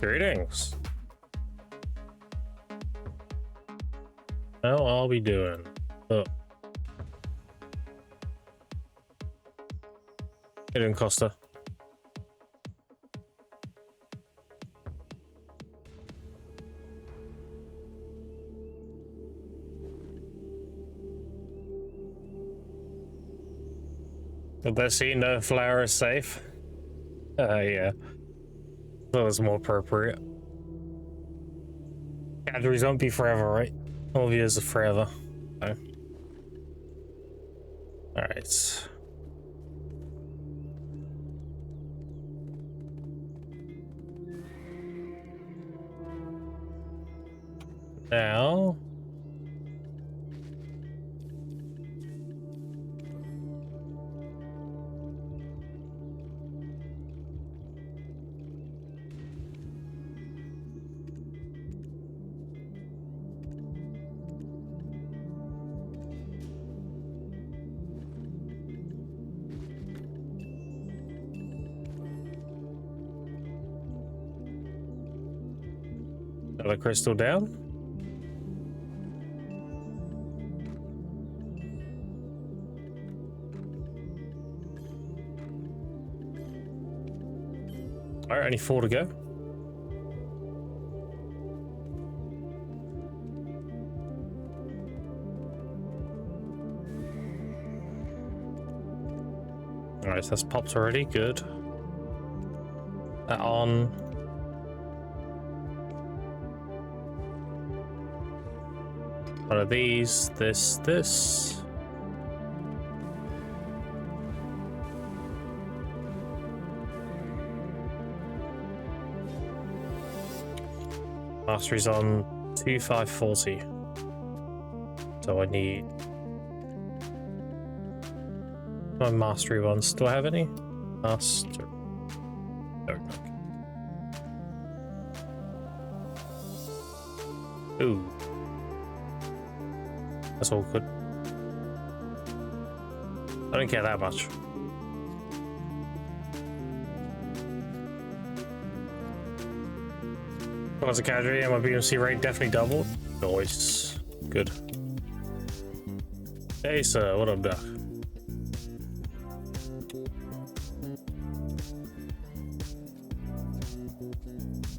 Greetings. How are we doing? Oh. How you doing, Costa? Did they see no flower is safe? Yeah. That was more appropriate. Gatherings won't be forever, right? All years are forever. So. Alright. Now... Another crystal down. Alright, only 4 to go. Alright, so that's popped already, good. That on. One of these, this. Mastery's on 2540. So I need my mastery ones. Do I have any? Master. No. Ooh. That's all good. I don't care that much. As a cadre, and my BMC rate definitely doubled. Nice. Good. Hey, sir. What up, Doc?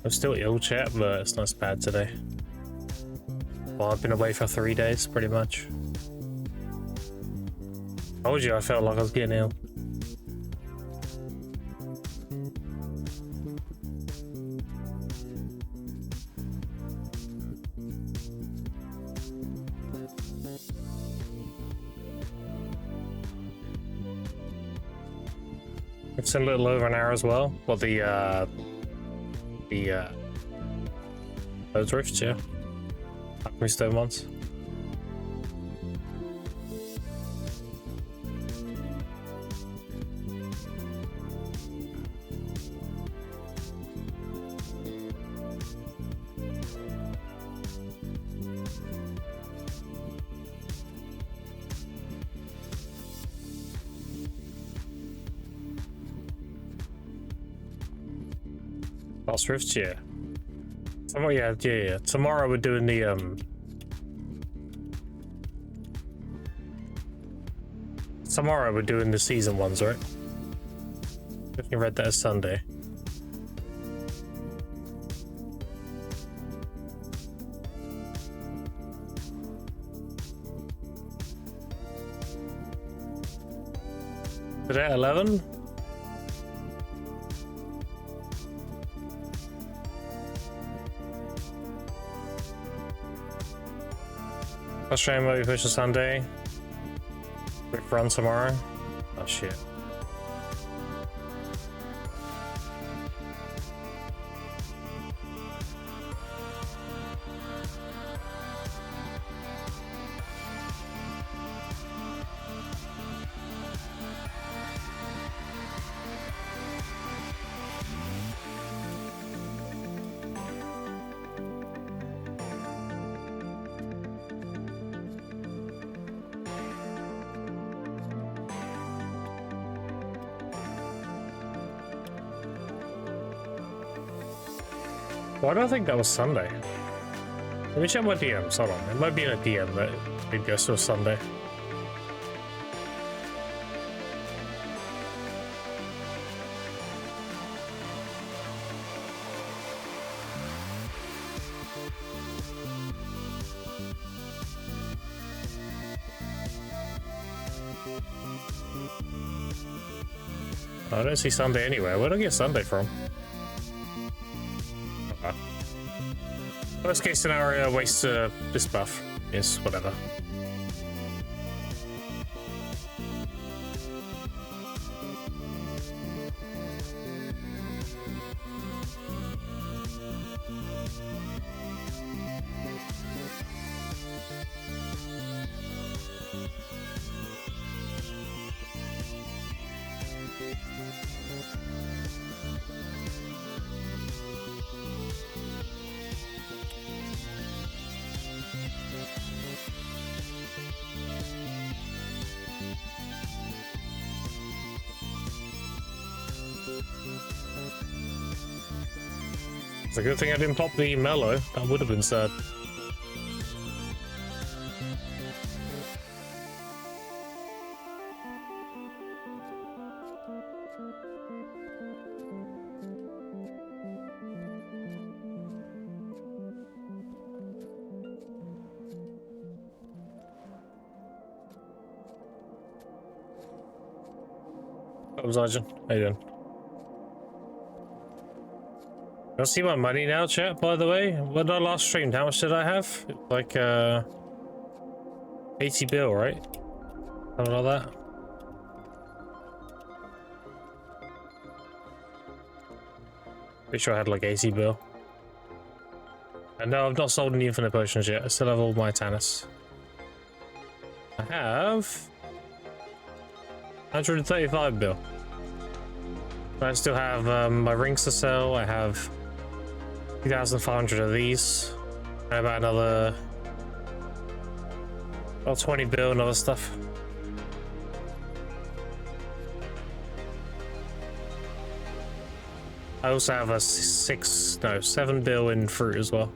I'm still ill, chat, but it's not as bad today. Well, I've been away for 3 days, pretty much. Told you I felt like I was getting ill. It's a little over an hour as well. Well, those rifts, yeah. Alchemy stone ones. Lost rifts, yeah. Yeah. Tomorrow we're doing the Tomorrow we're doing the season ones, right? Definitely read that as Sunday. Today at 11? Australian movie push on Sunday. Quick run tomorrow. Oh shit. Why do I think that was Sunday? Let me check my DMs. Hold on. It might be in a DM that it goes to a Sunday. I don't see Sunday anywhere. Where do I get Sunday from? Okay. Worst case scenario, waste this buff. Yes, whatever. It's a good thing I didn't pop the mellow. That would have been sad. What was Arjun? How you doing? You'll see my money now, chat, by the way. When I last streamed, how much did I have? Like, 80 bill, right? Something like that. Pretty sure I had like 80 bill. And no, I've not sold any infinite potions yet. I still have all my Tannis. I have 135 bill. I still have my rings to sell. I have 2,500 of these. I have another 20 bill and other stuff. I also have a 7 bill in fruit as well.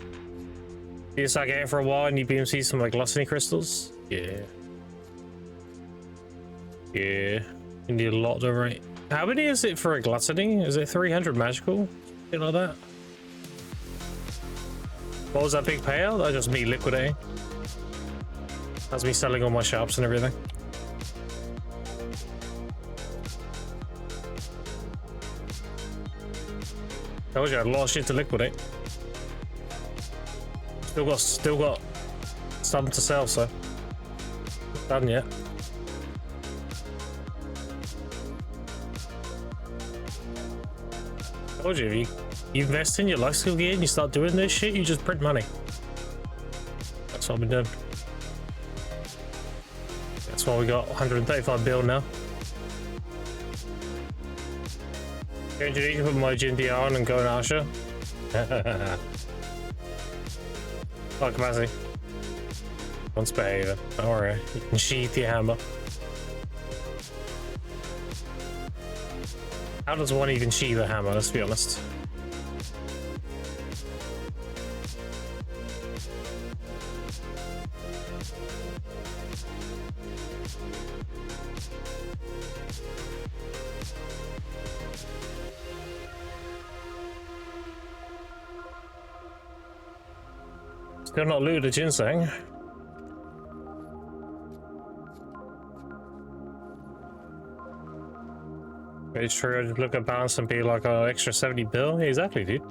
You start getting for a while and you BMC some like gluttony crystals. Yeah. Yeah. You need a lot though, right? How many is it for a gluttony? Is it 300 magical? Something like that? What was that big payout? That just me liquidating. That's me selling all my shops and everything. Told you I had a lot of shit to liquidate. Still got something to sell, so not done yet. Told you, if you invest in your life skill gear and you start doing this shit, you just print money. That's what I've been doing. That's why we got 135 bill now. Going to put my GNDR on and go in Asha. Oh, capacity. Once behavior. Don't worry, you can sheath your hammer. How does one even sheath a hammer? Let's be honest. Still not looted a ginseng. It's true, I'd look at balance and be like, oh, extra 70 bill? Yeah, exactly, dude.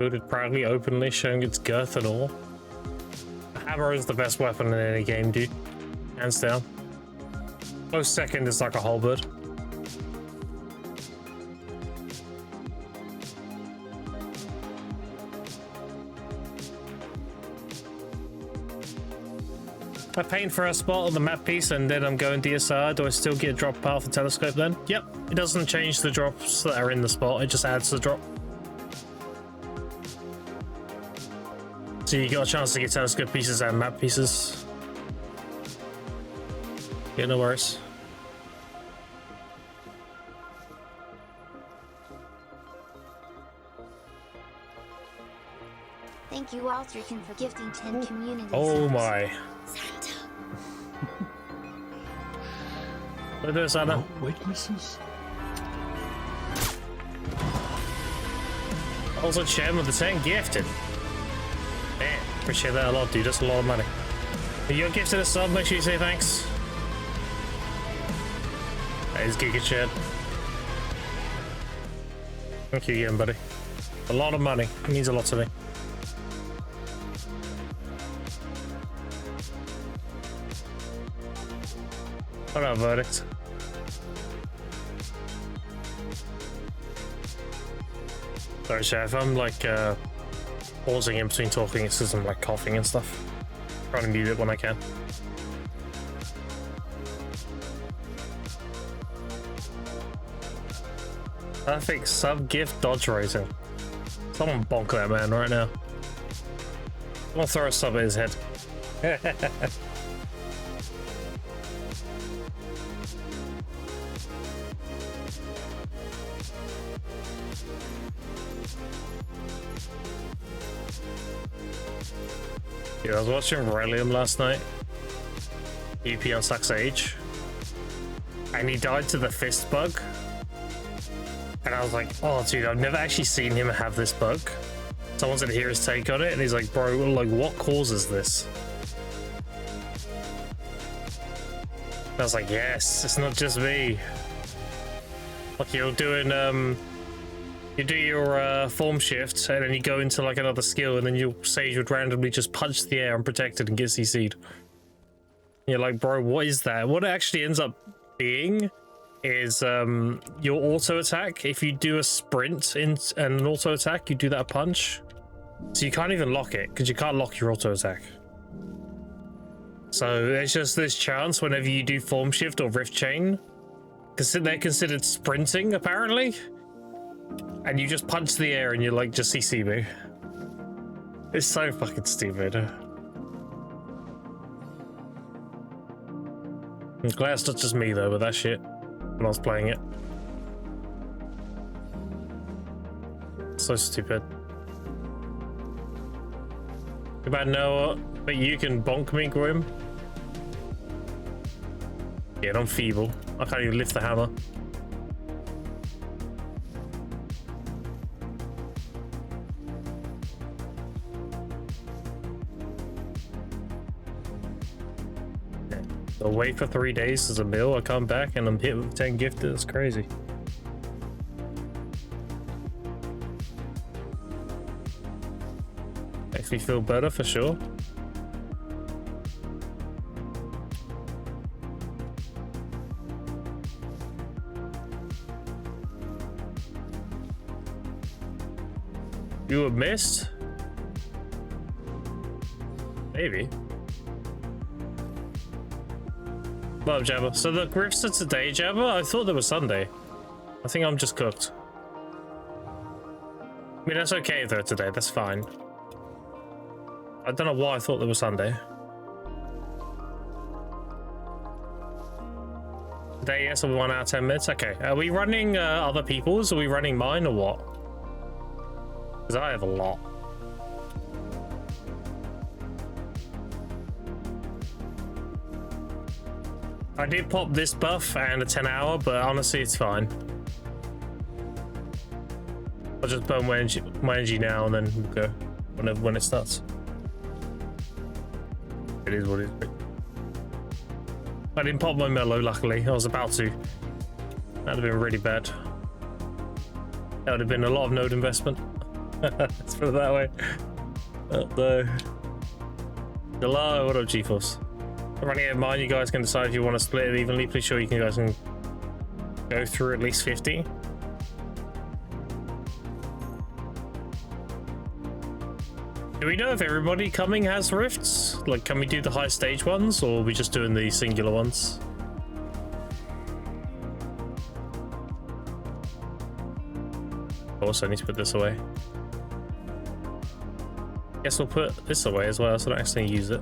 Looted proudly, openly, showing its girth and all. The hammer is the best weapon in any game, dude. Hands down. Close second is like a halberd. I paint for a spot on the map piece and then I'm going DSR. Do I still get a drop path for telescope then? Yep. It doesn't change the drops that are in the spot. It just adds the drop. So you got a chance to get telescope pieces and map pieces. Yeah, no worries. Thank you, Aldrican, for gifting 10 community Oh subs. my. Santa. Look at Santa. No witnesses? Also, Chem of the 10 gifted. Man, appreciate that a lot, dude. That's a lot of money. If you're gifted a sub, make sure you say thanks. That is Giga Chad. Thank you again, buddy. A lot of money. It means a lot to me. What up, verdict? Sorry, Chef. I'm like pausing in between talking. It's because I'm like coughing and stuff. Trying to mute it when I can. Perfect sub gift dodge rating. Someone bonk that man right now. I'm gonna throw a sub at his head. Yeah, I was watching Relium last night. EP on Sax Age. And he died to the fist bug. And I was like, oh dude, I've never actually seen him have this bug. Someone said hear his take on it, and he's like, bro, like what causes this? And I was like, yes, it's not just me. Like you're doing you do your form shift and then you go into like another skill and then your Sage would randomly just punch the air unprotected and get CC'd. You're like, bro, what is that? What it actually ends up being is your auto attack. If you do a sprint in and an auto attack, you do that punch. So you can't even lock it because you can't lock your auto attack. So there's just this chance whenever you do form shift or rift chain, because they're considered sprinting apparently, and you just punch the air and you're like, just CC me. It's so fucking stupid. I'm glad it's not just me though with that shit when I was playing it. So stupid. Too bad Noah, but you can bonk me, Grim. Yeah, I'm feeble. I can't even lift the hammer. I'll wait for 3 days as a meal. I come back and I'm hit with 10 gifted. It's crazy. Makes me feel better for sure. You were missed? Maybe. Well, Jabba. So the rifts are today, Jabba? I thought they were Sunday. I think I'm just cooked. I mean, that's okay if they're today. That's fine. I don't know why I thought they were Sunday. Today, yes, we 1 hour 10 minutes. Okay. Are we running other people's? Are we running mine or what? Because I have a lot. I did pop this buff and a 10 hour, but honestly, it's fine. I'll just burn my energy now and then we'll go when it starts. It is what it is. I didn't pop my mellow, luckily. I was about to. That'd have been really bad. That would have been a lot of node investment. Let's put it that way. No. Hello, what up, GeForce? Running out of mine, you guys can decide if you want to split it evenly. Please sure you guys can go through at least 50. Do we know if everybody coming has rifts? Like, can we do the high stage ones, or are we just doing the singular ones? Also, I need to put this away. Guess we'll put this away as well, so I don't actually use it.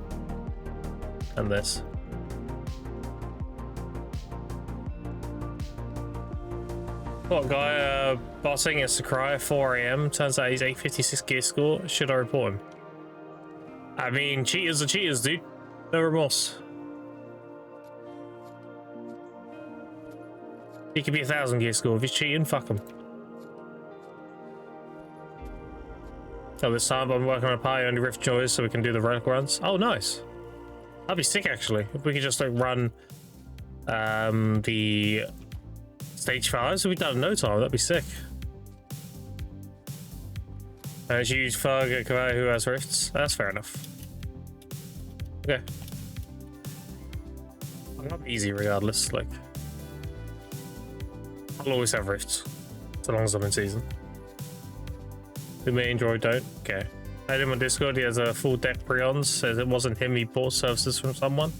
And this. What guy botting a Sakurai at 4 AM? Turns out he's 856 gear score. Should I report him? I mean, cheaters are cheaters, dude. No remorse. He could be 1,000 gear score. If he's cheating, fuck him. So this time I'm working on a party on the Rift Joys so we can do the relic runs. Oh, nice. That'd be sick, actually. If we could just like run the stage 5s, we've done in no time. That'd be sick. As you use Fug at Kavai who has rifts. That's fair enough. Okay. I'm not easy regardless. Like, I'll always have rifts so long as I'm in season. The main droid don't. Okay. I had him on Discord. He has a full deck pre-ons. Says it wasn't him. He bought services from someone.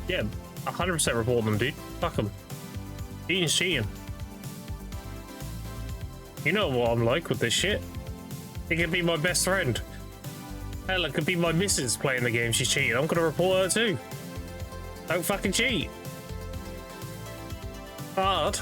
Yeah, 100% report them, dude. Fuck them. Cheating's cheating. You know what I'm like with this shit. It could be my best friend. Hell, it could be my missus playing the game. She's cheating. I'm gonna report her too. Don't fucking cheat. Hard.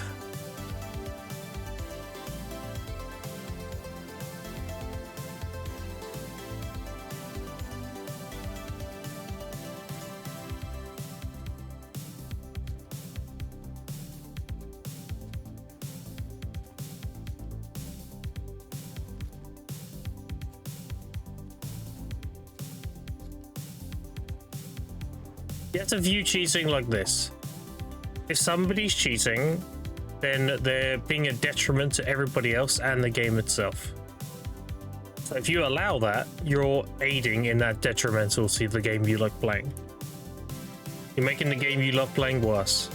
You have to view cheating like this. If somebody's cheating, then they're being a detriment to everybody else and the game itself. So if you allow that, you're aiding in that detrimental to the game you like playing. You're making the game you love playing worse.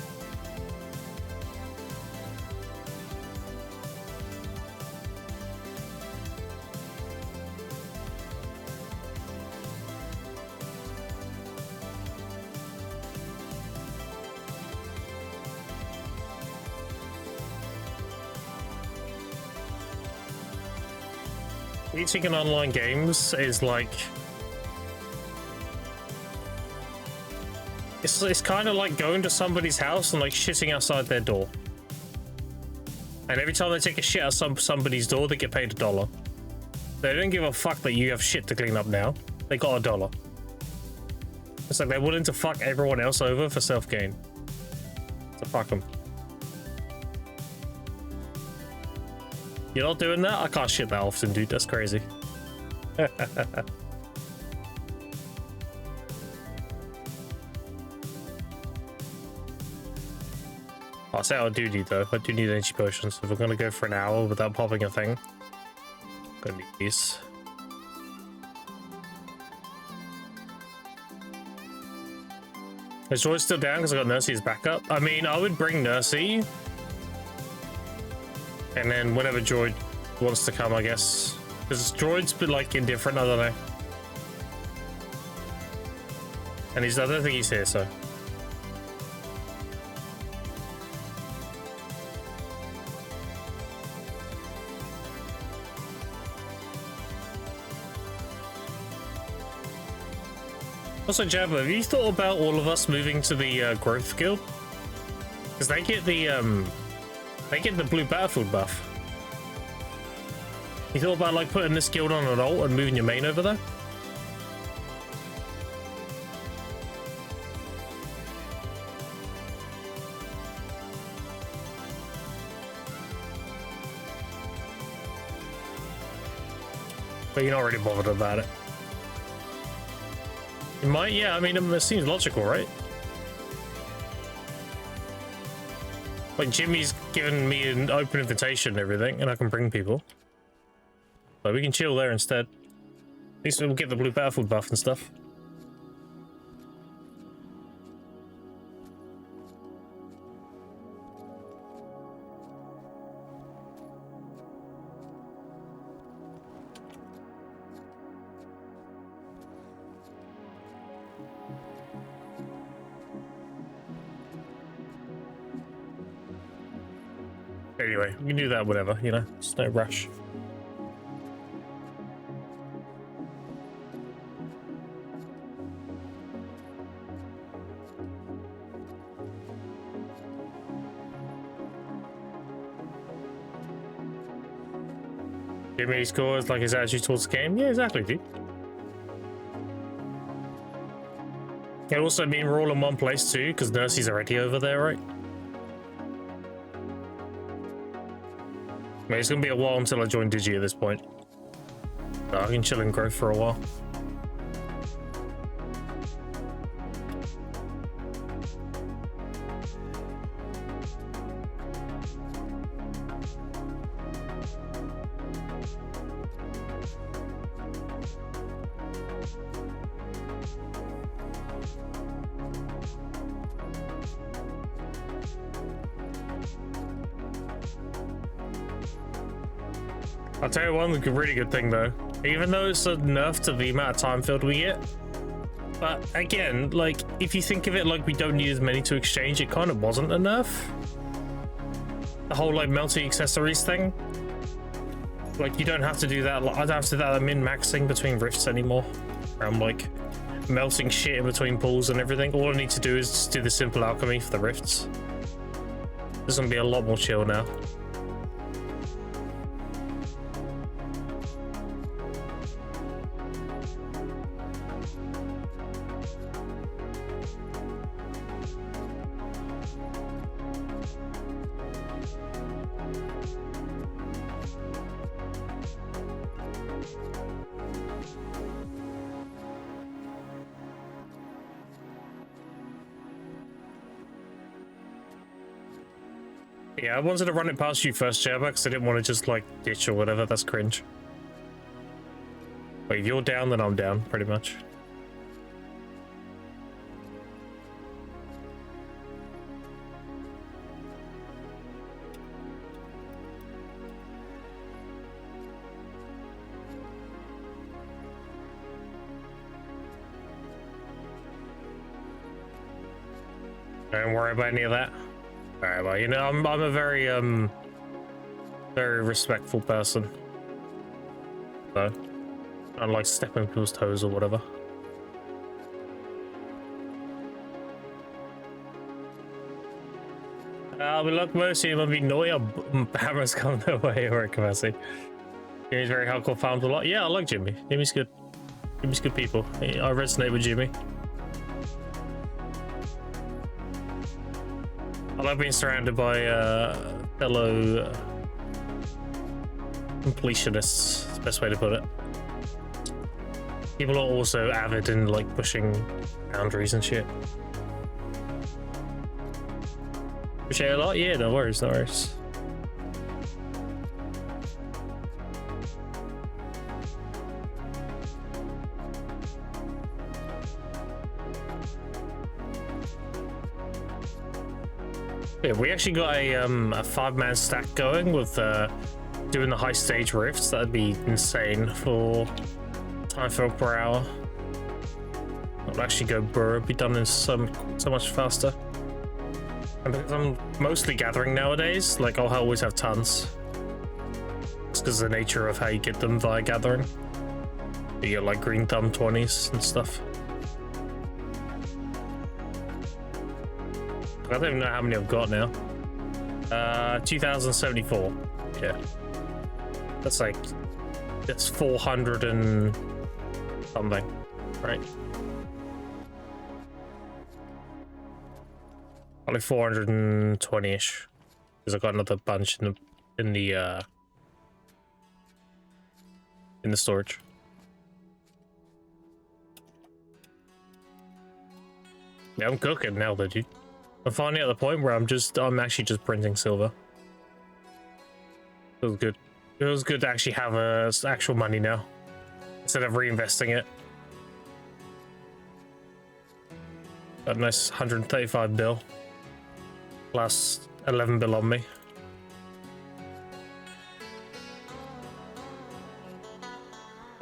Cheating in online games is like it's kind of like going to somebody's house and like shitting outside their door. And every time they take a shit out somebody's door, they get paid $1. They don't give a fuck that you have shit to clean up now. They got $1. It's like they're willing to fuck everyone else over for self-gain. So fuck them. You're not doing that? I can't shit that often, dude. That's crazy. I'll say I do need though. I do need energy potions. If we're gonna go for an hour without popping a thing, I'm gonna need these. Is Joy still down because I got Nursey's backup? I mean, I would bring Nursey. And then whenever Droid wants to come, I guess. Because Droid's been like indifferent, I don't know. And I don't think he's here, so. Also, Jabba, have you thought about all of us moving to the Growth Guild? Because they get the blue battlefield buff. You thought about like putting this guild on an alt and moving your main over there? But you're not really bothered about it. You might, yeah, I mean, it seems logical, right? Like, Jimmy's given me an open invitation and everything, and I can bring people. So we can chill there instead. At least we'll get the blue battlefield buff and stuff. Anyway, we can do that whatever, you know, it's no rush. Jimmy scores like his attitude towards the game. Yeah, exactly, dude. It also mean we're all in one place too, because Nursey's already over there, right? I mean, it's gonna be a while until I join Digi at this point. So I can chill and grow for a while. I'll tell you one really good thing though, even though it's a nerf to the amount of time filled we get, but again, like, if you think of it like we don't need as many to exchange, it kind of wasn't a nerf. The whole like melting accessories thing, like you don't have to do that. I don't have to do that min-maxing between rifts anymore. I'm like melting shit in between pools and everything. All I need to do is just do the simple alchemy for the rifts. This is gonna be a lot more chill now. Yeah, I wanted to run it past you first, Jabba, because I didn't want to just like ditch or whatever. That's cringe. But if you're down, then I'm down, pretty much. Don't worry about any of that. Alright, well, you know, I'm a very very respectful person. So I don't like stepping on people's toes or whatever. We look mostly it might be naughty or hammers come their way or capacity. Jimmy's very hardcore, farms a lot. Yeah, I like Jimmy. Jimmy's good. Jimmy's good people. I resonate with Jimmy. I love being surrounded by fellow completionists. That's the best way to put it. People are also avid and like pushing boundaries and shit. Appreciate it a lot. Yeah, no worries, no worries. Yeah, we actually got a 5-man stack going with doing the high stage rifts. That'd be insane for time filled per hour. It'll actually go burr, be done in so much faster. And because I'm mostly gathering nowadays, like I'll always have tons. It's because of the nature of how you get them via gathering. You get like green thumb 20s and stuff. I don't even know how many I've got now. 2074. Yeah. That's like, that's 400 and something, right? Probably 420-ish. Because I got another bunch in the storage. Yeah, I'm cooking now though, dude. I'm finally at the point where I'm actually just printing silver. Feels good. It feels good to actually have actual money now, instead of reinvesting it. Got a nice 135 bill, plus 11 bill on me.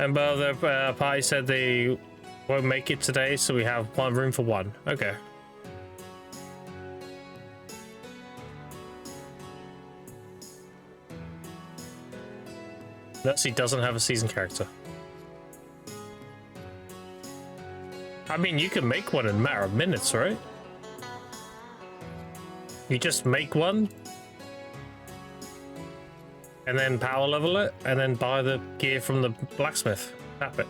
And the other party said they won't make it today, so we have one room for one. Okay. Nursey doesn't have a season character. I mean, you can make one in a matter of minutes, right? You just make one, and then power level it, and then buy the gear from the blacksmith. Tap it.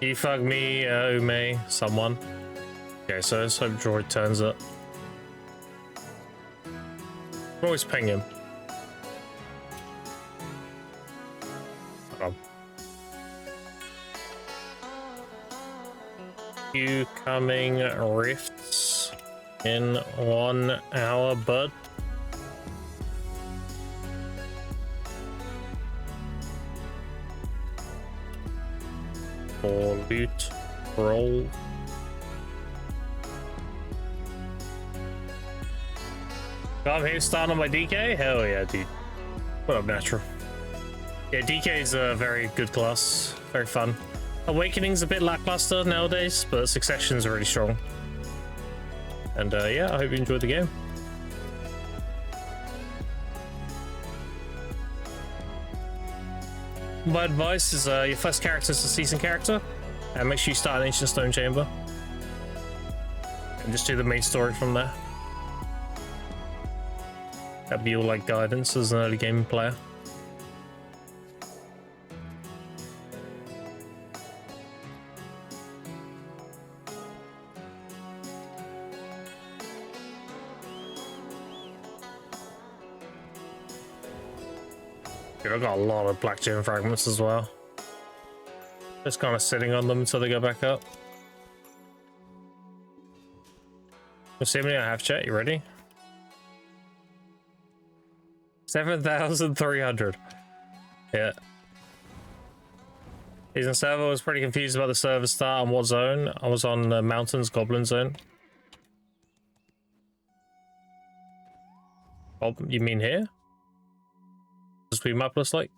You fuck me, Ume, someone. Okay, so let's hope Droid turns up. Always ping him. Hold on. You coming rifts in 1 hour, bud? For loot roll. I'm here starting on my DK? Hell yeah, dude. What up, Natural? Yeah, DK is a very good class. Very fun. Awakening's a bit lackluster nowadays, but Succession's really strong. And yeah, I hope you enjoyed the game. My advice is your first character is a seasoned character, and make sure you start an Ancient Stone Chamber. And just do the main story from there. That'd be your like guidance as an early game player. Dude, I've got a lot of black gem fragments as well. Just kind of sitting on them until they go back up. Let's see how many I have, chat. You ready? 7,300. Yeah. Season 7 was pretty confused about the server start and what zone. I was on Mountains Goblin Zone. Oh, you mean here? Does we map looks like?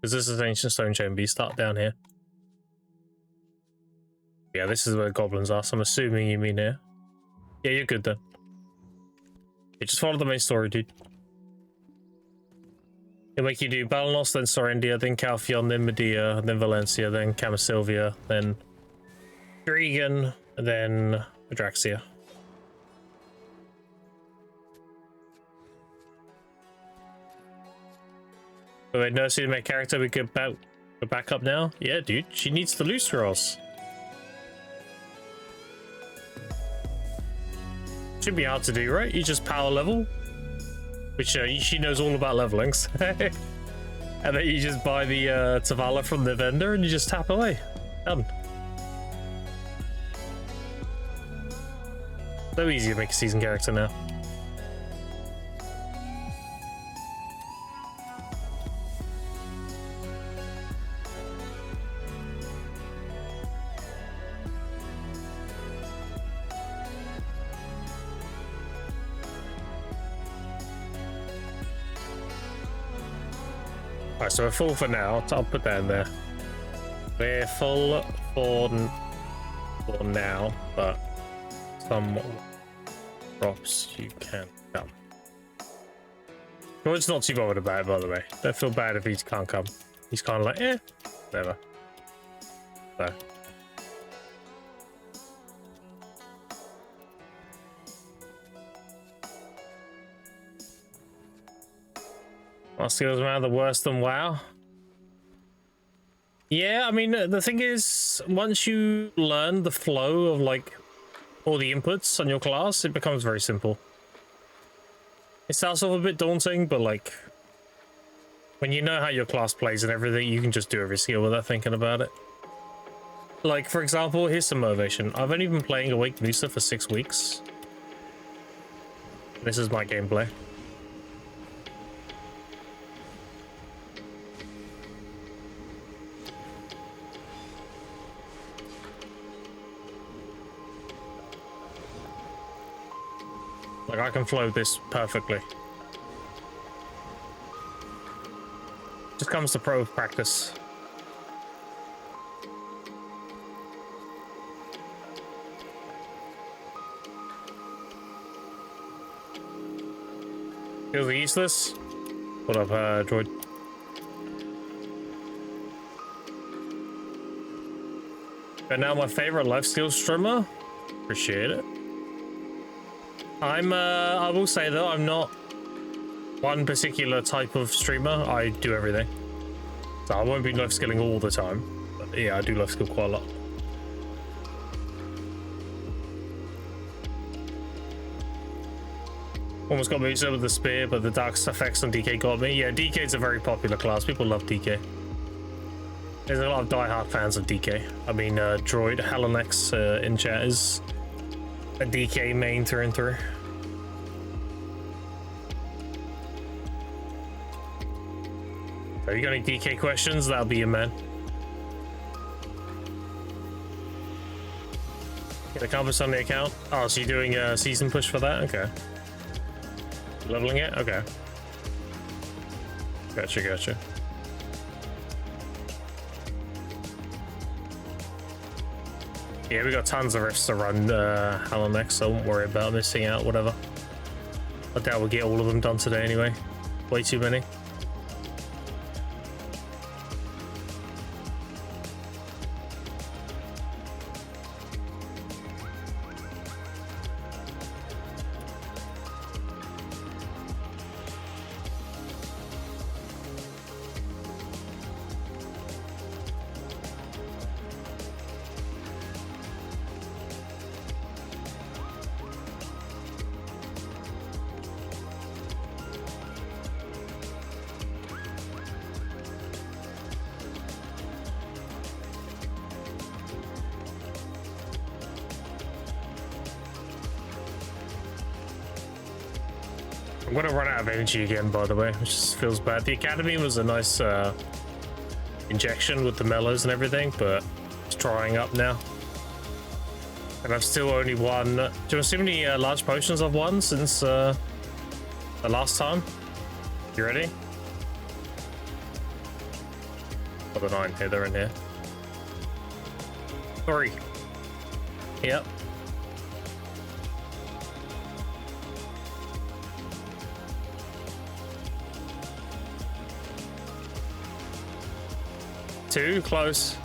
Because this is Ancient Stone Chamber. You start down here. Yeah, this is where goblins are, so I'm assuming you mean here. Yeah, you're good then. You just follow the main story, dude. It'll make you do Balanos, then Sorendia, then Calphion, then Medea, then Valencia, then Camasilvia, then Dregan, and then Adraxia. But wait, no, see my character, we could back up now? Yeah, dude, she needs the loot scrolls. Should be hard to do, right? You just power level. Which she knows all about levelings. And then you just buy the Tavala from the vendor and you just tap away. Done. So easy to make a seasoned character now. Alright, so we're full for now. I'll put that in there. We're full for now, but some drops you can come. George's not too bothered about it, by the way. Don't feel bad if he can't come. He's kind of like, eh, whatever. So. My skills are the worse than WoW. Yeah, I mean, the thing is, once you learn the flow of like all the inputs on your class, it becomes very simple. It starts off a bit daunting, but like when you know how your class plays and everything, you can just do every skill without thinking about it. Like, for example, here's some motivation. I've only been playing Awake Musa for 6 weeks. This is my gameplay. Like, I can flow this perfectly. Just comes to pro practice. Feels useless. What up, droid? But now my favorite life skills streamer. Appreciate it. I will say though, I'm not one particular type of streamer. I do everything. So I won't be life skilling all the time. But Yeah, I do love skill quite a lot. Almost got moved up with the spear, but the dark effects on DK got me. Yeah, DK is a very popular class. People love DK. There's a lot of diehard fans of DK. I mean, Droid Halonex in chat is a DK main through and through. So you got any DK questions? That'll be your man. Get a compass on the account. Oh, so you're doing a season push for that? Okay. Leveling it? Okay. Gotcha, gotcha. Yeah, we got tons of rifts to run Halonex, so I won't worry about missing out, whatever. I doubt we'll get all of them done today anyway. Way too many. I'm gonna run out of energy again, by the way, which just feels bad. The academy was a nice injection with the mellows and everything, but it's drying up now. And I've still only won. Do you want to see how many large potions I've won since the last time? You ready? Oh, the 9 here, they're in here. 3. Yep. Too close.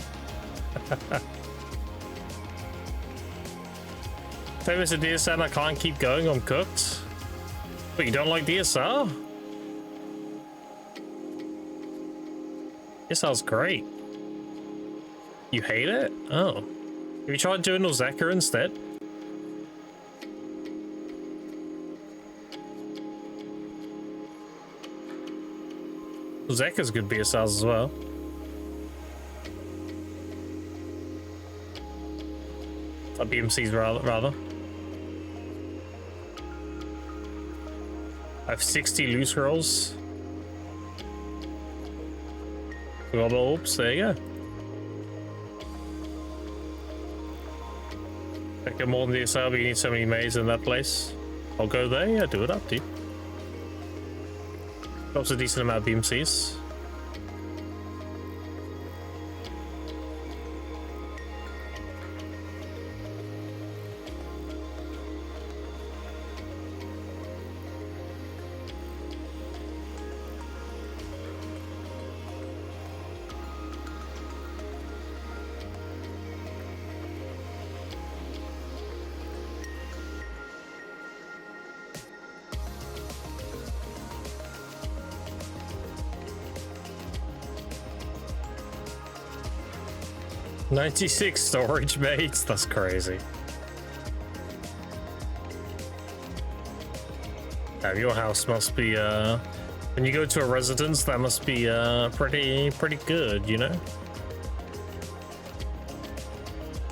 Famous at DSR, I can't keep going, I'm cooked. But you don't like DSR? DSR's great. You hate it? Oh. Have you tried doing Ozeka instead? Ozeka's good BSRs as well. BMCs rather. I have 60 loose rolls. Global orbs, there you go. I get more than DSR, but you need so many maids in that place. I'll go there, yeah, do it up, dude. Drops a decent amount of BMCs. $96 storage mates, that's crazy. Damn, your house must be when you go to a residence, that must be pretty good, you know?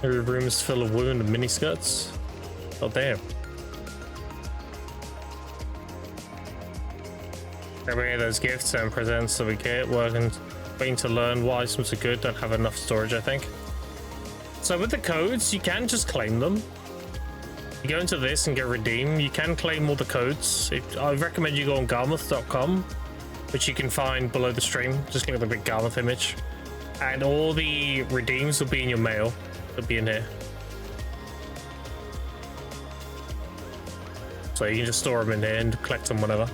Every room is full of women in miniskirts. Oh damn. Every of those gifts and presents that we get, waiting to learn why some are good, don't have enough storage, I think. So with the codes, you can just claim them. You go into this and get redeem. You can claim all the codes. I recommend you go on Garmouth.com, which you can find below the stream. Just click on the big Garmouth image. And all the redeems will be in your mail. They'll be in here. So you can just store them in here and collect them whenever.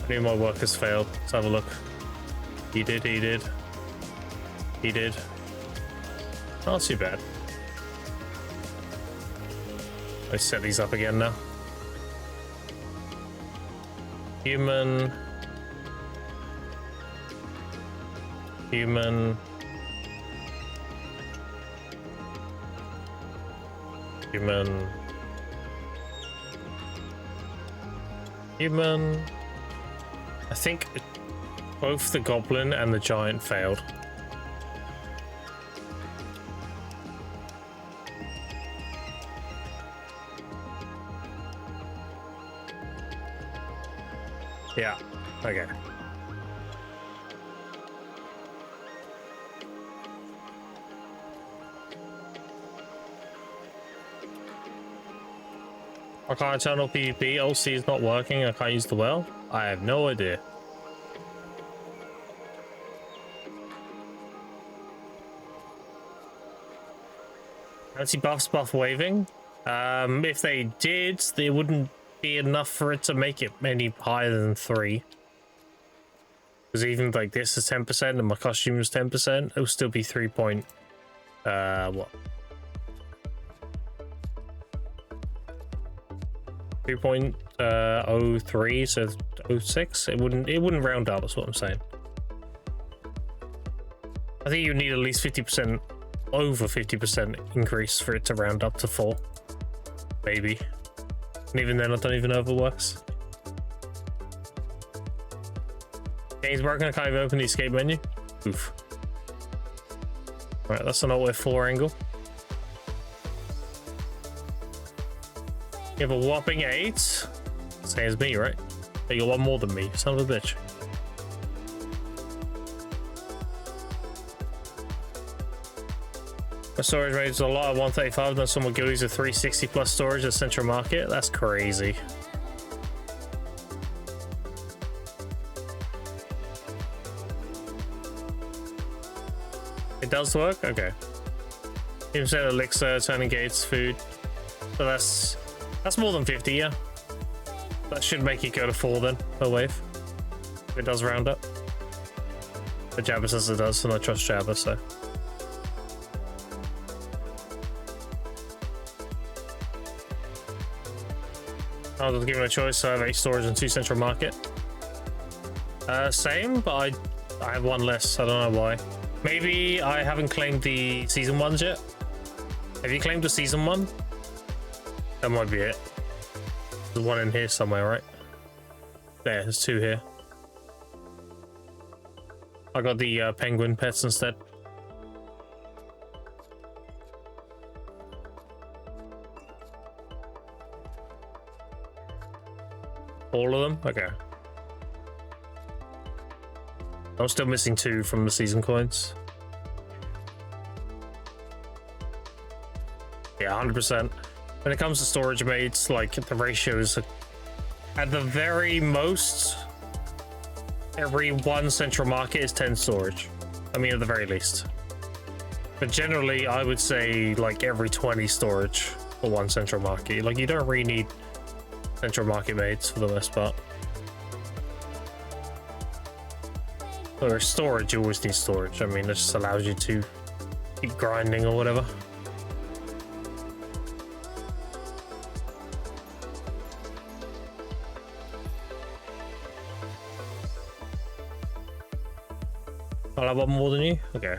I knew my work has failed. Let's have a look. He did. Not too bad. Let's set these up again now. Human. Human. Human. I think both the goblin and the giant failed. Yeah, okay. I can't turn off PvP. OC is not working. I can't use the well. I have no idea. Anti-buffs buff waving. If they did, they wouldn't be enough for it to make it any higher than 3. Because even like this is 10% and my costume is 10%, it will still be 3 point what? 3.03, so 06. It wouldn't round up, that's what I'm saying. I think you need at least 50%, over 50% increase for it to round up to 4. Maybe. And even then I don't even know if it works. Game's broken, I can't even open the escape menu. Oof. Alright, that's an alt F4 angle. You have a whopping 8. Same as me, right? But you got one more than me, son of a bitch. My storage rate is a lot at 135, then someone guilties of 360 plus storage at Central Market. That's crazy. It does work? Okay. 50% elixir, turning gates, food. So that's more than 50, yeah. That should make it go to 4 then, per wave. If it does round up. But Jabba says it does, and I trust Jabba, so. I was given a choice, so I have 8 storage and 2 Central Market. Same, but I have 1 less, I don't know why. Maybe I haven't claimed the season 1s yet. Have you claimed the season 1? That might be it. There's 1 in here somewhere, right? There's 2 here. I got the penguin pets instead. All of them? Okay. I'm still missing 2 from the season coins. Yeah, 100%. When it comes to storage mates, like the ratios at the very most, every 1 Central Market is 10 storage. I mean, at the very least. But generally, I would say like every 20 storage for 1 Central Market. Like you don't really need Central Market mates for the most part. Or storage, you always need storage. I mean, it just allows you to keep grinding or whatever. I'll have 1 more than you? Okay.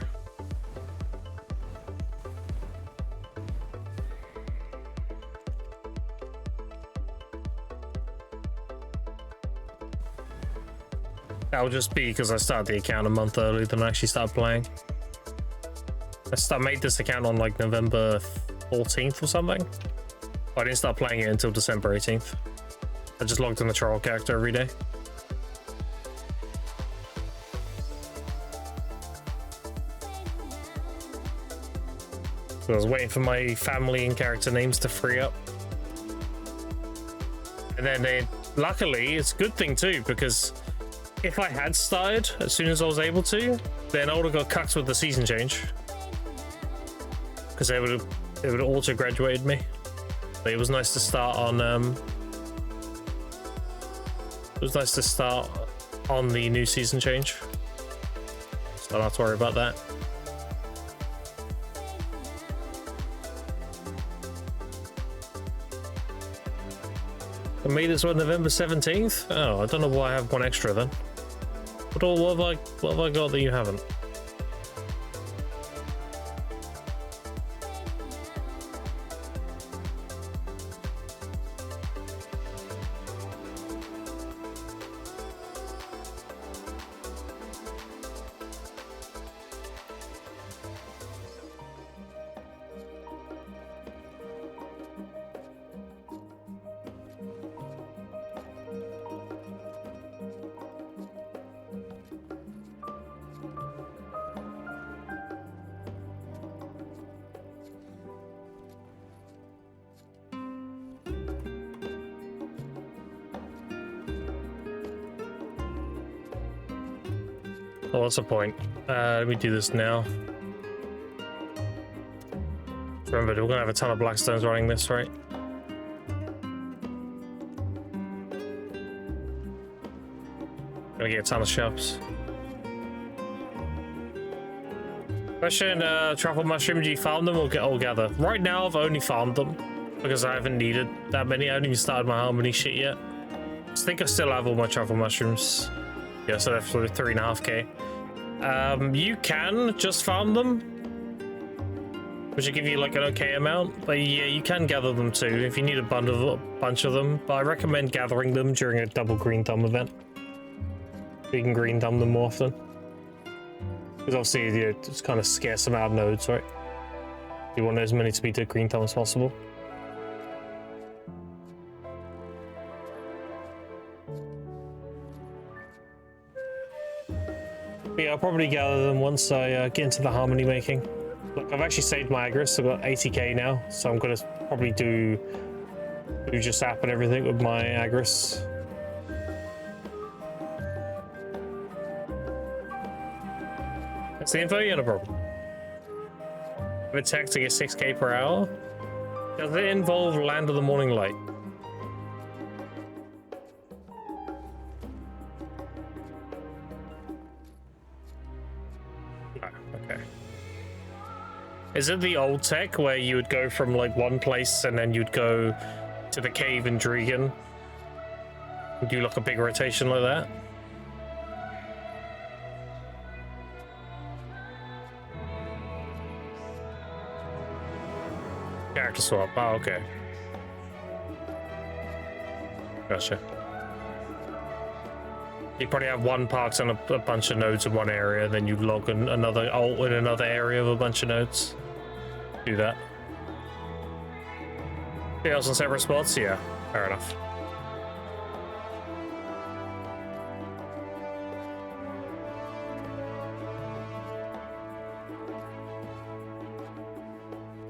That'll just be because I started the account a month earlier than I actually started playing. I made this account on like November 14th or something. I didn't start playing it until December 18th. I just logged in the troll character every day. So I was waiting for my family and character names to free up. And then luckily, it's a good thing too, because if I had started as soon as I was able to, then I would have got cucked with the season change. Because they would have auto-graduated me. But it was nice to start on the new season change. So I don't have to worry about that. I made this one November 17th? Oh, I don't know why I have 1 extra then. What have I got that you haven't? Oh, what's the point? Let me do this now. Remember, we're gonna have a ton of Blackstones running this, right? Gonna get a ton of shops. Question, truffle mushroom, do you farm them or get all gather? Right now, I've only farmed them because I haven't needed that many. I haven't even started my harmony shit yet. I think I still have all my truffle mushrooms. Yeah, so that's 3.5k. You can just farm them, which will give you like an okay amount. But yeah, you can gather them too if you need a bunch of them. But I recommend gathering them during a double green thumb event. So you can green thumb them more often. Because obviously, you know, it's kind of scarce amount of nodes, right? You want as many to be to green thumb as possible. But yeah, I'll probably gather them once I get into the harmony making. Look, I've actually saved my Agris. I've got 80k now, so I'm gonna probably do just app and everything with my Agris. That's the info, yeah, no problem. Have a tech to get 6k per hour. Does it involve Land of the Morning Light? Oh, okay. Is it the old tech where you would go from like one place and then you'd go to the cave in Dregan and do like a big rotation like that? Character swap. Oh, okay. Gotcha. You probably have one parks and a bunch of nodes in one area, then you log in another alt in another area of a bunch of nodes. Do that. Anything else on separate spots? Yeah, fair enough.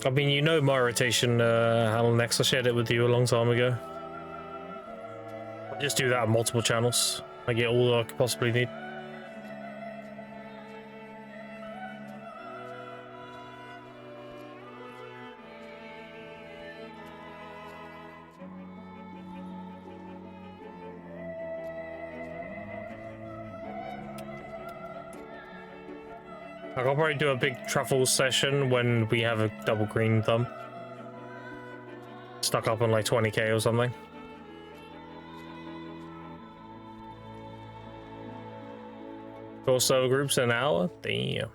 I mean, you know my rotation, Alan Next. I shared it with you a long time ago. I just do that on multiple channels. I get all I could possibly need. I'll probably do a big truffle session when we have a double green thumb. Stuck up on like 20k or something. Also groups an hour? Damn.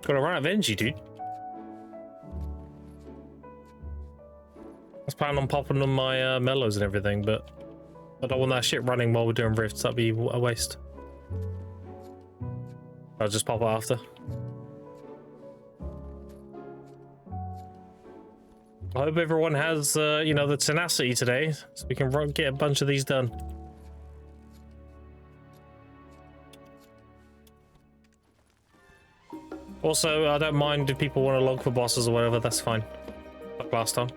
Gotta run out of energy, dude. I was planning on popping on my mellows and everything, but I don't want that shit running while we're doing rifts. That'd be a waste. I'll just pop it after. I hope everyone has, you know, the tenacity today, so we can get a bunch of these done. Also, I don't mind if people want to log for bosses or whatever, that's fine. Like last time.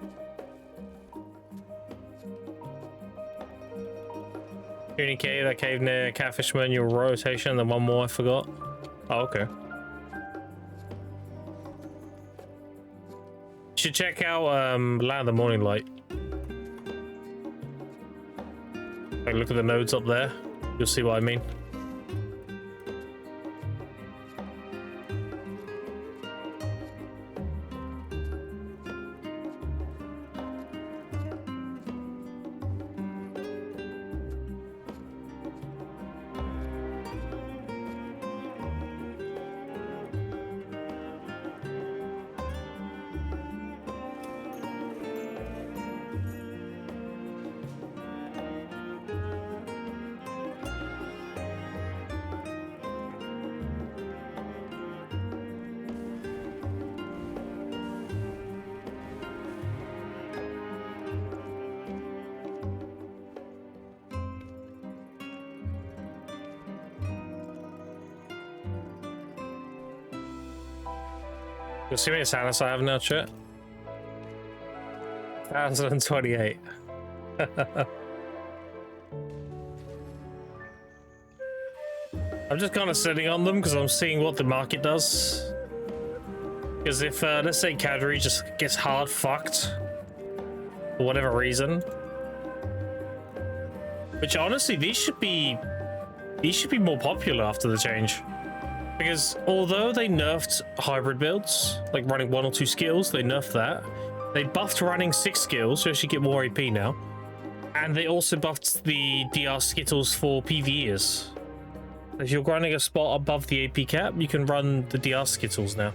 Uni cave, that cave near Catfishman, your rotation, then one more I forgot. Oh, okay. You should check out Land of the Morning Light. Like, look at the nodes up there. You'll see what I mean. You'll see how many Sanas I have now, chat. 1,028. I'm just kind of sitting on them because I'm seeing what the market does. Because if, let's say Cadre just gets hard fucked for whatever reason, which honestly, these should be more popular after the change. Because although they nerfed hybrid builds, like running 1 or 2 skills, they nerfed that. They buffed running 6 skills, so you should get more AP now. And they also buffed the DR Skittles for PvEers. If you're grinding a spot above the AP cap, you can run the DR Skittles now.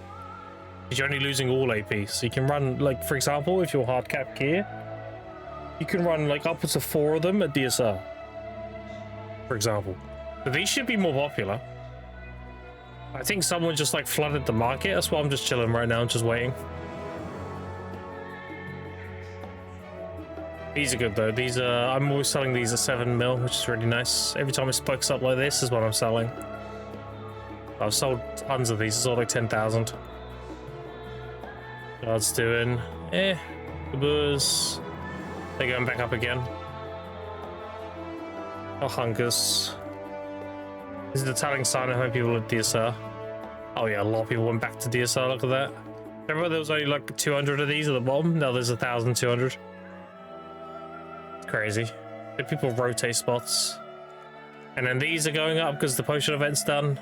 Because you're only losing all AP. So you can run, like, for example, if you're Hardcap gear, you can run, like, upwards of 4 of them at DSR. For example. So these should be more popular. I think someone just, like, flooded the market. That's why I'm just chilling right now, just waiting. These are good though. These are, I'm always selling these at 7 mil, which is really nice. Every time it spikes up like this is what I'm selling. I've sold tons of these. I sold like 10,000. God's doing, the buzz. They're going back up again. Oh, Hunkers. This is the telling sign of how people at DSR. Oh yeah, a lot of people went back to DSR. Look at that. Remember there was only like 200 of these at the bottom? Now there's 1,200. Crazy. People rotate spots, and then these are going up because the potion event's done,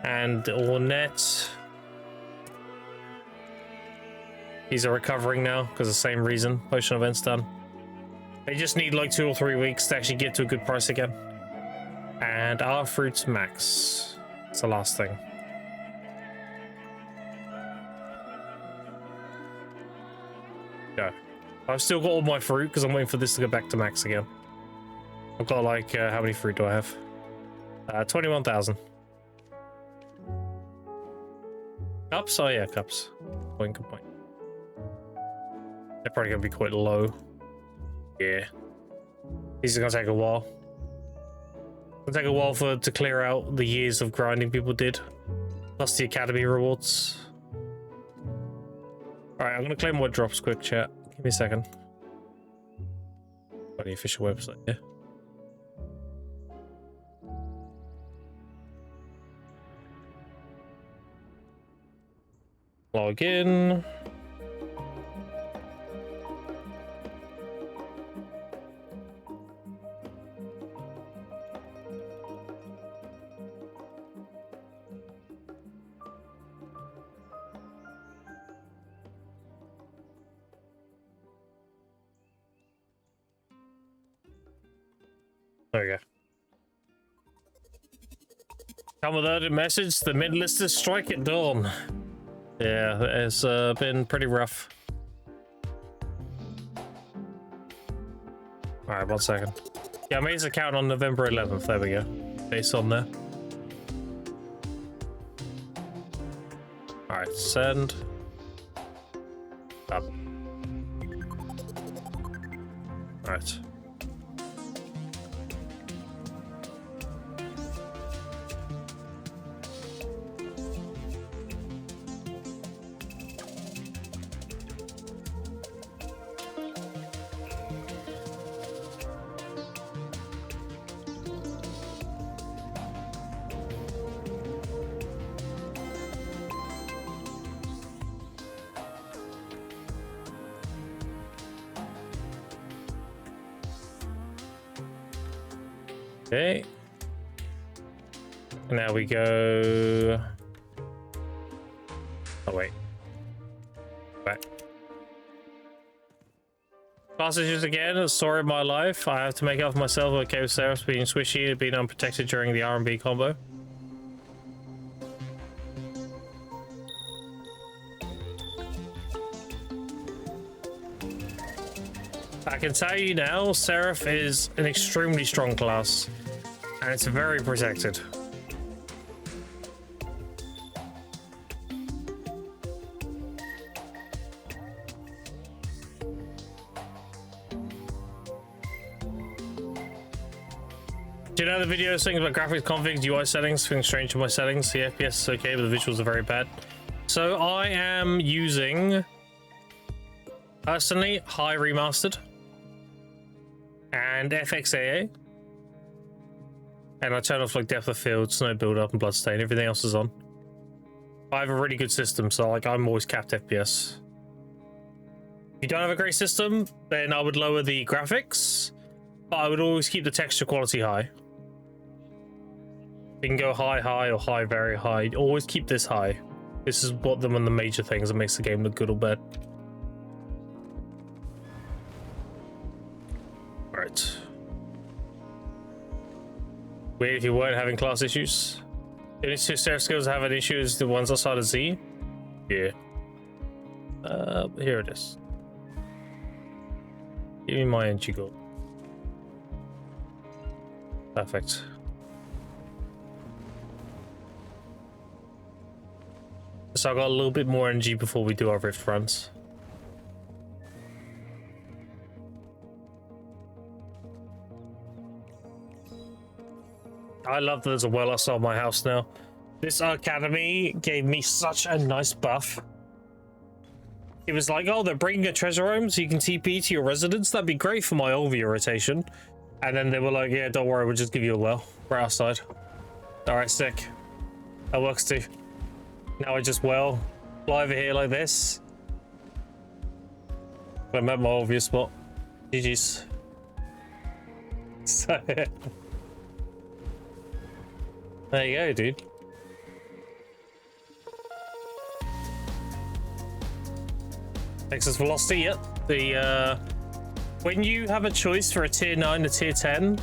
and the Ornette, these are recovering now because of the same reason. Potion event's done. They just need like 2 or 3 weeks to actually get to a good price again. And our fruits max. It's the last thing. Go. I've still got all my fruit because I'm waiting for this to go back to max again. I've got like, how many fruit do I have? 21,000. Cups? Oh yeah, cups. Good point. They're probably going to be quite low. Yeah. These are going to take a while. It'll take a while to clear out the years of grinding people did. Plus the academy rewards. Alright, I'm going to claim what drops quick, chat. Give me a second. Got the official website, yeah. Log in. There we go. Come with urgent message. The mid-listers strike at dawn. Yeah, it's been pretty rough. Alright, 1 second. Yeah, I made this account on November 11th. There we go. Based on there. Alright, send. Up. Alright. Okay. Now we go. Oh wait. Back. Class issues again. A story of my life. I have to make up for myself. Okay, with Sarah's being swishy and being unprotected during the R&B combo. I can tell you now, Seraph is an extremely strong class, and it's very protected. Do you know the video things about graphics configs, UI settings, things strange to my settings? The FPS is okay, but the visuals are very bad. So I am using, personally, high remastered and FXAA, And I turn off like depth of field, snow build up, and bloodstain. Everything else is on. I have a really good system, so like I'm always capped FPS. If you don't have a great system, then I would lower the graphics, but I would always keep the texture quality high. You can go high, high, or high, very high. Always keep this high. This is one of the major things that makes the game look good or bad. Right. Weird if you weren't having class issues. The only two stair skills have an issue is the ones outside of Z. Yeah. Here it is. Give me my NG gold. Perfect. So I got a little bit more energy before we do our rift runs. I love that there's a well outside my house now. This academy gave me such a nice buff. It was like, oh, they're bringing a treasure home so you can TP to your residence. That'd be great for my Olvia rotation. And then they were like, yeah, don't worry, we'll just give you a well. We're outside. All right, sick. That works too. Now I just fly over here like this. I'm at my Olvia spot. GG's. So, there you go, dude. Texas velocity, yep. The when you have a choice for a tier 9 to tier 10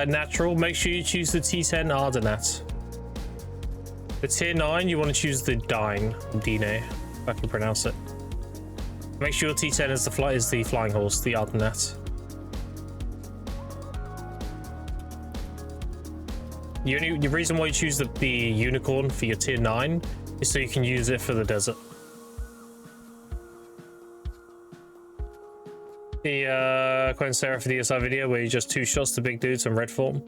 natural, make sure you choose the T10 Ardenat. The tier 9, you want to choose the Dine, Dine, if I can pronounce it. Make sure T10 is the flying horse, the Ardenat. The reason why you choose the unicorn for your tier 9 is so you can use it for the desert. The Quentin Sarah for the ESI video where you just 2 shots to big dudes in red form.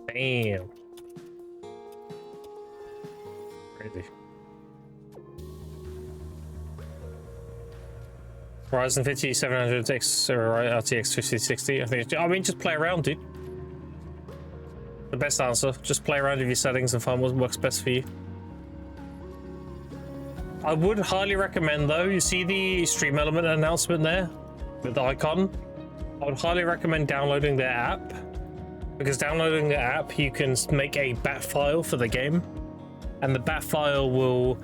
Damn. Crazy. Ryzen 5700X or RTX 5060. I mean, just play around, dude. The best answer. Just play around with your settings and find what works best for you. I would highly recommend, though, you see the Stream Element announcement there with the icon? I would highly recommend downloading their app, because downloading the app, you can make a bat file for the game, and the bat file will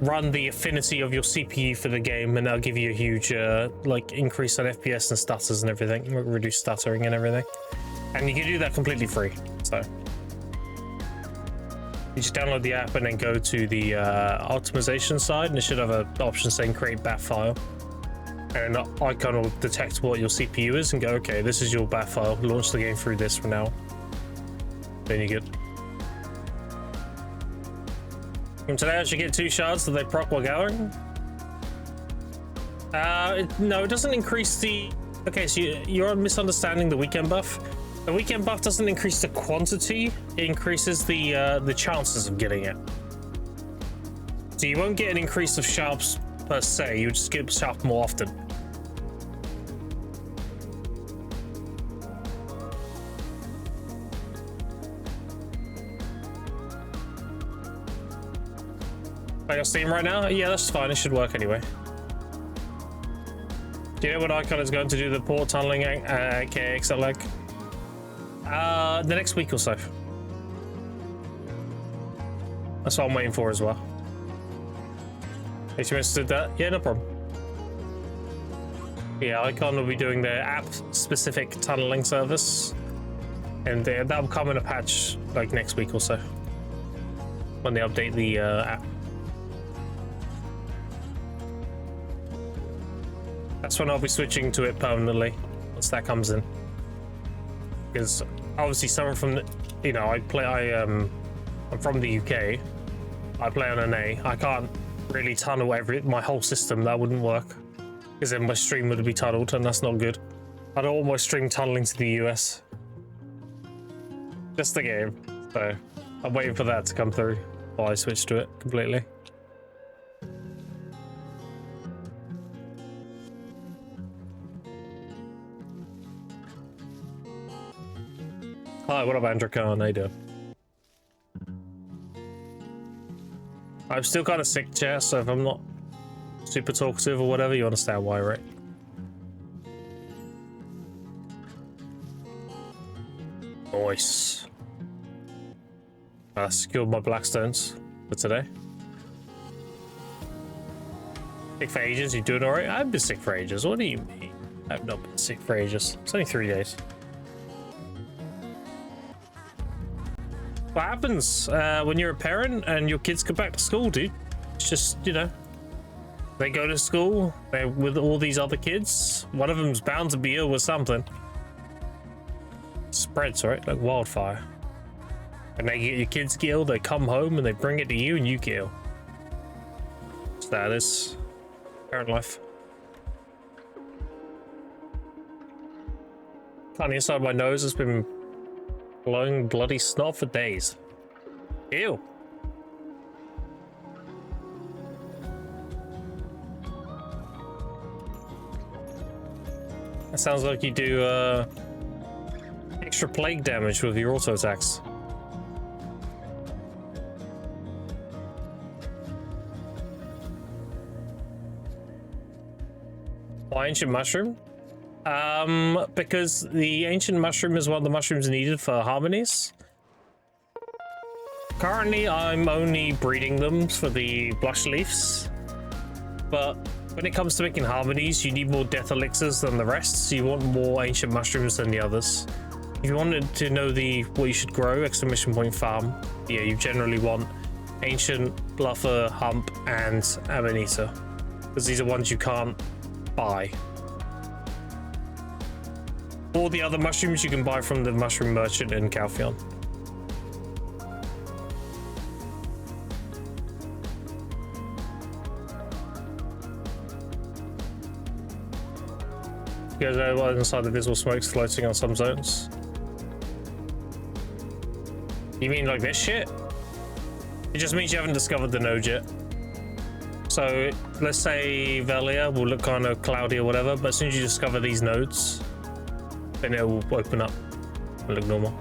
run the affinity of your CPU for the game, and that'll give you a huge like increase on FPS and stutters and everything, reduce stuttering and everything. And you can do that completely free. So you just download the app and then go to the optimization side, and it should have an option saying create bat file. And an icon will detect what your CPU is and go, okay, this is your bat file. Launch the game through this from now. Then you're good. And today I should get 2 shards that they proc while gathering. No, it doesn't increase the... Okay, so you're misunderstanding the weekend buff. The weekend buff doesn't increase the quantity, it increases the chances of getting it. So you won't get an increase of sharps per se, you just get sharp more often. Are you on Steam right now? Yeah, that's fine, it should work anyway. Do you know what icon is going to do the port tunneling KX leg? The next week or so. That's what I'm waiting for as well. HMS did that? Yeah, no problem. Yeah, Icon will be doing their app-specific tunneling service, and that'll come in a patch like next week or so when they update the app. That's when I'll be switching to it permanently once that comes in. Because obviously, someone from the, I'm from the UK. I play on an A. I can't really tunnel my whole system. That wouldn't work, because then my stream would be tunneled, and that's not good. I don't want my stream tunneling to the US. Just the game. So I'm waiting for that to come through while I switch to it completely. Hi, what up, Andrew Khan? How you doing? I'm still kind of sick, chat, so if I'm not super talkative or whatever, you understand why, right? Nice. I secured my blackstones for today. Sick for ages? You doing alright? I've been sick for ages. What do you mean? I've not been sick for ages. It's only 3 days. What happens when you're a parent and your kids go back to school, dude? It's just, you know, they go to school, they're with all these other kids. One of them's bound to be ill with something. It spreads, right? Like wildfire. And they get your kids get ill, they come home and they bring it to you and you get ill. So that is parent life. Funny, inside my nose has been blowing bloody snot for days. Ew. That sounds like you do extra plague damage with your auto attacks. Why ancient mushroom? Because the ancient mushroom is one of the mushrooms needed for harmonies. Currently, I'm only breeding them for the blush leaves, but when it comes to making harmonies, you need more death elixirs than the rest, so you want more ancient mushrooms than the others. If you wanted to know what you should grow, exclamation point farm, yeah, you generally want ancient, bluffer, hump, and amanita, because these are ones you can't buy. All the other mushrooms you can buy from the mushroom merchant in Calpheon. You guys know what inside the visible smoke's floating on some zones? You mean like this shit? It just means you haven't discovered the node yet. So let's say Velia will look kind of cloudy or whatever, but as soon as you discover these nodes, then it will open up and look normal.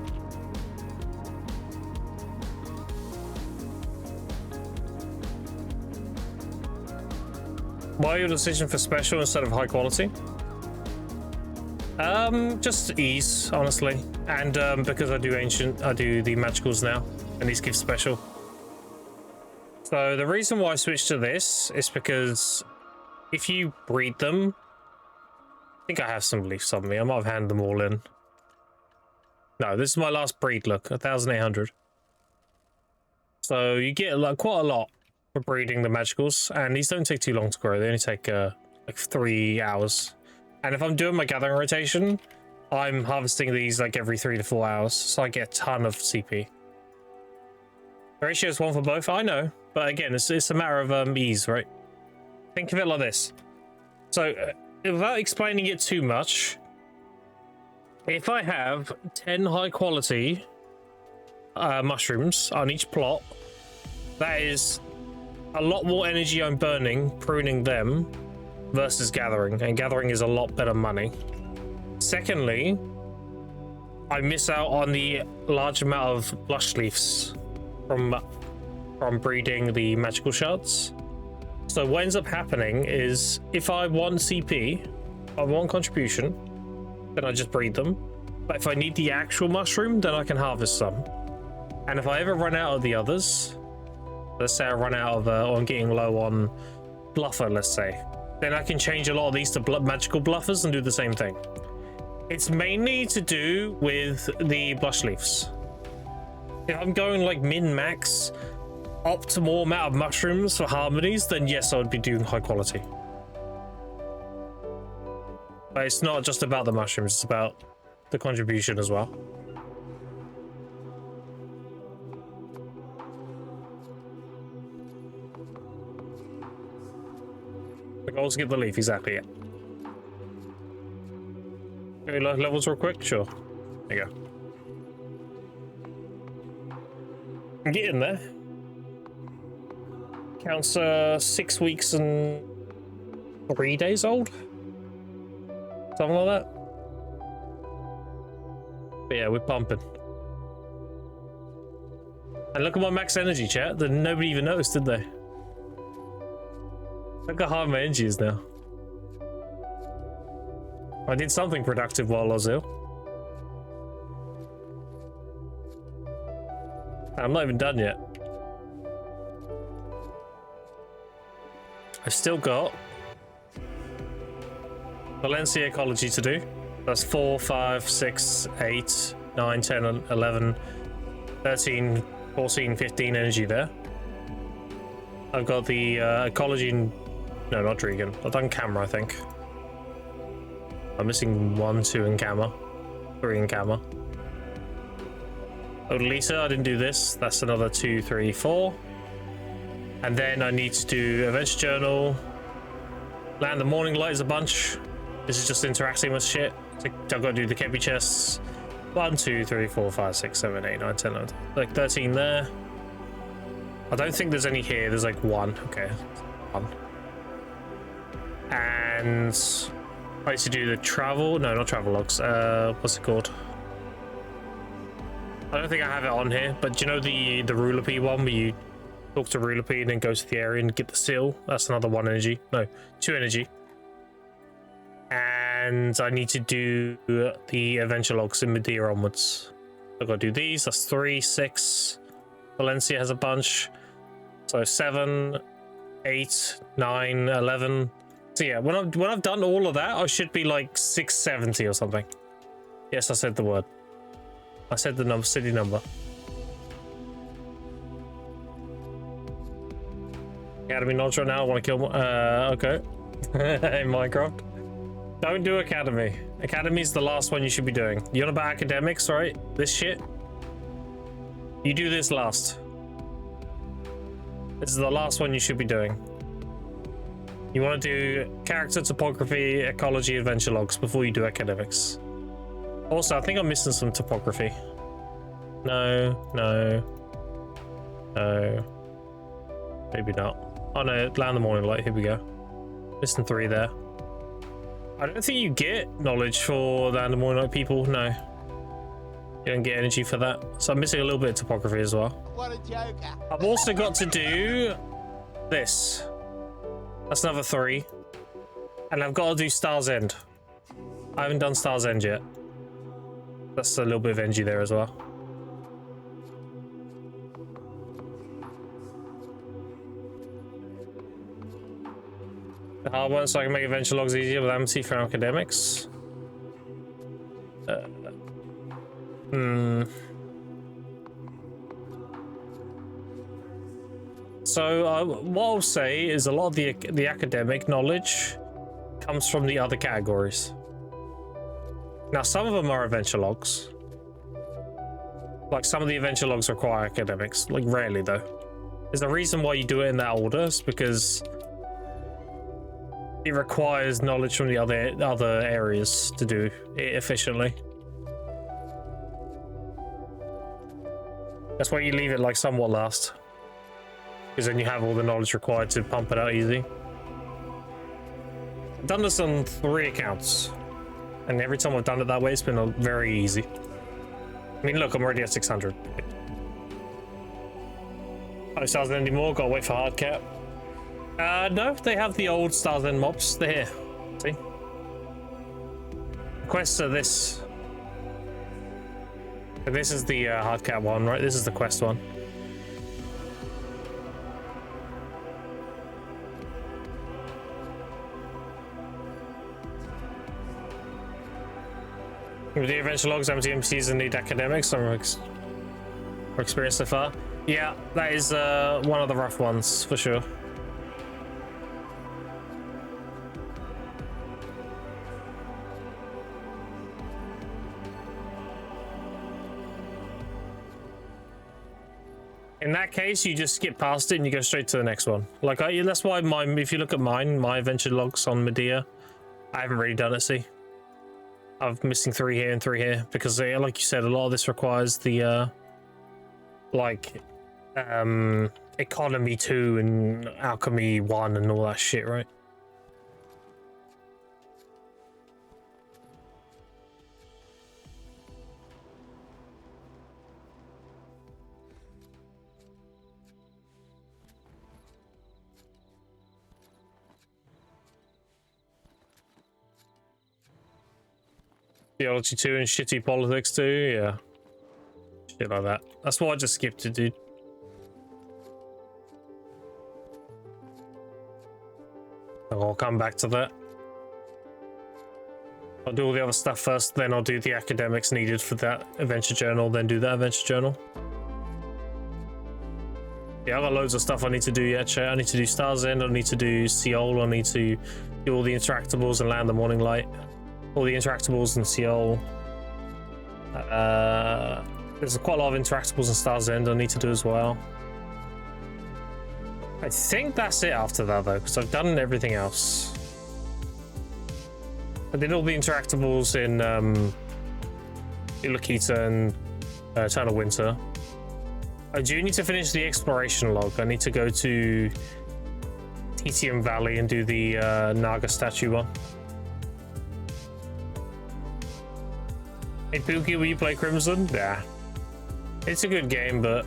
Why your decision for special instead of high quality? Just ease, honestly, and because I do the magicals now, and these give special. So the reason why I switched to this is because if you breed them, I think I have some leaves on me. I might have handed them all in. No, this is my last breed. Look, 1,800. So you get like quite a lot for breeding the magicals, and these don't take too long to grow. They only take like 3 hours. And if I'm doing my gathering rotation, I'm harvesting these like every 3 to 4 hours, so I get a ton of CP. The ratio is 1 for both. I know, but again, it's a matter of ease, right? Think of it like this. So without explaining it too much, if I have 10 high quality mushrooms on each plot, that is a lot more energy I'm burning pruning them versus gathering, and gathering is a lot better money. Secondly, I miss out on the large amount of blush leaves from breeding the magical shards. So what ends up happening is if I want CP, I want contribution, then I just breed them. But if I need the actual mushroom, then I can harvest some. And if I ever run out of the others, let's say I run out of or I'm getting low on bluffer, let's say, then I can change a lot of these to magical bluffers and do the same thing. It's mainly to do with the blush leaves. If I'm going like min-max optimal amount of mushrooms for harmonies, then yes, I would be doing high quality. But it's not just about the mushrooms, it's about the contribution as well. The goal is to get the leaf, exactly, yeah. Okay, levels real quick? Sure. There you go. I'm getting there. Counts 6 weeks and 3 days old? Something like that. But yeah, we're pumping. And look at my max energy, chat. That nobody even noticed, did they? Look how high my energy is now. I did something productive while I was ill. I'm not even done yet. I've still got Valencia ecology to do. That's 4, 5, 6, 8, 9, 10, 11, 13, 14, 15 energy there. I've got the ecology. No, not Dragon. I've done camera, I think. I'm missing 1, 2 in camera. 3 in camera. Oh, Lisa, I didn't do this. That's another 2, 3, 4. And then I need to do Adventure Journal. Land the Morning Light is a bunch. This is just interacting with shit. So I've got to do the Kepi chests. 1, 2, 3, 4, 5, 6, 7, 8, 9, 10, 11. Like 13 there. I don't think there's any here. There's like 1. Okay. 1. And I need to do the travel. No, not travel logs. What's it called? I don't think I have it on here, but do you know the Ruler P one where you talk to Ruler P and then go to the area and get the seal? That's another 1 energy. No, 2 energy. And I need to do the adventure logs in Medea onwards. I've got to do these. That's 3, 6. Valencia has a bunch. So 7, 8, 9, 11. So yeah, when I've done all of that, I should be like 670 or something. Yes, I said the word. I said the number, city number. Academy knowledge right now. I want to kill. Okay. In Minecraft. Don't do Academy. Academy's the last one you should be doing. You're on about academics, right? This shit. You do this last. This is the last one you should be doing. You want to do character, topography, ecology, adventure logs before you do academics. Also, I think I'm missing some topography. No. Maybe not. Oh no, Land the Morning Light. Here we go. Missing 3 there. I don't think you get knowledge for Land the Morning Light people. No. You don't get energy for that. So I'm missing a little bit of topography as well. What a joker. I've also got to do this. That's another 3. And I've got to do Star's End. I haven't done Star's End yet. That's a little bit of energy there as well. The hard one so I can make adventure logs easier with Amity for academics. So what I'll say is a lot of the academic knowledge comes from the other categories. Now, some of them are adventure logs. Like, some of the adventure logs require academics. Like, rarely, though. There's a reason why you do it in that order. It's because it requires knowledge from the other areas to do it efficiently. That's why you leave it, like, somewhat last. Because then you have all the knowledge required to pump it out easy. I've done this on 3 accounts. And every time I've done it that way, it's been very easy. I mean, look, I'm already at 600. Oh, Stars End anymore? Gotta wait for Hardcap. No, they have the old Stars End mobs. They're here. See? Quests are this. This is the Hardcap one, right? This is the quest one. With the adventure logs, MTMCs and need academics. Some experience so far. Yeah, that is one of the rough ones for sure. In that case, you just skip past it and you go straight to the next one. Like, that's why if you look at my adventure logs on Medea, I haven't really done it, see? I'm missing 3 here and 3 here because, like you said, a lot of this requires the economy 2 and alchemy 1 and all that shit, right? Theology 2 and shitty politics 2, yeah. Shit like that. That's why I just skipped it, dude. I'll come back to that. I'll do all the other stuff first, then I'll do the academics needed for that adventure journal, then do that adventure journal. Yeah, I got loads of stuff I need to do yet, chat. I need to do Star's End, I need to do Seoul, I need to do all the interactables and land the morning light. All the interactables and Seoul. There's quite a lot of interactables and Star's End I need to do as well. I think that's it after that though, because I've done everything else. I did all the interactables in Ilokita and Eternal Winter. I do need to finish the exploration log. I need to go to TTM Valley and do the Naga statue one. Hey Pookie, will you play Crimson? Nah. It's a good game, but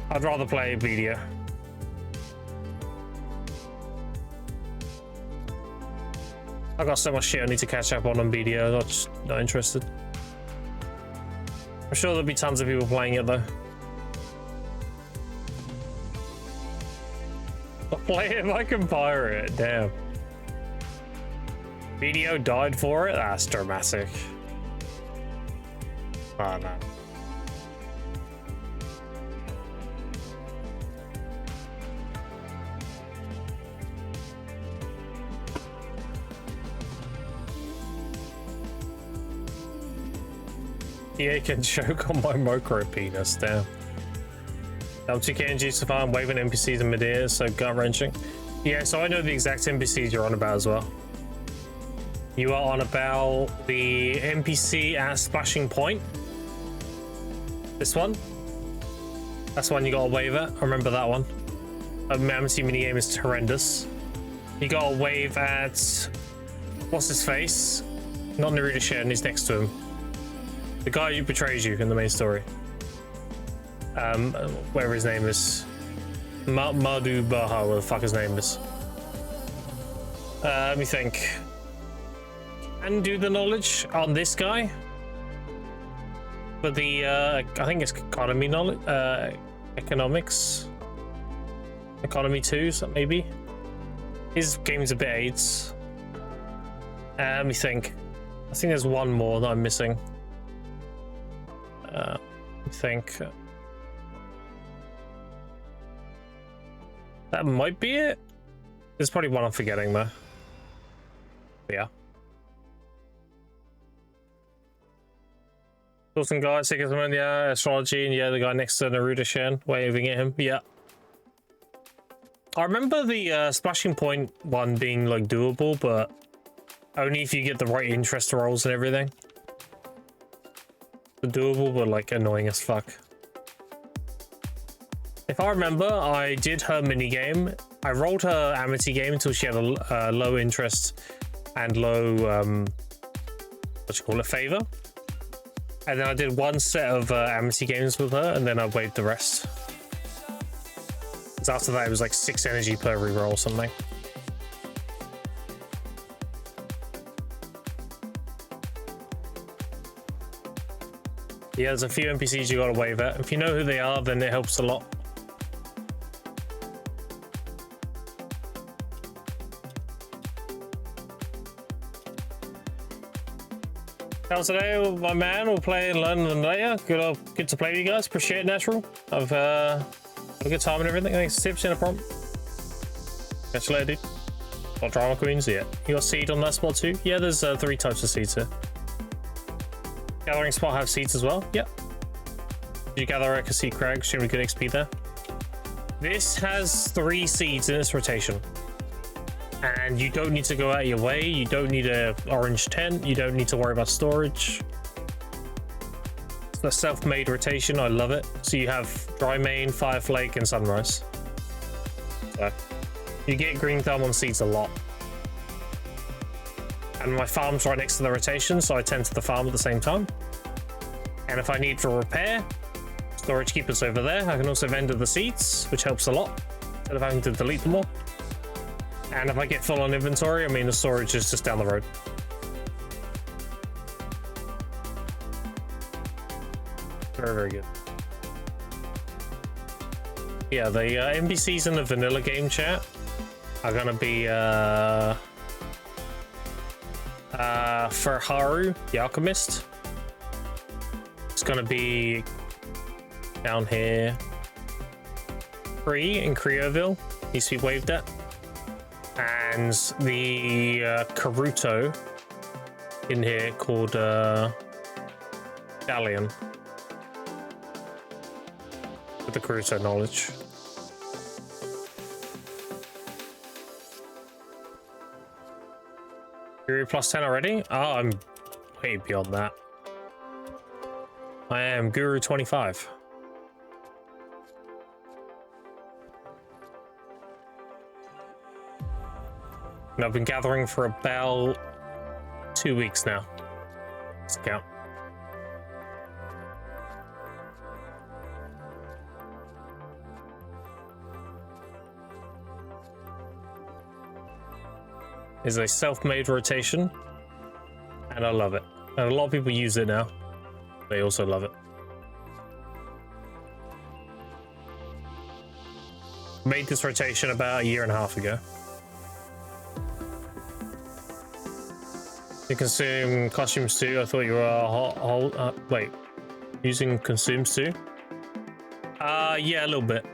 I'd rather play Media. I got so much shit I need to catch up on Nvidia. I'm just not interested. I'm sure there'll be tons of people playing it though. I'll play it if I can pirate it. Damn. Video died for it? That's dramatic. Oh no. Yeah, can choke on my micro penis, damn. L2K and Justify, waving NPCs in mid-air, so gut wrenching. Yeah, so I know the exact NPCs you're on about as well. You are on about the NPC at Splashing Point. This one. That's the one you gotta wave at. I remember that one. Mammoth minigame is horrendous. You gotta wave at... what's his face? Not Naruto Shen, he's next to him. The guy who betrays you in the main story. Whatever his name is. Madhu Baha, whatever the fuck his name is. Let me think. And do the knowledge on this guy. But the, I think it's economy knowledge, economics. Economy 2, so maybe. His game's a bit AIDS. Let me think. I think there's one more that I'm missing. I think that might be it. There's probably one I'm forgetting though. But yeah. Awesome guy, Sikhism, yeah, astrology, and yeah, the guy next to Naruto Shen, waving at him. Yeah. I remember the Splashing Point one being like doable, but only if you get the right interest rolls and everything. Doable, but like annoying as fuck. If I remember, I did her minigame. I rolled her Amity game until she had a low interest and low, what you call it, favor. And then I did one set of Amity games with her, and then I waived the rest. Because after that, it was like 6 energy per reroll or something. Yeah, there's a few NPCs you gotta wave at. If you know who they are, then it helps a lot. Now today, my man, we'll play and learn later. Good to play with you guys. Appreciate it, Natural. I've had a good time and everything. Thanks, tips in a prompt. Catch you later, dude. Got Drama Queens, yeah. You got seed on that spot too? Yeah, there's 3 types of seeds here. Gathering spot have seeds as well? Yep. Did you gather a seed crag? Extremely good XP there. This has 3 seeds in its rotation. And you don't need to go out of your way. You don't need a orange tent. You don't need to worry about storage. It's the self-made rotation. I love it. So you have Dry Main, Fireflake, and Sunrise. So you get green thumb on seeds a lot. And my farm's right next to the rotation, so I tend to the farm at the same time. And if I need for repair, Storage Keeper's over there. I can also vendor the seeds, which helps a lot, instead of having to delete them all. And if I get full on inventory, I mean the storage is just down the road. Very, very good. Yeah, the NPCs in the vanilla game chat are gonna be Ferharu, the alchemist. It's gonna be down here. Free in Creoville, needs to be waved at. And the Karuto in here called Galleon. With the Karuto knowledge. Guru plus 10 already? Oh, I'm way beyond that. I am Guru 25. And I've been gathering for about 2 weeks now. Let's count. Is a self-made rotation, and I love it. And a lot of people use it now. They also love it. Made this rotation about a year and a half ago. You consume costumes too? I thought you were wait, using consumes too? Yeah, a little bit.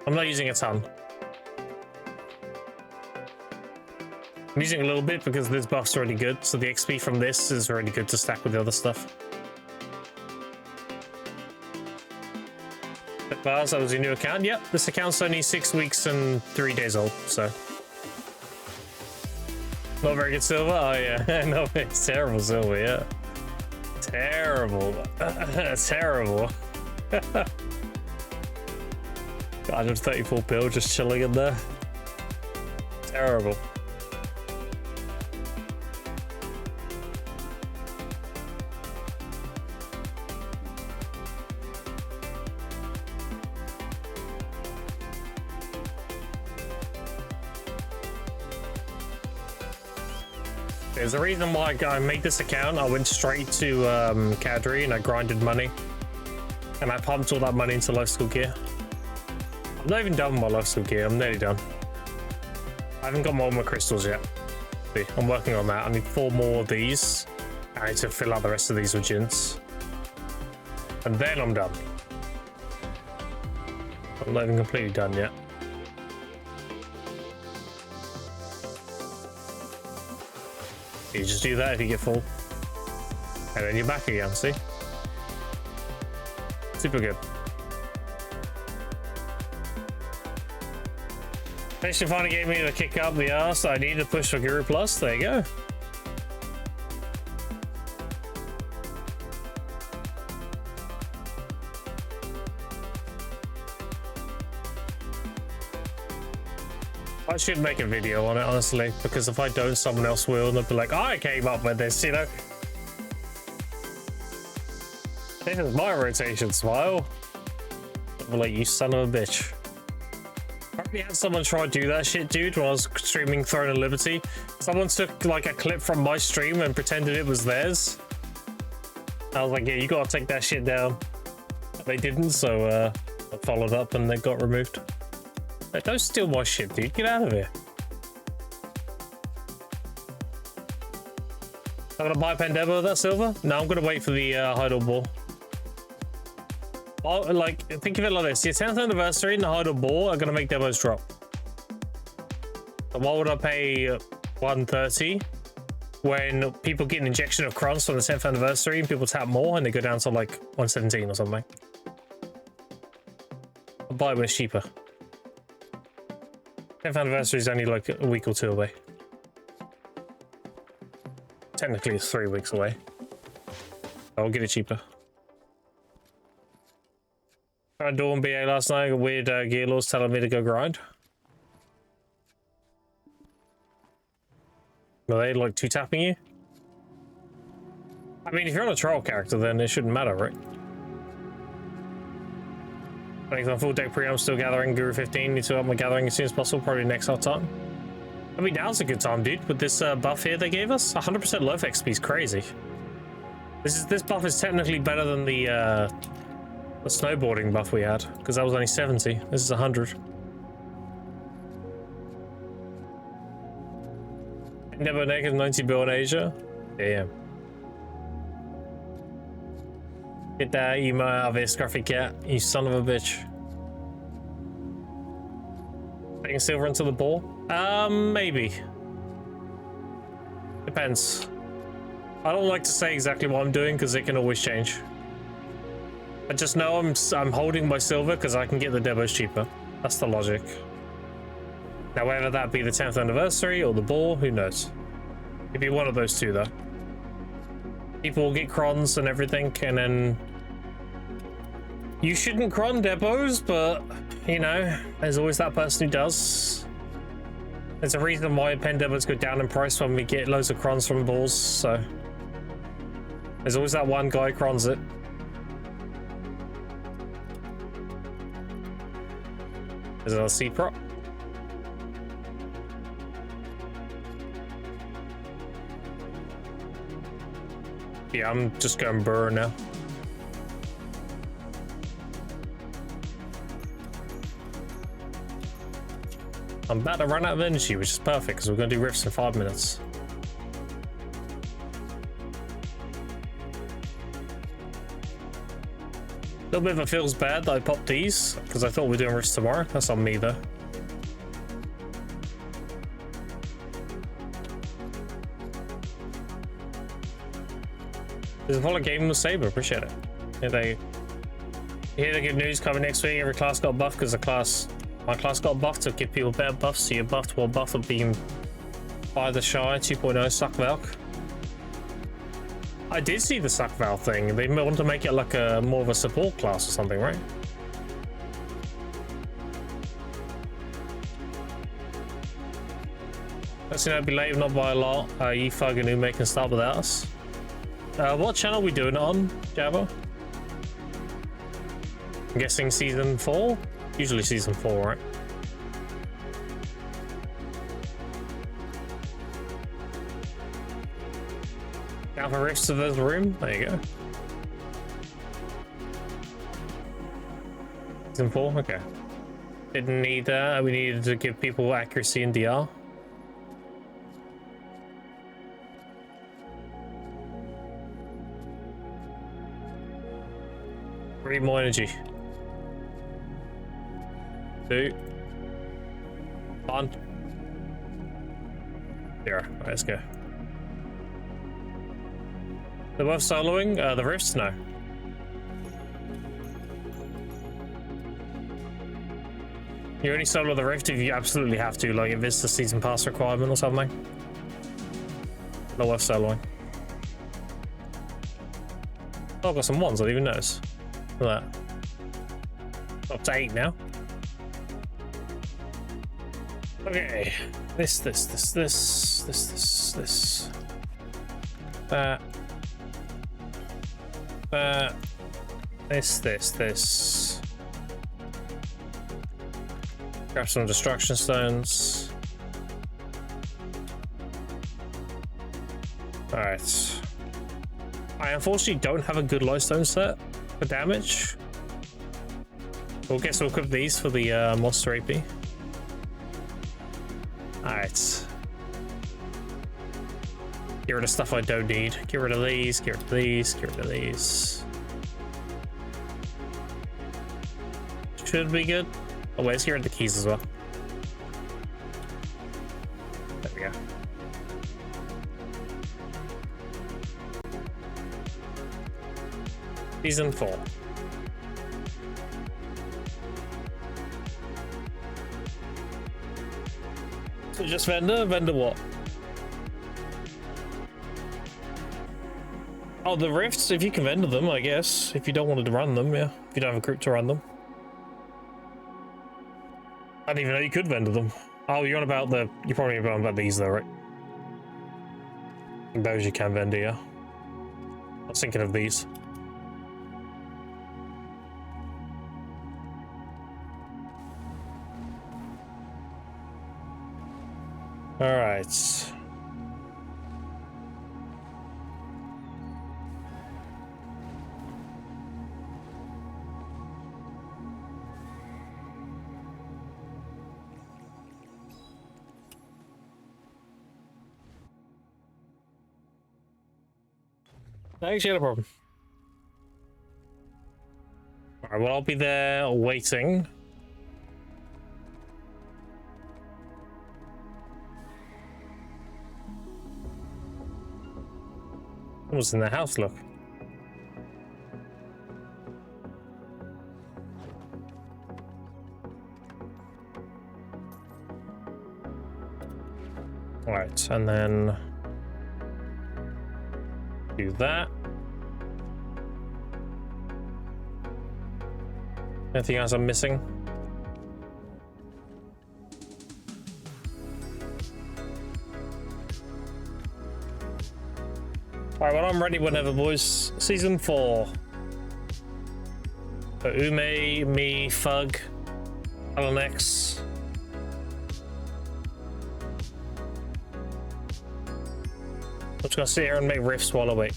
I'm not using a ton. I'm using a little bit because this buff's already good, so the XP from this is already good to stack with the other stuff. Bars, that was your new account? Yep, this account's only 6 weeks and 3 days old, so. Not very good silver? Oh yeah, no, it's terrible silver, yeah. Terrible. Terrible. 134 bill just chilling in there. Terrible. There's a reason why I made this account. I went straight to Cadre and I grinded money. And I pumped all that money into life school gear. I'm not even done with my life school gear. I'm nearly done. I haven't got more of my crystals yet. See, I'm working on that. I need 4 more of these. I need to fill out the rest of these with gins. And then I'm done. I'm not even completely done yet. You just do that if you get full. And then you're back again, see? Super good. Nation finally gave me the kick up the arse I need to push for Guru Plus. There you go. I should make a video on it, honestly, because if I don't, someone else will, and they'll be like, oh, I came up with this, you know? This is my rotation, Smile. I'm like, you son of a bitch. I already had someone try to do that shit, dude, when I was streaming Throne of Liberty. Someone took, like, a clip from my stream and pretended it was theirs. I was like, yeah, you gotta take that shit down. They didn't, so I followed up and they got removed. Hey, don't steal my shit, dude. Get out of here. I'm gonna buy Pandemo with that silver? No, I'm gonna wait for the Heidel Ball. Oh, like, think of it like this. Your 10th anniversary and the Heidel Ball are gonna make demos drop. So why would I pay 130 when people get an injection of crons on the 10th anniversary and people tap more and they go down to like 117 or something? I'll buy it when it's cheaper. 10th anniversary is only like a week or 2 away. Technically, it's 3 weeks away. I'll get it cheaper. I tried doing BA last night. Got weird gear laws telling me to go grind. Are they like 2-tapping you? I mean, if you're on a trial character, then it shouldn't matter, right? Thanks on full deck pre, I'm still gathering Guru 15. Need to up my gathering as soon as possible, probably next hot time. I mean, now's a good time, dude. With this buff here they gave us, 100% loaf XP is crazy. This buff is technically better than the snowboarding buff we had, because that was only 70. This is 100. Never negative 90 bill in Asia. Damn. Get that emo out of here, Scruffy Cat. You son of a bitch. Taking silver into the ball? Maybe. Depends. I don't like to say exactly what I'm doing because it can always change. I just know I'm holding my silver because I can get the debos cheaper. That's the logic. Now whether that be the 10th anniversary or the ball, who knows? It'd be one of those two though. People will get crons and everything, and then you shouldn't cron debos, but you know, there's always that person who does. There's a reason why pen debos go down in price when we get loads of crons from balls, so there's always that one guy who crons it. There's another seed prop. Yeah, I'm just going burr now. I'm about to run out of energy, which is perfect because we're going to do rifts in 5 minutes. A little bit of it feels bad that I popped these because I thought we were doing rifts tomorrow. That's on me though. There's a full gaming with Saber, appreciate it. Yeah, hear the good news coming next week. Every class got buffed because my class got buffed to give people better buffs. So you're buffed while buff of being by the Shy 2.0 Suck Valk. I did see the Suck Valk thing. They want to make it like a more of a support class or something, right? Let's know, be late, not by a lot. You fucking who can start without us. What channel are we doing it on, Java? I'm guessing season 4? Usually season 4, right? Down for rifts of the room? There you go. Season 4? Okay. Didn't need that. We needed to give people accuracy in DR. Three more energy. 2. 1. 0. Right, let's go. They're both soloing? The rifts? No. You only solo the rift if you absolutely have to, like if it's the season pass requirement or something. Not worth soloing. Oh, I've got some ones, I didn't even notice. Look at that. Up to 8 now. Okay. This. That. This. Grab some destruction stones. Alright. I unfortunately don't have a good lightstone set for damage. We'll guess we'll equip these for the monster AP. Alright. Get rid of stuff I don't need. Get rid of these, get rid of these, get rid of these. Should be good. Oh wait, let's get rid of the keys as well. There we go. Season 4. So just vendor what? Oh, the rifts, if you can vendor them, I guess. If you don't want to run them, yeah. If you don't have a group to run them. I didn't even know you could vendor them. Oh, you're on about you're probably on about these though, right? Those you can vendor, yeah. I was thinking of these. All right. Actually, no problem. Alright, well, I'll be there waiting. What's in the house, look? Alright, and then do that. Anything else I'm missing? Alright, well, I'm ready whenever, boys. Season 4. So Ume, me, Fug, Alan X. I'm just gonna sit here and make riffs while I wait.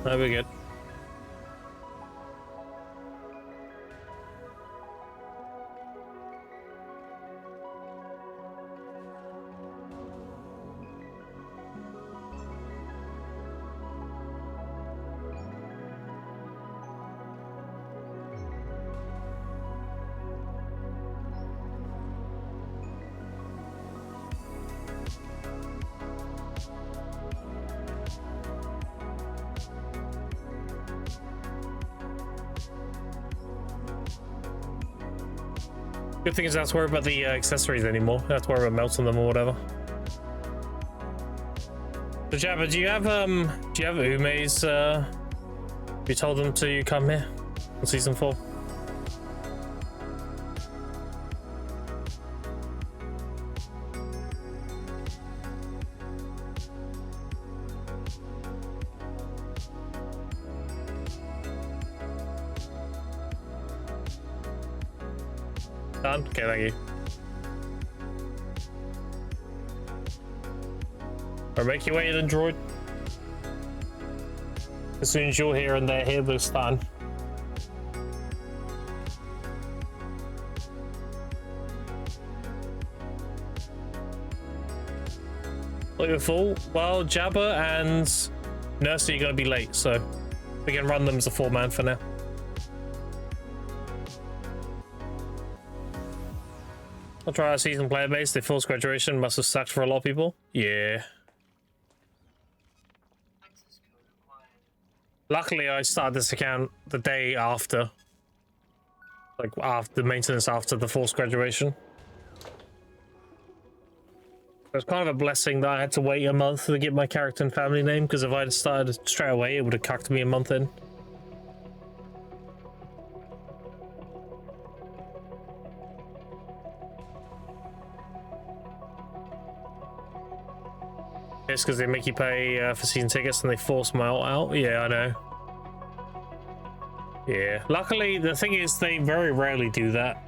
No, we're good. Good thing is I don't have to worry about the accessories anymore. I don't have to worry about melting them or whatever. So Jabba, do you have Ume's you told them to come here on season 4? Done? Okay, thank you. Or make your way then, droid. As soon as you're here and they're here, we're starting. Look, you're full. Well, Jabba and Nurse are going to be late, so we can run them as a 4-man for now. I'll try our season player base. The forced graduation must have sucked for a lot of people. Yeah. Luckily, I started this account the day after. Like, after the maintenance after the forced graduation. It was kind of a blessing that I had to wait a month to get my character and family name, because if I had started straight away, it would have cucked me a month in. It's because they make you pay for season tickets and they force my alt out. Yeah, I know. Yeah. Luckily, the thing is, they very rarely do that.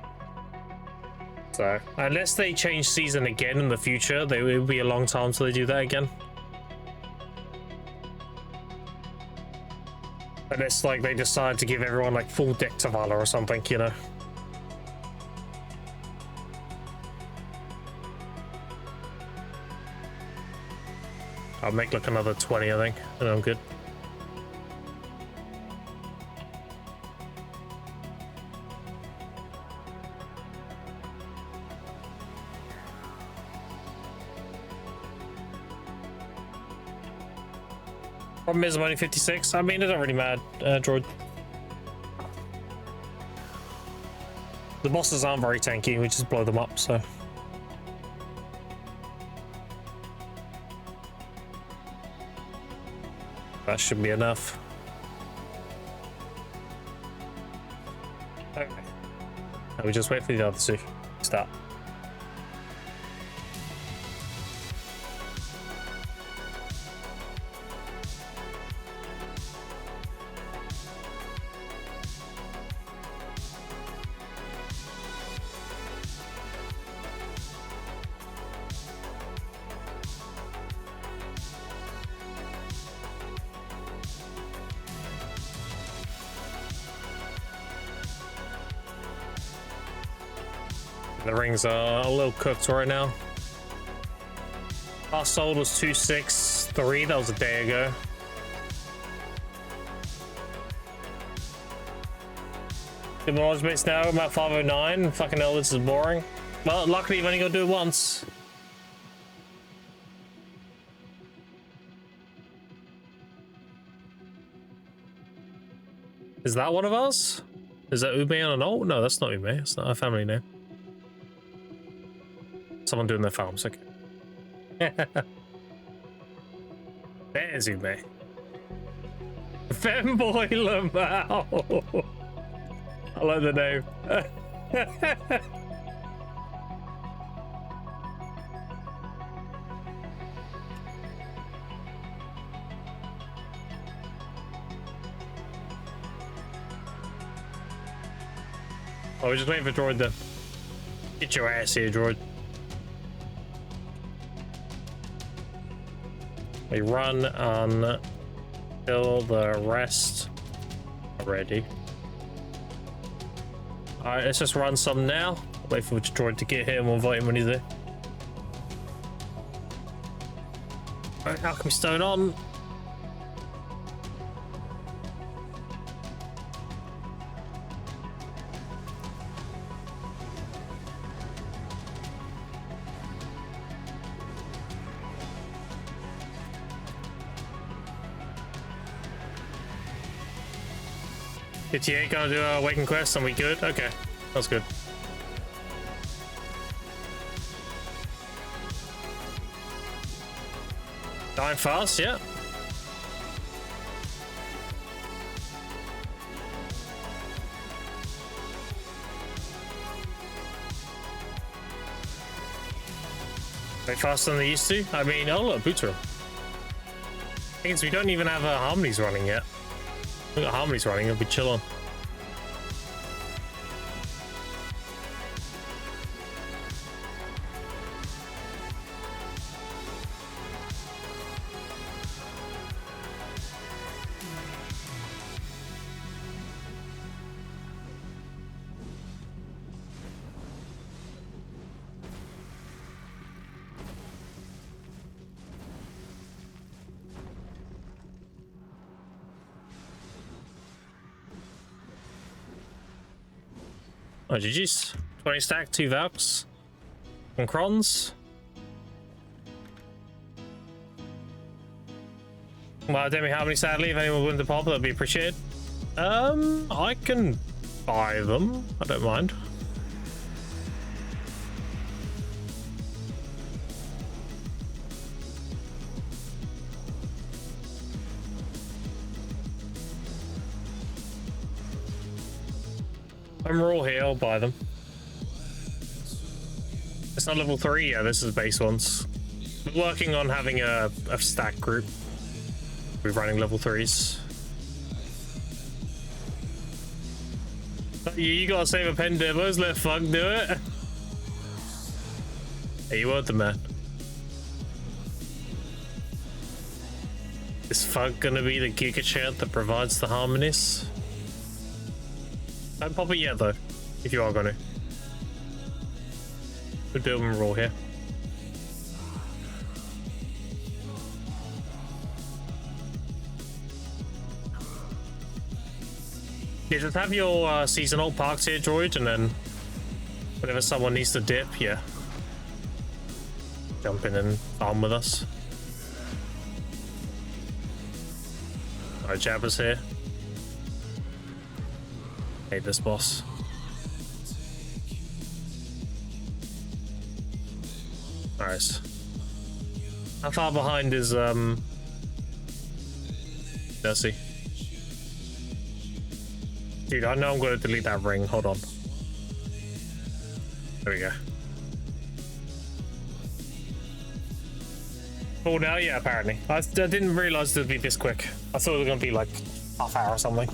So, unless they change season again in the future, it will be a long time till they do that again. Unless, like, they decide to give everyone, like, full deck to Valor or something, you know. I'll make like another 20, I think, and I'm good. Problem is I'm only 56. I mean, it don't really matter, droid. The bosses aren't very tanky, we just blow them up, so. That should be enough. Okay. Now we just wait for the other two. Start. The rings are a little cooked right now. Last sold was 263. That was a day ago. Good knowledge base now. I'm at 509. Fucking hell, this is boring. Well, luckily you've only got to do it once. Is that one of us? Is that Ume on an alt? No, that's not Ume. It's not a family name. Someone doing their farms, okay. There's Ume. Femboy Lamau. I like the name. Oh, we're just waiting for Droid then. Get your ass here, Droid. We run until the rest are ready. Alright, let's just run some now. Wait for Droid to get here and we'll invite him when he's there. Alright, Alchemy Stone on. GTA gonna do a Awaken quest and we good? Okay, that's good. Dying fast, yeah. Way faster than they used to. I mean, oh look, boots room. Thing is, we don't even have harmonies running yet. We got harmonies running, it'll be chillin'. Oh, GG's. 20 stack, 2 Valks. And Crons. Well, Demi, how many sadly? If anyone wins the pop, that'd be appreciated. I can buy them. I don't mind. I'm raw here, I'll buy them. It's not level 3, yeah, this is base ones. We're working on having a stack group. We're running level 3s. You gotta save a pen, Devos, let fuck do it. Hey, you weren't the man. Is fuck gonna be the Giga Chat that provides the harmonies? Don't pop it yet though, if you are gonna. We're building raw here. Yeah, just have your seasonal parked here, Droid, and then whenever someone needs to dip, yeah, jump in and farm with us. Alright, Jabba's here. Hate this boss. Alright. How far behind is Mercy? Dude, I know I'm gonna delete that ring. Hold on. There we go. Oh, now, yeah, apparently. I didn't realize it would be this quick. I thought it was gonna be like half hour or something.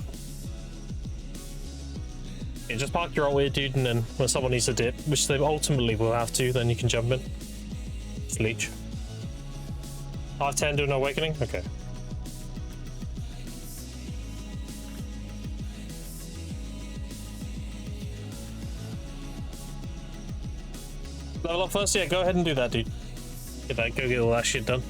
Yeah, just park your ult here, dude, and then when someone needs to dip, which they ultimately will have to, then you can jump in. It's leech. 510 doing awakening? Okay. Level up first? Yeah, go ahead and do that, dude. Go get all that shit done.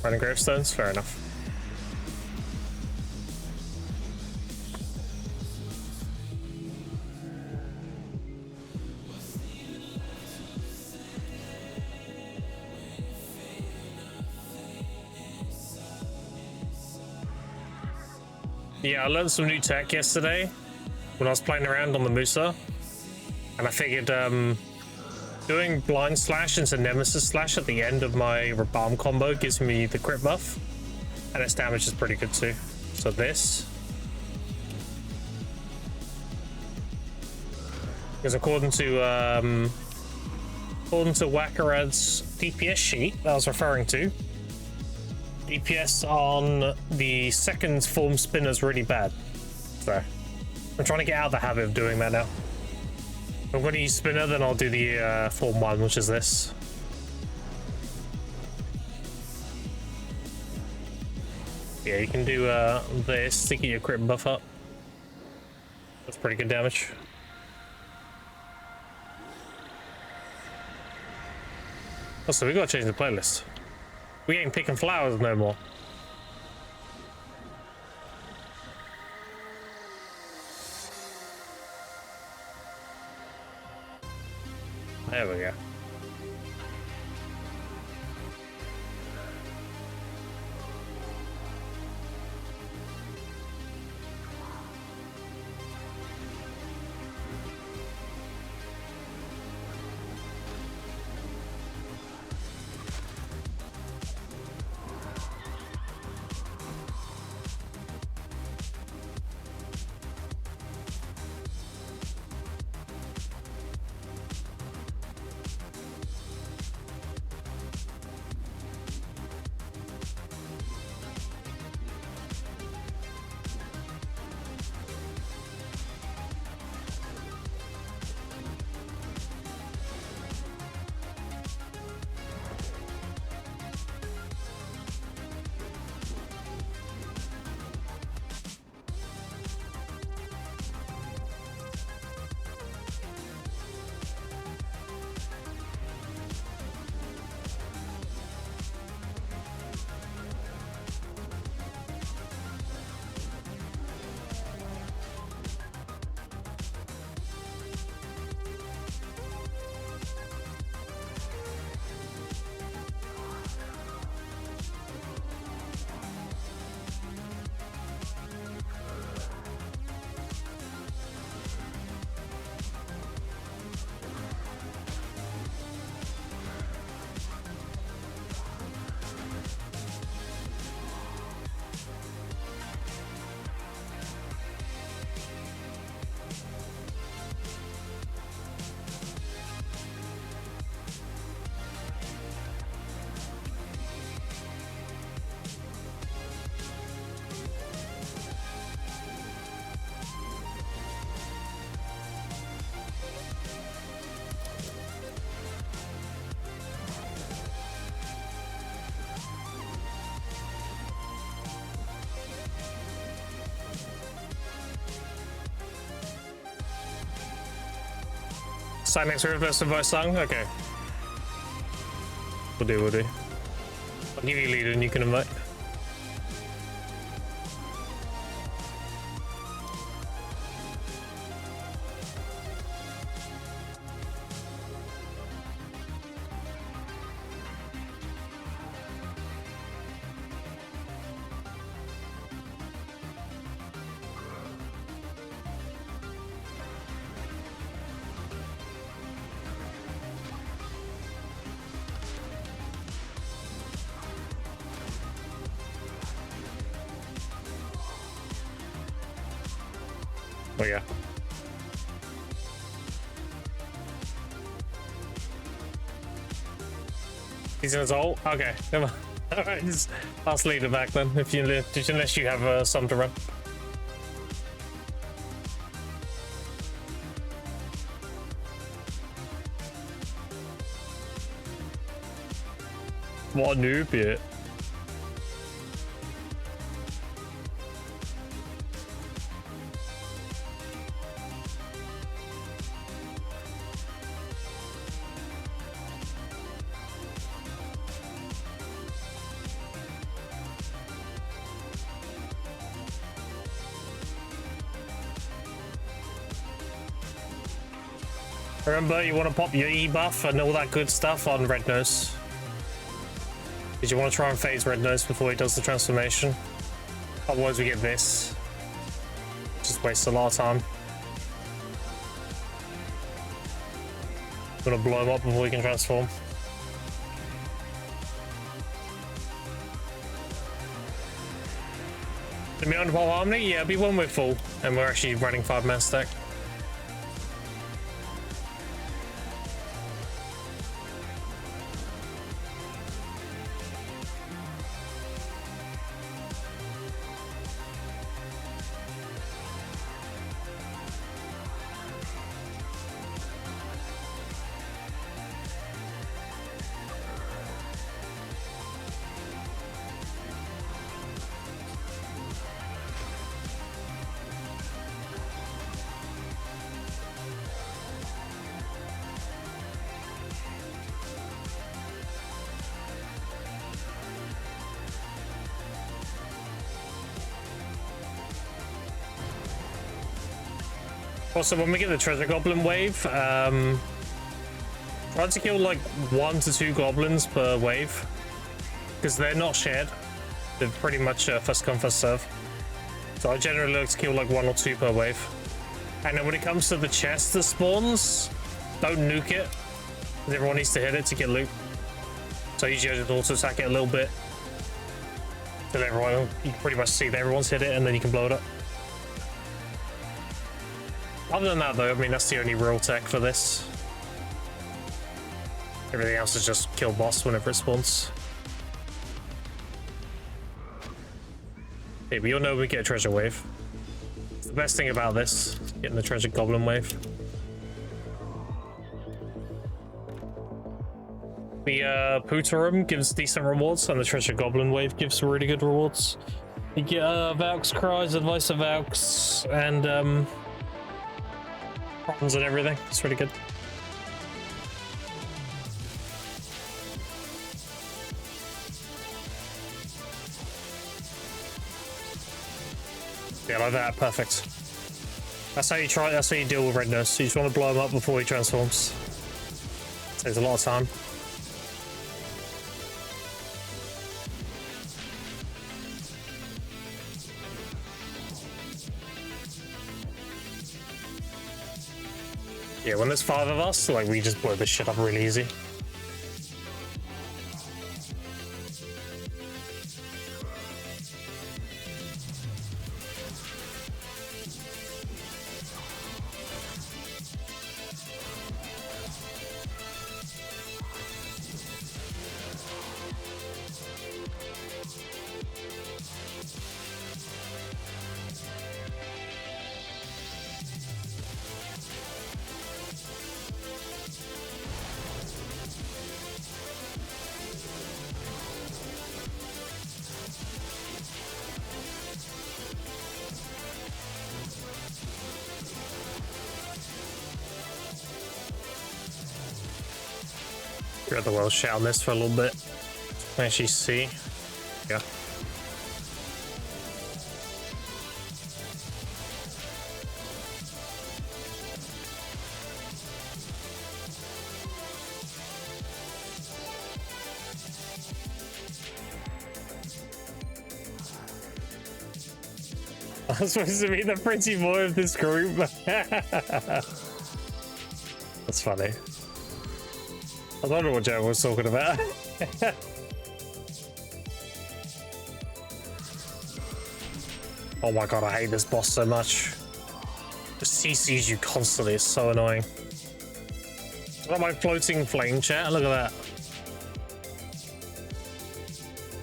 Running gravestones? Fair enough. Yeah, I learned some new tech yesterday when I was playing around on the Musa, and I figured doing blind slash into nemesis slash at the end of my bomb combo gives me the crit buff, and its damage is pretty good too. So this, because according to Wackarad's DPS sheet that I was referring to, DPS on the second form spinner is really bad. So I'm trying to get out of the habit of doing that now. If I'm going to use spinner, then I'll do the form 1, which is this. Yeah, you can do this to get your crit buff up. That's pretty good damage. Also, we gotta change the playlist. We ain't picking flowers no more. There we go. Sign next reverse voice song? Okay. We'll do. I'll give you a leader and you can invite. Oh yeah. He's in his ult? Okay, never mind. Alright, just pass leader back then, if you unless you have some to run. What a noob, yeah. Remember, you want to pop your E buff and all that good stuff on Red Nose. Because you want to try and phase Red Nose before he does the transformation. Otherwise we get this. Just waste a lot of time. Gonna blow him up before he can transform. Did we on Pole Harmony? Yeah, it'll be when we're full and we're actually running 5-man stack. Also, when we get the treasure goblin wave, try to kill like 1 to 2 goblins per wave, because they're not shared. They're pretty much first come, first serve. So I generally like to kill like 1 or 2 per wave. And then when it comes to the chest that spawns, don't nuke it, because everyone needs to hit it to get loot. So usually I just auto attack it a little bit. Then everyone, you can pretty much see that everyone's hit it, and then you can blow it up. Other than that, though, I mean, that's the only real tech for this. Everything else is just kill boss whenever it spawns. Hey, we all know we get a treasure wave. It's the best thing about this, getting the treasure goblin wave. The Pooterum gives decent rewards, and the treasure goblin wave gives really good rewards. You get Valk's Cries, Advice of Valk's, and problems and everything. It's really good. Yeah, like that. Perfect. That's how you try. That's how you deal with Red Nose. You just want to blow him up before he transforms. Saves a lot of time. Yeah, when there's 5 of us, like, we just blow this shit up really easy. Got the well shot on this for a little bit. Can actually see. Yeah. I'm supposed to be the pretty boy of this group. That's funny. I don't know what Joe was talking about. Oh my god, I hate this boss so much. Just CCs you constantly, it's so annoying. Look at my floating flame chat, look at that.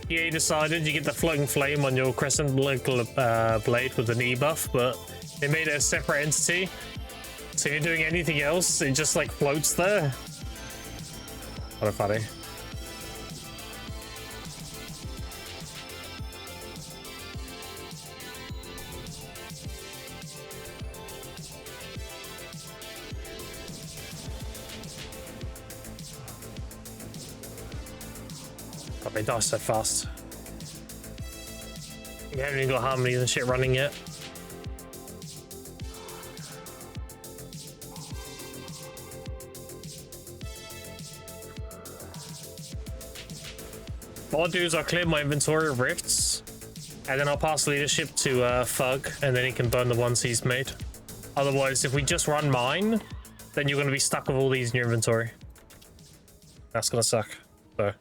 EA decided you get the floating flame on your crescent blade with an E buff, but they made it a separate entity. So if you're doing anything else, it just like floats there. Kind of funny. God, they die so fast. We haven't even got harmonies and shit running yet. What I'll do is I'll clear my inventory of rifts, and then I'll pass leadership to Thug, and then he can burn the ones he's made. Otherwise, if we just run mine, then you're going to be stuck with all these in your inventory. That's going to suck. So.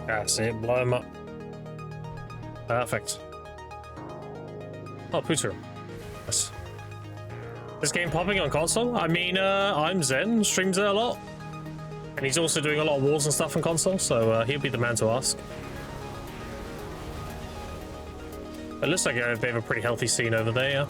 That's it, blow him up. Perfect. Oh, Pooter. Yes. This game popping on console? I mean, I'm Zen, streams it a lot. And he's also doing a lot of wars and stuff on console, so he'll be the man to ask. It looks like they have a pretty healthy scene over there, yeah.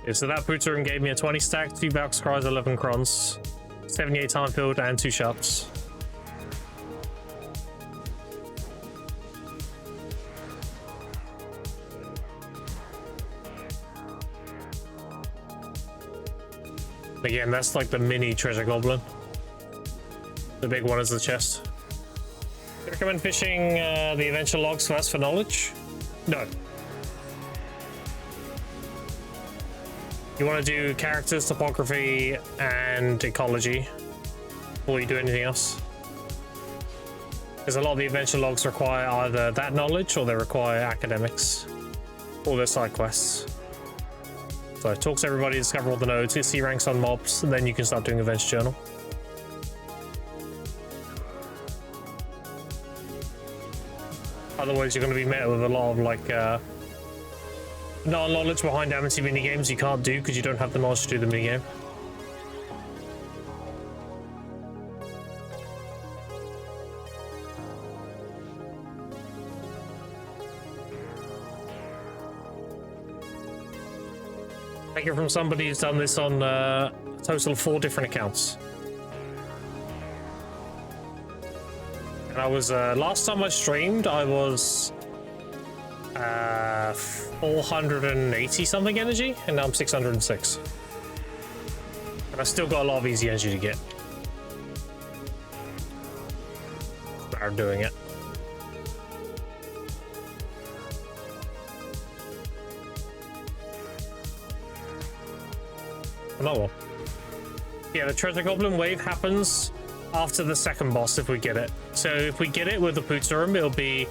Yeah, so that Pooterum gave me a 20 stack, 2 Valk's Cries, 11 Crons, 78 time field, and 2 shots. Again, that's like the mini treasure goblin. The big one is the chest. I recommend fishing the adventure logs first for knowledge? No. You want to do characters, topography, and ecology before you do anything else. Because a lot of the adventure logs require either that knowledge or they require academics or their side quests. So talk to everybody, discover all the nodes, get C ranks on mobs, and then you can start doing Adventure Journal. Otherwise, you're going to be met with a lot of like knowledge behind Amity minigames you can't do because you don't have the knowledge to do the minigame. Take it from somebody who's done this on a total of 4 different accounts. And I was, last time I streamed, I was 480 something energy, and now I'm 606. And I've still got a lot of easy energy to get. Better doing it. Another one. Yeah, the treasure goblin wave happens after the second boss if we get it. So if we get it with the Pooterum, it'll be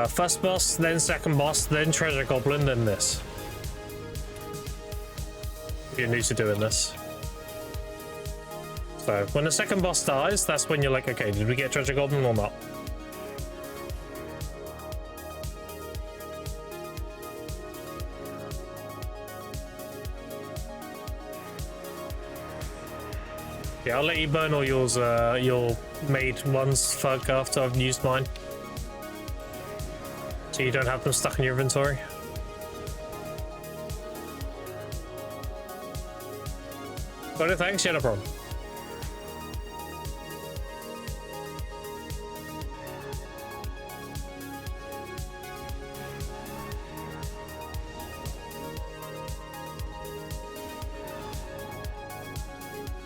first boss, then second boss, then treasure goblin, then this. If you're new to doing this. So when the second boss dies, that's when you're like, okay, did we get treasure goblin or not? Yeah, I'll let you burn all yours, your made ones, Thug, after I've used mine. So you don't have them stuck in your inventory. Got it, thanks, yeah, no problem.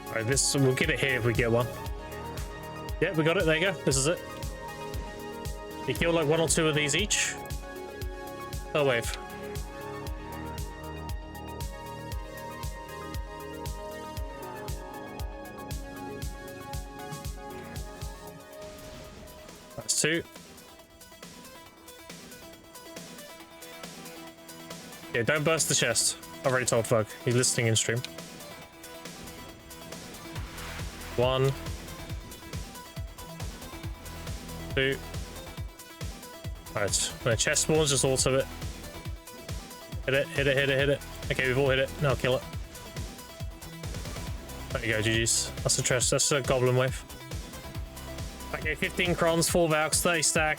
Alright, we'll get it here if we get one. Yeah, we got it, there you go, this is it. You kill like 1 or 2 of these each. Per wave. That's 2. Yeah, don't burst the chest. I've already told Thug. He's listening in stream. 1, 2. Alright, when the chest spawns, just auto it. Hit it, hit it, hit it, hit it. Okay, we've all hit it. Now kill it. There you go, GG's. That's a chest, that's a goblin wave. Okay, 15 crons, 4 Valks, 30 stack,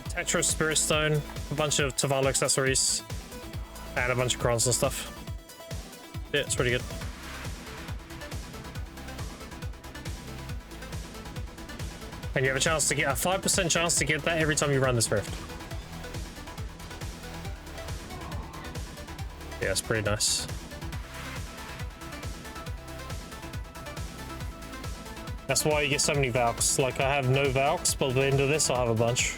Tetra Spirit Stone, a bunch of Tavallo accessories, and a bunch of crons and stuff. Yeah, it's pretty good. And you have a chance to get a 5% chance to get that every time you run this rift. Yeah, it's pretty nice. That's why you get so many Valks. Like, I have no Valks, but at the end of this, I'll have a bunch.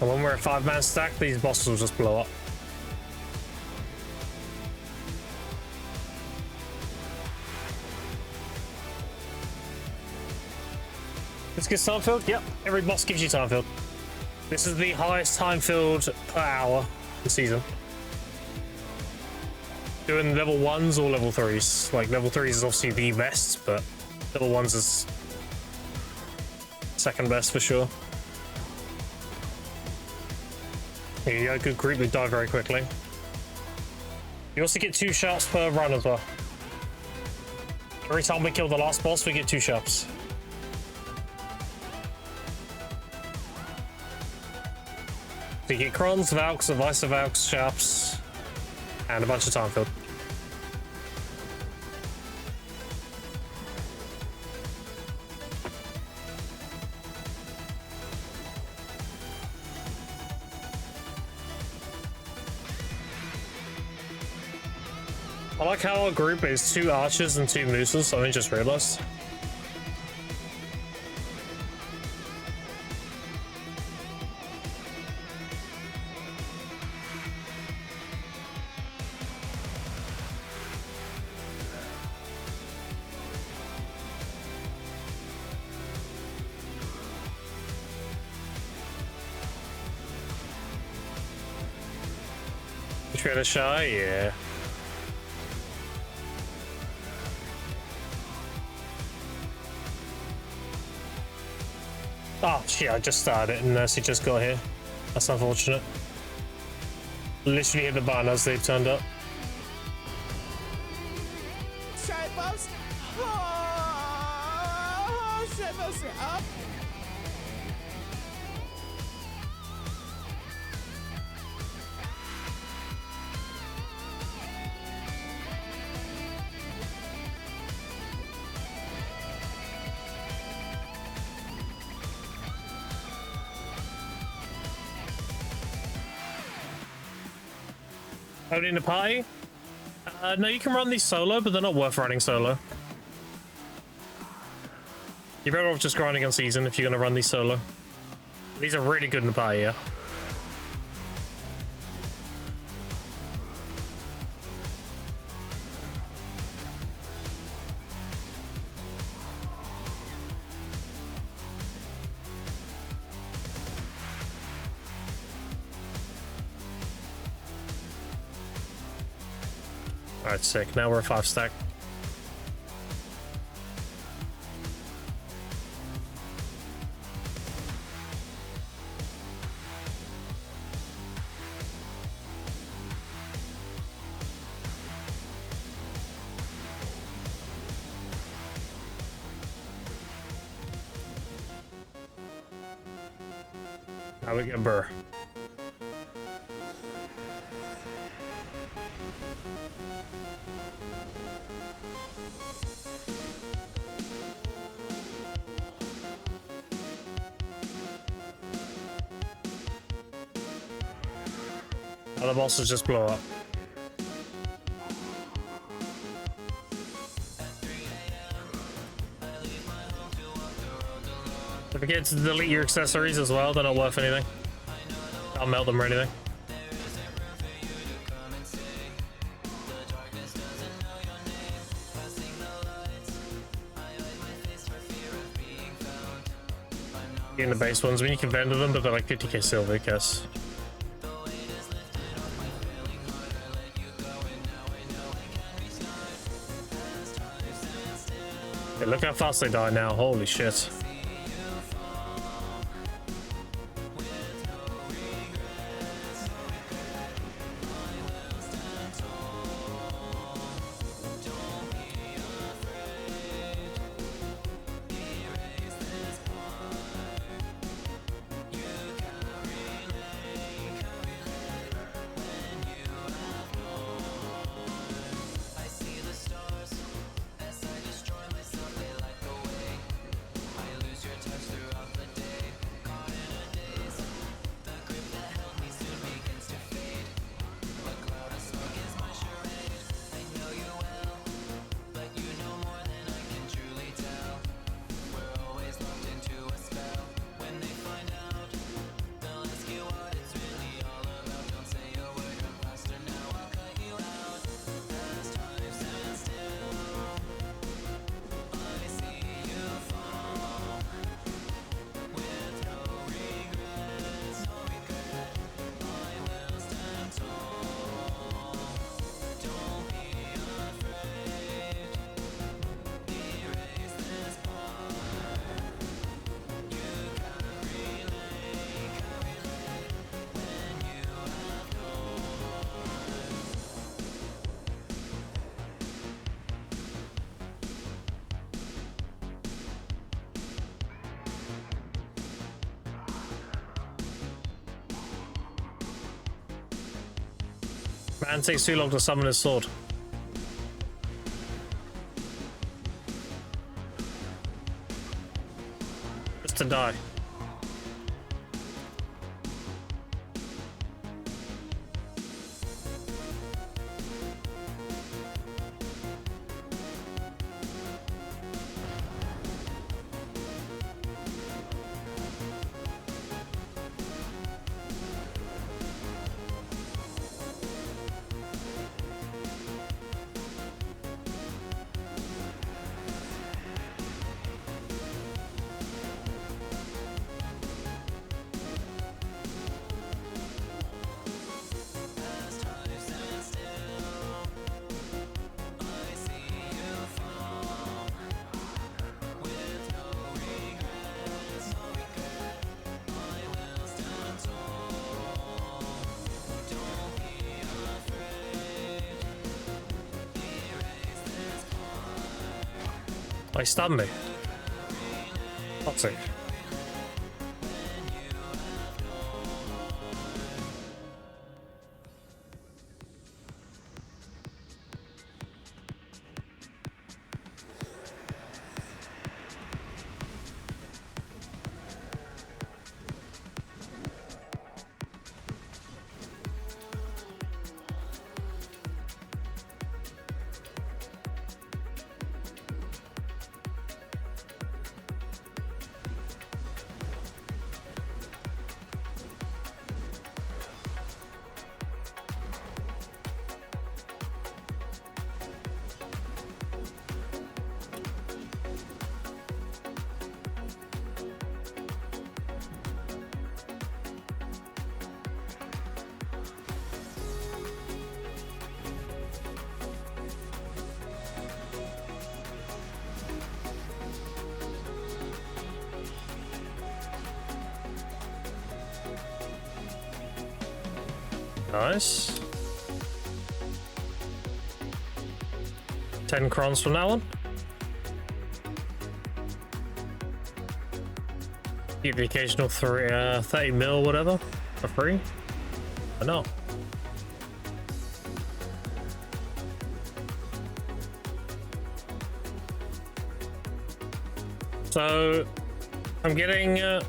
And when we're a 5-man stack, these bosses will just blow up. Let's get time filled. Yep, every boss gives you time filled. This is the highest time filled per hour this season. Doing level 1s or level 3s. Like, level 3s is obviously the best, but level 1s is second best for sure. Here you go, good group, they die very quickly. You also get 2 sharps per run as well. Every time we kill the last boss, we get 2 sharps. So you get crons, Valks, Vice Valks, sharps, and a bunch of time filled. I like how our group is 2 archers and 2 mooses, I just realized. You trying to shy? Yeah. Oh shit, I just started it and Mercy just got here. That's unfortunate. Literally hit the button as they've turned up. Shadows! Oh, Shadows are up! Out in the party? No, you can run these solo, but they're not worth running solo. You're better off just grinding on season if you're going to run these solo. These are really good in the party, yeah. Alright, sick. Now we're a 5 stack. Now we get Burr. The bosses just blow up. Don't forget to delete your accessories as well, they're not worth anything. I'll melt them or anything. In the base ones, when you can vendor them, but they're like 50k silver, I guess. Hey, look how fast they die now, holy shit. Man, it takes too long to summon his sword. Just to die. They stunned me. What's it? Nice. 10 crowns from that one. Get the occasional 30 mil, whatever, for free. Why not? So I'm getting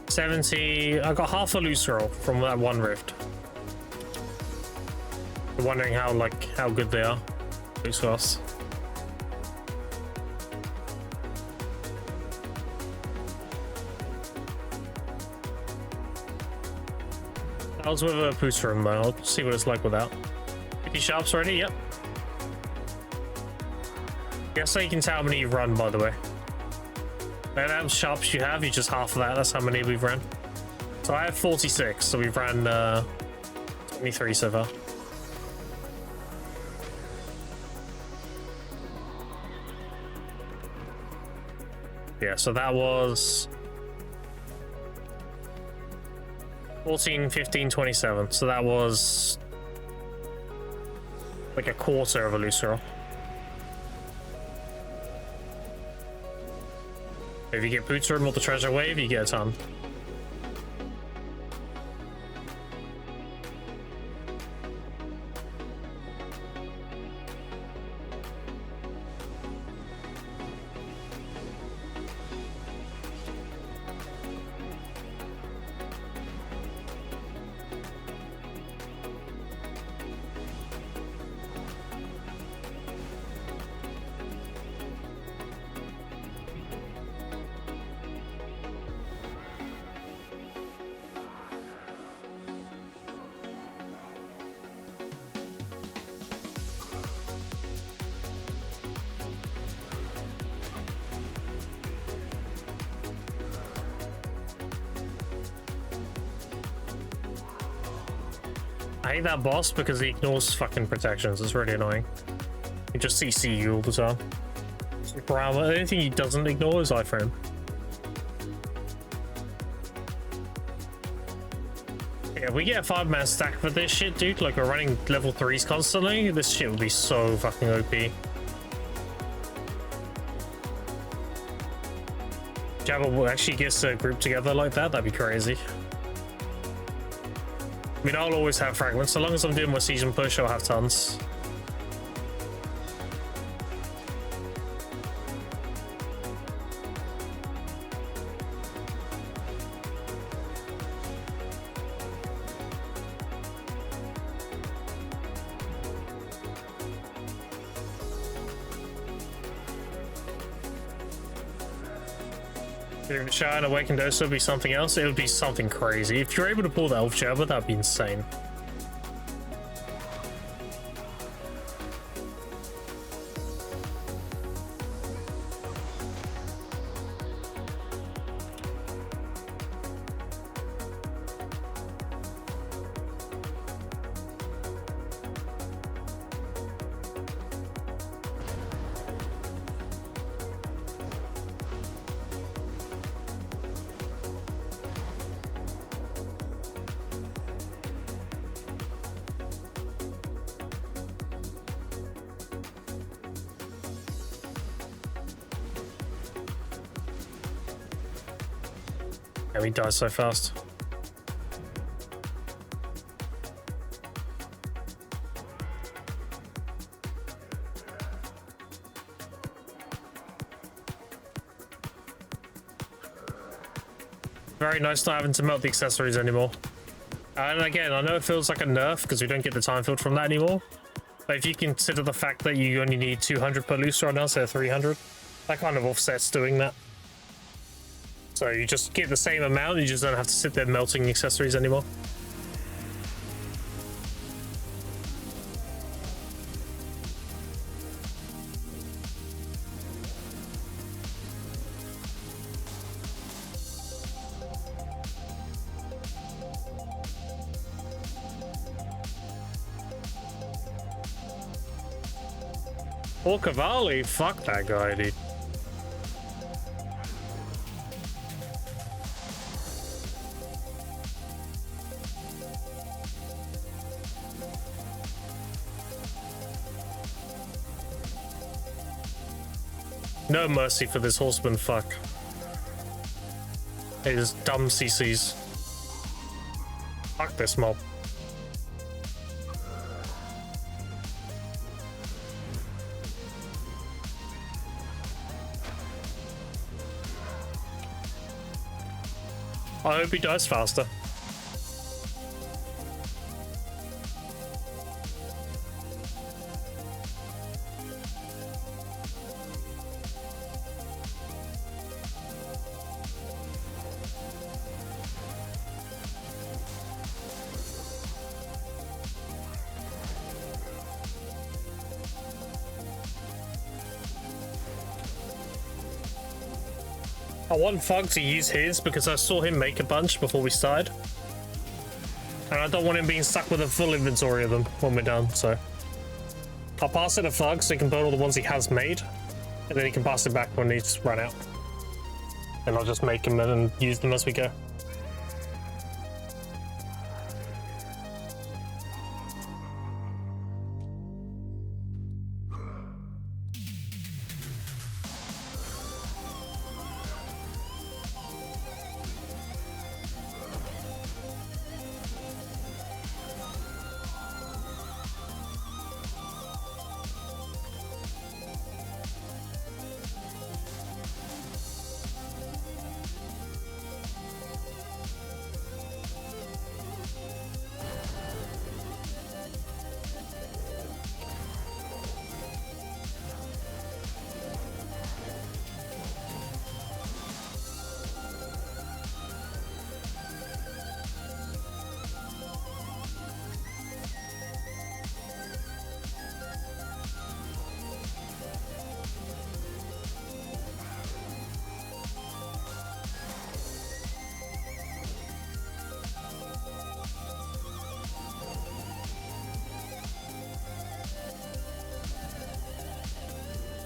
70. I got half a loose roll from that one rift. I'm wondering how good they are. Loose rolls. I was with a Pooster in there. I'll see what it's like without. 50 sharps ready? Yep. Guess so you can tell how many you've run, by the way. Now how many sharps you have, you just half of that. That's how many we've ran. So I have 46, so we've ran 23 so far. Yeah, so that was 14, 15, 27. So that was like a quarter of a loose roll. If you get Pooter and the treasure wave, you get a ton. I hate that boss because he ignores fucking protections. It's really annoying. He just CC you all the time. Brown, the only thing he doesn't ignore is iframe. Yeah, if we get a 5-man stack for this shit, dude, like we're running level 3s constantly, this shit would be so fucking OP. Jabba will actually get a group together like that, that'd be crazy. I mean, I'll always have fragments. So long as I'm doing my season push, I'll have tons. If Shine Awakened Osa would be something else, it would be something crazy. If you're able to pull that off Jabba, that'd be insane. Yeah, he dies so fast. Very nice not having to melt the accessories anymore. And again, I know it feels like a nerf because we don't get the time field from that anymore. But if you consider the fact that you only need 200 per loose right now instead of 300, that kind of offsets doing that. So you just get the same amount, you just don't have to sit there melting accessories anymore. Or Cavalli, fuck that guy, dude. No mercy for this horseman, fuck. It is dumb CCs. Fuck this mob. I hope he dies faster. I want Fug to use his because I saw him make a bunch before we started. And I don't want him being stuck with a full inventory of them when we're done, so. I'll pass it to Fug so he can burn all the ones he has made. And then he can pass it back when he's run out. And I'll just make them and use them as we go.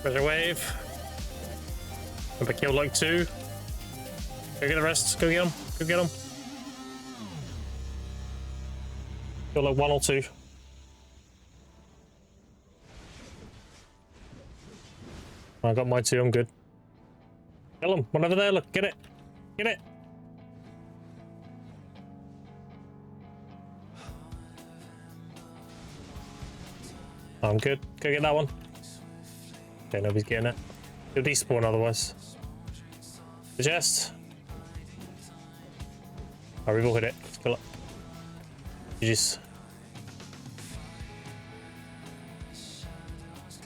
Pressure wave. If I kill like 2. Go get the rest. Go get them. Go get them. Kill like 1 or 2. I got my 2. I'm good. Kill them. One over there. Look. Get it. Get it. I'm good. Go get that one. Okay, nobody's getting it. He'll despawn otherwise. The chest. Oh, we've all hit it. Let's kill it. GG's.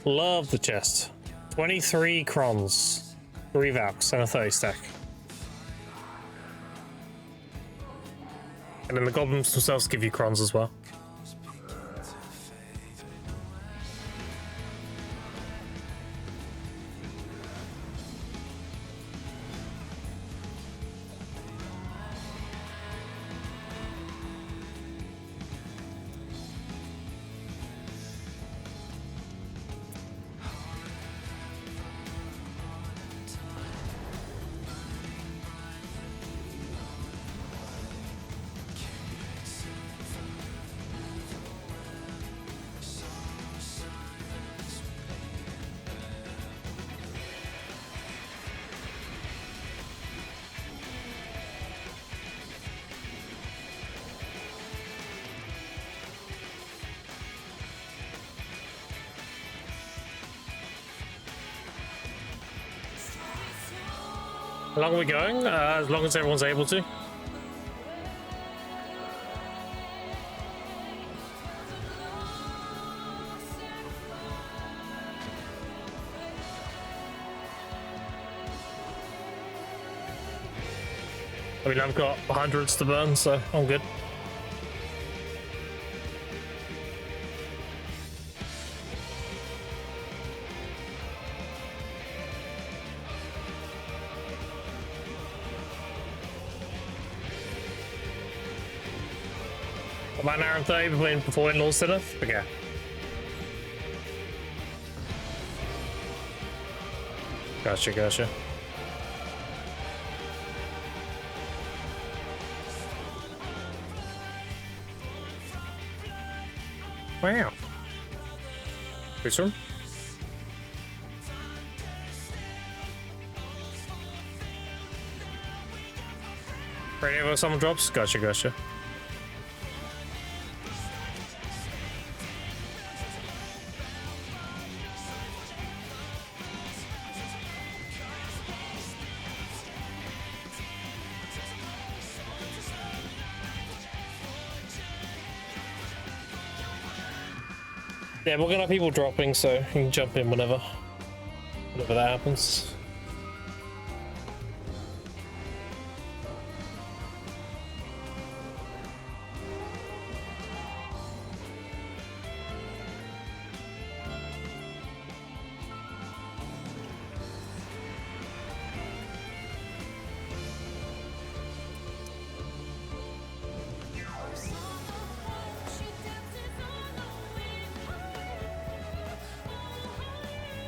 Love the chest. 23 crons. 3 Valks and a 30 stack. And then the goblins themselves give you crons as well. How long are we going? As long as everyone's able to. I mean, I've got hundreds to burn, so I'm good. About an hour and 30 before in-laws dinner? Okay. Gotcha, gotcha. Wow. Which one? Radio if someone drops? Gotcha, gotcha. Yeah, we're gonna have people dropping, so you can jump in whenever that happens.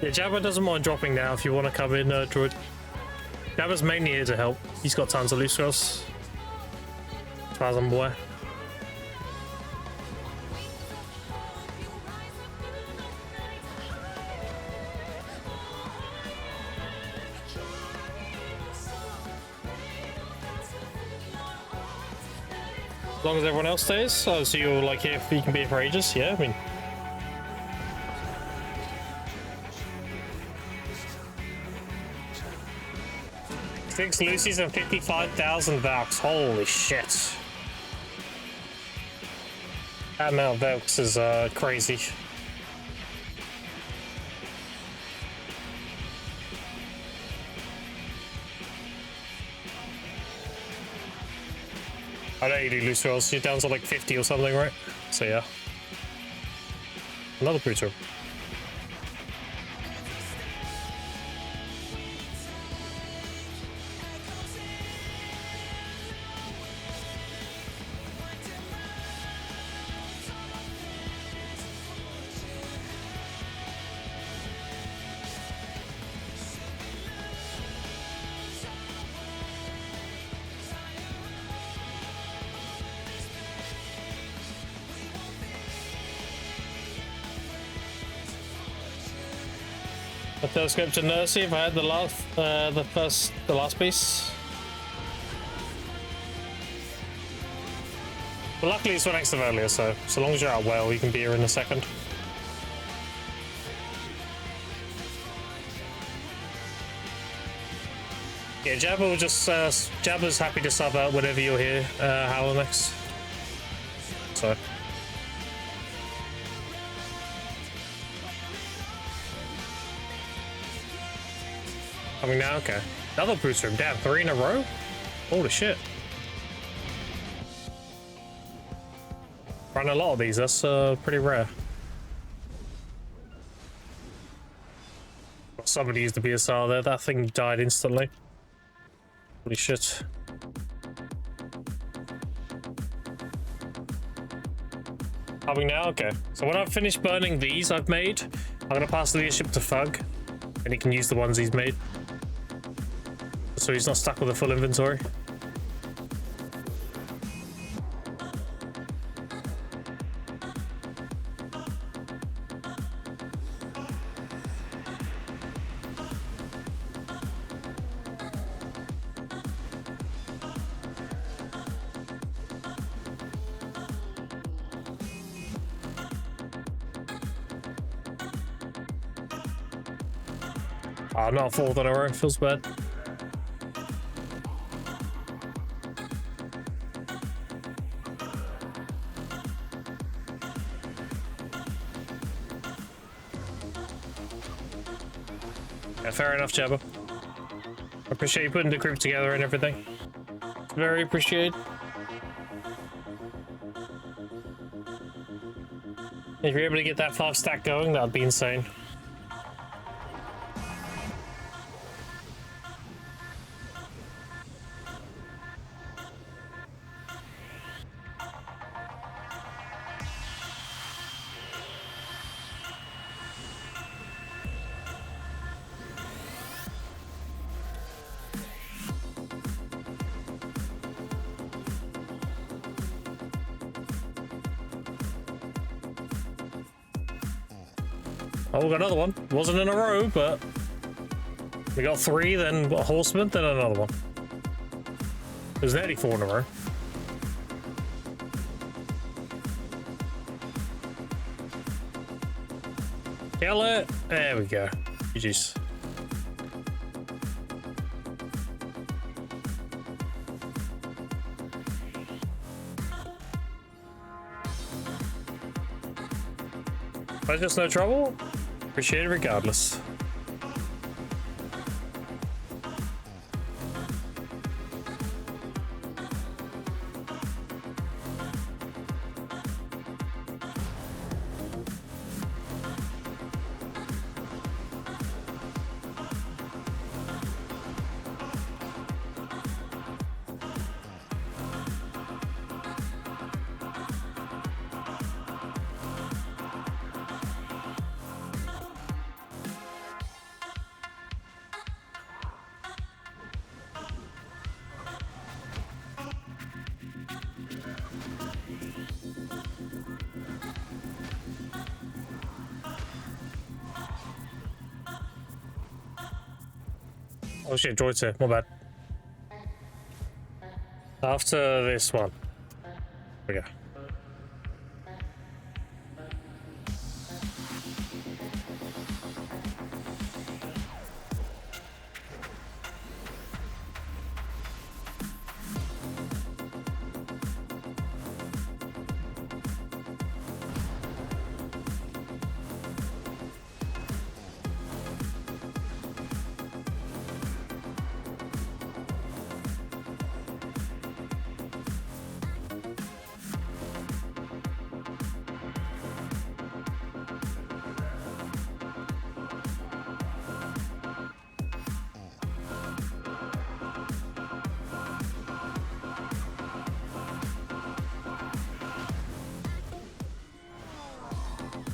Yeah, Jabba doesn't mind dropping now if you want to come in, Druid. Jabba's mainly here to help. He's got tons of loose scrolls, as far as I'm aware. As long as everyone else stays, so you're like here, you can be here for ages. Yeah, I mean. Six Lucy's and 55,000 Valks. Holy shit. That amount of Valks is crazy. I know you do loose rolls. You're down to like 50 or something, right? So yeah. Another Pluto. A telescope to Nursey if I had the last piece. Well, luckily it's one extra earlier, so long as you're out well, you can be here in a second. Yeah, Jabba will just Jabba's happy to sub out whenever you're here, Howler next. So. Coming now, okay. Another boost room, damn, 3 in a row? Holy shit. Run a lot of these, that's pretty rare. Somebody used the BSR there, that thing died instantly. Holy shit. Coming now, okay. So when I've finished burning these I've made, I'm gonna pass the leadership to Fug, and he can use the ones he's made. So he's not stuck with a full inventory. Oh, not a fourth in a row, feels bad. Yeah, fair enough, Jabba. I appreciate you putting the group together and everything. Very appreciated. If you're able to get that 5 stack going, that'd be insane. Oh, we got another one. Wasn't in a row, but we got 3, then a horseman, then another one. There's nearly 4 in a row. Kill it. There we go. GG's. But just no trouble. Appreciate it regardless. Oh shit, droid's here. My bad. After this one. There we go.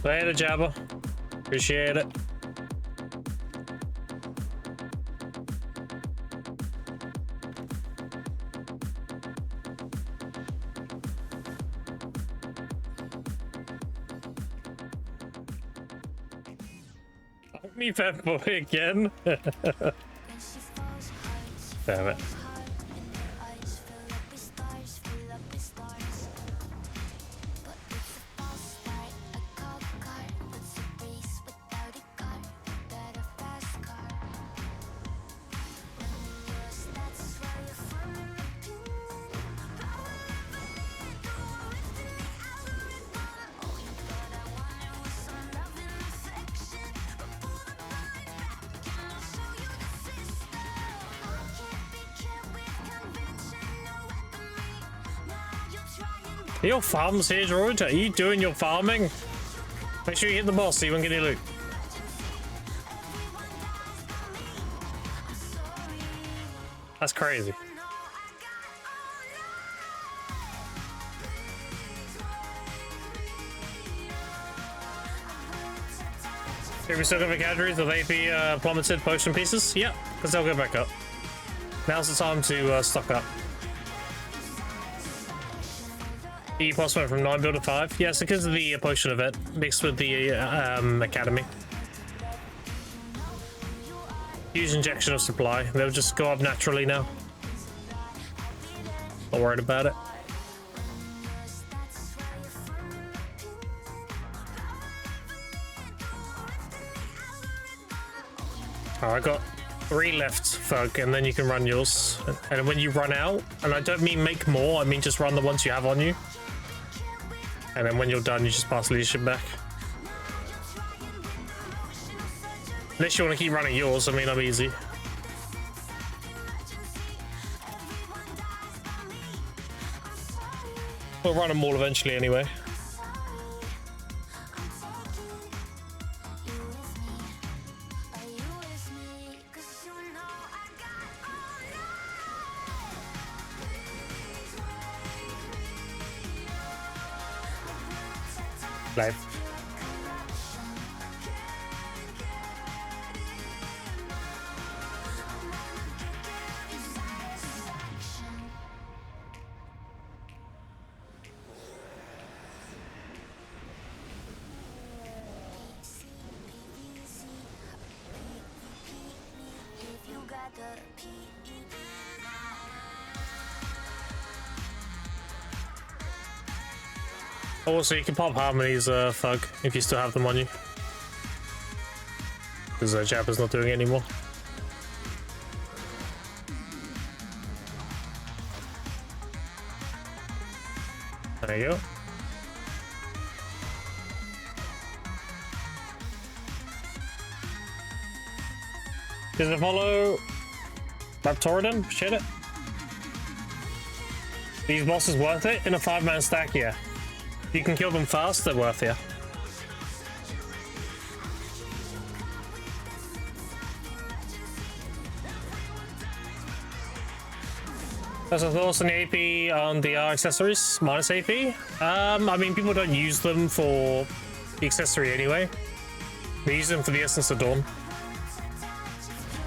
Later, Jabba. Appreciate it. Me fat boy again. Damn it. Your farm's here, Droid. Are you doing your farming? Make sure you hit the boss so you won't get any loot. That's crazy. Here we still got the categories of AP plummeted potion pieces? Yep, because they'll go back up. Now's the time to stock up. The plus went from 9 build to 5. Yes, because of the potion event mixed with the academy. Huge injection of supply. They'll just go up naturally now. Not worried about it. Oh, I got 3 left, Thug, and then you can run yours. And when you run out, and I don't mean make more, I mean just run the ones you have on you. And then when you're done, you just pass leadership back. Unless you want to keep running yours, I mean, I'm easy. We'll run them all eventually anyway. Live. Also, you can pop harmonies, Thug, if you still have them on you. Because Jabba's not doing it anymore. There you go. Does it follow Raptoridon? Shit it. These bosses worth it? In a 5-man stack, yeah. You can kill them fast, they're worth it. That's a thoughts on the AP on the accessories, minus AP. I mean, people don't use them for the accessory anyway. They use them for the Essence of Dawn.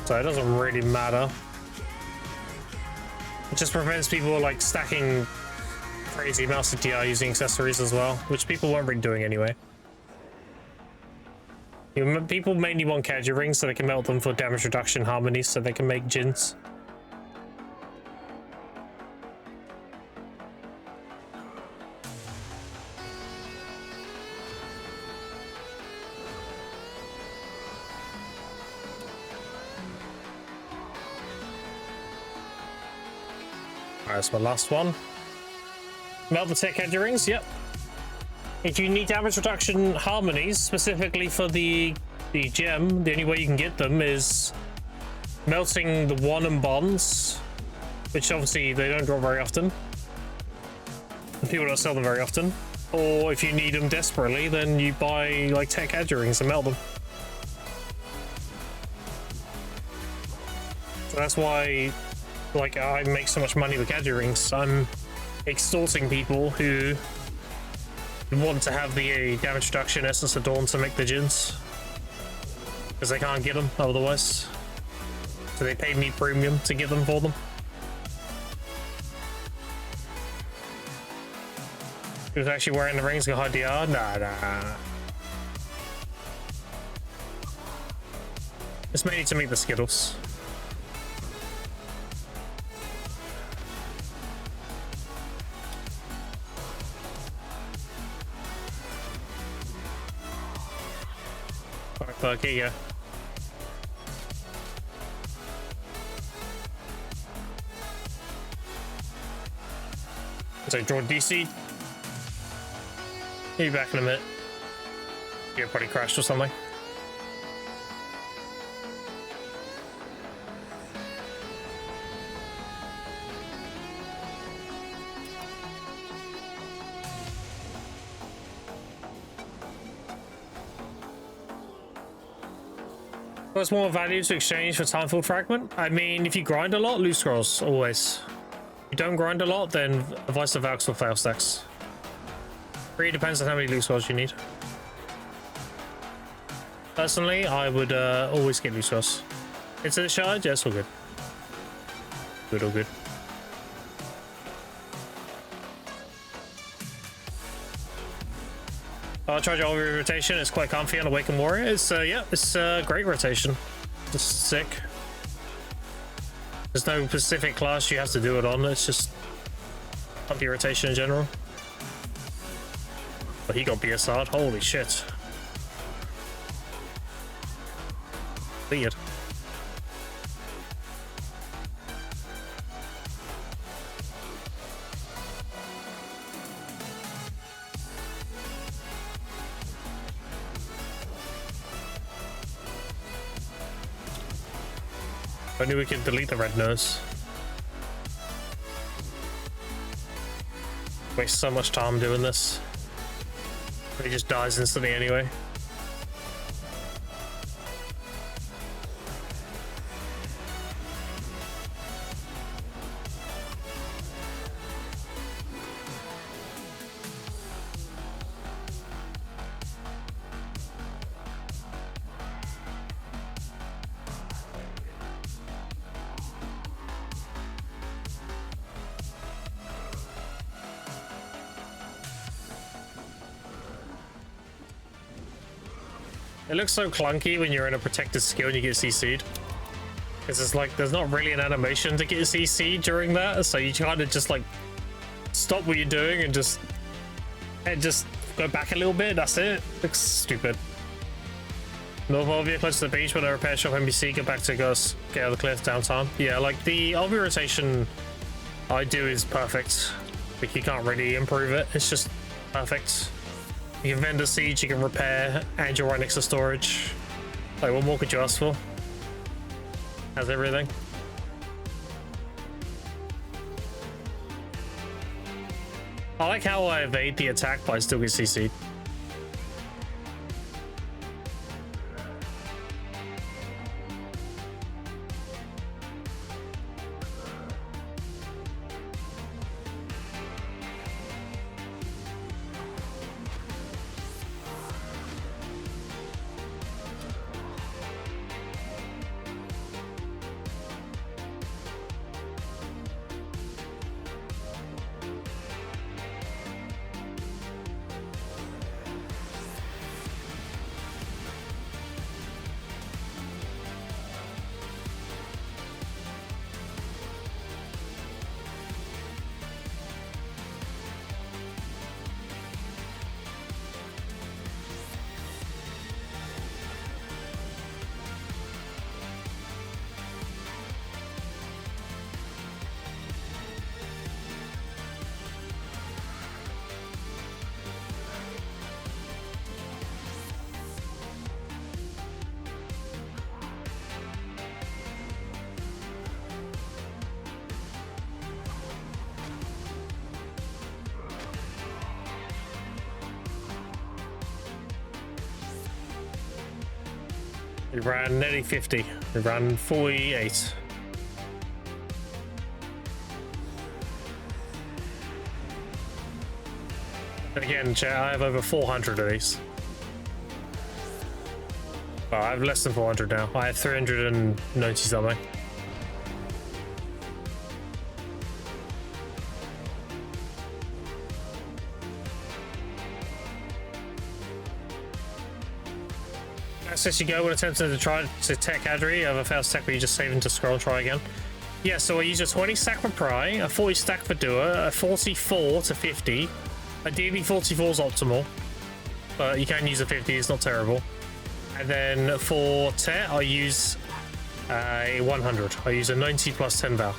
So it doesn't really matter. It just prevents people like stacking crazy amounts of DI using accessories as well, which people weren't really doing anyway. People mainly want Kaiju rings so they can melt them for damage reduction harmonies so they can make Jins. Alright, that's my last one. Melt the tech Kaiju rings, yep. If you need damage reduction harmonies, specifically for the gem, the only way you can get them is melting the one and bonds, which obviously they don't drop very often. And people don't sell them very often. Or if you need them desperately, then you buy like tech Kaiju rings and melt them. So that's why, like, I make so much money with Kaiju rings. I'm extorting people who want to have the damage reduction Essence of Dawn to make the Jins, because they can't get them otherwise. So they pay me premium to get them for them. Who's actually wearing the rings? Got high DR? Nah. It's mainly to make the Skittles. Fuck, here you go. So draw DC. Be back in a minute. You're probably crashed or something. What's more value to exchange for Time-Filled Fragment? I mean, if you grind a lot, loot scrolls, always. If you don't grind a lot, then Vice of Valks or fail stacks. Really depends on how many loot scrolls you need. Personally, I would always get loot scrolls. Into the shard? Yes, all good. All good. I'll charge all your rotation. It's quite comfy on Awakened Warrior. It's it's great rotation. Just sick. There's no specific class you have to do it on. It's just comfy rotation in general. But he got BSR'd. Holy shit. Weird. I knew we could delete the red nose. Waste so much time doing this. He just dies instantly anyway. It looks so clunky when you're in a protected skill and you get CC'd. Because it's like, there's not really an animation to get CC'd during that, so you kind of just like stop what you're doing and just go back a little bit, that's it. Looks stupid. North Olvia close to the beach with a repair shop NPC, get back to go get out of the cliff downtime. Yeah, like the Olvia rotation I do is perfect. Like you can't really improve it, it's just perfect. You can vendor siege, you can repair, and you're right next to storage. Like, what more could you ask for? Has everything. I like how I evade the attack, but I still get CC'd. We ran nearly 50. We ran 48. And again, chat, I have over 400 of these. Well, I have less than 400 now. I have 390 something. As you go when attempting to try to tech Adri, you have a failed stack where you just save into scroll and try again. Yeah, so I use a 20 stack for Pry, a 40 stack for Doer, a 44 to 50. Ideally 44 is optimal, but you can use a 50, it's not terrible. And then for Tet, I use a 100. I use a 90 plus 10 Valk.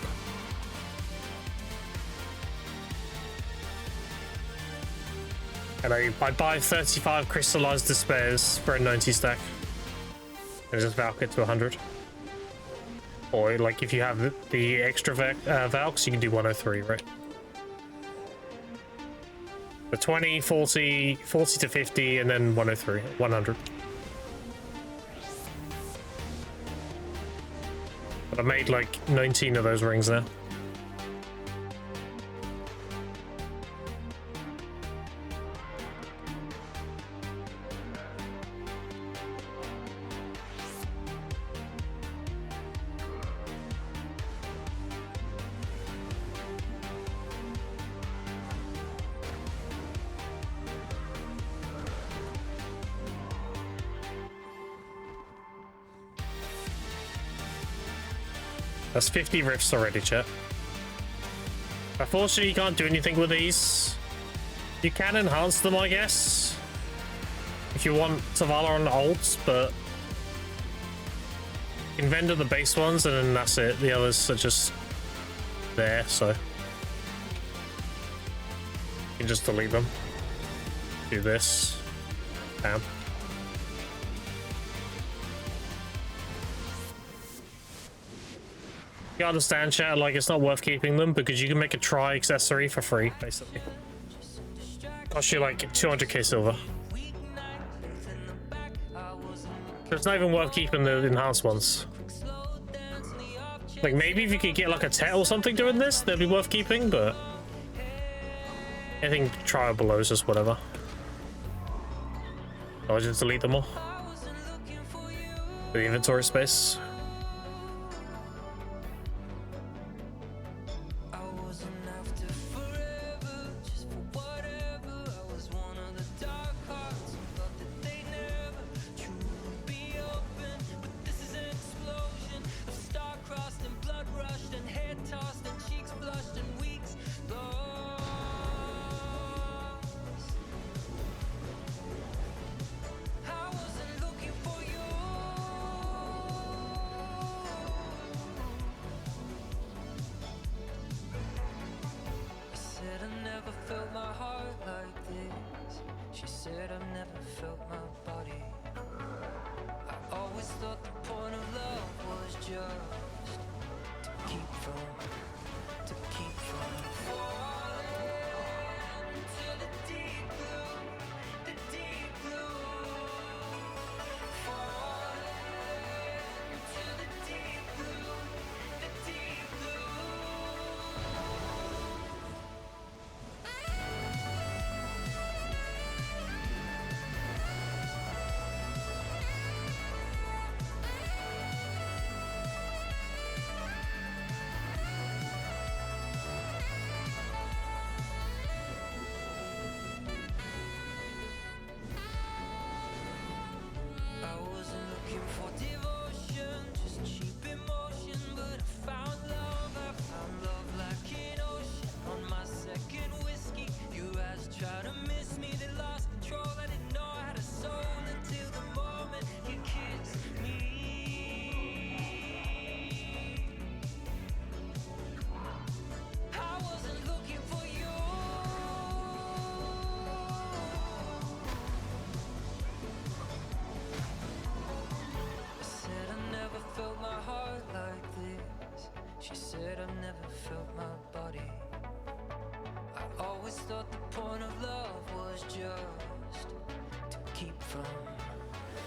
And I buy 35 crystallized despairs for a 90 stack. And just Valk it to 100. Or like if you have the extra Valks, you can do 103, right? The 20, 40, 40 to 50, and then 103, 100. But I made like 19 of those rings now. That's 50 rifts already, chat. Unfortunately, you can't do anything with these. You can enhance them, I guess, if you want Zavala on ults, but you can vendor the base ones and then that's it. The others are just there, so you can just delete them. Do this. Bam. You understand, chat, like it's not worth keeping them because you can make a Try accessory for free, basically. Cost you like 200k silver. So it's not even worth keeping the enhanced ones. Like maybe if you could get like a Tet or something doing this, they'd be worth keeping, but anything Try or below is just whatever. I'll just delete them all. For the inventory space.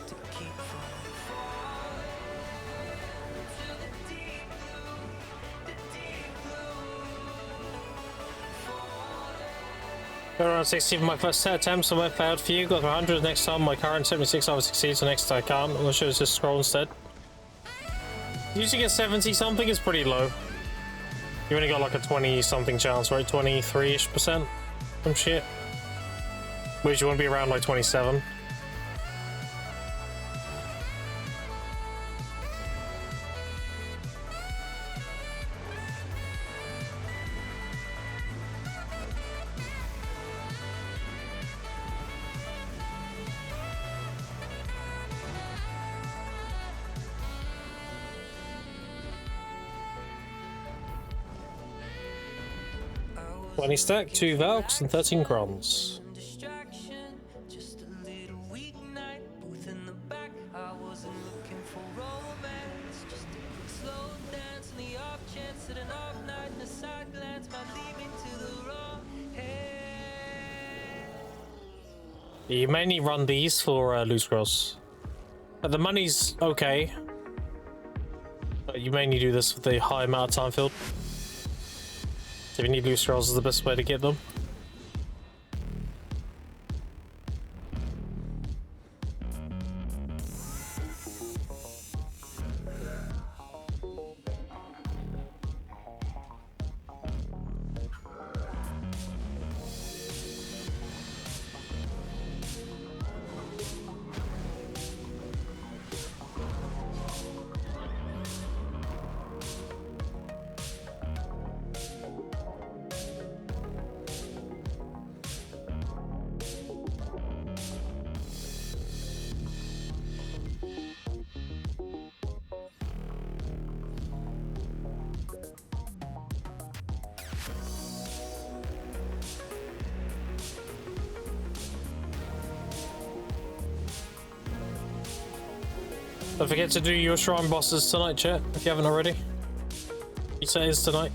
To keep from Around 60 for my first set attempt, so I failed for you. Got 100 next time. My current 76 I will succeed, so next I can't. I'll show us just scroll instead. Usually get 70 something is pretty low. You only got like a 20 something chance, right? 23-ish%. Some shit. Whereas you want to be around like 27. Twenty stack, 2 Valks, and 13 Crons. You mainly run these for loose cross. But the money's okay. But you mainly do this with the high amount of time filled. So if you need loose scrolls, is the best way to get them. Don't forget to do your shrine bosses tonight, chat, if you haven't already. Pizza is tonight.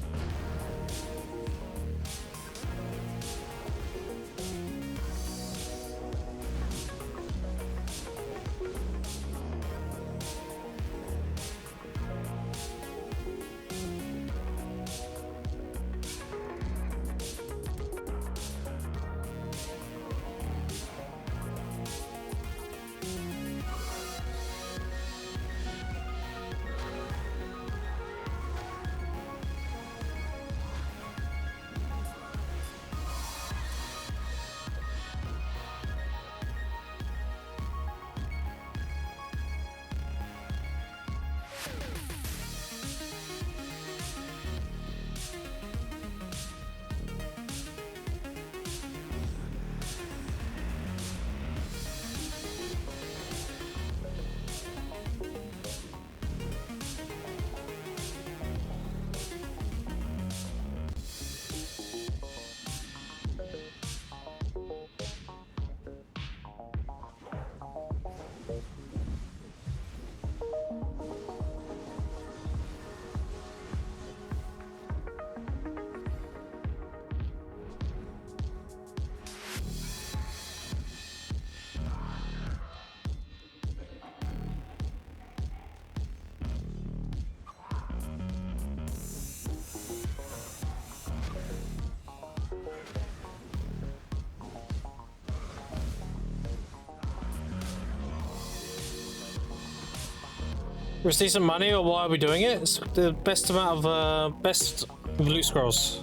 Receive some money, or why are we doing it? It's the best amount of best loot scrolls.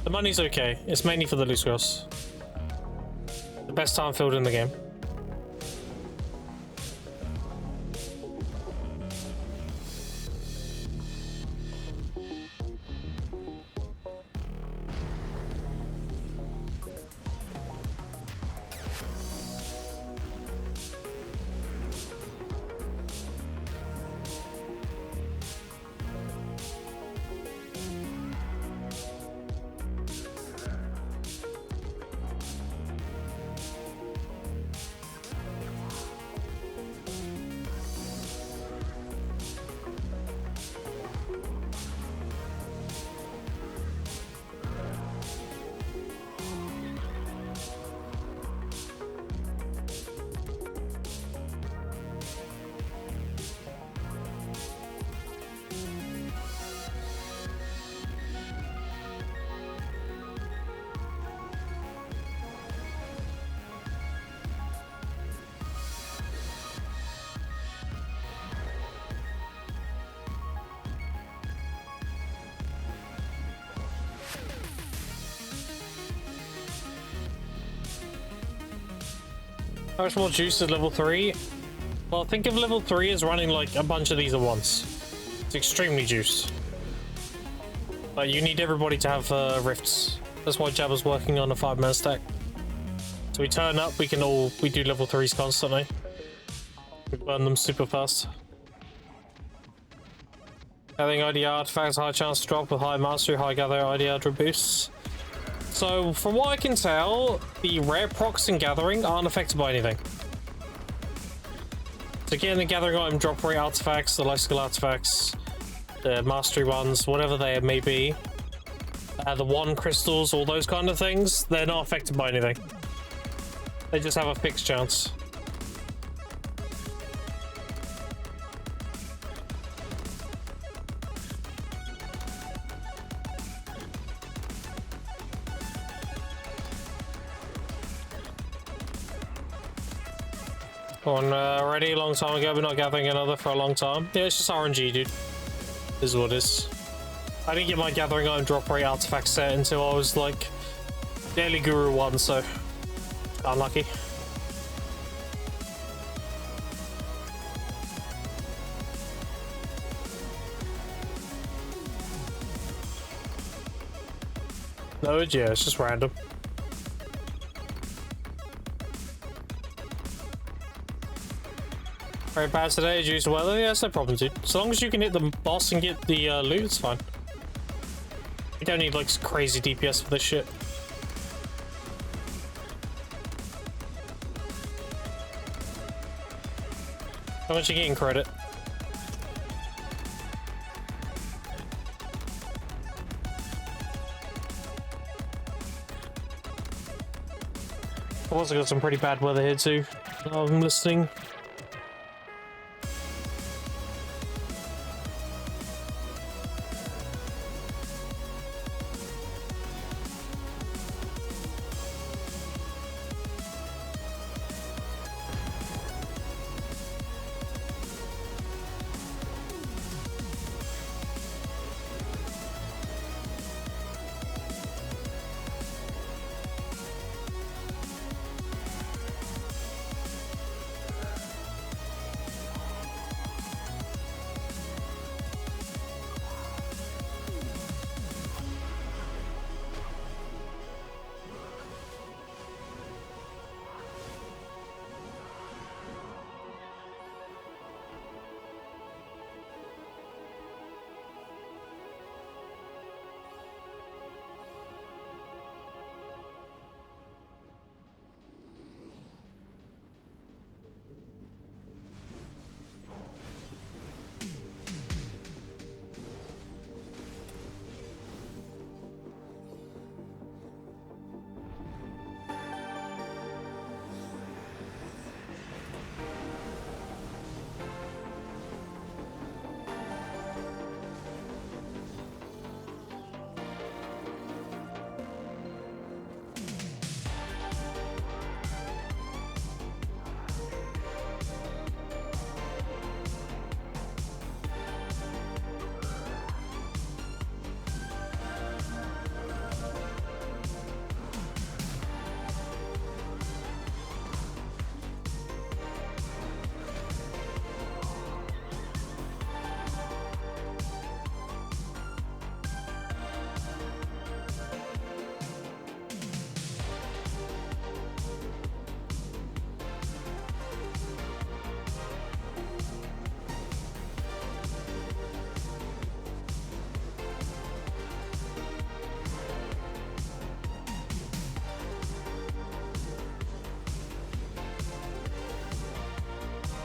The money's okay. It's mainly for the loot scrolls. The best time filled in the game. How much more juice is level 3? Well, think of level 3 as running like a bunch of these at once. It's extremely juiced. But you need everybody to have rifts. That's why Jabba's working on a 5-man stack. So we turn up, we do level 3s constantly. We burn them super fast. Gathering ID artifacts, high chance to drop with high mastery, high gather ID artifact boosts. So from what I can tell, the rare procs in gathering aren't affected by anything. So getting the gathering item drop rate artifacts, the life skill artifacts, the mastery ones, whatever they may be, the one crystals, all those kind of things, they're not affected by anything. They just have a fixed chance. One already a long time ago, but not gathering another for a long time. Yeah, it's just RNG, dude. This is what it is. I didn't get my gathering item drop rate artifact set until I was like Daily Guru 1, so unlucky. No, yeah, it's just random. Very bad today due to weather. Yeah, it's no problem, dude. As long as you can hit the boss and get the loot, it's fine. You don't need like crazy DPS for this shit. How much are you getting credit? I've also got some pretty bad weather here too. I'm listening.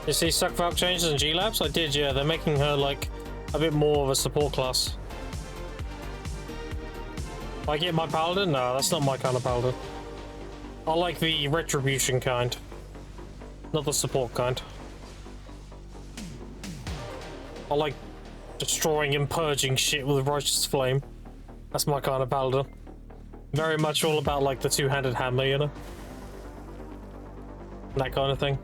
You see Suckvalve changes in G-Labs? I did, yeah. They're making her, like, a bit more of a support class. If I get my Paladin? No, that's not my kind of Paladin. I like the Retribution kind. Not the support kind. I like destroying and purging shit with Righteous Flame. That's my kind of Paladin. Very much all about, like, the two-handed hammer, you know? That kind of thing.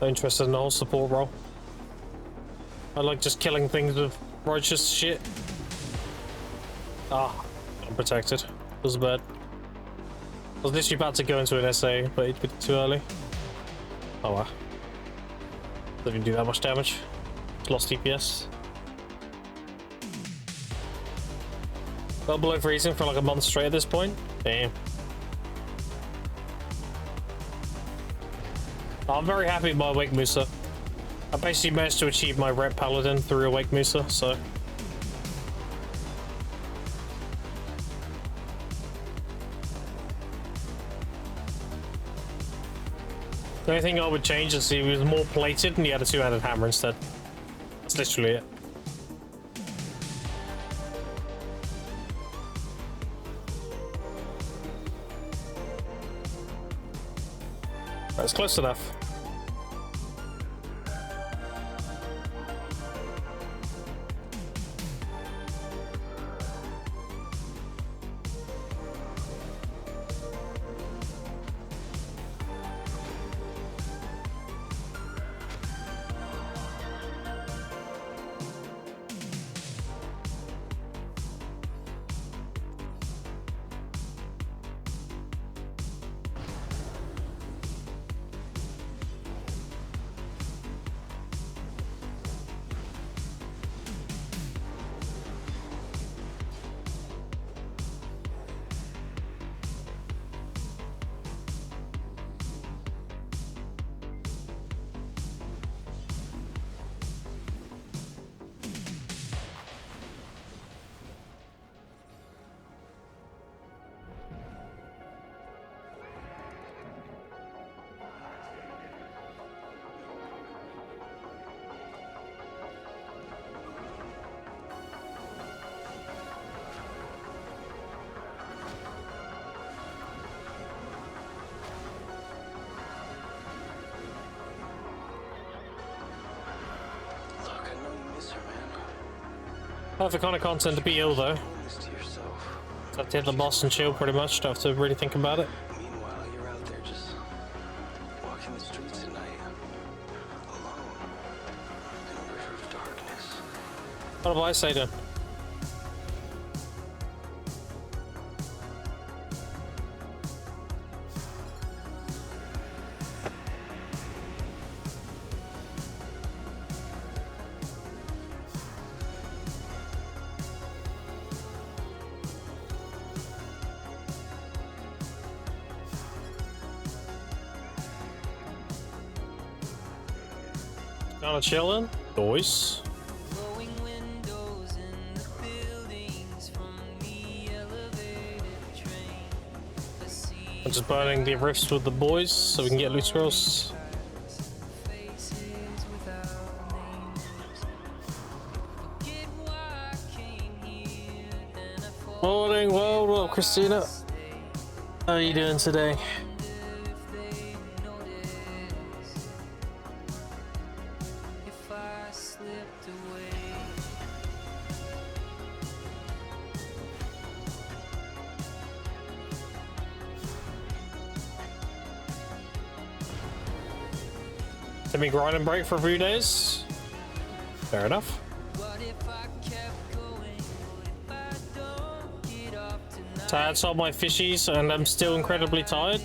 Interested in the whole support role. I like just killing things with righteous shit. Ah, I'm protected. Feels bad. was literally about to go into an SA, but it bit too early. Oh wow. Didn't even do that much damage. Just lost DPS. Well below freezing for like a month straight at this point. Damn. I'm very happy with my Awake Musa. I basically managed to achieve my Rep Paladin through Awake Musa, so. The only thing I would change is he was more plated and he had a two-handed hammer instead. That's literally it. That's close enough. Perfect kind of content to be ill though. Have to hit the boss and chill pretty much, don't have to really think about it. Meanwhile, you're out there just walking the streets at night, alone, in a river of darkness. What have I say then? Kinda chilling, boys. I'm just burning the rifts with the boys so we can get loot scrolls. Morning, world. Well, Christina, how are you doing today? Let me grind and break for a few days. Fair enough. So I had sold my fishies and I'm still incredibly tired.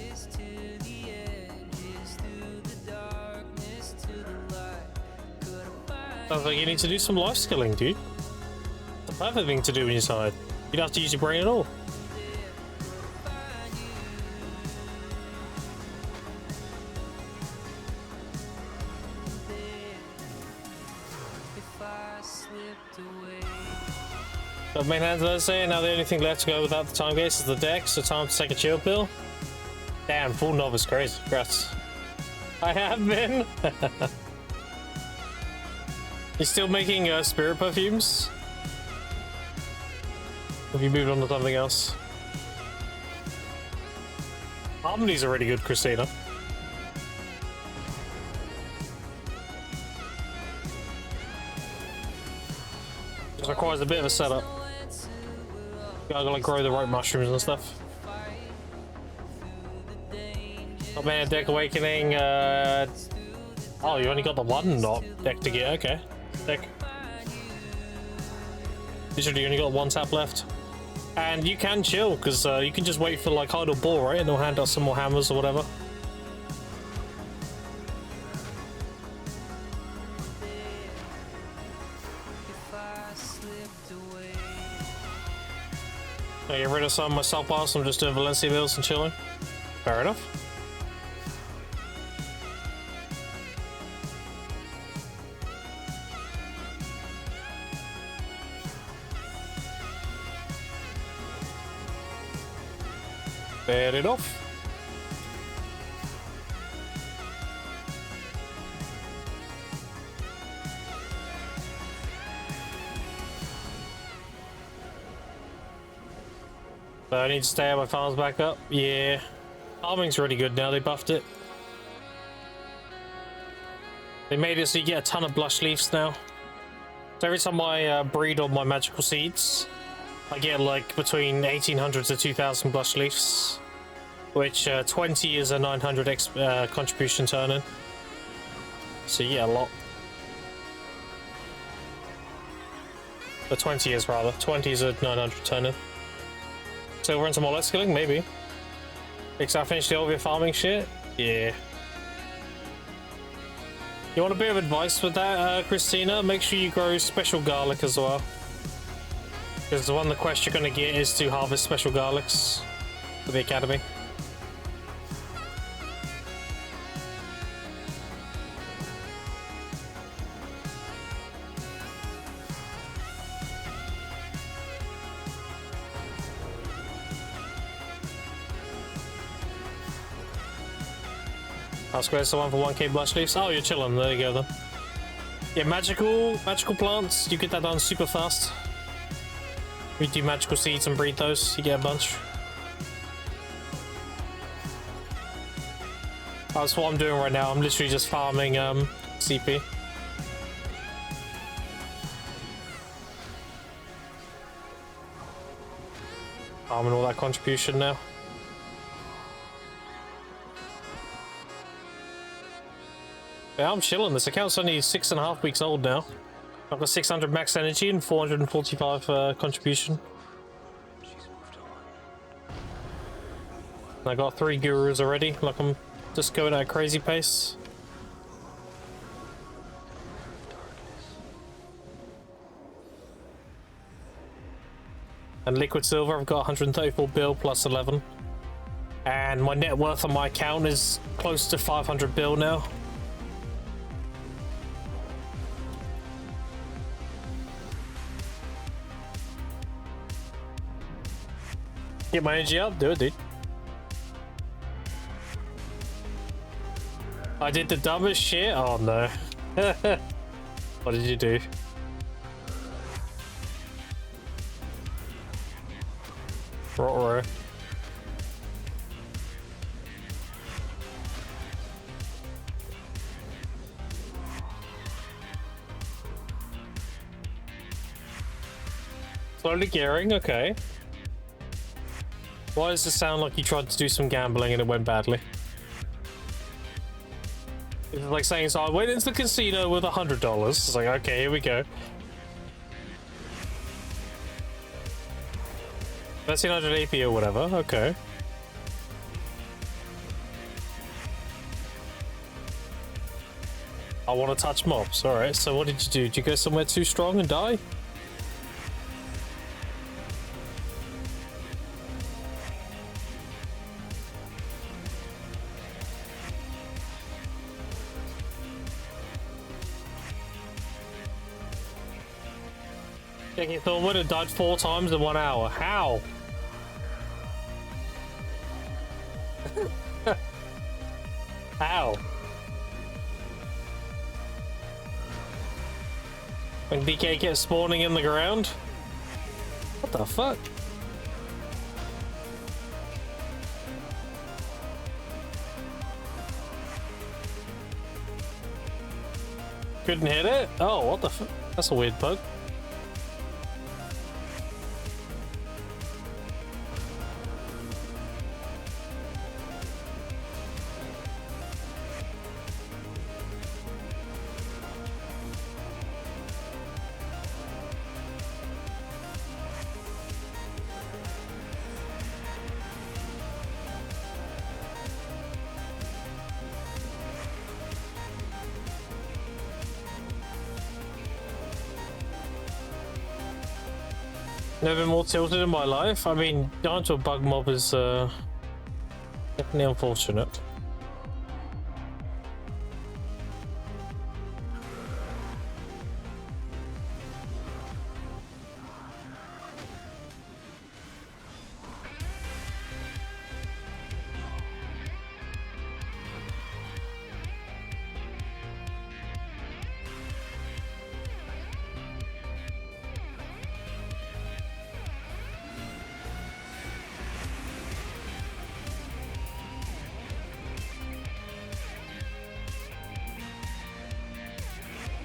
Sounds like you need to do some life skilling, dude. It's the perfect thing to do when you're tired. You don't have to use your brain at all. Got main hands Thursday, and now the only thing left to go without the time gates is the deck, so time to take a chill pill. Damn, full novice, crazy. Congrats. I have been. You still making spirit perfumes? Have you moved on to something else? Harmony's already good, Christina. Just requires a bit of a setup. Gotta like grow the right mushrooms and stuff. Oh man, Deck Awakening. Oh, you only got the one not deck to get. Okay, deck. Literally, you only got one tap left. And you can chill, because you can just wait for like idle ball, right? And they'll hand out some more hammers or whatever. I get rid of some of my stockpiles, so I'm just doing Valencia bills and chilling. Fair enough. Fair enough. So I need to stay my farms back up. Yeah. Farming's really good now, they buffed it. They made it so you get a ton of blush leaves now. So every time I breed on my magical seeds, I get like between 1800 to 2000 blush leaves. Which 20 is a 900 contribution turn-in. So yeah, a lot. The 20 is rather. 20 is a 900 turn-in. So we'll run some more less skilling, maybe. Because I finished all of your farming shit? Yeah. You want a bit of advice with that, Christina? Make sure you grow special garlic as well. Because the one the quest you're going to get is to harvest special garlics for the academy. I'll square someone for 1k blush leaves. Oh, you're chilling. There you go then. Yeah, magical plants. You get that done super fast. We do magical seeds and breed those. You get a bunch. That's what I'm doing right now. I'm literally just farming CP. Farming all that contribution now. Yeah, I'm chilling. This account's only 6.5 weeks old now. I've got 600 max energy and 445 contribution. I got 3 gurus already. Like I'm just going at a crazy pace. And liquid silver, I've got 134 bill plus 11. And my net worth on my account is close to 500 bill now. Get my energy up, do it, dude. I did the dumbest shit? Oh no. What did you do? Rot-row. Slowly gearing, okay. Why does it sound like you tried to do some gambling and it went badly? It's like saying, so I went into the casino with $100. It's like, okay, here we go. 1300 AP or whatever, okay. I want to touch mobs, alright. So what did you do? Did you go somewhere too strong and die? Taking Thornwood and died 4 times in 1 hour. How? How? When DK kept spawning in the ground? What the fuck? Couldn't hit it? Oh, what the fuck? That's a weird bug. Never been more tilted in my life. I mean, dying to a bug mob is definitely unfortunate.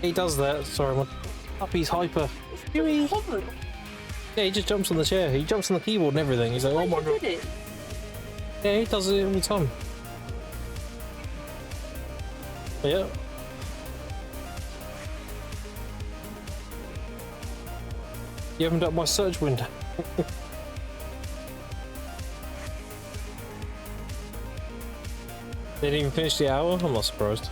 He does that. Sorry, my puppy's hyper. It's hovering. Yeah, he just jumps on the chair. He jumps on the keyboard and everything. He's like, oh my god. Did it? Yeah, he does it all the time. Yeah. You haven't done my search window. Didn't even finish the hour? I'm not surprised.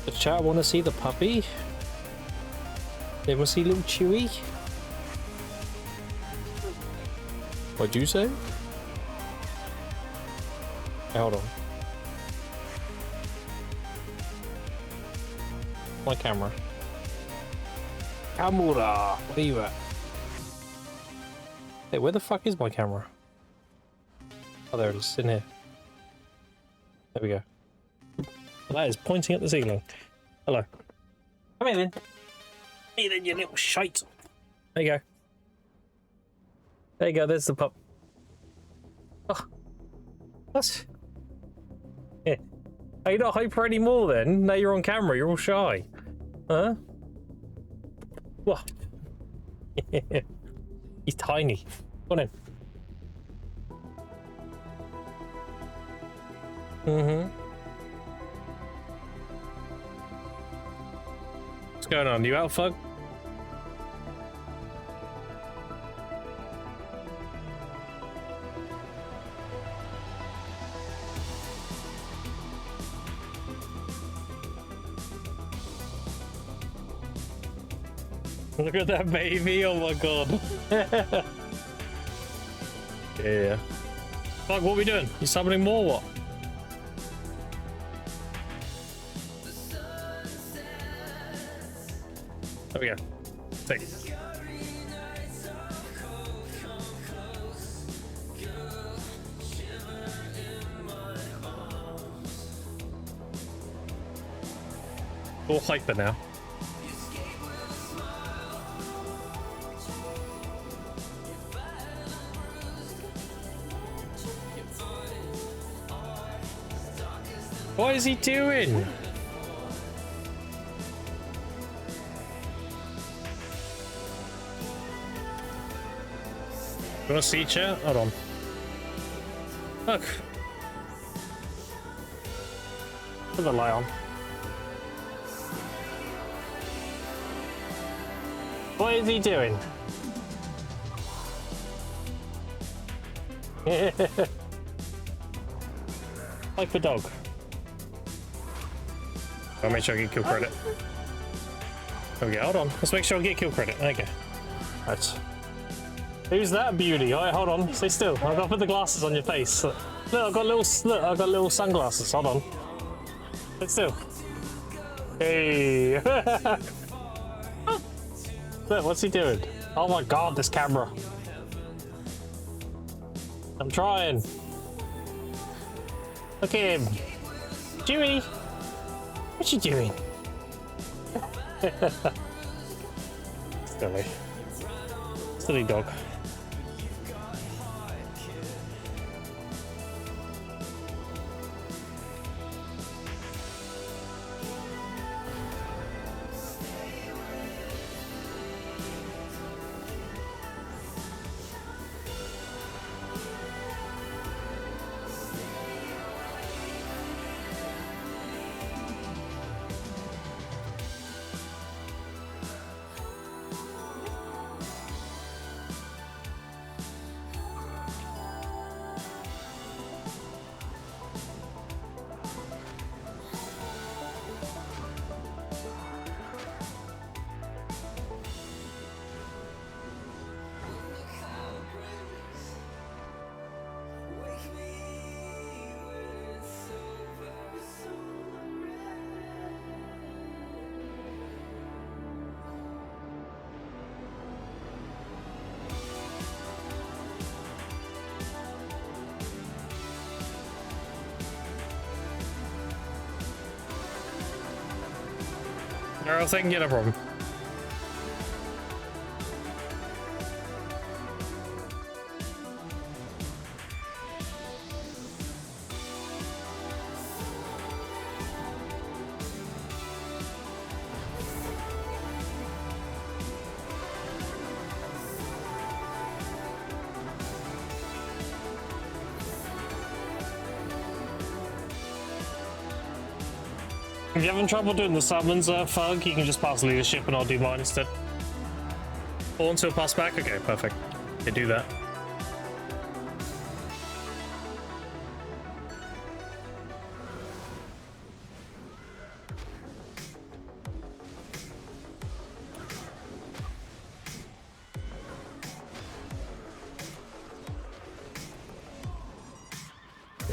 The chat want to see the puppy? They want to see little Chewy? What'd you say? Hey, hold on. My camera. Camera! Where you at? Hey, where the fuck is my camera? Oh, there it is, in here. There we go. That is pointing at the ceiling. Hello. Come here then. Hey then, you little shite. There you go. There you go, there's the pup. Oh. What? Yeah. Are you not hyper anymore then? Now you're on camera, you're all shy. Huh? What? He's tiny. Come on in. Mm-hmm. What's going on? You out, fuck? Look at that baby, oh my god. Yeah. Fuck, what are we doing? You summoning more, what? There we go. Take it. All hyper now. What is he doing? You wanna see chat? Hold on. Look. Put the light on. What is he doing? Like a dog. I'll make sure I get kill credit. Okay, hold on. Let's make sure I get kill credit. Okay. Right. Who's that beauty? Alright, hold on. Stay still. I've got to put the glasses on your face. Look, I've got little sunglasses. Hold on. Sit still. Hey. Look, what's he doing? Oh my god, this camera. I'm trying. Look at him. Chewie. What you doing? Silly. Silly dog. Arrow thing? Yeah, no problem. If you're having trouble doing the summons, Fug, you can just pass leadership and I'll do mine instead. Or until pass back? Okay, perfect. Okay, do that.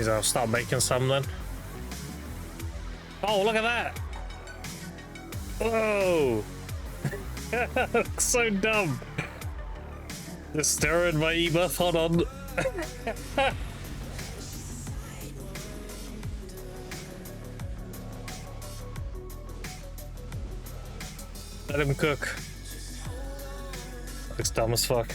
I'll start making some then. Oh, look at that! Whoa! Looks so dumb. Just stirring my e-buff, hold on. Let him cook. Looks dumb as fuck.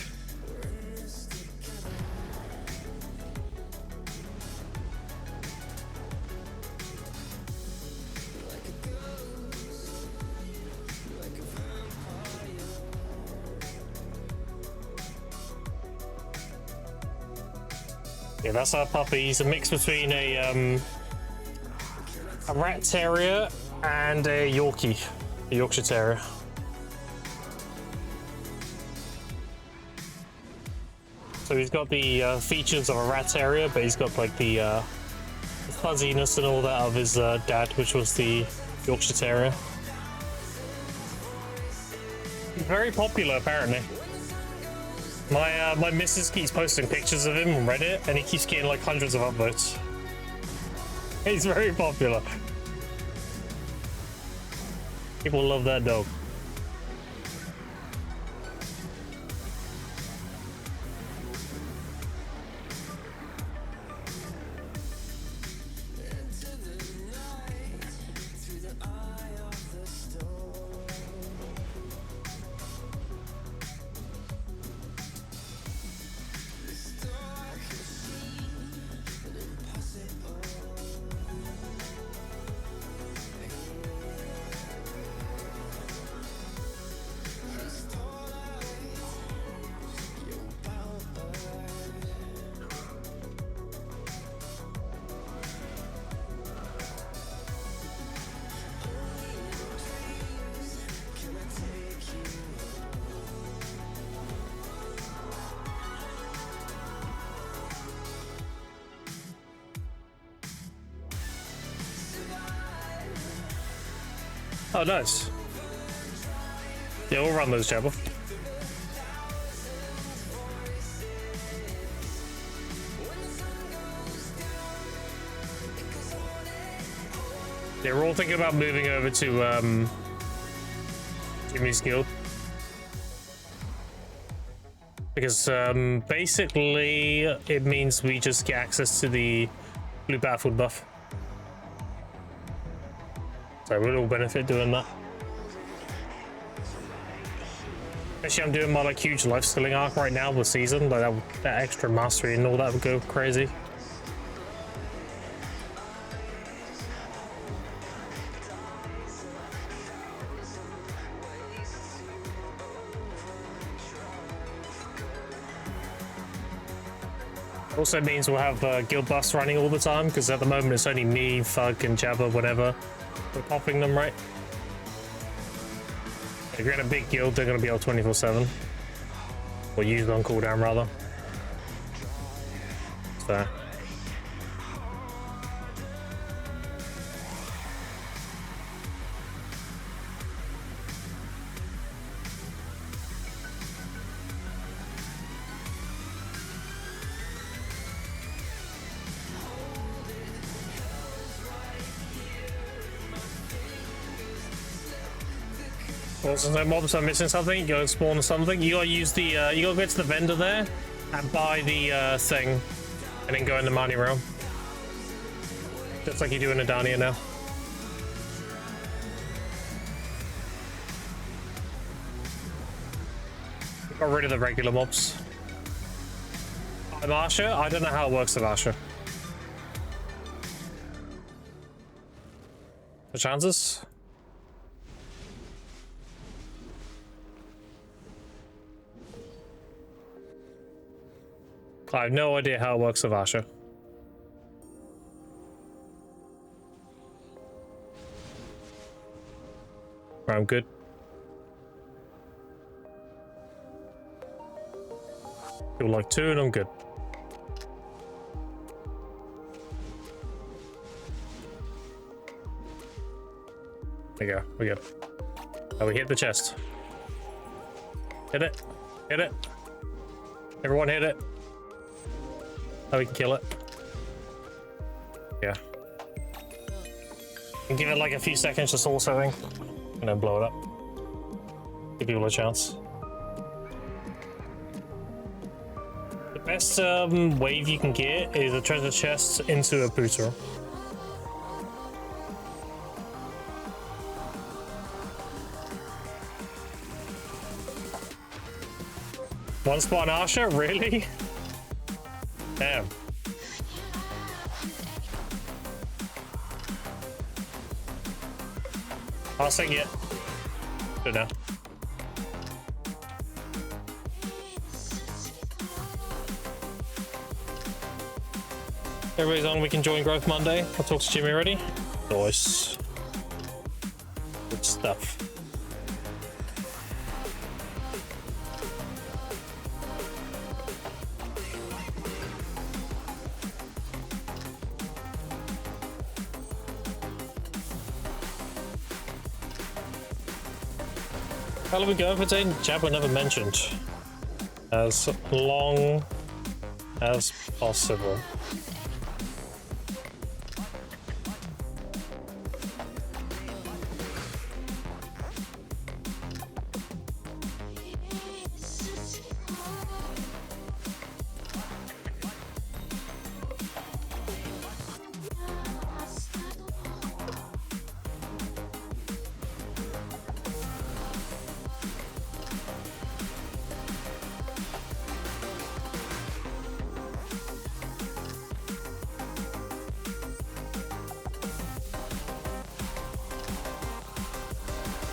Yeah, that's our puppy. He's a mix between a rat terrier and a Yorkie, a Yorkshire Terrier. So he's got the features of a rat terrier, but he's got like the fuzziness and all that of his dad, which was the Yorkshire Terrier. He's very popular, apparently. My missus keeps posting pictures of him on Reddit, and he keeps getting like hundreds of upvotes. He's very popular. People love that dog. Oh, nice. Yeah, we'll run those, Jabba. Yeah, we're all thinking about moving over to Jimmy's guild. Because basically it means we just get access to the blue battlefield buff. So we'll all benefit doing that. Actually, I'm doing my like huge life skilling arc right now with season, like that extra mastery and all that would go crazy. Also means we'll have guild buffs running all the time, because at the moment it's only me, Fug, and Jabba, whatever. We're popping them, right? If you're in a big guild, they're going to be on 24/7. Or used on cooldown, rather. So. Also, no mobs are missing something. You gotta spawn or something. You gotta use the. You gotta go to the vendor there and buy the thing, and then go in the money realm. Just like you do in Adania now. Got rid of the regular mobs. I'm Asher. I don't know how it works with Asher. The chances? I have no idea how it works with Asher. I'm good. Feel like 2 and I'm good. There you go. We're good. Oh, we hit the chest. Hit it. Hit it. Everyone hit it. Oh, we can kill it. Yeah. And give it like a few seconds to source everything. And then blow it up. Give people a chance. The best wave you can get is a treasure chest into a booter. One spot in Asha? Really? Damn. I'll sing it. Good now. Everybody's on. We can join Growth Monday. I'll talk to Jimmy already. Nice. Good stuff. How long we go for today? Jabba never mentioned. As long as possible.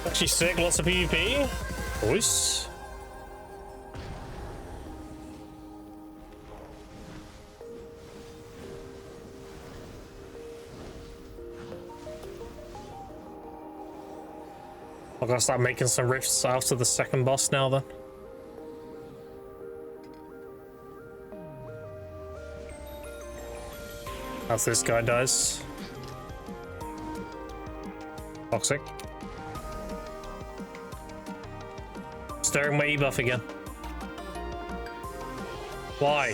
Actually sick, lots of PvP. Nice. I've got to start making some rifts after the second boss now then. As this guy dies. Toxic. Stirring my E-buff again. Why?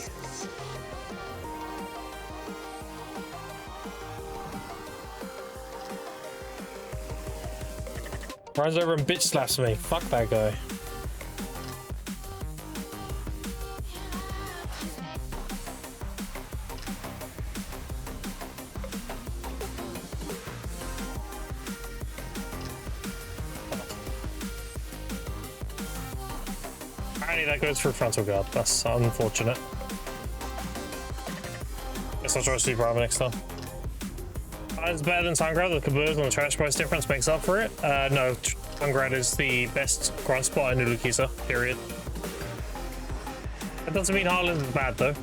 Runs over and bitch slaps me. Fuck that guy. Apparently that goes for frontal guard. That's unfortunate. Guess I'll try Super Armor next time. It's better than Tangrad. The conversion on the trash price difference makes up for it. No, Tangrad is the best grind spot in Ulukisa, period. That doesn't mean Harlan is bad though.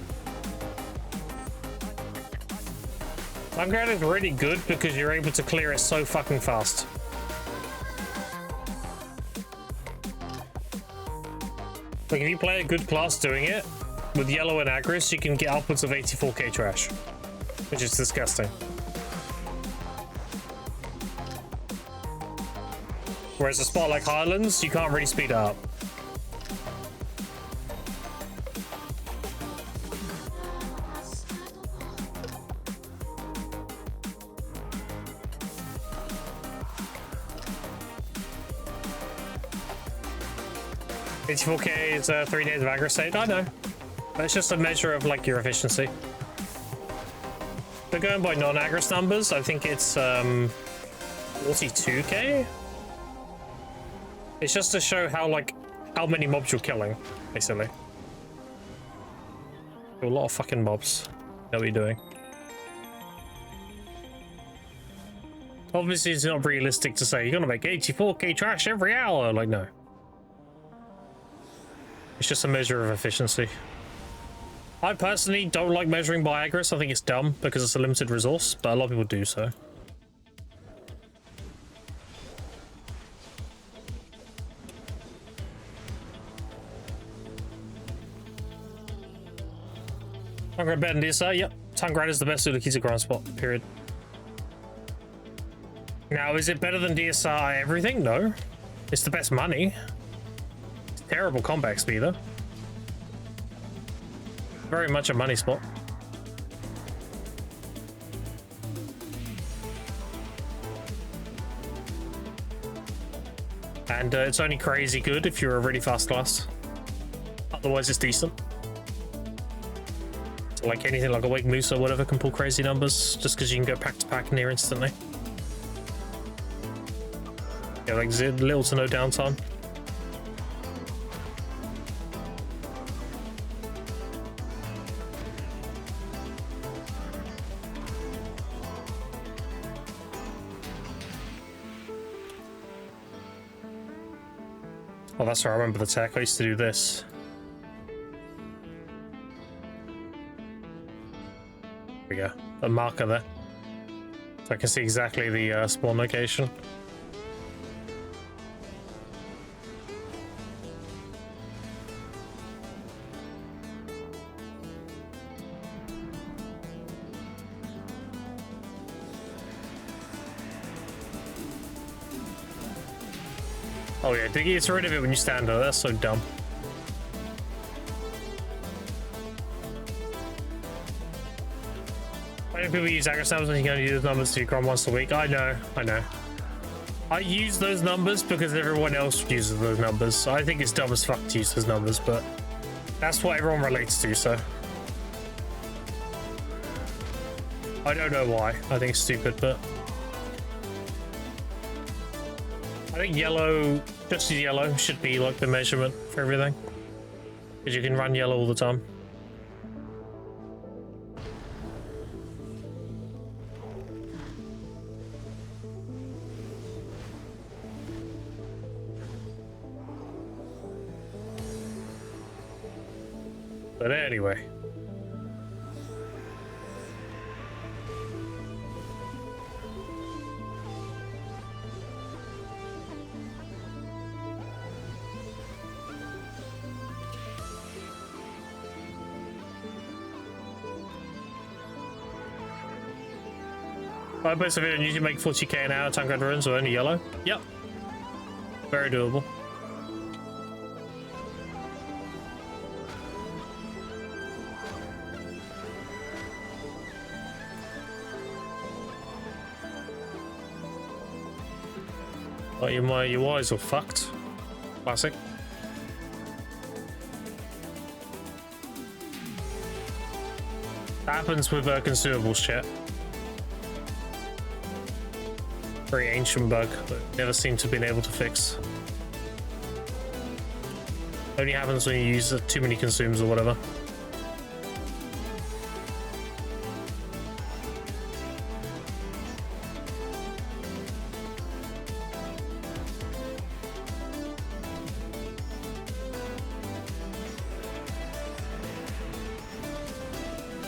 Tangrad is really good because you're able to clear it so fucking fast. Like if you play a good class doing it, with yellow and Agris, you can get upwards of 84k trash. Which is disgusting. Whereas a spot like Highlands, you can't really speed it up. $84k is 3 days of aggro state. I know. But it's just a measure of like your efficiency. But going by non-aggress numbers, I think it's 42k. It's just to show how like how many mobs you're killing, basically. A lot of fucking mobs. Know what you're doing. Obviously, it's not realistic to say you're gonna make 84k trash every hour. Like, no. It's just a measure of efficiency. I personally don't like measuring by aggress. I think it's dumb because it's a limited resource, but a lot of people do so. Tangrad better than DSR? Yep. Tangrad is the best Ulukiza grind spot, period. Now, is it better than DSR everything? No. It's the best money. It's terrible combat speed, though. Very much a money spot. And it's only crazy good if you're a really fast class. Otherwise, it's decent. So like anything like a Wake Moose or whatever can pull crazy numbers just because you can go pack to pack near instantly. Yeah, like little to no downtime. Oh, that's right. I remember the tech. I used to do this. There we go. A marker there. So I can see exactly the spawn location. Oh yeah, Diggy gets rid of it when you stand there. That's so dumb. Why do people use aggress numbers when you can only use numbers to grind once a week? I know. I use those numbers because everyone else uses those numbers. I think it's dumb as fuck to use those numbers, but that's what everyone relates to, so. I don't know why. I think it's stupid, but. I think yellow, just yellow, should be like the measurement for everything. Because you can run yellow all the time. But anyway. I post a video and usually make 40k an hour, Tangrad runs or only yellow. Yep. Very doable. Oh, your UIs are fucked. Classic. That happens with consumables chat. Very ancient bug that never seem to have been able to fix. Only happens when you use too many consumes or whatever.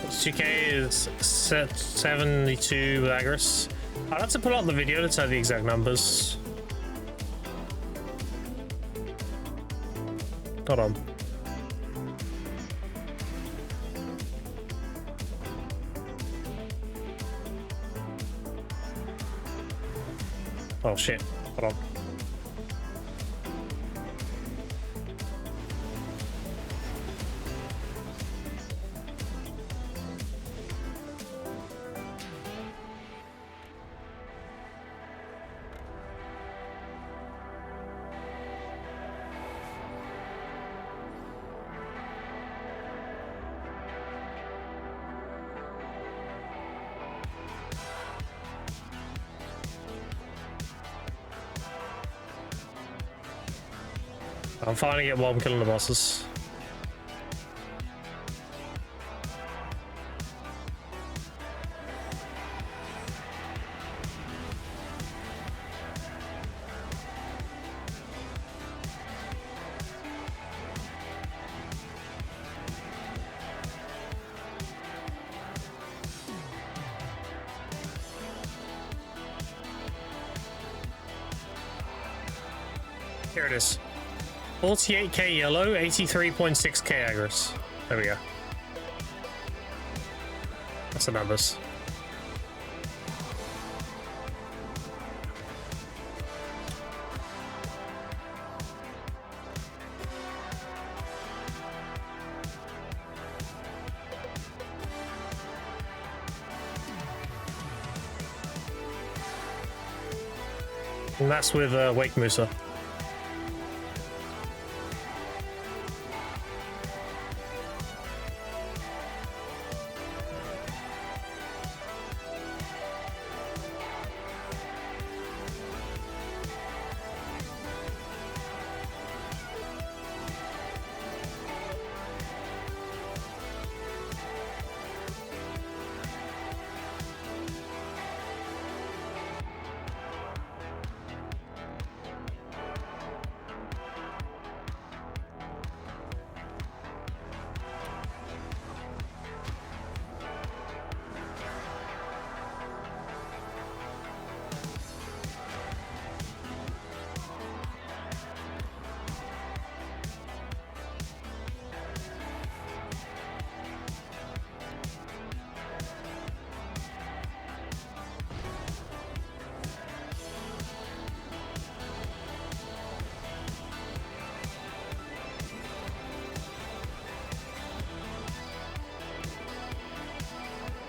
$2K is set 72 with aggress. I'll have to pull out the video to tell the exact numbers. Hold on. Oh shit. Hold on. I'm finding it while I'm killing the bosses. Here it is. 48k yellow, 83.6k aggros. There we go. That's the numbers. And that's with Wake Musa.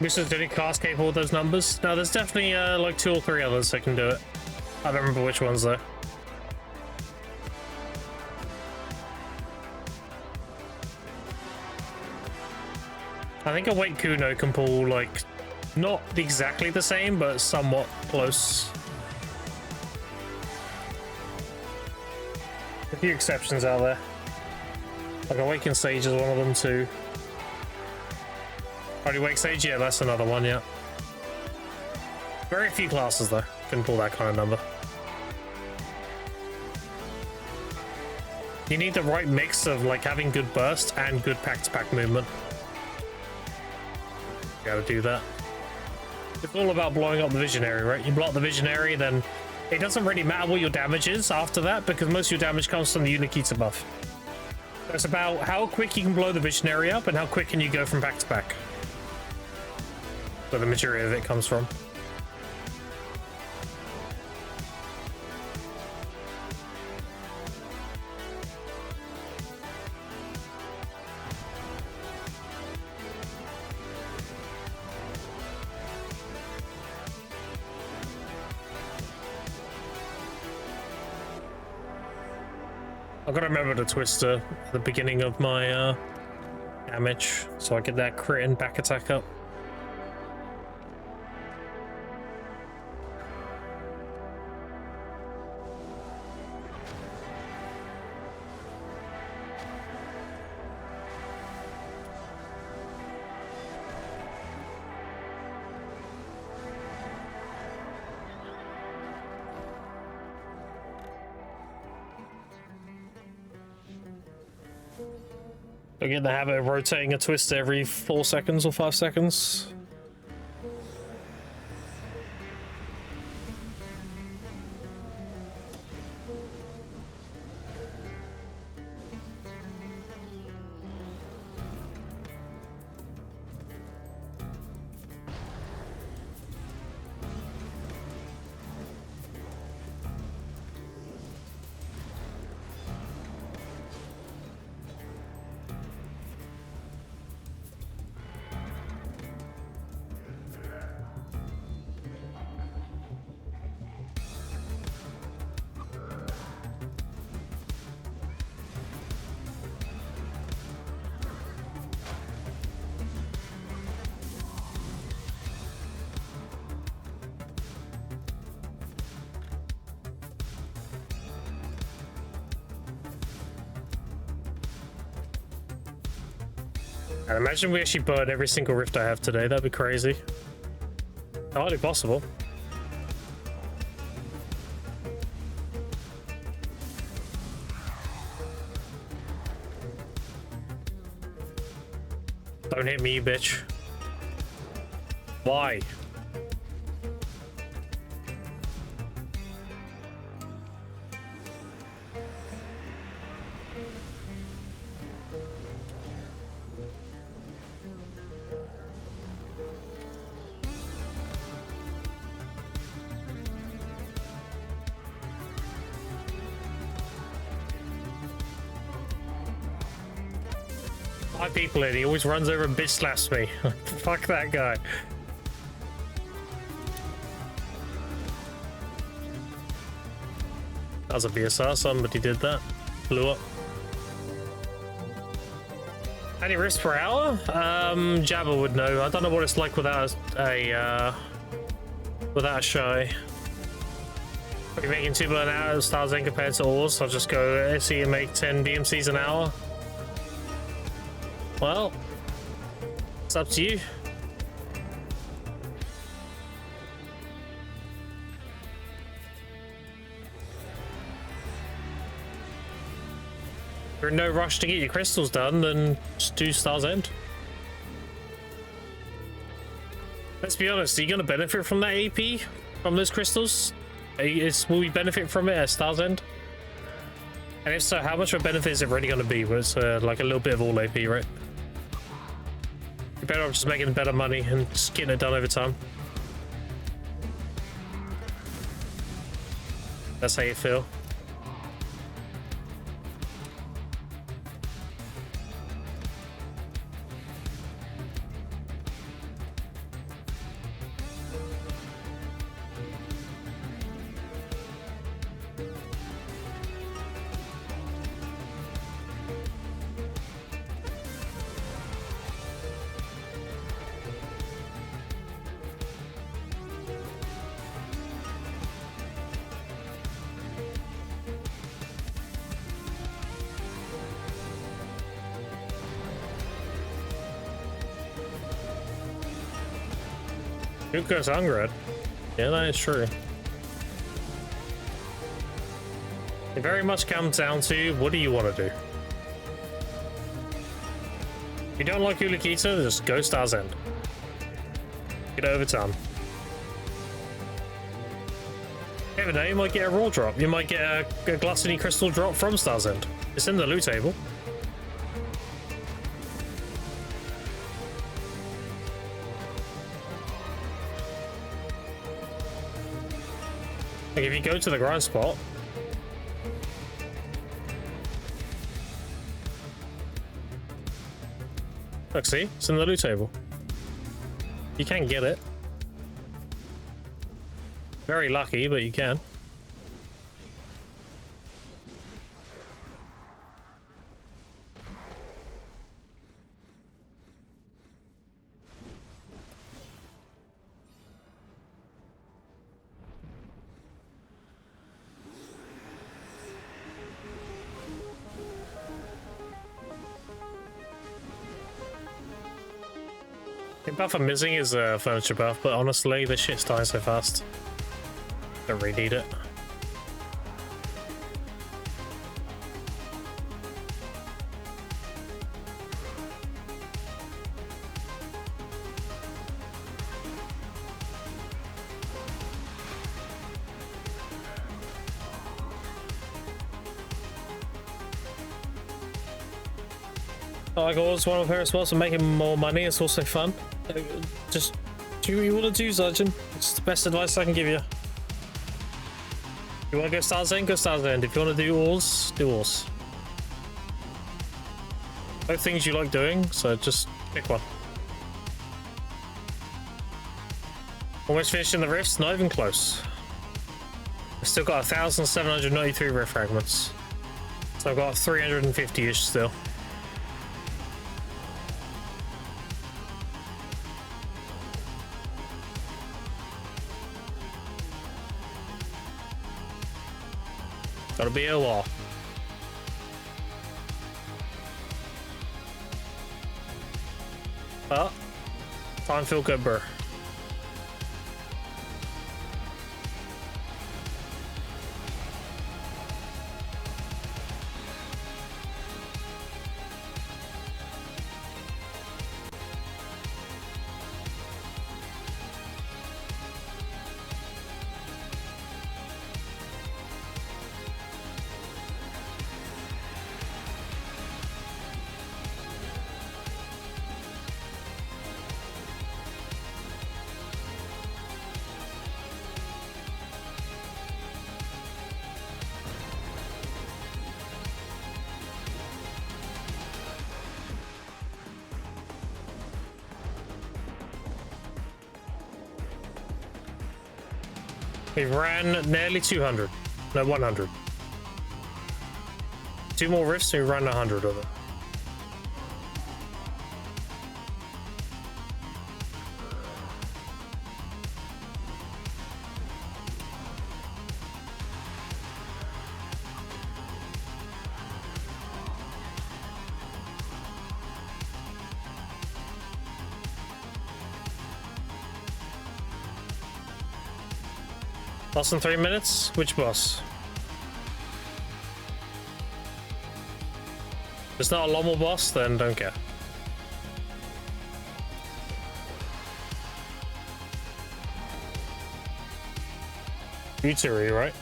Musa's the only class capable of those numbers. No, there's definitely like 2 or 3 others that can do it. I don't remember which ones though. I think a Wake Kuno can pull like not exactly the same, but somewhat close. A few exceptions out there. Like Awaken Sage is one of them too. Already Wake Sage? Yeah, that's another one, yeah. Very few classes, though, can pull that kind of number. You need the right mix of, like, having good burst and good pack-to-pack movement. You gotta do that. It's all about blowing up the Visionary, right? You blow up the Visionary, then it doesn't really matter what your damage is after that, because most of your damage comes from the Unikita buff. So it's about how quick you can blow the Visionary up and how quick can you go from pack-to-pack. Where the majority of it comes from. I've got to remember to Twister at the beginning of my damage so I get that crit and back attack up. I get in the habit of rotating a twist every 4 seconds or 5 seconds. And imagine we actually burn every single rift I have today. That'd be crazy. Hardly possible. Don't hit me, you bitch. Why? People in. He always runs over and bitch slaps me. Fuck that guy. That was a BSR. Somebody did that. Blew up. Any rifts per hour? Jabba would know. I don't know what it's like without a shy. If you're making 2 an hour stars in compared to ores, I'll just go SE and make 10 DMCs an hour. Well, it's up to you. If you're in no rush to get your crystals done, then just do Star's End. Let's be honest, are you going to benefit from that AP? From those crystals? Will we benefit from it at Star's End? And if so, how much of a benefit is it really going to be? Well, it's like a little bit of all AP, right? You're better off just making better money and just getting it done over time. That's how you feel. Who goes hungry? Yeah, that is true. It very much comes down to what do you want to do. If you don't like Ulukita, just go Star's End. Get over time. You never know, you might get a raw drop. You might get a Gluttony crystal drop from Star's End. It's in the loot table. Like if you go to the grind spot, look, see, it's in the loot table. You can get it. Very lucky, but you can. The buff I'm missing is a furniture buff, but honestly, this shit's dying so fast. Don't really need it. I like always one of her spots and making more money. It's also fun. Just do what you want to do, Sergeant. It's the best advice I can give you. You want to go Star's End, go Star's End. If you want to do alls, do alls. Both things you like doing, so just pick one. Almost finishing the rifts, not even close. I've still got 1,793 rift fragments. So I've got 350-ish still. Gotta be a while. Oh, time feel good, bro. We ran nearly 200. No, 100. 2 more rifts and we ran 100 of it. Boss in 3 minutes? Which boss? If it's not a Lommel boss, then don't care. Uteri, right?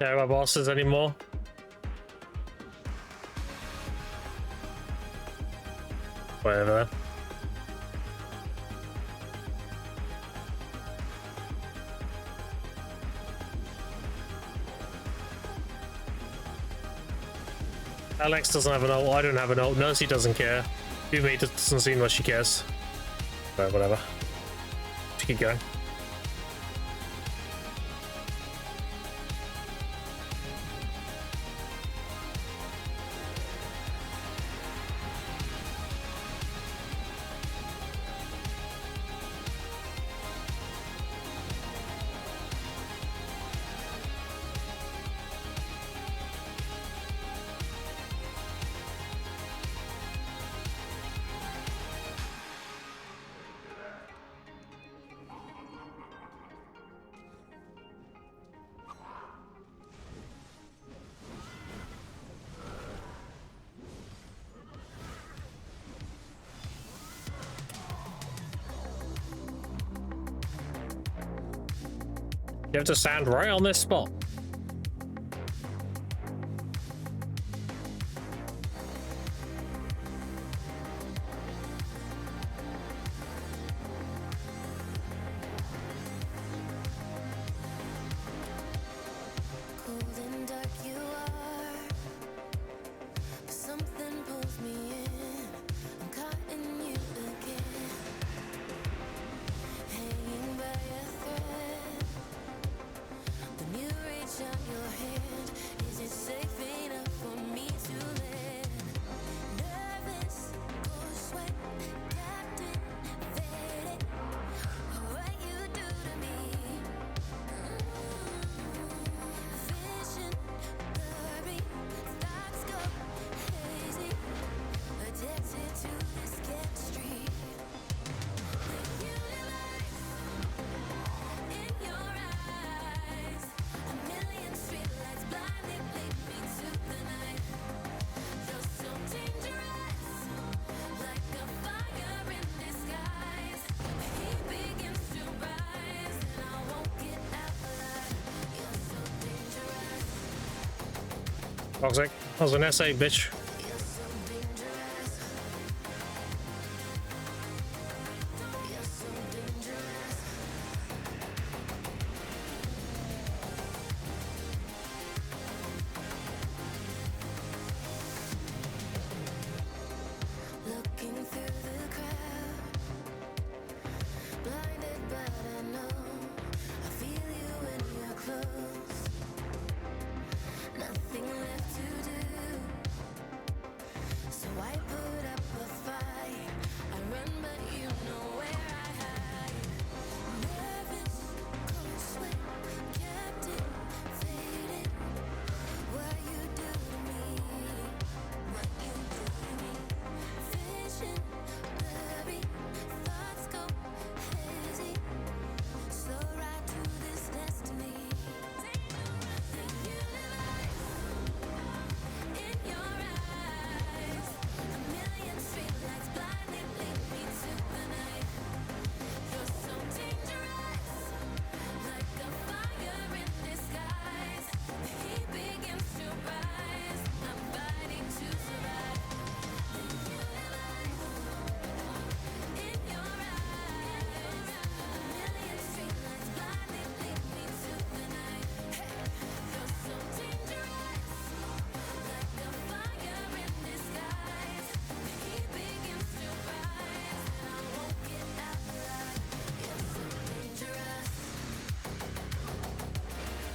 Yeah, my bosses anymore. Whatever. Alex doesn't have an ult. I don't have an ult. Nursey doesn't care. Yumi doesn't seem like she cares. But whatever. Just keep going. You have to stand right on this spot. Toxic. That was an SA, bitch.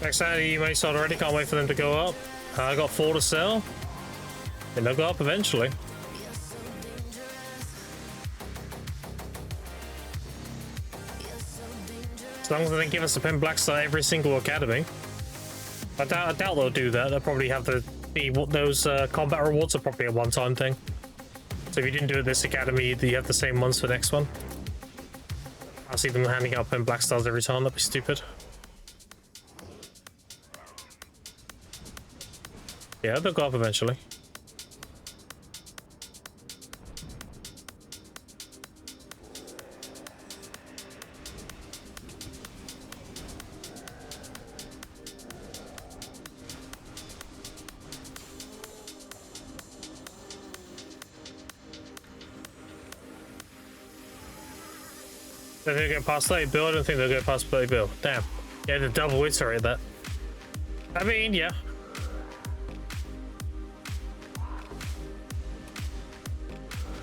Next mates already, can't wait for them to go up. I got 4 to sell. And they'll go up eventually. As long as they don't give us a pin black star every single academy. I doubt they'll do that. They'll probably have those combat rewards are probably a one-time thing. So if you didn't do it this academy, you have the same ones for the next one. I'll see them handing out pin black stars every time. That'd be stupid. Yeah, they'll go up eventually. They think they'll go past 30 bill. I don't think they'll go past 30 bill. Damn. Yeah, the double iterate that. I mean, yeah.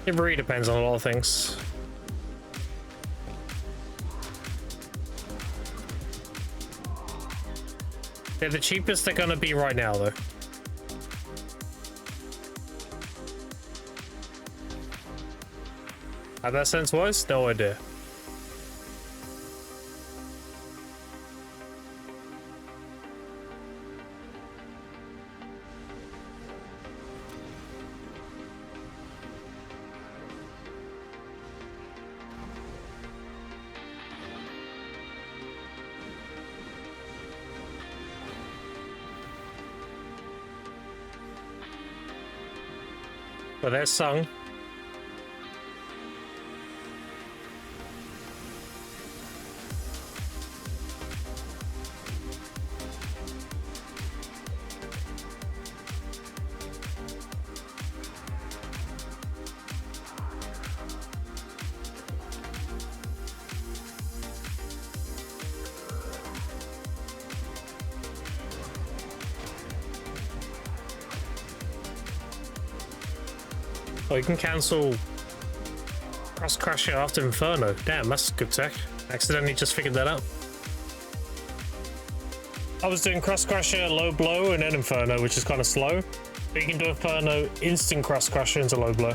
It really depends on a lot of things. They're the cheapest they're gonna be right now, though. How that sense was? No idea. But there's sung. Oh, you can cancel Cross Crusher after Inferno. Damn, that's good tech. Accidentally just figured that out. I was doing Cross Crusher, low blow, and then Inferno, which is kind of slow. But you can do Inferno, instant Cross Crusher into low blow.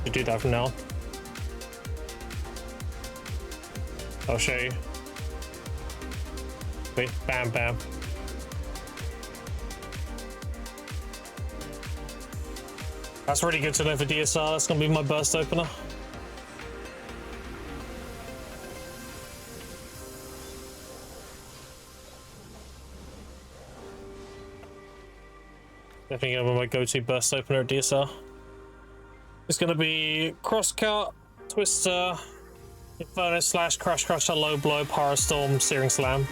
You do that from now on. I'll show you. Wait, bam, bam. That's really good to know for DSR. That's gonna be my burst opener. Definitely gonna be my go-to burst opener at DSR. It's gonna be Crosscut, Twister, Inferno / Crush Crusher, Low Blow, Power Storm, Searing Slam.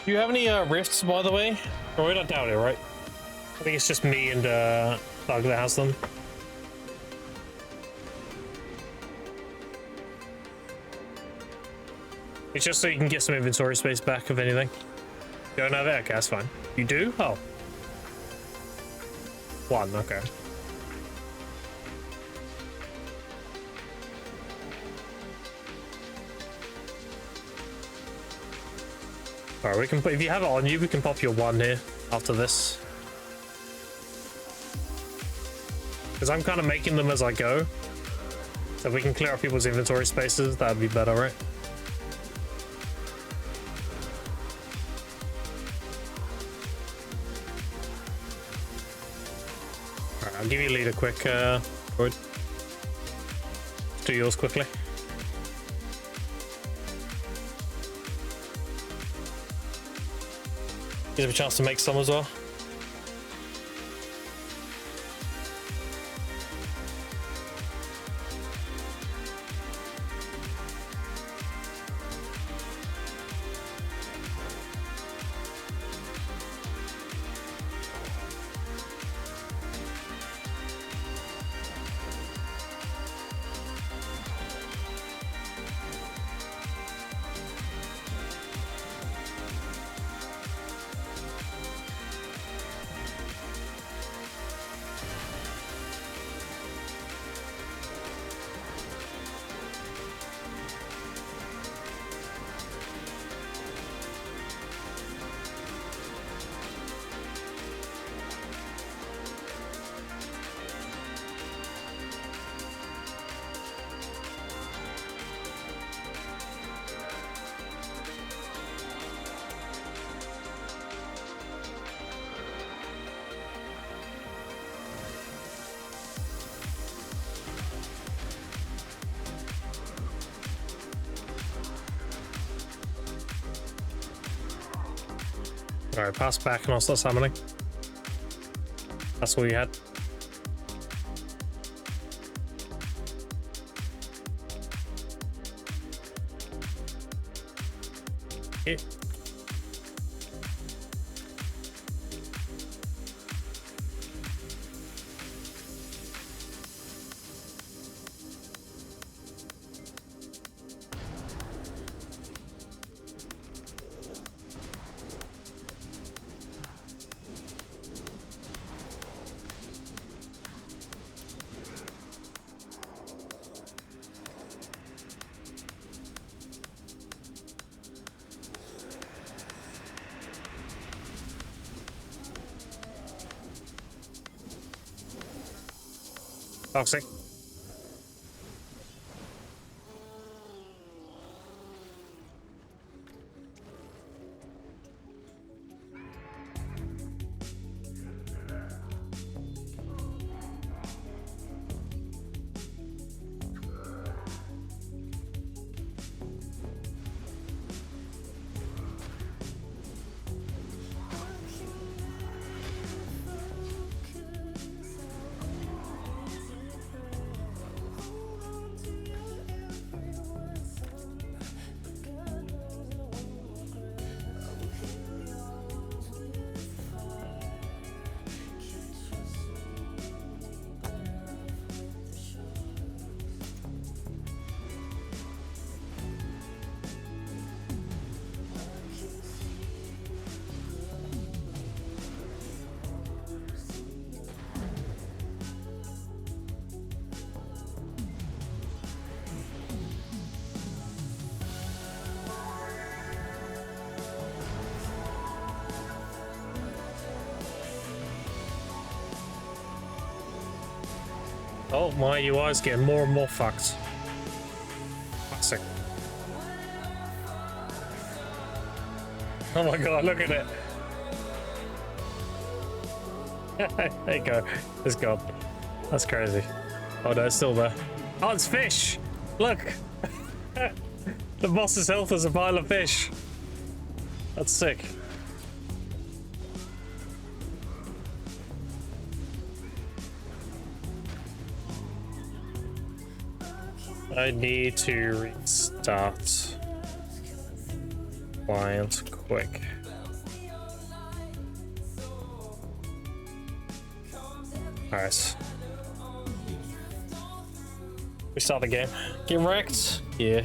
Do you have any rifts, by the way? Or I don't doubt it, right? I think it's just me and Doug that has them. It's just so you can get some inventory space back, if anything. You don't have it? Okay, that's fine. You do? Oh. 1, okay. Alright, we can put, if you have it on you, we can pop your 1 here after this. Because I'm kind of making them as I go. So if we can clear up people's inventory spaces, that'd be better, right? Alright, I'll give you a leader quick, Droid. Do yours quickly. Gives him a chance to make some as well. Alright, pass back and I'll start summoning. That's all you had. Okay. Toxic. Oh, my UI's getting more and more fucked. Classic. Oh my god, look at it. There you go. It's gone. That's crazy. Oh no, it's still there. Oh, it's fish! Look! The boss's health is a pile of fish. That's sick. I need to restart client quick. Alright. Restart the game. Game wrecked? Yeah.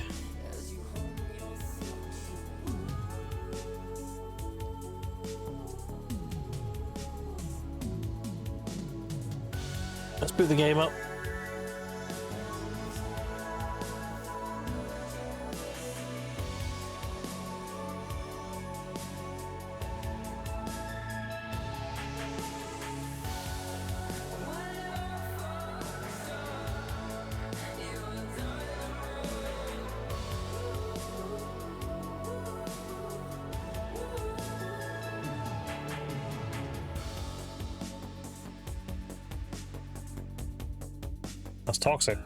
Let's boot the game up. That's toxic.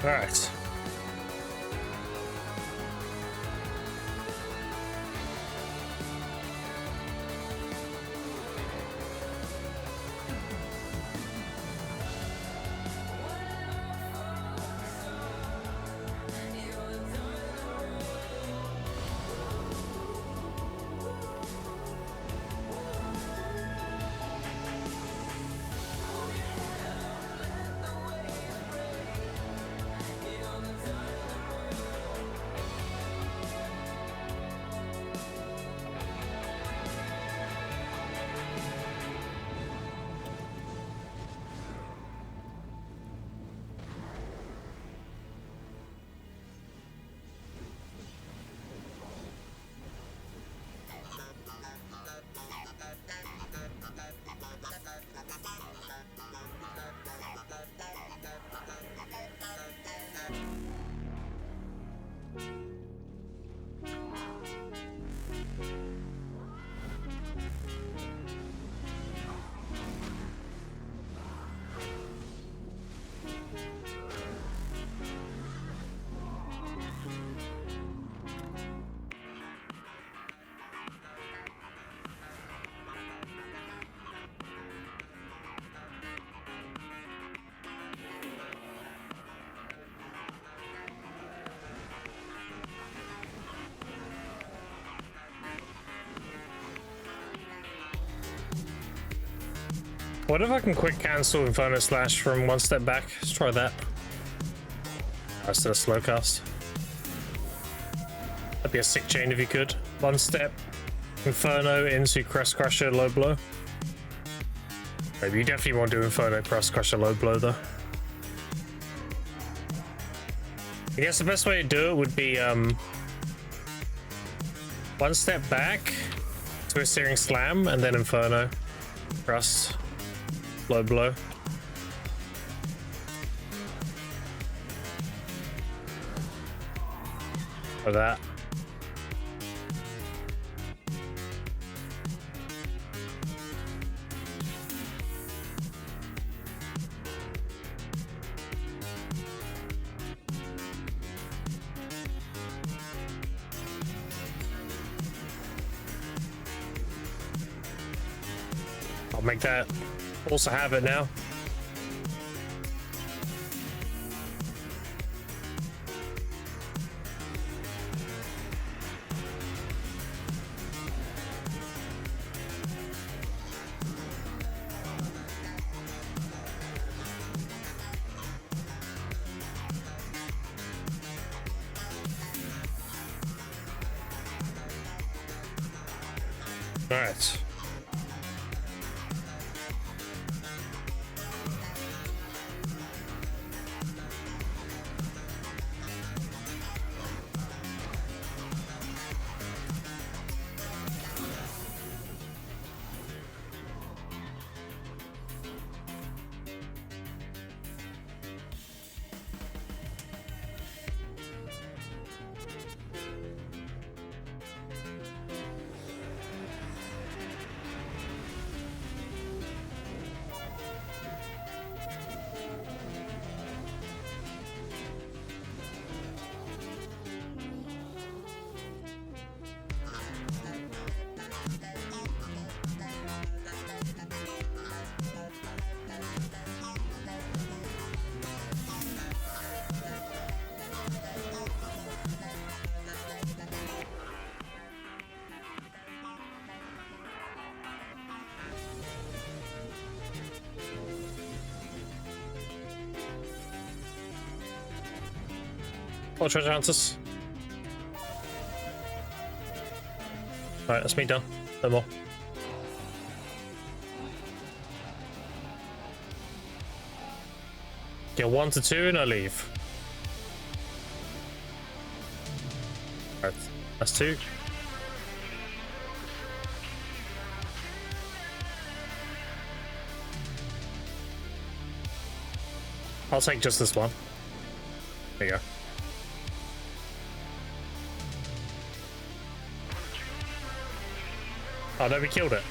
All right. What if I can quick cancel Inferno Slash from one step back? Let's try that. Instead of slow cast. That'd be a sick chain if you could. One step Inferno into Crest Crusher low blow. Maybe you definitely want to do Inferno Crest Crusher low blow though. I guess the best way to do it would be one step back to a Searing Slam and then Inferno Crust low blow. Like that. I'll make that also have it now. All right. Ultra chances. Alright, that's me done. No more. Get 1 to 2 and I leave. Alright, that's 2. I'll take just this one. There you go. Oh no, we killed it.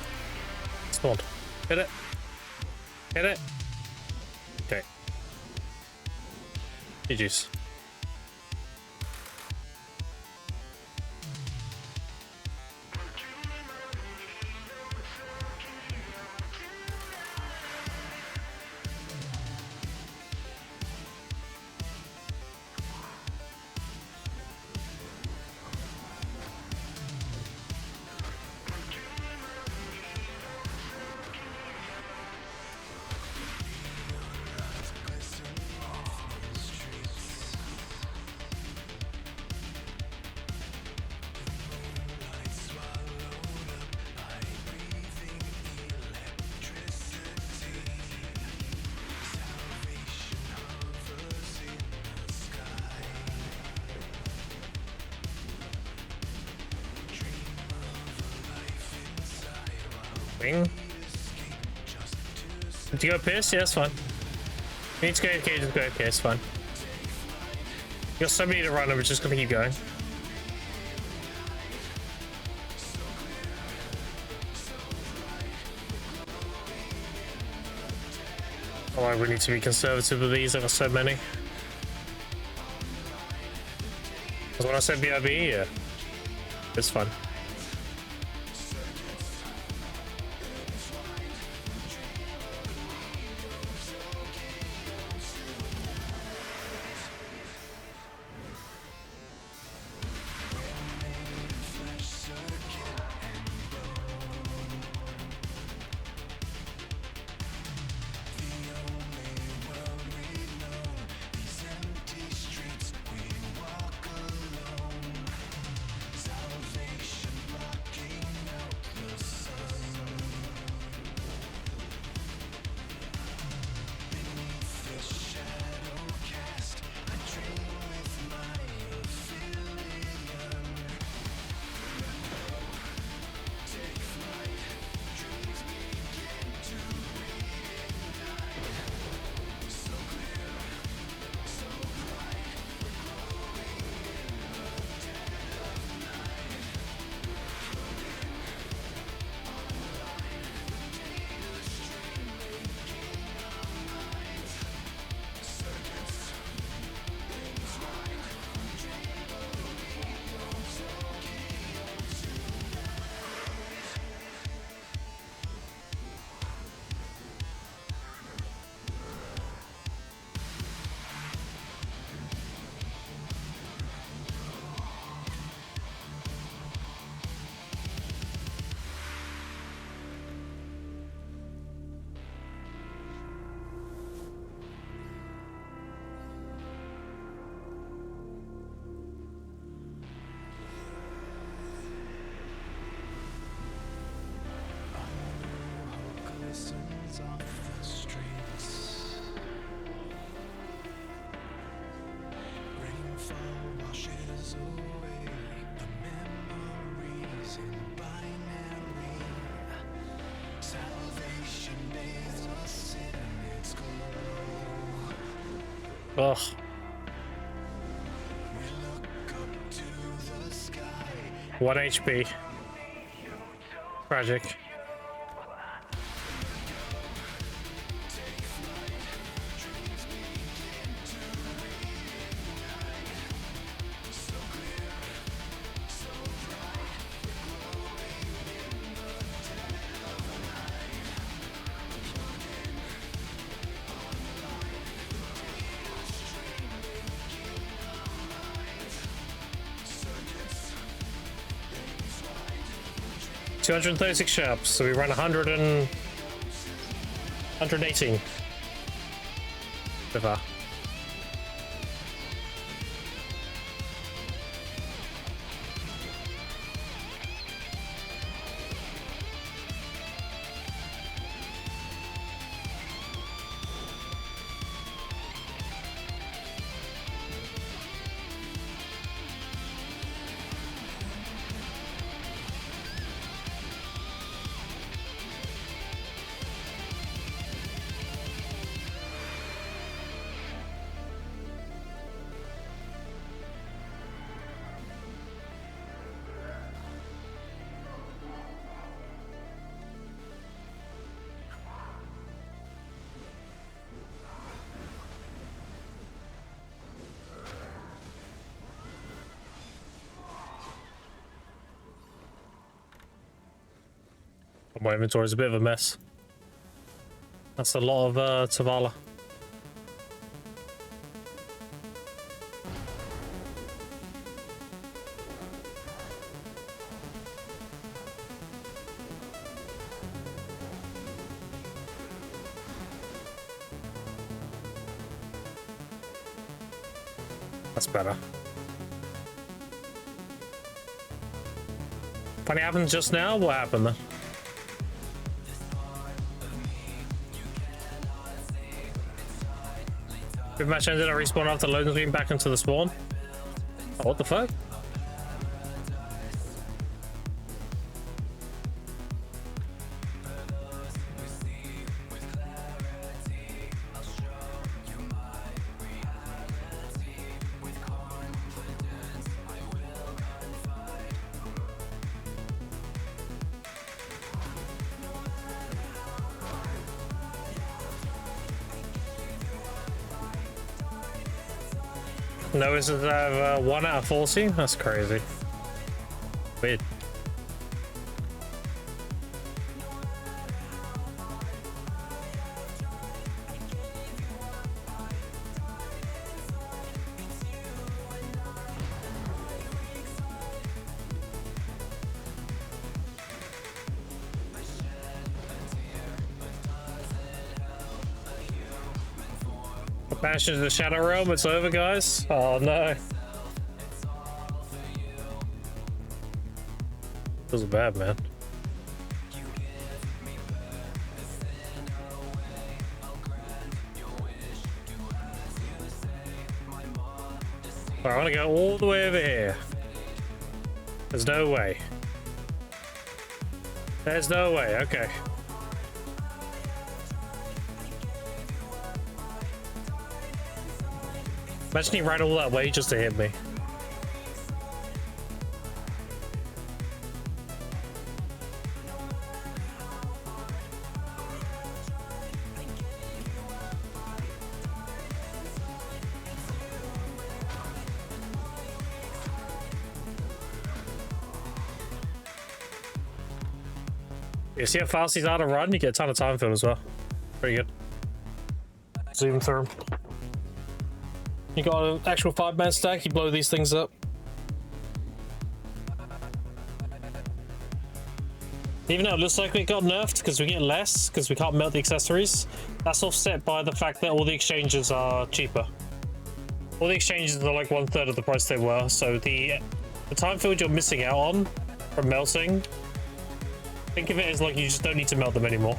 Spawned. Hit it. Hit it. Okay. GG's. Did you go Pierce? Yeah, that's fine. You need to go AFK, just go AFK, it's fine. You got so many to run, and we're just gonna keep going. Oh, I really need to be conservative with these, I've got so many. Because when I said BRB, yeah, it's fun. Ugh. One HP. Tragic. $236 sharps, so we run 118 so far. My inventory is a bit of a mess. That's a lot of Tavala. That's better. Funny happened just now? What happened then? Good match ended. I respawned after loading screen back into the spawn. Oh, what the fuck? No, is it 1 out of 40? That's crazy. Weird. Bash into the Shadow Realm, it's over, guys. Oh no. Feels bad, man. Alright, I want to go all the way over here. There's no way. There's no way, okay. Imagine he ran all that way just to hit me. You see how fast he's out of run? You get a ton of time for him as well. Pretty good. Zoom through him. You got an actual 5-man stack, you blow these things up. Even though it looks like we got nerfed because we get less, because we can't melt the accessories, that's offset by the fact that all the exchanges are cheaper. All the exchanges are like 1/3 of the price they were, so the time field you're missing out on from melting, think of it as like you just don't need to melt them anymore.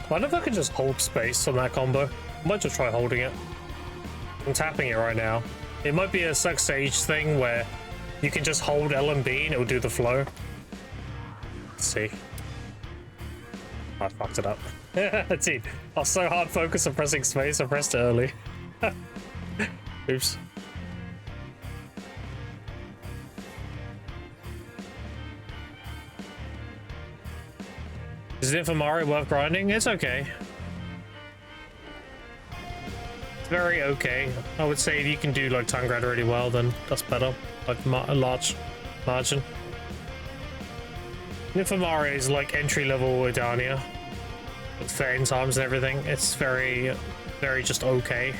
I wonder if I could just hold space on that combo. I might just try holding it. I'm tapping it right now. It might be a Suck Sage thing where you can just hold L and B and it'll do the flow. Let's see. I fucked it up. Dude, I was so hard focused on pressing space, I pressed it early. Oops. Is it for Mario worth grinding? It's okay. It's very okay. I would say if you can do like tongue grad really well, then that's better. Like a large margin. Ninfa Mario is like entry level Idania. With fair end times and everything. It's very just okay.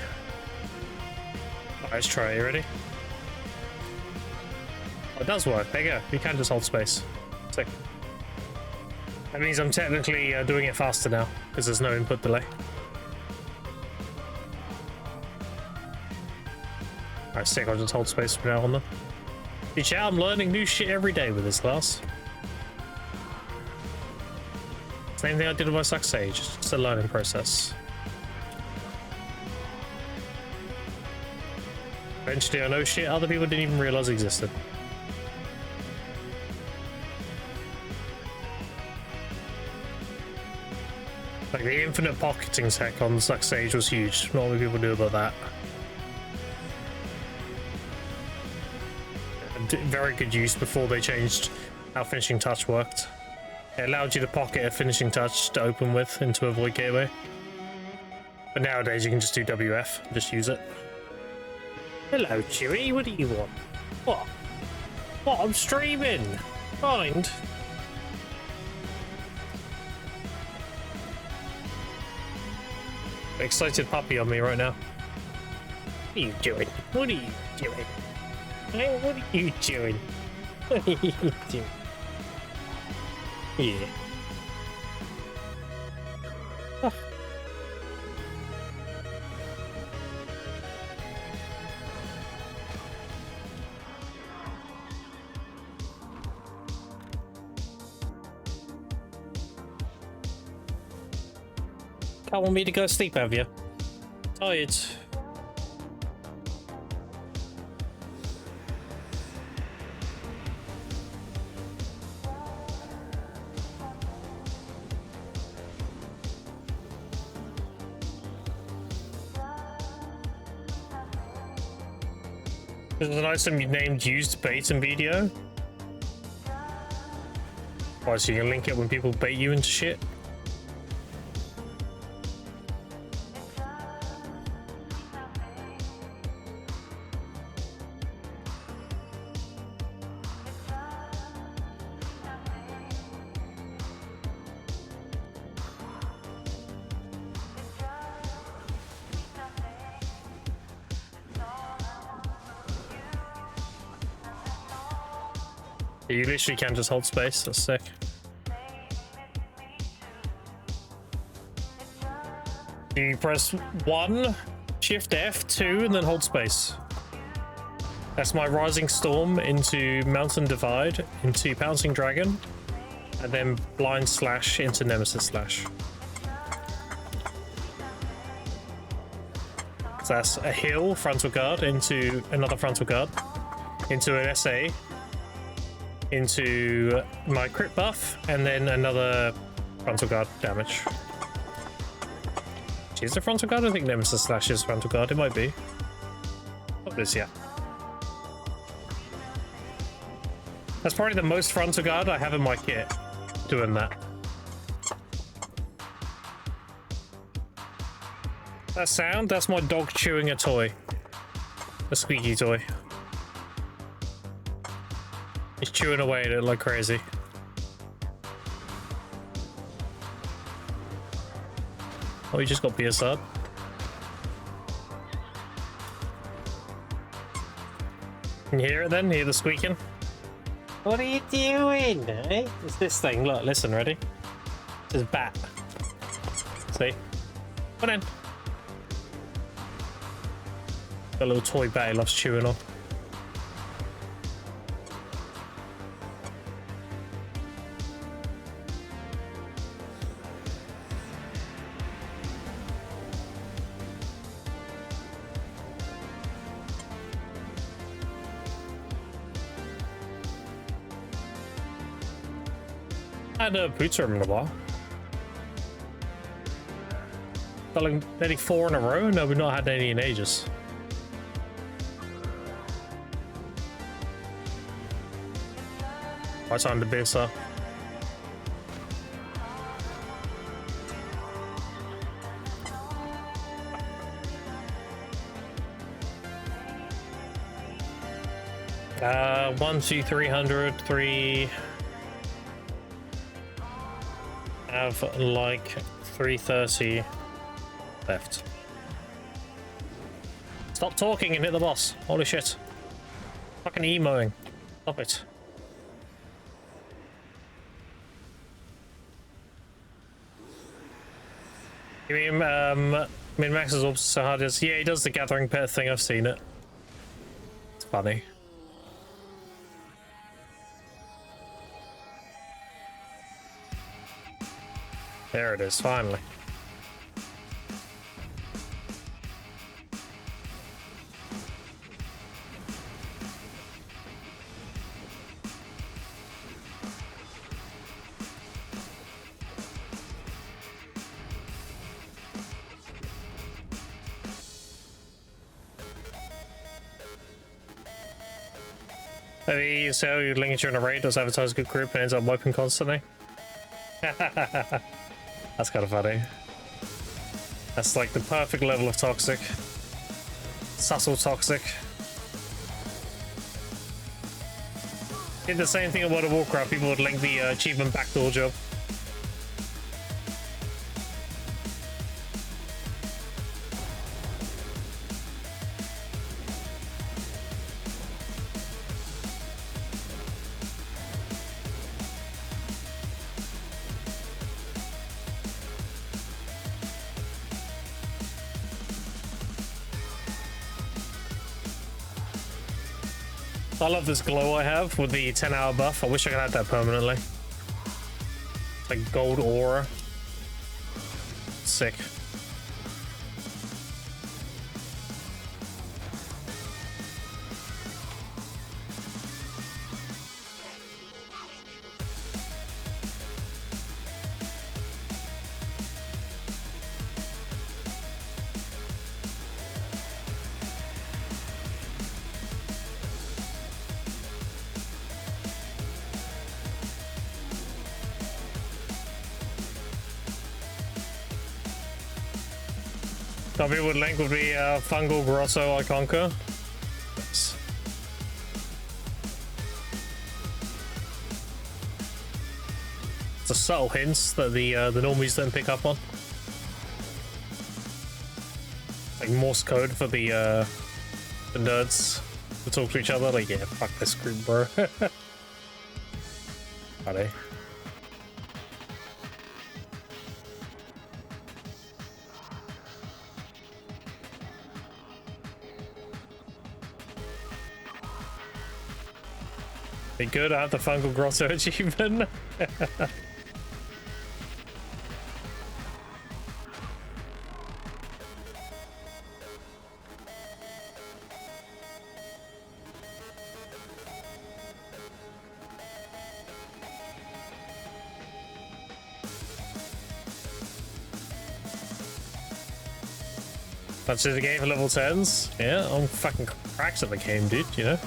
Alright, let's try it. You ready? Oh, it does work. There you go. You can just hold space. Sick. That means I'm technically doing it faster now, because there's no input delay. Alright, sick, I'll just hold space from now on then. Hey chat, I'm learning new shit every day with this class. Same thing I did with my Suck Sage, just a learning process. Eventually I know shit other people didn't even realize existed. Like the infinite pocketing tech on Suck Sage was huge. Not many people knew about that. Very good use before they changed how finishing touch worked. It allowed you to pocket a finishing touch to open with into a void gateway. But nowadays you can just do WF and just use it. Hello Chewie, what do you want? What? What? I'm streaming! Mind? Excited puppy on me right now. What are you doing? What are you doing? Hey, what are you doing? What are you doing? Yeah. Oh. Can't want me to go sleep, have you? Tired. There's an item you named used bait in video. Why, so you can link it when people bait you into shit? You literally can just hold space, that's sick. You press 1, Shift F2, and then hold space. That's my Rising Storm into Mountain Divide, into Pouncing Dragon, and then Blind Slash into Nemesis Slash. So that's a heal, frontal guard, into another frontal guard, into an SA, into my crit buff, and then another frontal guard damage. Is the frontal guard? I think Nemesis Slash is frontal guard. It might be. What is, yeah. That's probably the most frontal guard I have in my kit doing that. That sound? That's my dog chewing a toy. A squeaky toy. He's chewing away at it like crazy. Oh, he just got BSR'd. Can you hear it then? Hear the squeaking? What are you doing? Eh? It's this thing. Look, listen, ready? This is bat. See? Come on in. Got a little toy bat he loves chewing on. I had a pizza in a while. Got like nearly 4 in a row. No, we've not had any in ages. What's on the pizza? One, two, 300, 3. I have like 330 left. Stop talking and hit the boss. Holy shit. Fucking emoing. Stop it. You mean Max is also so hard as yeah, he does the gathering pet thing, I've seen it. It's funny. There it is, finally. Maybe you see how you link it during a raid, does advertise a good group and ends up wiping constantly? That's kind of funny. That's like the perfect level of toxic. Subtle toxic. Did the same thing in World of Warcraft, people would link the achievement backdoor job. I love this glow I have with the 10-hour buff. I wish I could have that permanently. It's like gold aura. Sick. W would link would be Fungal Grotto Iconca. Nice. It's a subtle hints that the normies don't pick up on. Like Morse code for the nerds to talk to each other. Like, yeah, fuck this group, bro. Are they? Be good at the Fungal Grotto achievement. That's just a game for level 10s. Yeah, I'm fucking cracked at the game, dude, you know?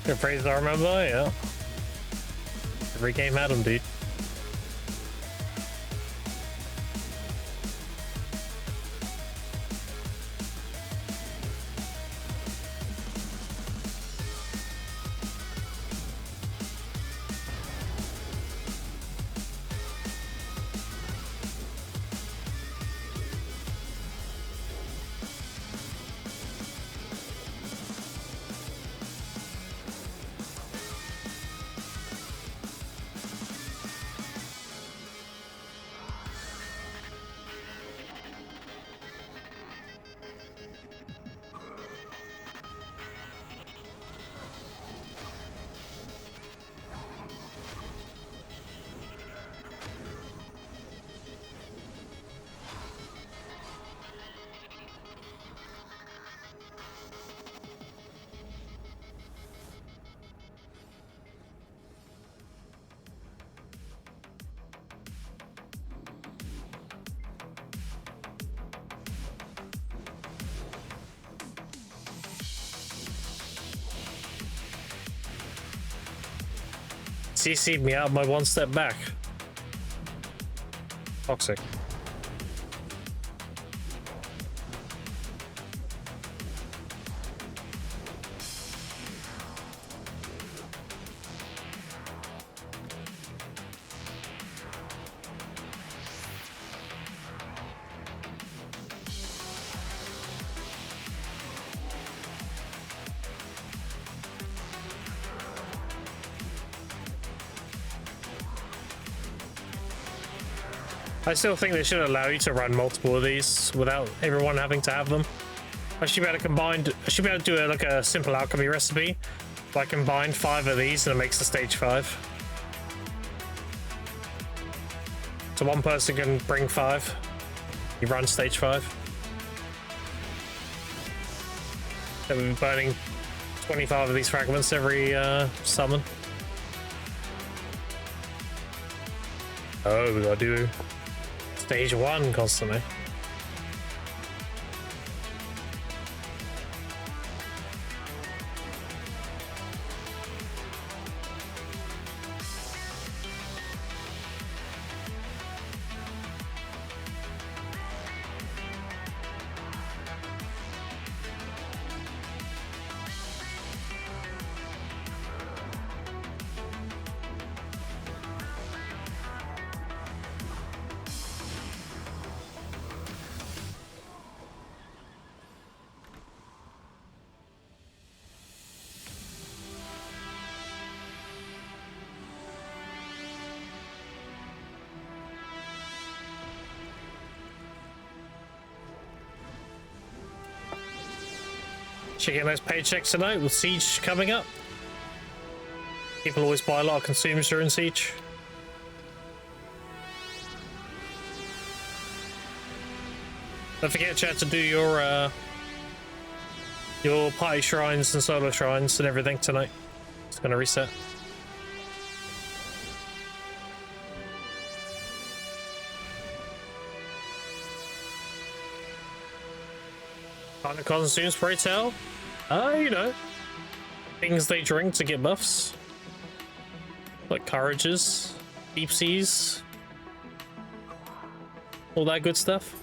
Good phrase I remember, yeah. Every game had them, dude. CC'd me out of my one step back. Toxic. I still think they should allow you to run multiple of these without everyone having to have them. I should be able to combine. I should be able to do like a simple alchemy recipe. If I combine 5 of these, and it makes the stage 5. So one person can bring 5. You run stage 5. Then we'll be burning 25 of these fragments every summon. Oh, we gotta do stage 1 constantly. Checking those paychecks tonight with Siege coming up. People always buy a lot of consumables during Siege. Don't forget, chat, to do your party shrines and solo shrines and everything tonight. It's gonna reset. Kind of consumes, pray tell? You know, things they drink to get buffs. Like courages, deep seas, all that good stuff.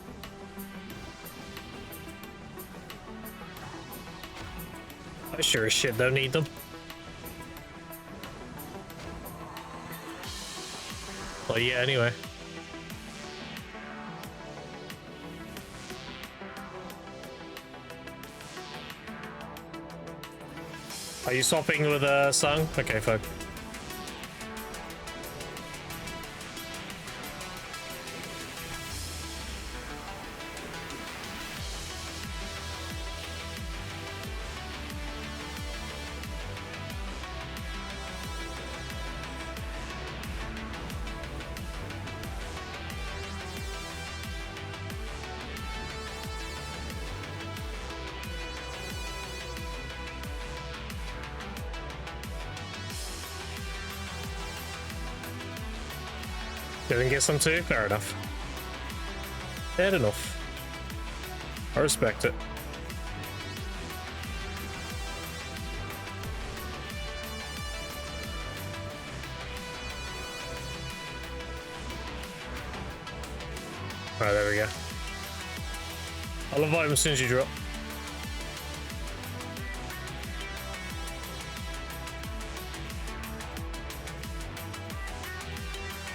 I sure as shit don't need them. Well, yeah, anyway. Are you swapping with a song? Okay, fuck. Didn't get some too? Fair enough. Fair enough. I respect it. Alright, there we go. I'll invite him as soon as you drop.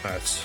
Alright.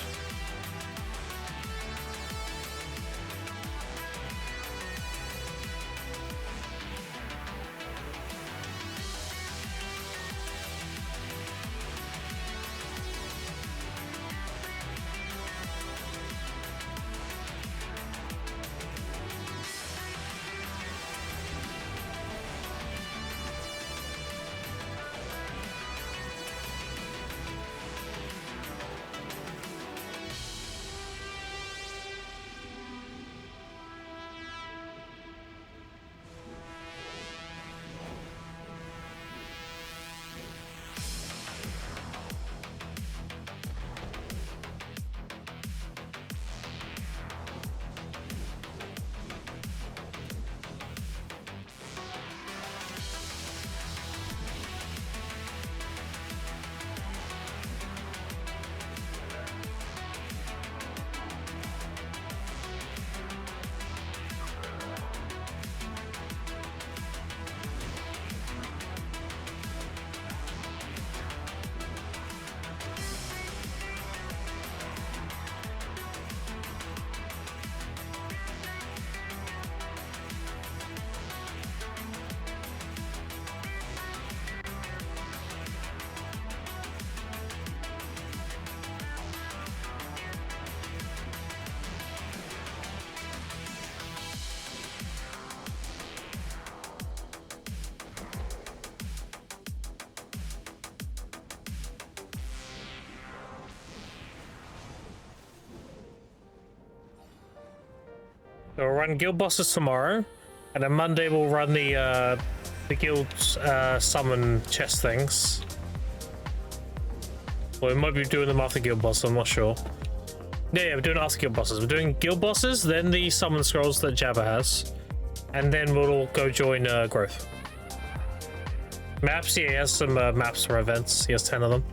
So we'll run guild bosses tomorrow, and then Monday we'll run the guild summon chest things. Well, we might be doing them after guild boss, I'm not sure. Yeah, we're doing after guild bosses. We're doing guild bosses, then the summon scrolls that Jabba has, and then we'll all go join Growth. Maps, yeah, he has some maps for events. He has 10 of them.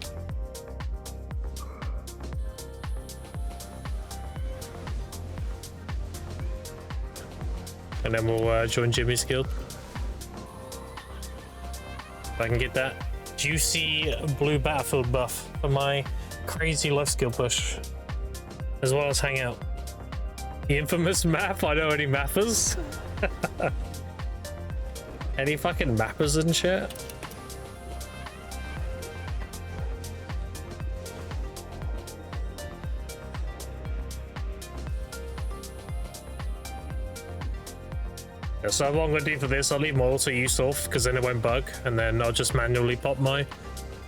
And then we'll join Jimmy's guild. If I can get that juicy blue battlefield buff for my crazy life skill push, as well as hang out. The infamous map. I know any mappers. Any fucking mappers and shit. Yeah, so what I'm gonna do for this, I'll leave my auto use off because then it won't bug, and then I'll just manually pop my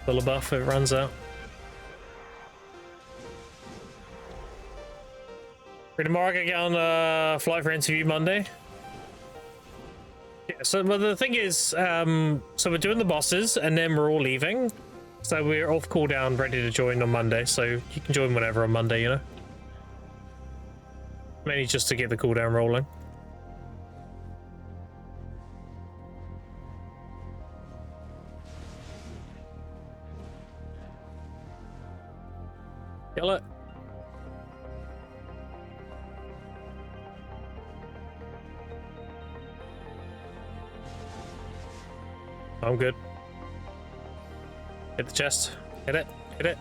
little buff if it runs out. Tomorrow I can get on flight for interview Monday. Yeah, so but the thing is, so we're doing the bosses and then we're all leaving. So we're off cooldown, ready to join on Monday. So you can join whenever on Monday, you know. Mainly just to get the cooldown rolling. Kill it. I'm good. Hit the chest. Hit it. Hit it.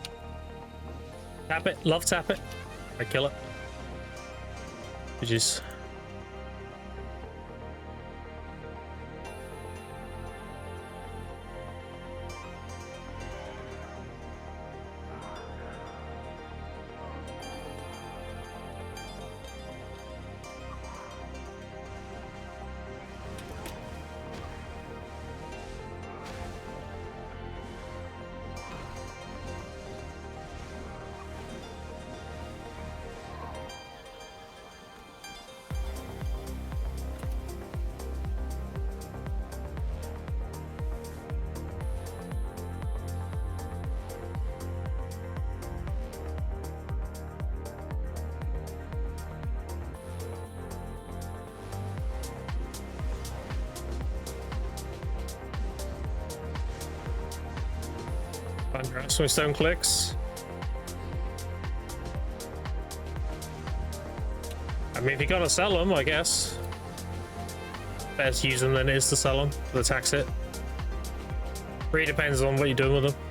Tap it. Love tap it. I kill it. Jeez. Some stone clicks. I mean, if you gotta sell them, I guess. Better to use them than it is to sell them for the tax hit. Really depends on what you're doing with them.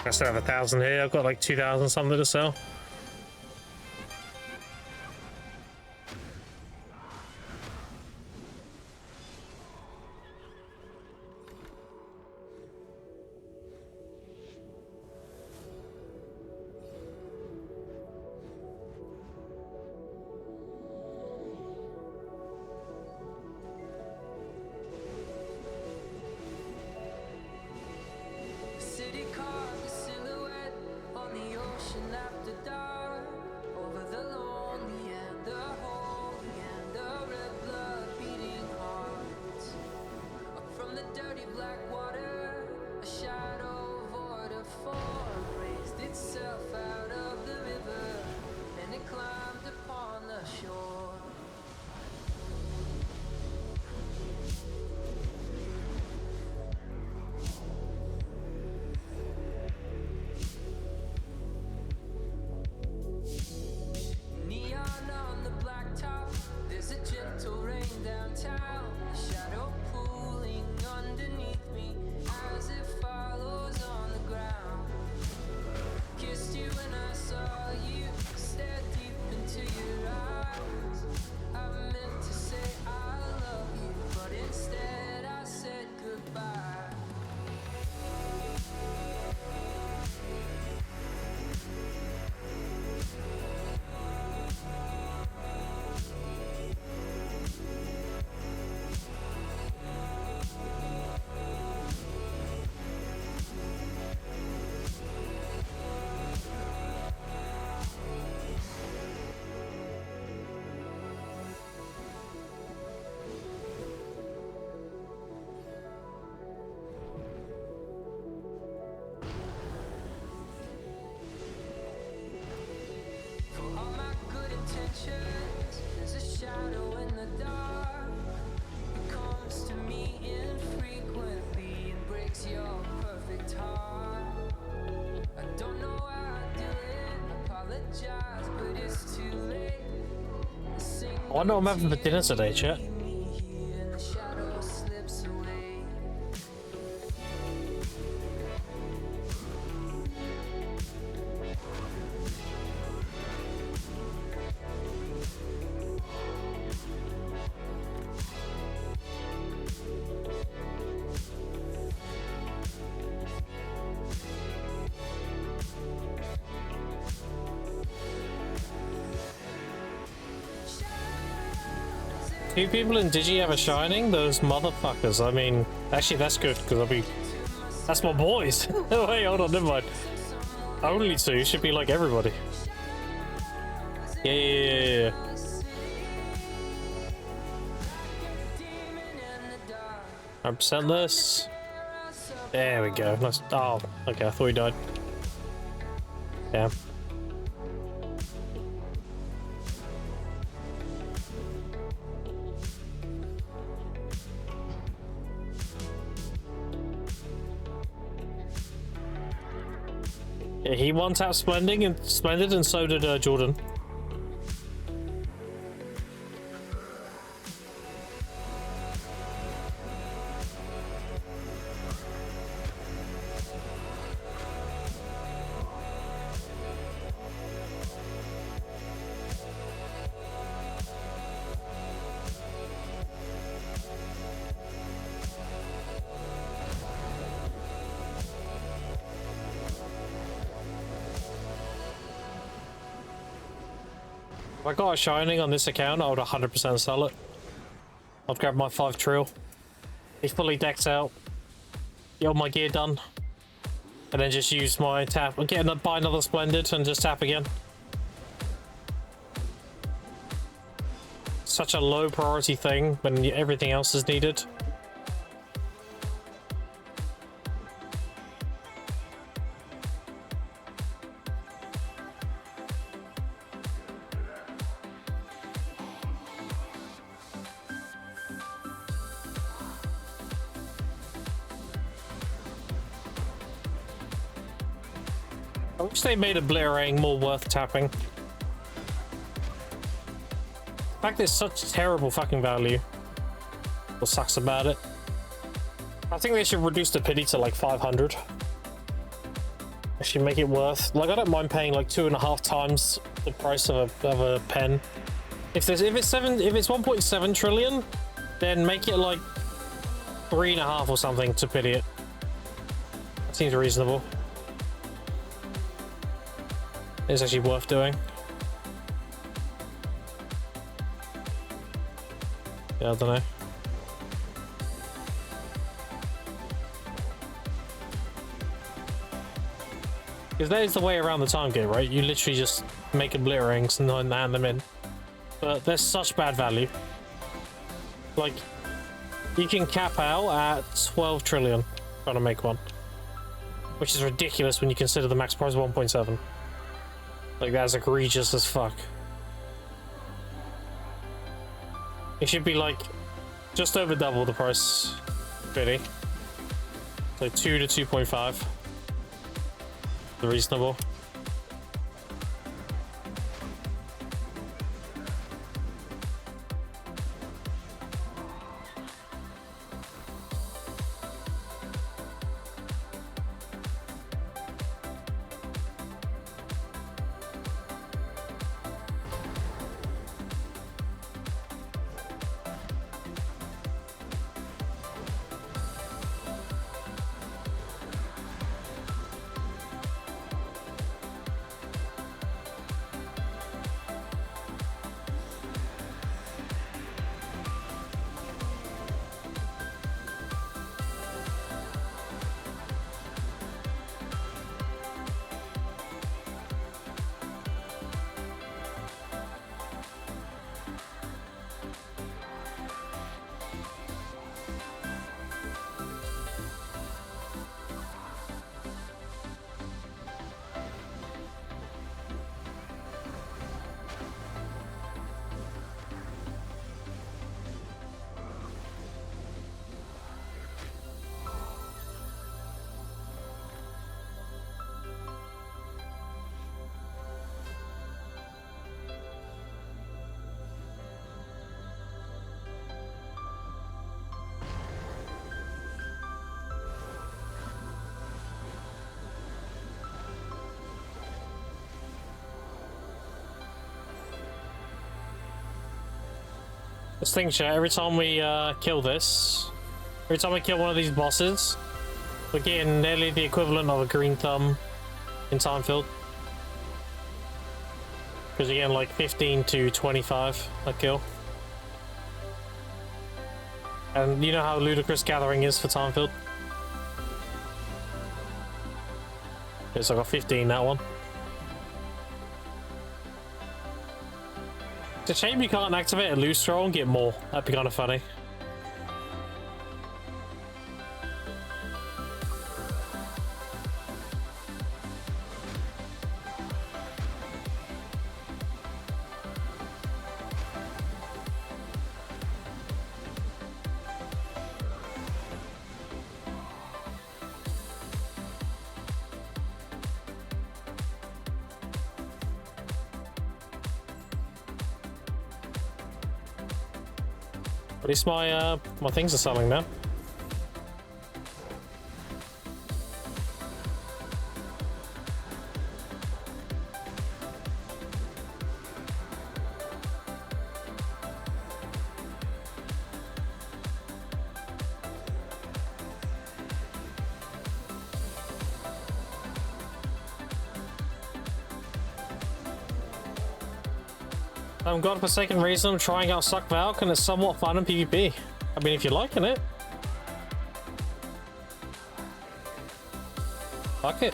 I still have 1,000 here. I've got like 2,000 something to sell. City car, silhouette on the ocean after dark. I wonder what I'm having for dinner today, chat. Two people in Digi have a Shining? Those motherfuckers. I mean, actually that's good, because that's my boys. Wait, hold on, never mind. Only two, should be like everybody. Yeah. 100% this. There we go. Nice. Oh, okay, I thought he died. Damn. Yeah, he one-tapped Splendid, and so did Jordan. If I got a Shining on this account, I would 100% sell it. I'd grab my 5 trill. Be fully decked out. Get all my gear done. And then just use my tap. Buy another Splendid and just tap again. Such a low priority thing when everything else is needed. I wish they made Obliterating more worth tapping. The fact there's such terrible fucking value. What sucks about it. I think they should reduce the pity to like 500. Actually make it worth. Like, I don't mind paying like 2.5 times the price of a pen. If it's 1.7 trillion, then make it like 3.5 or something to pity it. That seems reasonable. It's actually worth doing. Yeah, I don't know. Because that is the way around the time gate, right? You literally just make Obliterings and then hand them in. But there's such bad value. Like, you can cap out at 12 trillion trying to make one. Which is ridiculous when you consider the max price of 1.7. Like, that's egregious as fuck. It should be like just over double the price, really. So 2 to 2.5. Reasonable. This thing, chat, every time we kill this, every time we kill one of these bosses, we're getting nearly the equivalent of a green thumb in time filled. Because you're getting like 15 to 25 a kill. And you know how ludicrous gathering is for time filled? Yes, I got 15 that one. It's a shame you can't activate a loose throw and get more. That'd be kind of funny. At least my my things are selling now. God forsaken reason I'm trying out Suck Valk and it's somewhat fun in PvP. I mean, if you're liking it. Fuck it.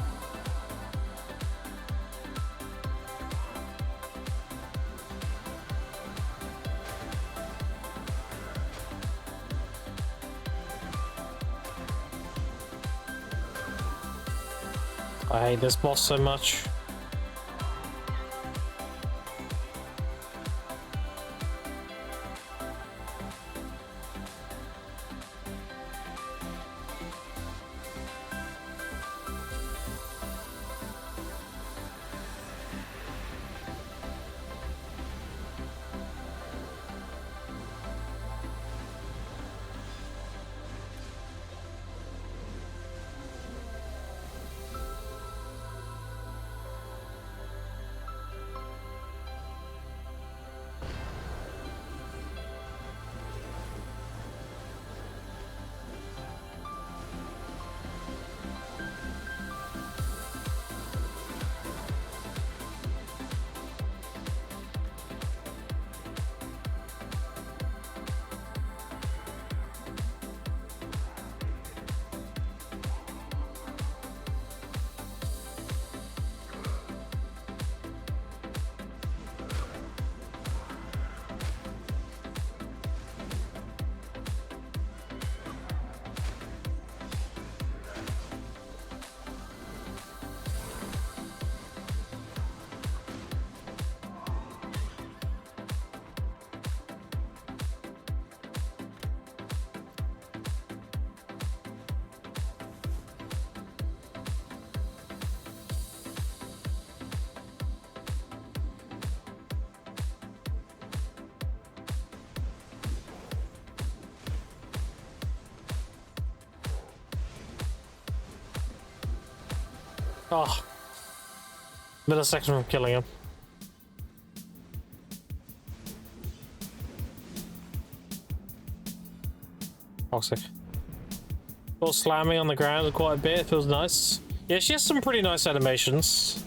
I hate this boss so much. Oh, millisecond from killing him. Toxic. Well, slamming on the ground quite a bit. Feels nice. Yeah, she has some pretty nice animations.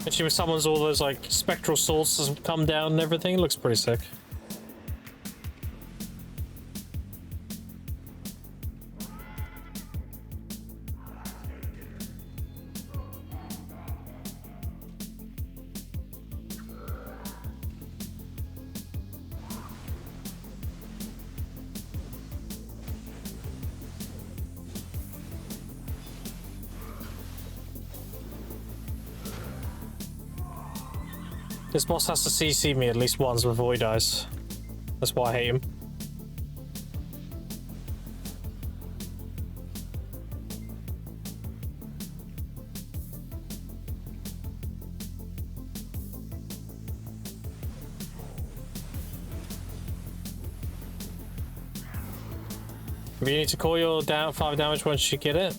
And she summons all those like spectral swords to come down and everything. It looks pretty sick. This boss has to CC me at least once before he dies. That's why I hate him. You need to call your down 5 damage once you get it.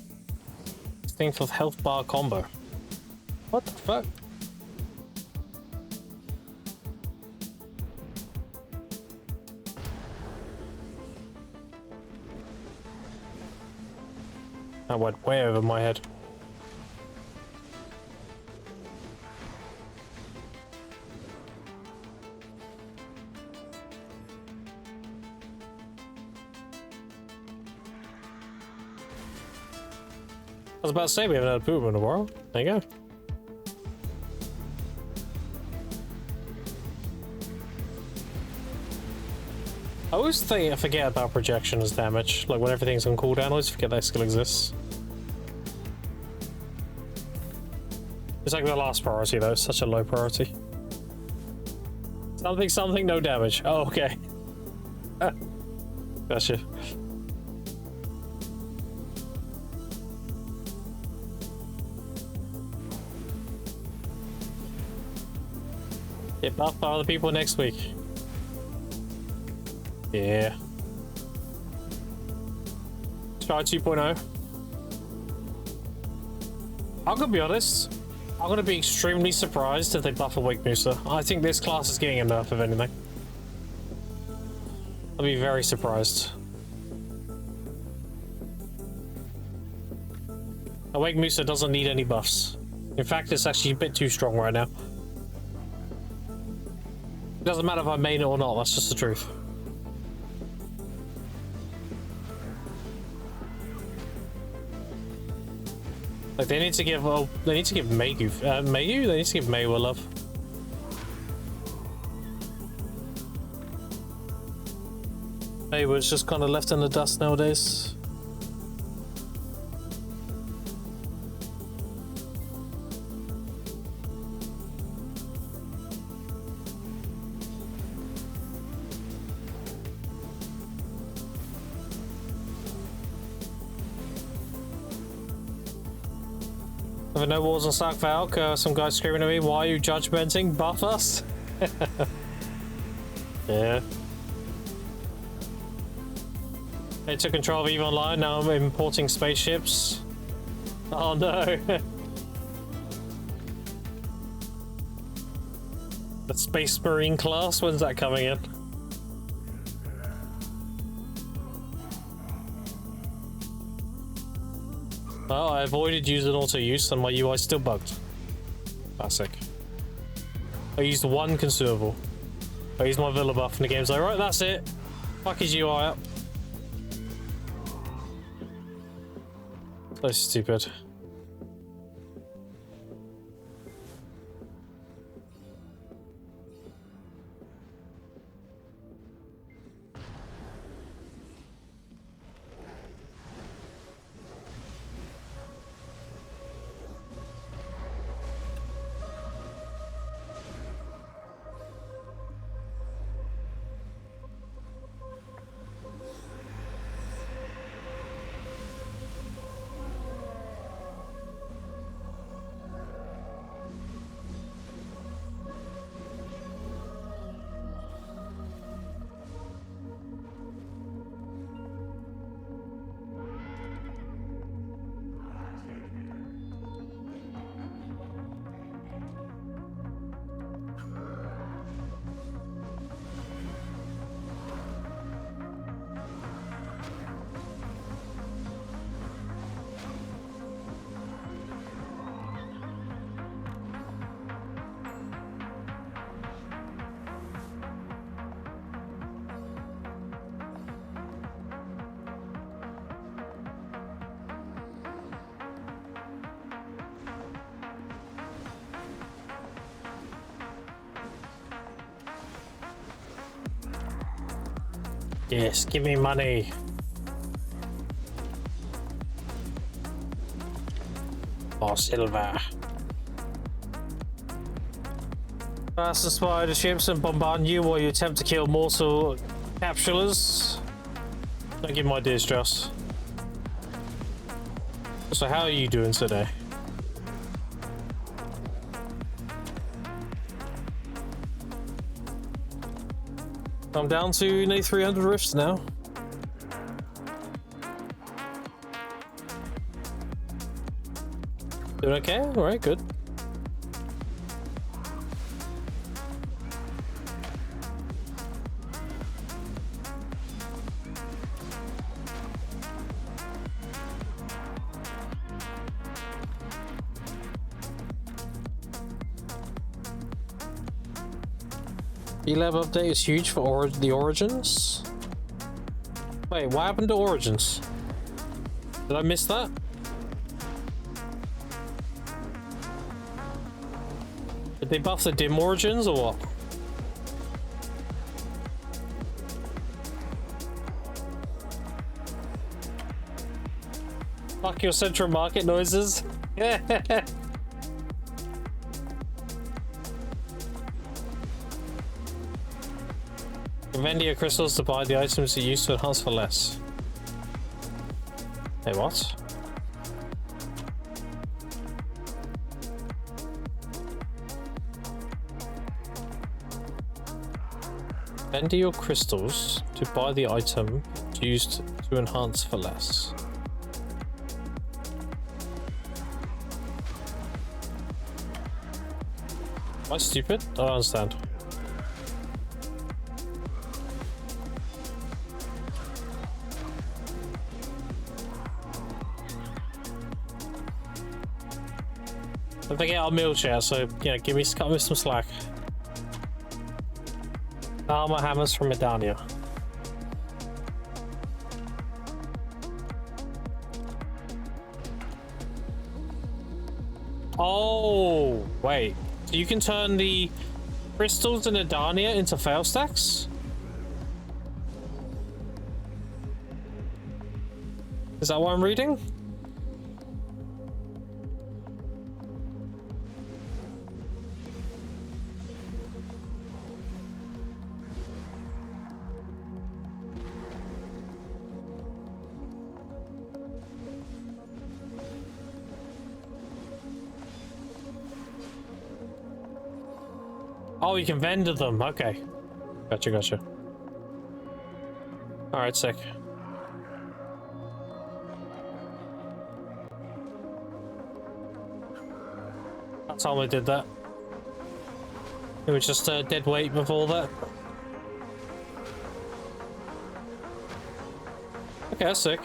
Thing for health bar combo. What the fuck? That went way over my head. I was about to say we haven't had poop in a while. There you go. I always forget about projection as damage. Like when everything's on cooldown, I always forget that skill exists. It's like the last priority though, it's such a low priority. Something, something, no damage. Oh, okay. Gotcha. Get buffed by other people next week. Yeah. Try 2.0. I'm gonna be honest. I'm gonna be extremely surprised if they buff Awake Musa. I think this class is getting enough of anything. I'll be very surprised. Awake Musa doesn't need any buffs. In fact, it's actually a bit too strong right now. It doesn't matter if I main it or not, that's just the truth. Like they need to give, well, they need to give Mayu, Mayu? They need to give Mayu a love. Mayu was just kind of left in the dust nowadays. Having no walls on Sark Valk, some guy screaming at me, why are you judgmenting? Buff us? Yeah. They took control of EVE Online, now I'm importing spaceships. Oh no. The Space Marine class, when's that coming in? Oh, I avoided using auto use and my UI still bugged. Classic. I used one consumable. I used my Villa buff and the game's like, right, that's it. Fuck his UI up. So stupid. Yes, give me money. Oh, silver. Fast spider ships and bombard you while you attempt to kill mortal capsulers. Don't give my dear stress. So how are you doing today? I'm down to nearly 300 rifts now. Doing okay? Alright, good. E-Lab update is huge for the Origins. Wait, what happened to Origins? Did I miss that? Did they buff the dim Origins or what? Fuck your central market noises. Vendia crystals to buy the items you use to enhance for less. Hey, what? Vendor your crystals to buy the item used to enhance for less. Am I stupid? I don't understand. Don't forget our meal share, so yeah, cut me some slack. Armor hammers from Medania. Oh, wait. So you can turn the crystals in Edania into fail stacks? Is that what I'm reading? Oh, you can vendor them. Okay. Gotcha. Alright, sick. That's how I did that. It was just a dead weight before that. Okay, that's sick.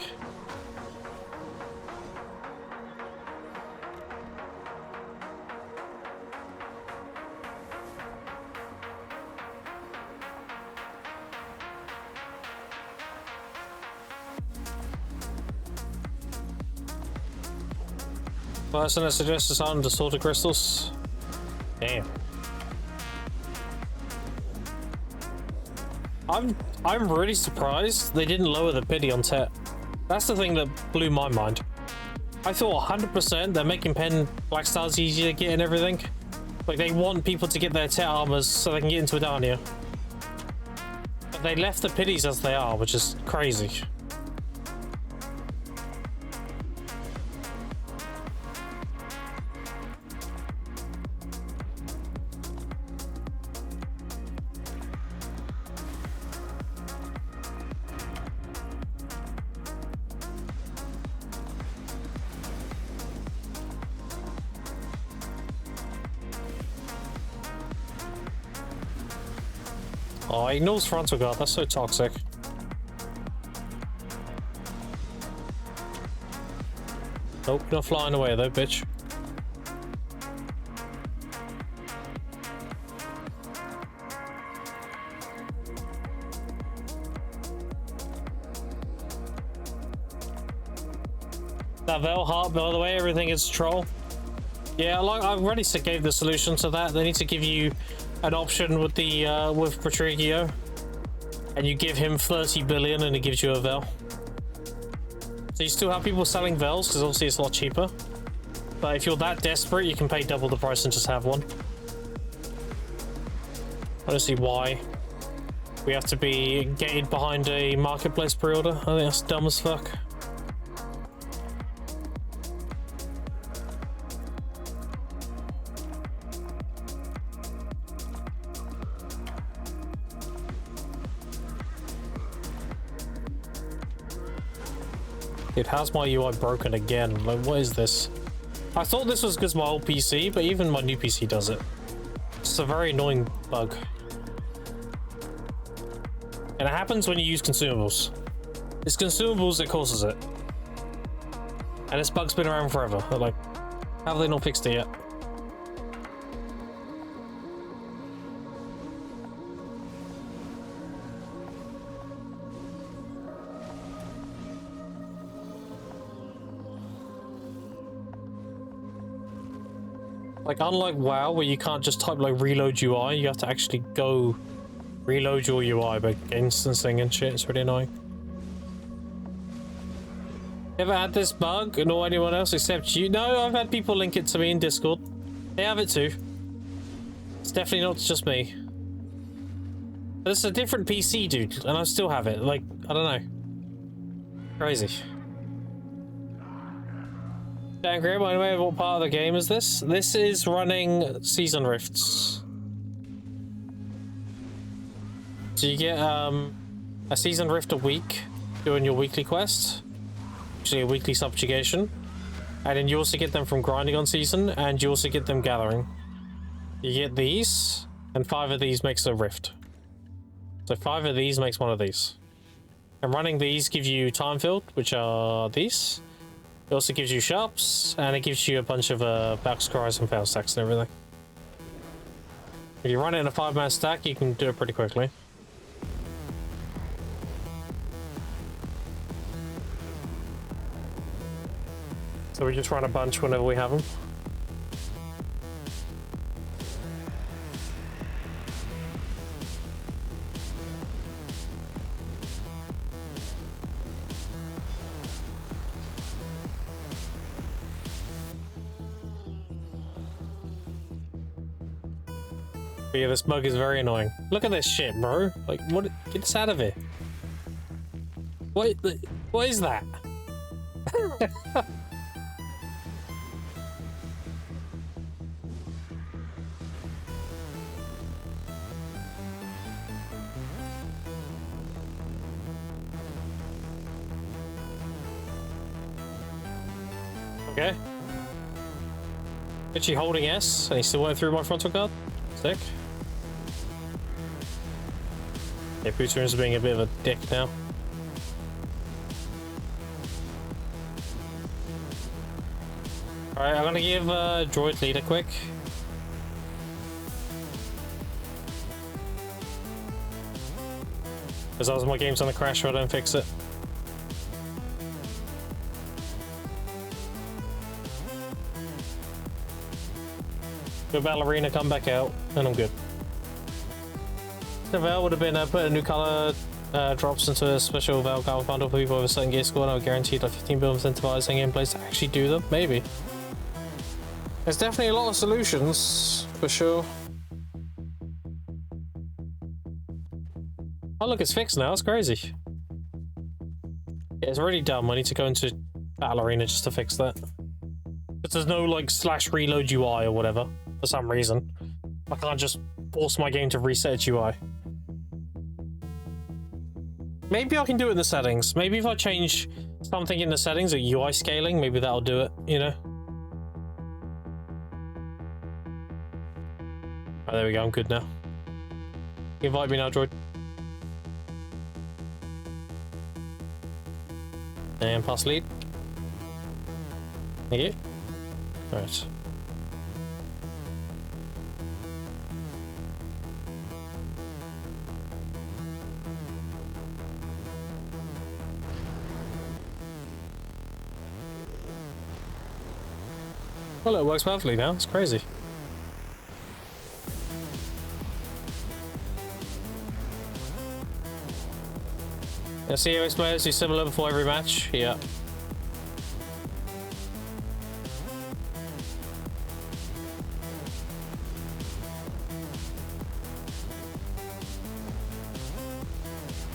Person that suggests it's on the sort of crystals. Damn. I'm really surprised they didn't lower the pity on Tet. That's the thing that blew my mind. I thought 100% they're making pen black stars easier to get and everything. Like they want people to get their Tet armors so they can get into Edania. But they left the pities as they are, which is crazy. Oh, he knows frontal guard. That's so toxic. Nope, not flying away though, bitch. That Veil Heart, by the way, everything is troll. Yeah, like I already gave the solution to that. They need to give you an option with the with Patrigio, and you give him 30 billion and it gives you a Veil. So you still have people selling Veils because obviously it's a lot cheaper, but if you're that desperate you can pay double the price and just have one. I don't see why we have to be gated behind a marketplace pre-order. I think that's dumb as fuck. Dude, how's my UI broken again? Like, what is this? I thought this was because my old PC, but even my new PC does it. It's a very annoying bug. And it happens when you use consumables. It's consumables that causes it. And this bug's been around forever. They're like, how have they not fixed it yet? Like, unlike WoW, where you can't just type, like, reload UI, you have to actually go reload your UI by instancing and shit. It's really annoying. Ever had this bug? Nor anyone else except you? No, I've had people link it to me in Discord. They have it too. It's definitely not just me. But it's a different PC, dude, and I still have it. Like, I don't know. Crazy. Dan Graham, by the way, what part of the game is this? This is running Season Rifts. So you get a Season Rift a week doing your weekly quest. Actually, a weekly subjugation. And then you also get them from grinding on Season, and you also get them gathering. You get these, and 5 of these makes a rift. So 5 of these makes 1 of these. And running these give you time filled, which are these. It also gives you sharps, and it gives you a bunch of back scries and fail stacks and everything. If you run it in a 5-man stack, you can do it pretty quickly. So we just run a bunch whenever we have them. But yeah, this bug is very annoying. Look at this shit, bro. Like, what? Get this out of here. What is that? Okay. Actually holding S, and he still went through my frontal guard. Sick. Yeah, Putin is being a bit of a dick now. Alright, I'm gonna give Droid Leader quick. Because my game's gonna crash if I don't fix it. Go ballerina, come back out, and I'm good. The Val would have been put a new color drops into a special Val color bundle for people with a certain gear score, and I would guarantee like 15 build incentivizing gameplays to actually do them. Maybe. There's definitely a lot of solutions, for sure. Oh look, it's fixed now, it's crazy. Yeah, it's really dumb. I need to go into Battle Arena just to fix that. Because there's no like / reload UI or whatever, for some reason. I can't just force my game to reset its UI. Maybe I can do it in the settings. Maybe if I change something in the settings, like UI scaling, maybe that'll do it, you know? Oh, there we go, I'm good now. Invite me now, droid. And pass lead. Thank you. Alright. Well, it works perfectly now. It's crazy. Yeah, COS players do similar before every match. Yeah.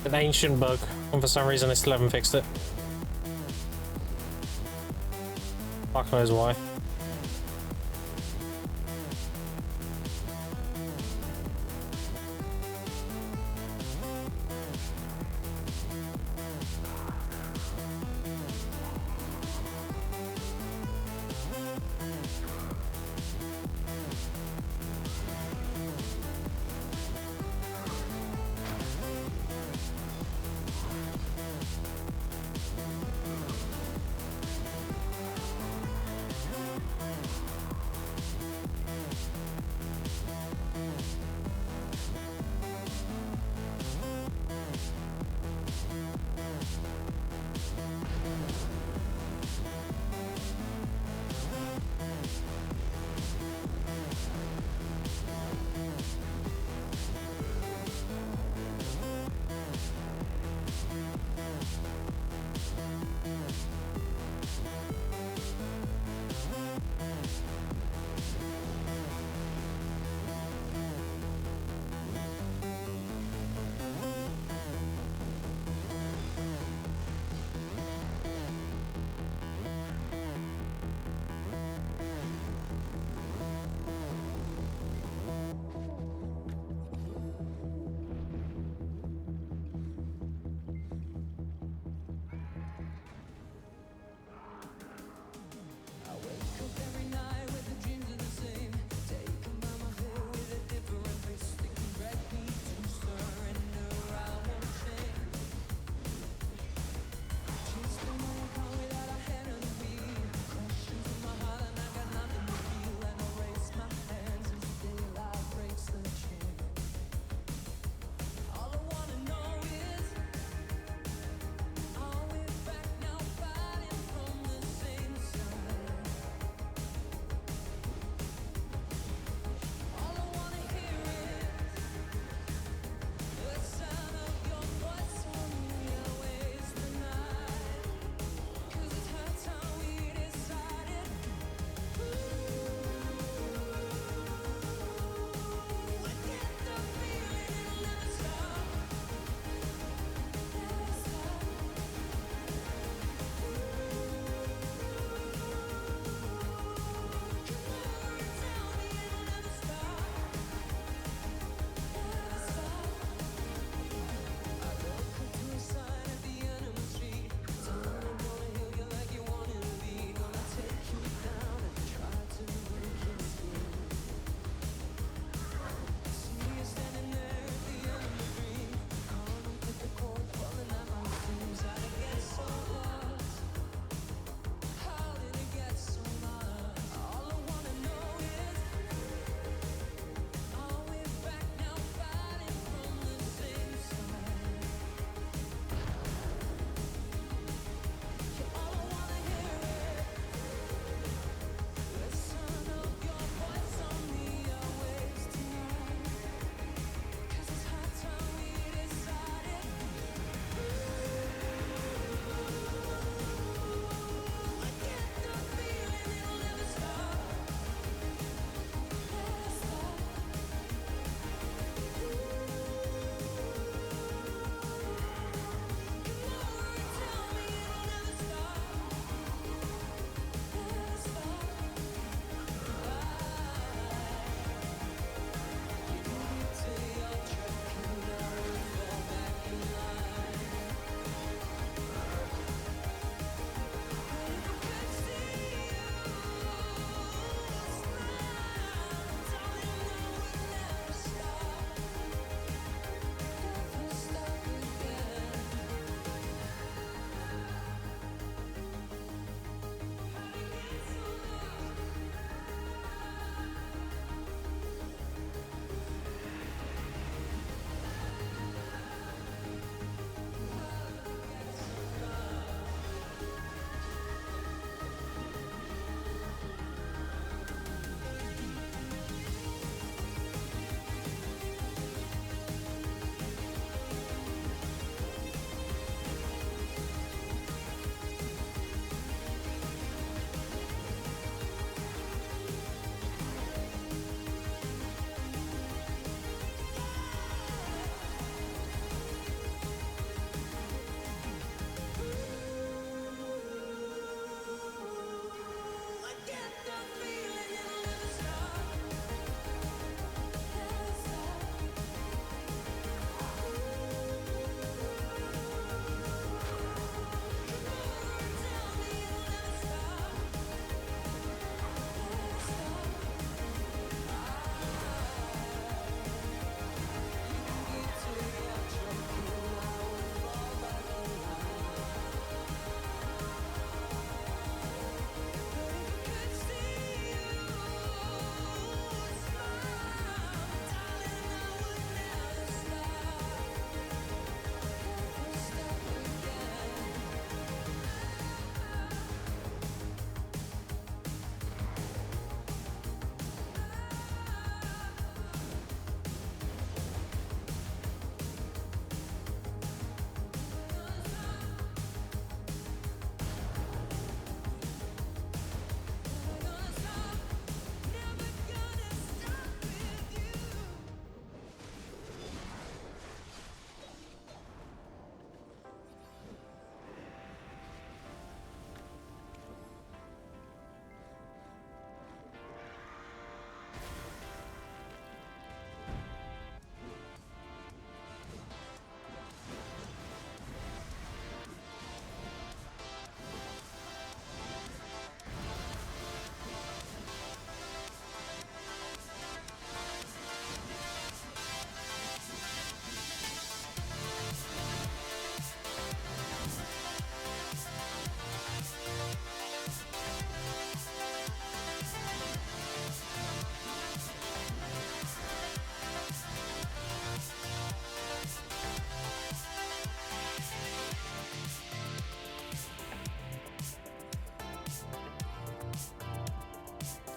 An ancient bug, and for some reason they still haven't fixed it. Fuck knows why.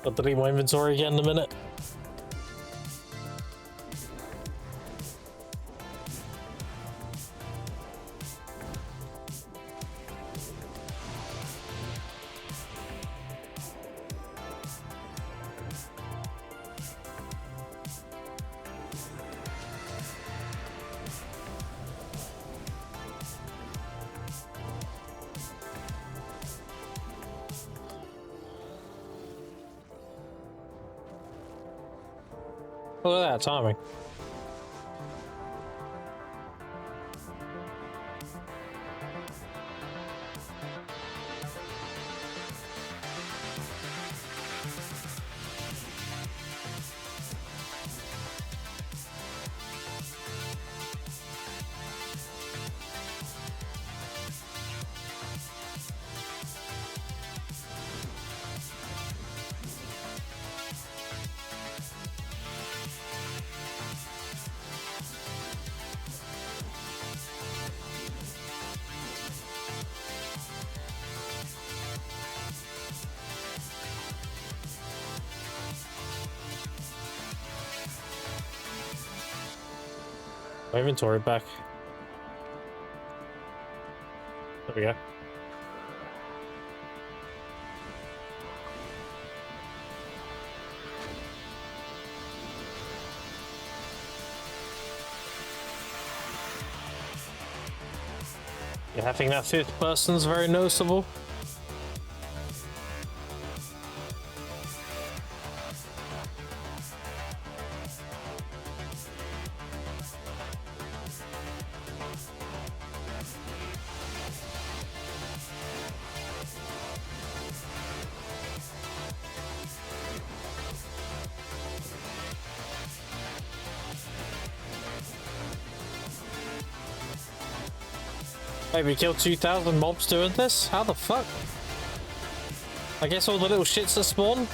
I'll delete my inventory again in a minute. Look at that timing. My inventory back. There we go. Yeah, having that fifth person's very noticeable. Hey, we killed 2,000 mobs doing this? How the fuck? I guess all the little shits that spawn?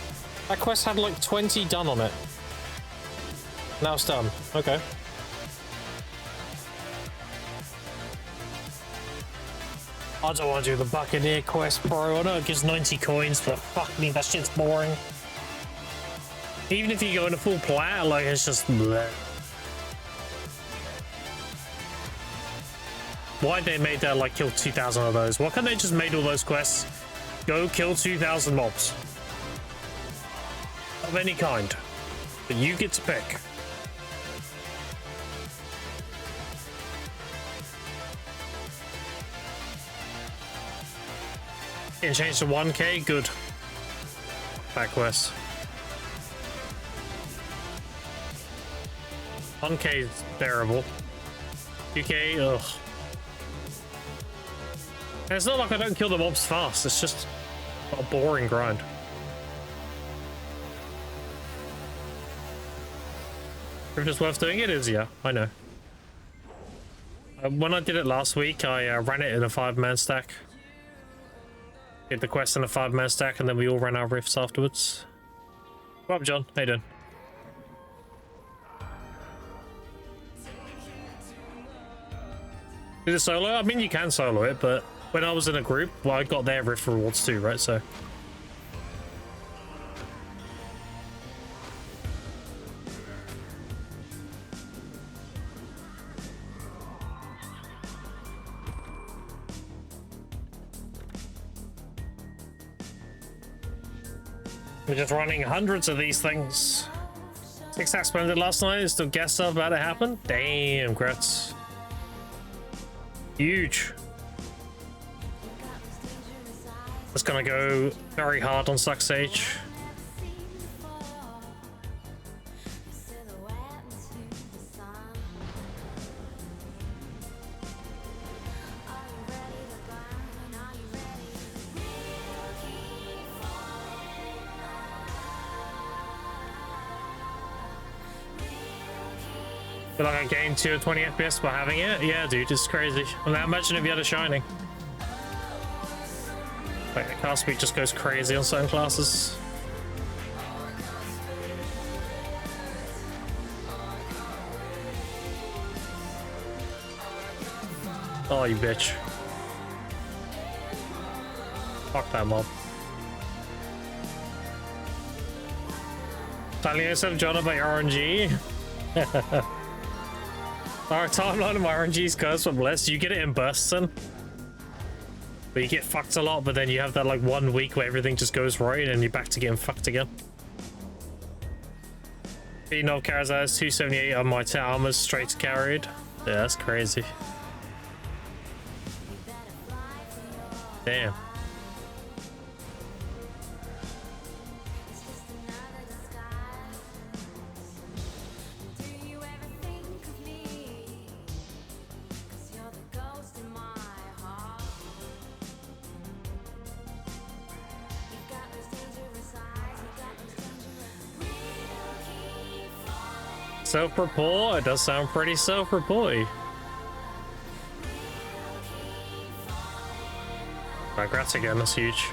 That quest had like 20 done on it. Now it's done. Okay. I don't want to do the Buccaneer quest, bro. I know it gives 90 coins, but fuck me, that shit's boring. Even if you go in a full plat, like, it's just bleh. Why'd they made that, like, kill 2,000 of those? Why can't they just made all those quests? Go kill 2,000 mobs. Of any kind. But you get to pick. And change to 1k? Good. Back quest. 1k is bearable. 2k, ugh. And it's not like I don't kill the mobs fast, it's just a boring grind. If it's worth doing, it is, yeah, I know. When I did it last week, I ran it in a 5-man stack. Did the quest in a 5-man stack, and then we all ran our rifts afterwards. What up, John? How you doing? Did it solo? I mean, you can solo it, but when I was in a group, well, I got their rift rewards too, right? So. We're just running hundreds of these things. 6 stacks spent last night, still guess stuff about to happen? Damn, grats. Huge. It's gonna go very hard on Suck Sage. Feel like I gained 2 or 20 FPS by having it? Yeah, dude, it's crazy. Well, now imagine if you had a Shining. Like, the cast speed just goes crazy on certain classes. Oh, you bitch. Fuck that mob. Telling yourself, John, about your RNG. Our timeline of my RNG is cursed from less. You get it in bursts then. But you get fucked a lot, but then you have that like 1 week where everything just goes right and you're back to getting fucked again. No Karazaz 278 on my 10 armors straight carried. Yeah, that's crazy. Damn. Self-report? It does sound pretty self-report-y. Congrats again, that's huge.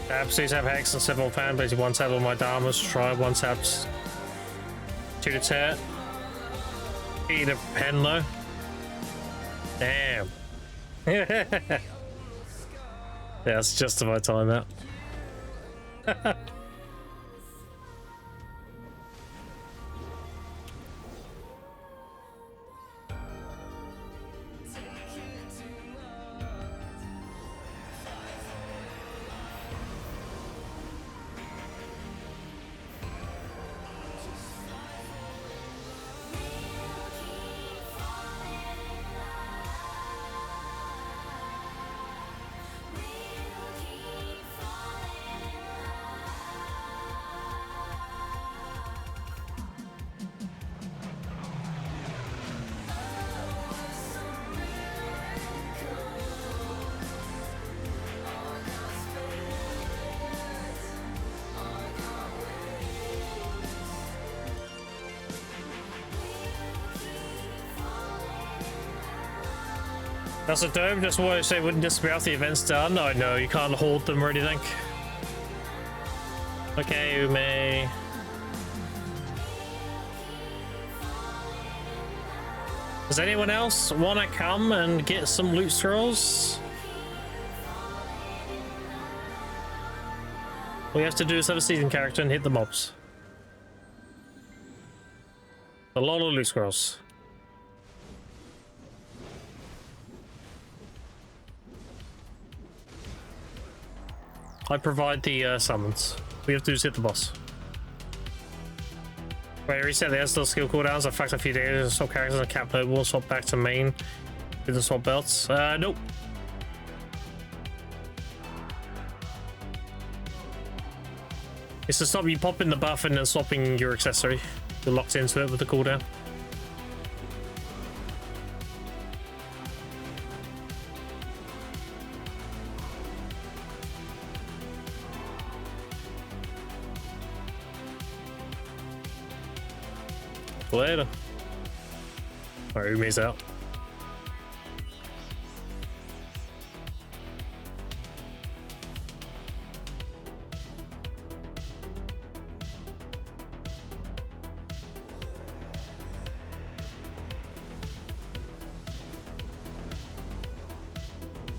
Tabs 2 tab hex and 7 fan, basically 1 tab on my Dharmas, try 1 tabs 2 to tear. Eat a pen though. Damn. Yeah, it's just about time out. That's a dome, just what I say wouldn't disappear after the event's done. Oh no, you can't hold them or anything. Okay, Ume. Does anyone else want to come and get some loot scrolls? All you have to do is have a season character and hit the mobs. A lot of loot scrolls. I provide the summons. We have to do is hit the boss. Wait, reset the still skill cooldowns. I fact a few days, swap characters and cap noble, swap back to main with the swap belts. Nope. It's to stop you popping the buff and then swapping your accessory. You're locked into it with the cooldown. Later. Alright, Ume's out.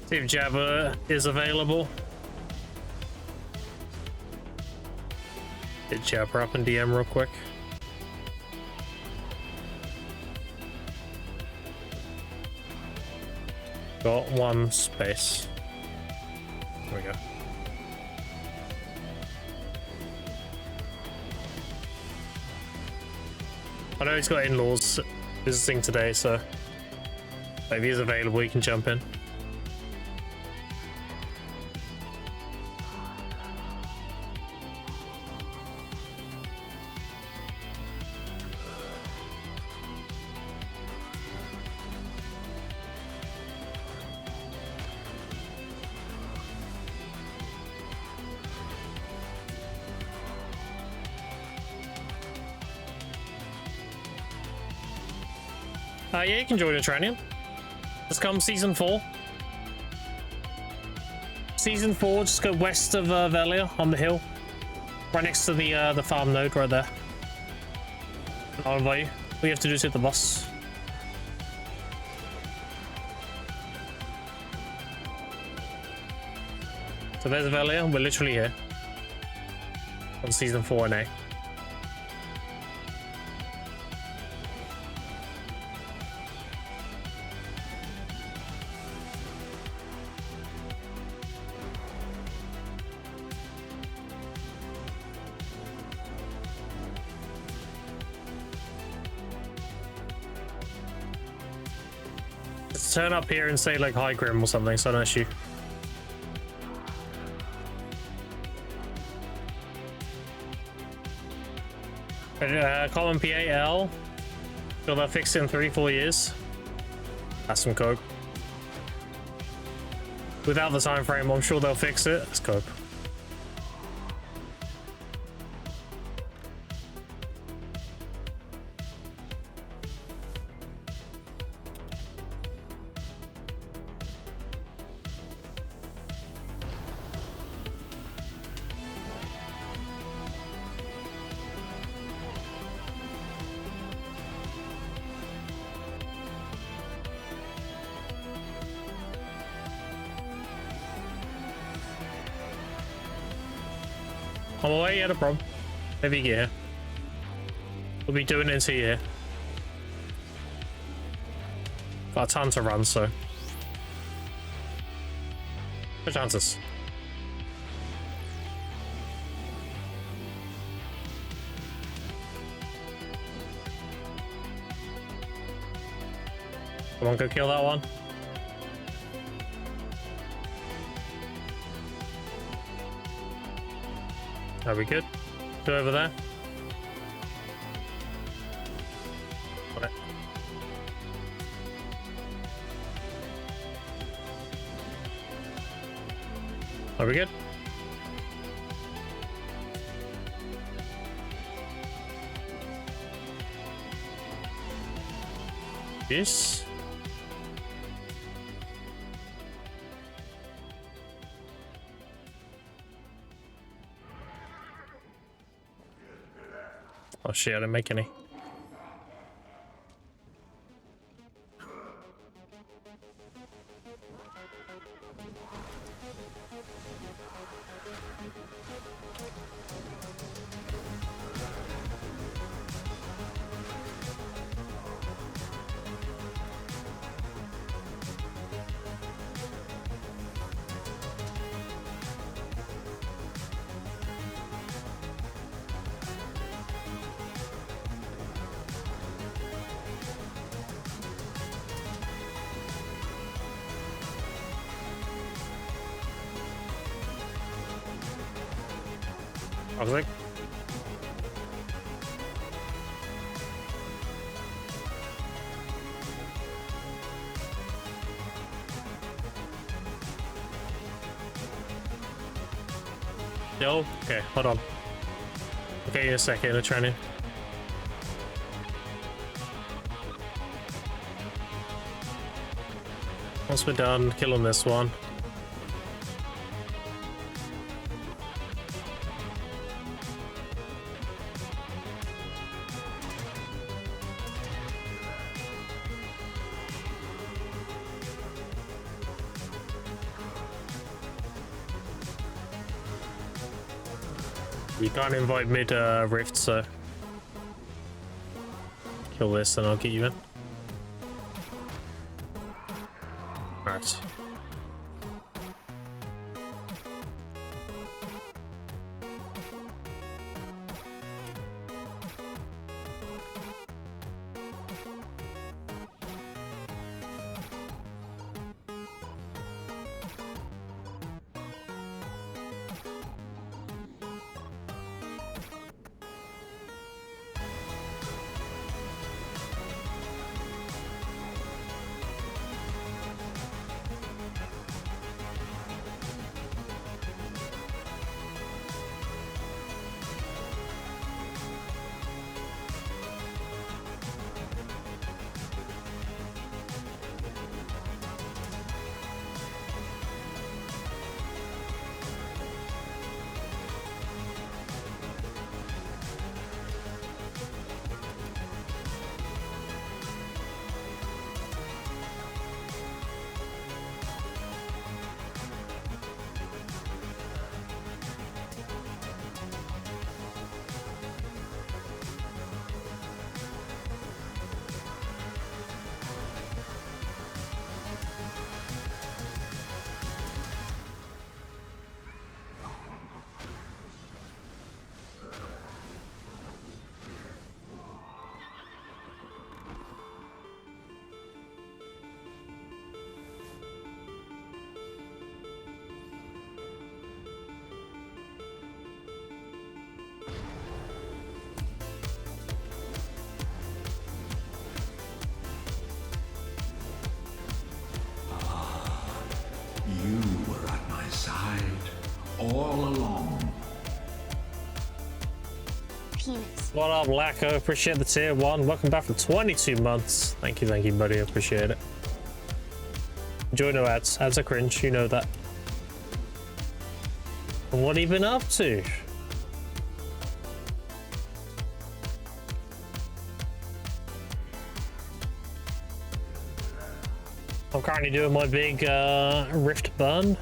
See if Jabba is available. Hit Jabba up in DM real quick. Got one space. There we go. I know he's got in-laws visiting today, so if he's available, he can jump in. Yeah, you can join the training. Just come season 4. Season 4, just go west of Velia on the hill. Right next to the farm node right there. I'll invite you. All you have to do is hit the boss. So there's Velia. We're literally here on season 4 and A. Let's turn up here and say like hi Grim or something, so no issue. Common PAL. Sure they'll fix it in 3-4 years. That's some cope. Without the time frame, I'm sure they'll fix it. It's cope. On my way, yeah, no problem. Maybe you get here. We'll be doing it until you here. Got a ton to run, so. No chances. Come on, go kill that one. Are we good? Go over there. Got it. Are we good? Yes. Oh shit, I didn't make any. I was like, yo, okay, hold on. Okay, in a second, I'm trying to. Once we're done killing this one. You can't invite mid rift, so kill this and I'll get you in. Alright. side, all along. Penis. What up, Lacko? Appreciate the tier 1. Welcome back for 22 months. Thank you, buddy. I appreciate it. Enjoy no ads. Ads are cringe, you know that. And what have you been up to? I'm currently doing my big rift burn.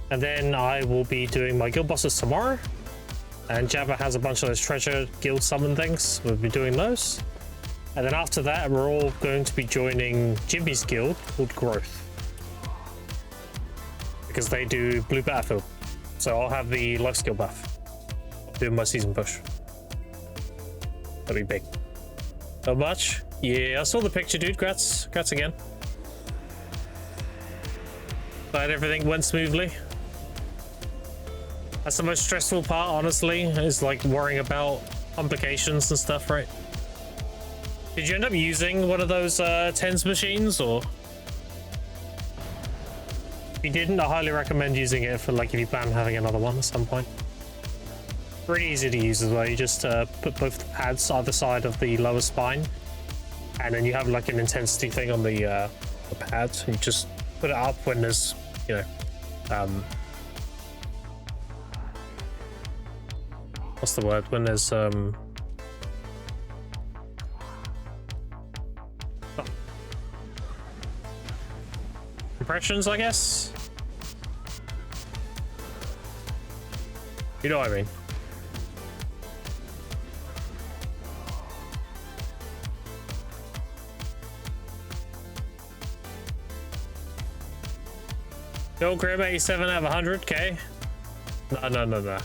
And then I will be doing my guild bosses tomorrow. And Jabba has a bunch of those treasure guild summon things. We'll be doing those. And then after that, we're all going to be joining Jimmy's guild called Growth. Because they do blue battlefield. So I'll have the life skill buff. Doing my season push. That'll be big. Not much? Yeah, I saw the picture, dude. Congrats again. Glad everything went smoothly. That's the most stressful part, honestly, is like worrying about complications and stuff, right? Did you end up using one of those TENS machines, or? If you didn't, I highly recommend using it for like if you plan on having another one at some point. Pretty easy to use as well. You just put both the pads either side of the lower spine, and then you have like an intensity thing on the pads. You just put it up when there's, you know, what's the word? When there's impressions, I guess. You know what I mean. Go Grim 87 out of 100, okay? No. No.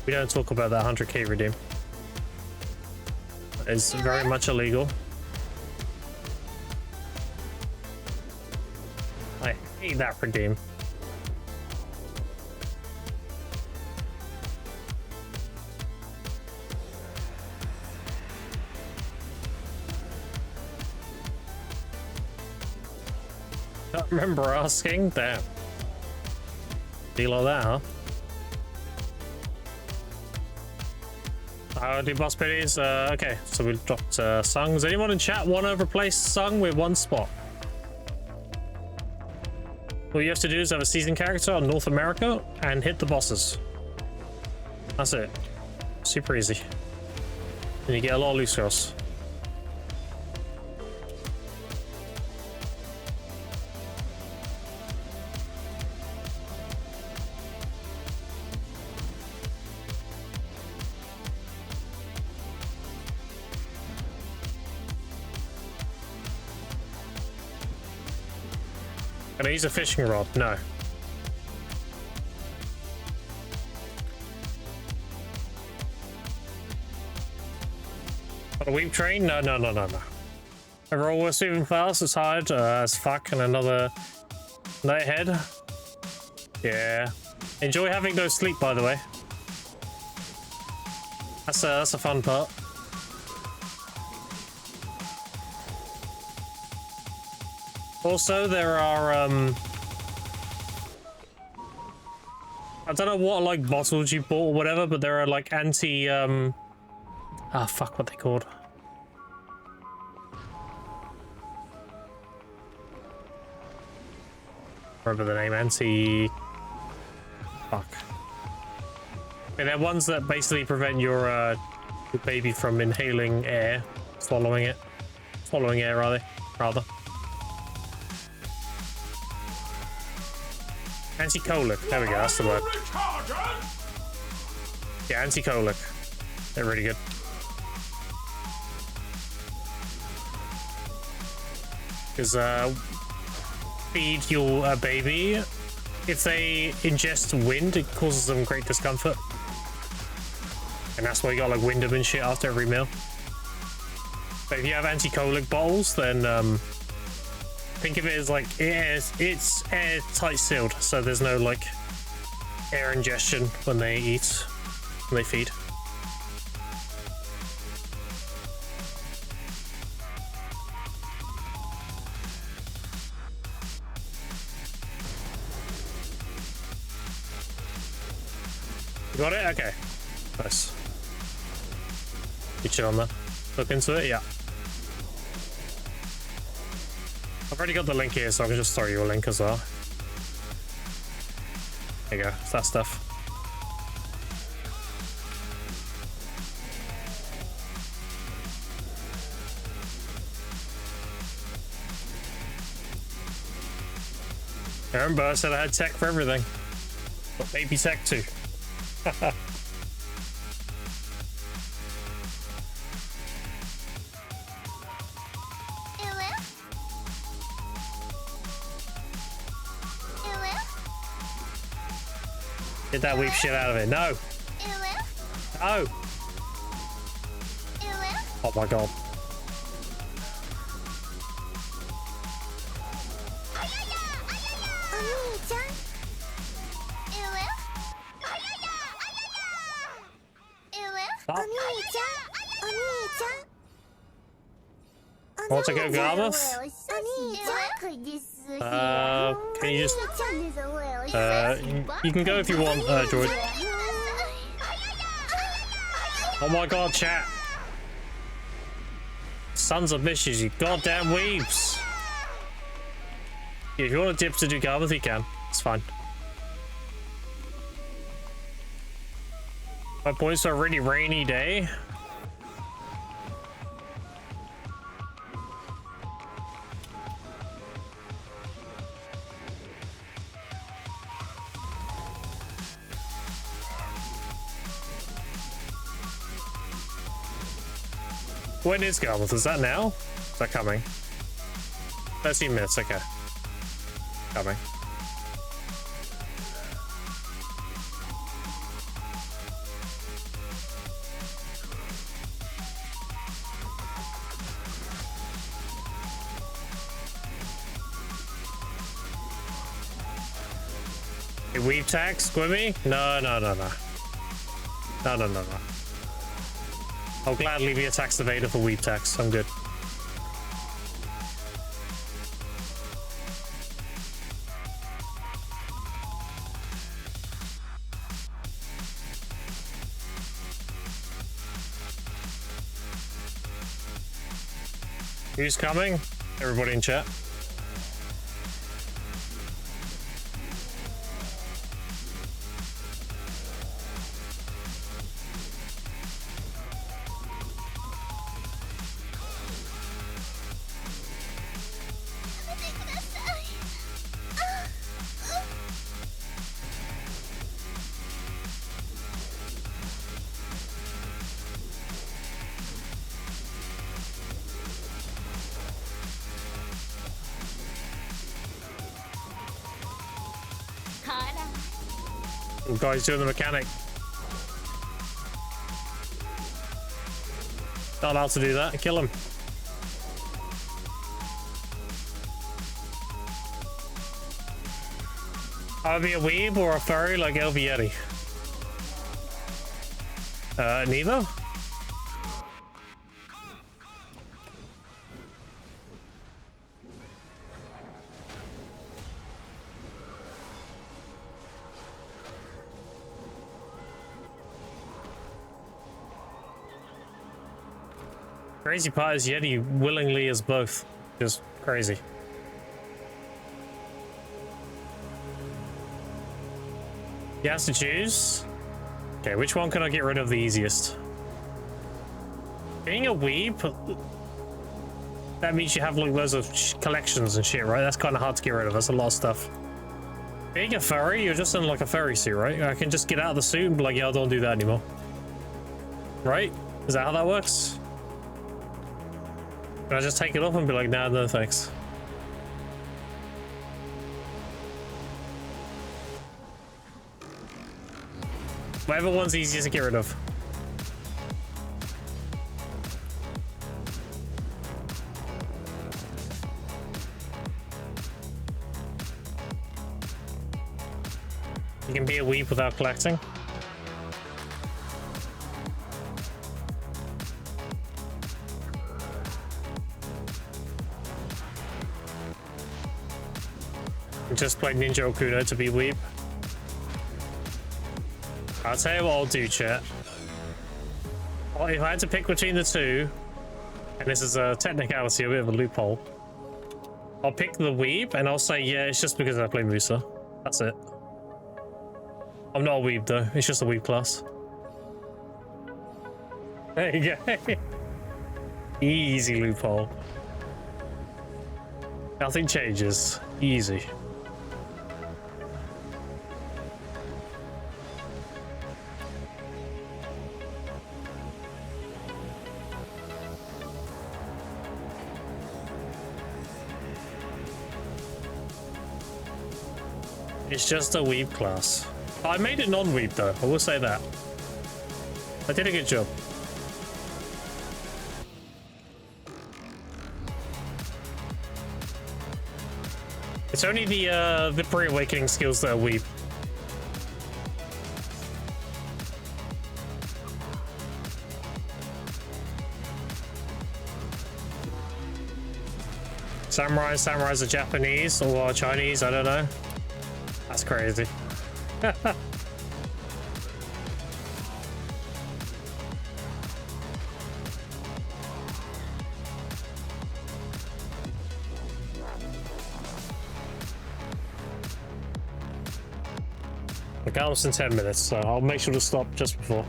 We don't talk about that 100k redeem. It's very much illegal. I hate that redeem. Don't remember asking. Damn. Deal like that, huh? Do boss biddies. Okay, so we've dropped Sung. Does anyone in chat want to replace Sung with one spot? All you have to do is have a season character on North America and hit the bosses. That's it. Super easy. And you get a lot of loose girls. Can I use a fishing rod? No. On a weep train? No. Overall, we're sleeping fast. It's hard as fuck, and another night ahead. Yeah. Enjoy having no sleep, by the way. That's a fun part. Also, there are, I don't know what, like, bottles you bought or whatever, but there are, like, anti, fuck, what they called? Remember the name, fuck. Okay, they're ones that basically prevent your baby from inhaling air, swallowing air, rather. Anti-colic. There we go. That's the word. Yeah, anti-colic. They're really good. Because feed your baby. If they ingest wind, it causes them great discomfort, and that's why you got like Wyndham and shit after every meal. But if you have anti-colic bottles, then think of it as like it's airtight sealed, so there's no like air ingestion when they eat, when they feed. You got it? Okay. Nice. You chill on that. Look into it, yeah. I've already got the link here, so I can just throw you a link as well. There you go. It's that stuff. Remember, I said I had tech for everything. But maybe tech too. Get that weep shit out of it. No! No! Oh my god. Want to go Garmouth? Can you just... you can go if you want, George. Oh my god, chat. Sons of bitches, you goddamn weebs. Yeah, if you want to dip to do Garmouth, you can. It's fine. My points are a really rainy day. When is Garmouth? Is that now? Is that coming? 13 minutes, okay. Coming. Hey, weave tag, Squimmy? No. No. I'll gladly be a tax evader for weave tax. I'm good. Who's coming? Everybody in chat. Guy's doing the mechanic. Not allowed to do that. Kill him. I'll be a weeb or a furry like El Vietti. Neither? Crazy part is Yeti willingly is both. Just crazy. He has to choose. Okay, which one can I get rid of the easiest? Being a weeb, that means you have like loads of collections and shit, right? That's kind of hard to get rid of. That's a lot of stuff. Being a furry, you're just in like a furry suit, right? I can just get out of the suit and be like, yeah, I don't do that anymore. Right? Is that how that works? Can I just take it off and be like, nah, no thanks? Whatever one's easiest to get rid of. You can be a weeb without collecting. Just play Ninja Okuno to be weeb. I'll tell you what I'll do, chat. Well, if I had to pick between the two, and this is a technicality, a bit of a loophole, I'll pick the weeb and I'll say, yeah, it's just because I play Musa. That's it. I'm not a weeb though, it's just a weeb class. There you go. Easy loophole. Nothing changes. Easy. It's just a weeb class. I made it non-weeb though, I will say that. I did a good job. It's only the pre-awakening skills that are weeb. Samurais are Japanese or Chinese, I don't know. That's crazy. The almost in 10 minutes, so I'll make sure to stop just before.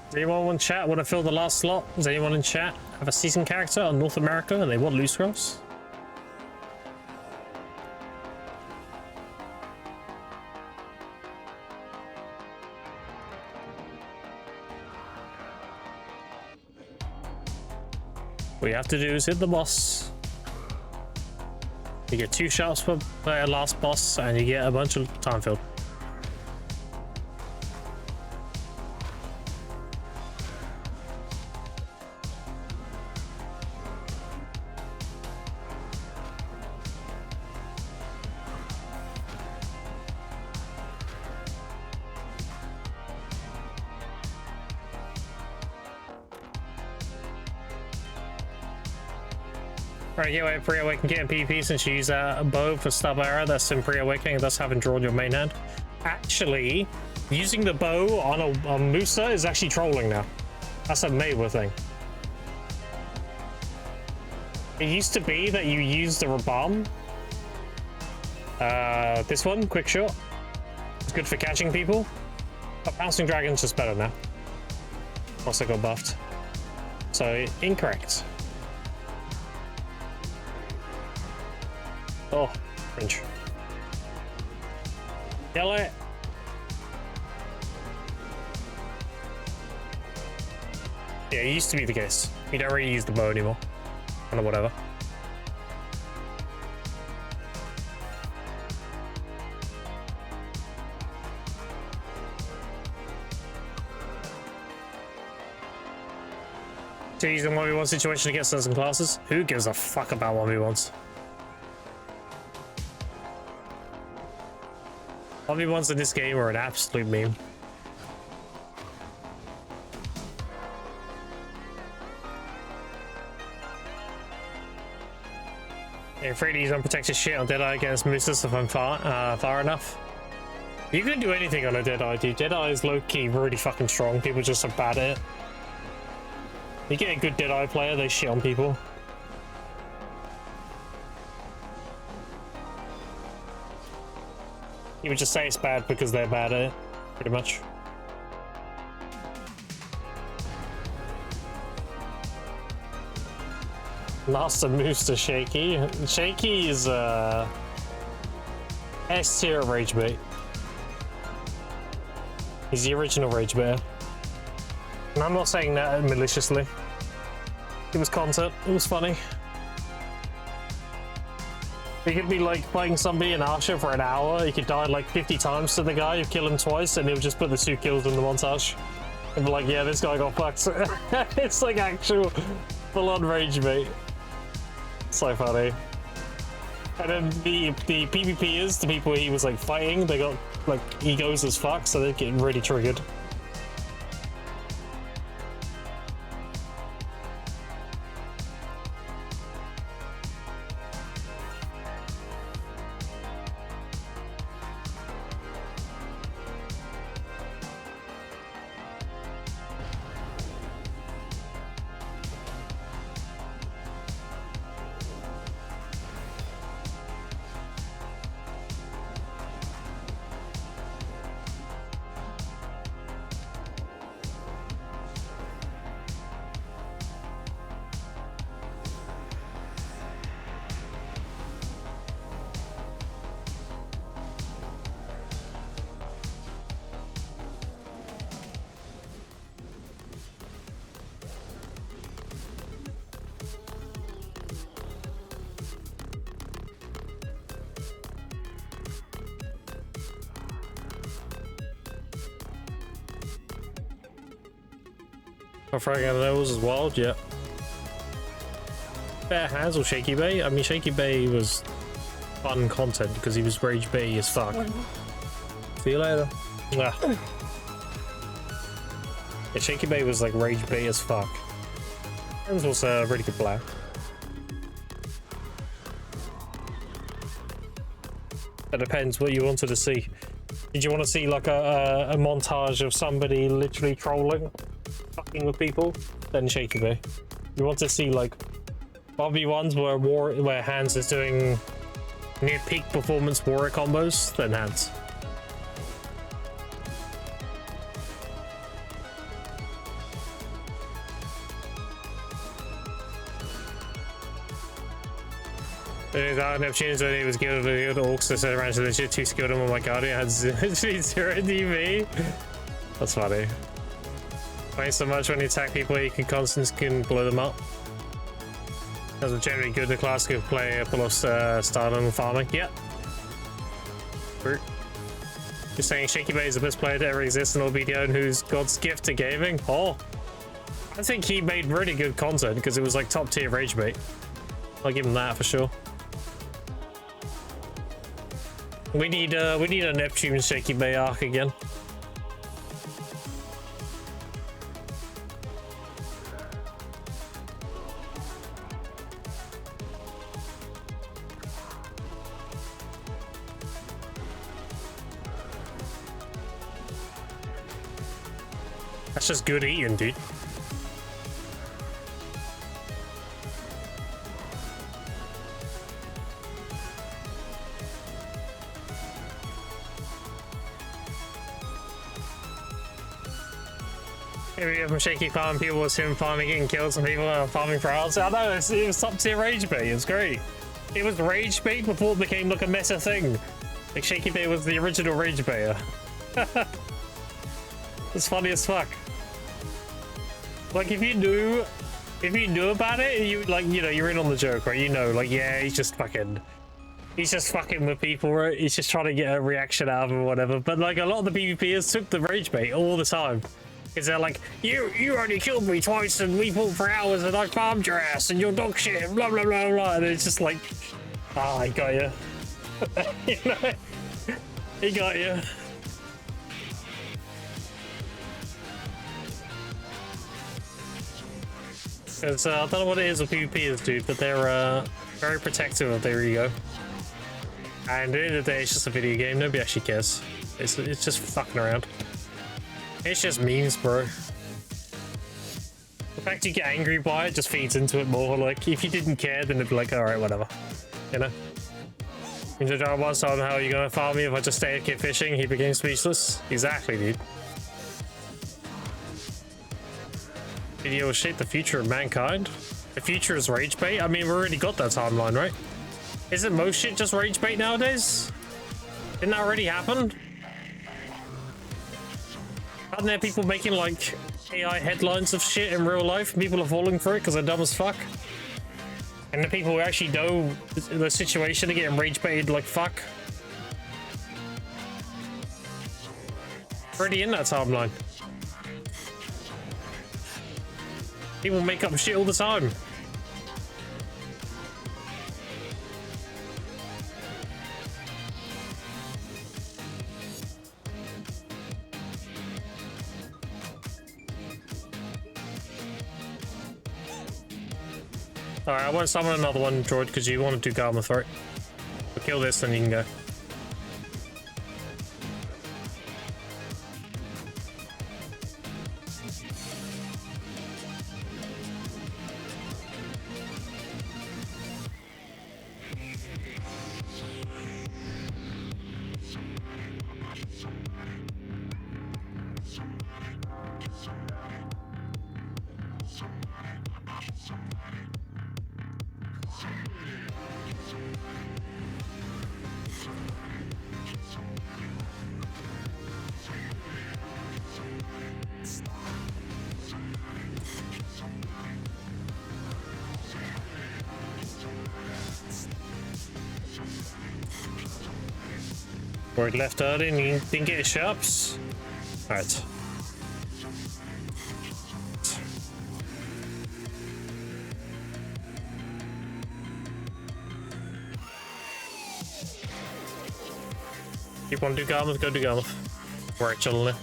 Does anyone in chat want to fill the last slot? Does anyone in chat have a season character on North America and they want loot scrolls? What you have to do is hit the boss. You get 2 shots per last boss and you get a bunch of time filled. Right, yeah, pre-awaken getting PP since you use that bow for stub arrow that's in pre-awakening, thus haven't drawn your main hand. Actually, using the bow on a Musa is actually trolling now. That's a Mayweather thing. It used to be that you used the Rabam. This one, quick shot. It's good for catching people. But Bouncing Dragon's just better now. Also got buffed. So, incorrect. Oh, cringe. Kill it. Yeah, it used to be the case. You don't really use the bow anymore. Or whatever. To use the 1v1 situation against certain classes? Who gives a fuck about 1v1s? 1v1s in this game are an absolute meme. Yeah, free to use unprotected shit on Deadeye against Musas if I'm far enough. You can do anything on a Deadeye, dude. Deadeye is low-key really fucking strong. People just are bad at it. You get a good Deadeye player, they shit on people. You would just say it's bad because they're bad at it, pretty much. Master moves to Shaky. Shaky is S tier of Rage Bait. He's the original Rage Baiter. And I'm not saying that maliciously. It was content, it was funny. You could be like fighting somebody in Archer for an hour, you could die like 50 times to the guy, you kill him twice, and he'll just put the 2 kills in the montage. And be like, yeah, this guy got fucked. It's like actual full-on Rage Bait. So funny. And then the PvPers, the people he was like fighting, they got like egos as fuck, so they're getting really triggered. I'm throwing out those as wild, yeah. Bare hands or Shaky Bay? I mean, Shaky Bay was fun content because he was rage bay as fuck. See you later. Yeah, Shaky Bay was like rage bay as fuck. It was also a really good player. It depends what you wanted to see. Did you want to see like a montage of somebody literally trolling? Fucking with people, then Shaky Bay. You want to see like 1v1s where Hans is doing near peak performance warrior combos, then Hans. Neptune's when he was good with the orcs, they said around to legit too skilled him. Oh my god, he had 0 DV. That's funny. Thanks so much when you attack people, you can constantly blow them up. That's a generally good the class could play plus stardom and farming. Yep. You're saying Shaky Bay is the best player to ever exist in all BDO and who's God's gift to gaming? Oh. I think he made really good content because it was like top tier rage bait. I'll give him that for sure. We need a Neptune Shaky Bay arc again. That's just good eating, dude. Maybe from Shaky farming people was him farming, getting killed, some people are farming for hours. I know, it was top tier rage bait, it was great. It was rage bait before it became like a meta thing. Like Shaky Bay was the original rage baiter. It's funny as fuck. Like if you knew about it, you like, you know, you're in on the joke, right? You know, like, yeah, he's just fucking with people, right? He's just trying to get a reaction out of them or whatever. But like a lot of the PvPers took the rage bait all the time. Because they're like, you already killed me twice and we fought for hours and I farmed your ass and you're dog shit and blah blah blah blah. And it's just like, ah, I got you. You know, he got you. Because I don't know what it is with PvPers, dude, but they're very protective of their ego. And at the end of the day, it's just a video game. Nobody actually cares. It's just fucking around. It's just memes, bro. The fact you get angry by it just feeds into it more. Like, if you didn't care, then it'd be like, alright, whatever. You know? Ninja Jar was on how are you gonna farm me if I just stay and keep fishing? He became speechless. Exactly, dude. Video will shape the future of mankind. The future is rage bait. I mean, we already got that timeline, right? Isn't most shit just rage bait nowadays? Didn't that already happen? Aren't there people making like AI headlines of shit in real life? People are falling for it because they're dumb as fuck. And the people who actually know the situation are getting rage baited like fuck. Already in that timeline. People make up shit all the time. Alright, I won't summon another one, Droid, because you want to do Garmouth, right? We'll kill this, then you can go. Where it left early and you didn't get your shops? Alright. You want to do Garmouth? Go do Garmouth. We're chilling there.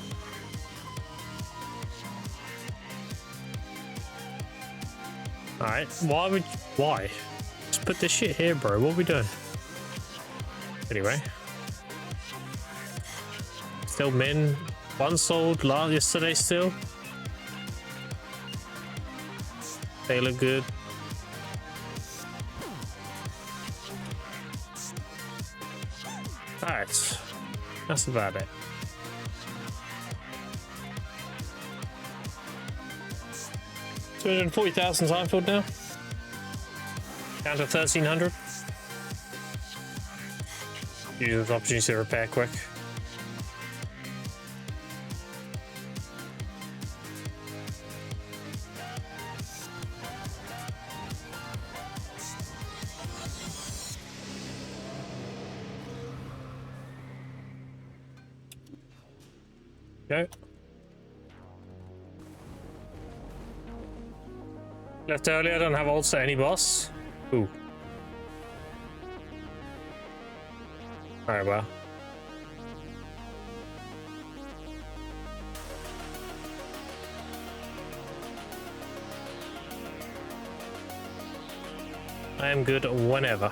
Alright, why? Just put this shit here, bro. What are we doing? Anyway. Still min. One sold yesterday still. They look good. Alright. That's about it. $240,000 time filled now. Down to 1,300. Use the opportunity to repair quick. Okay. Left earlier, I don't have ults at any boss. Ooh. Alright, well. I am good whenever.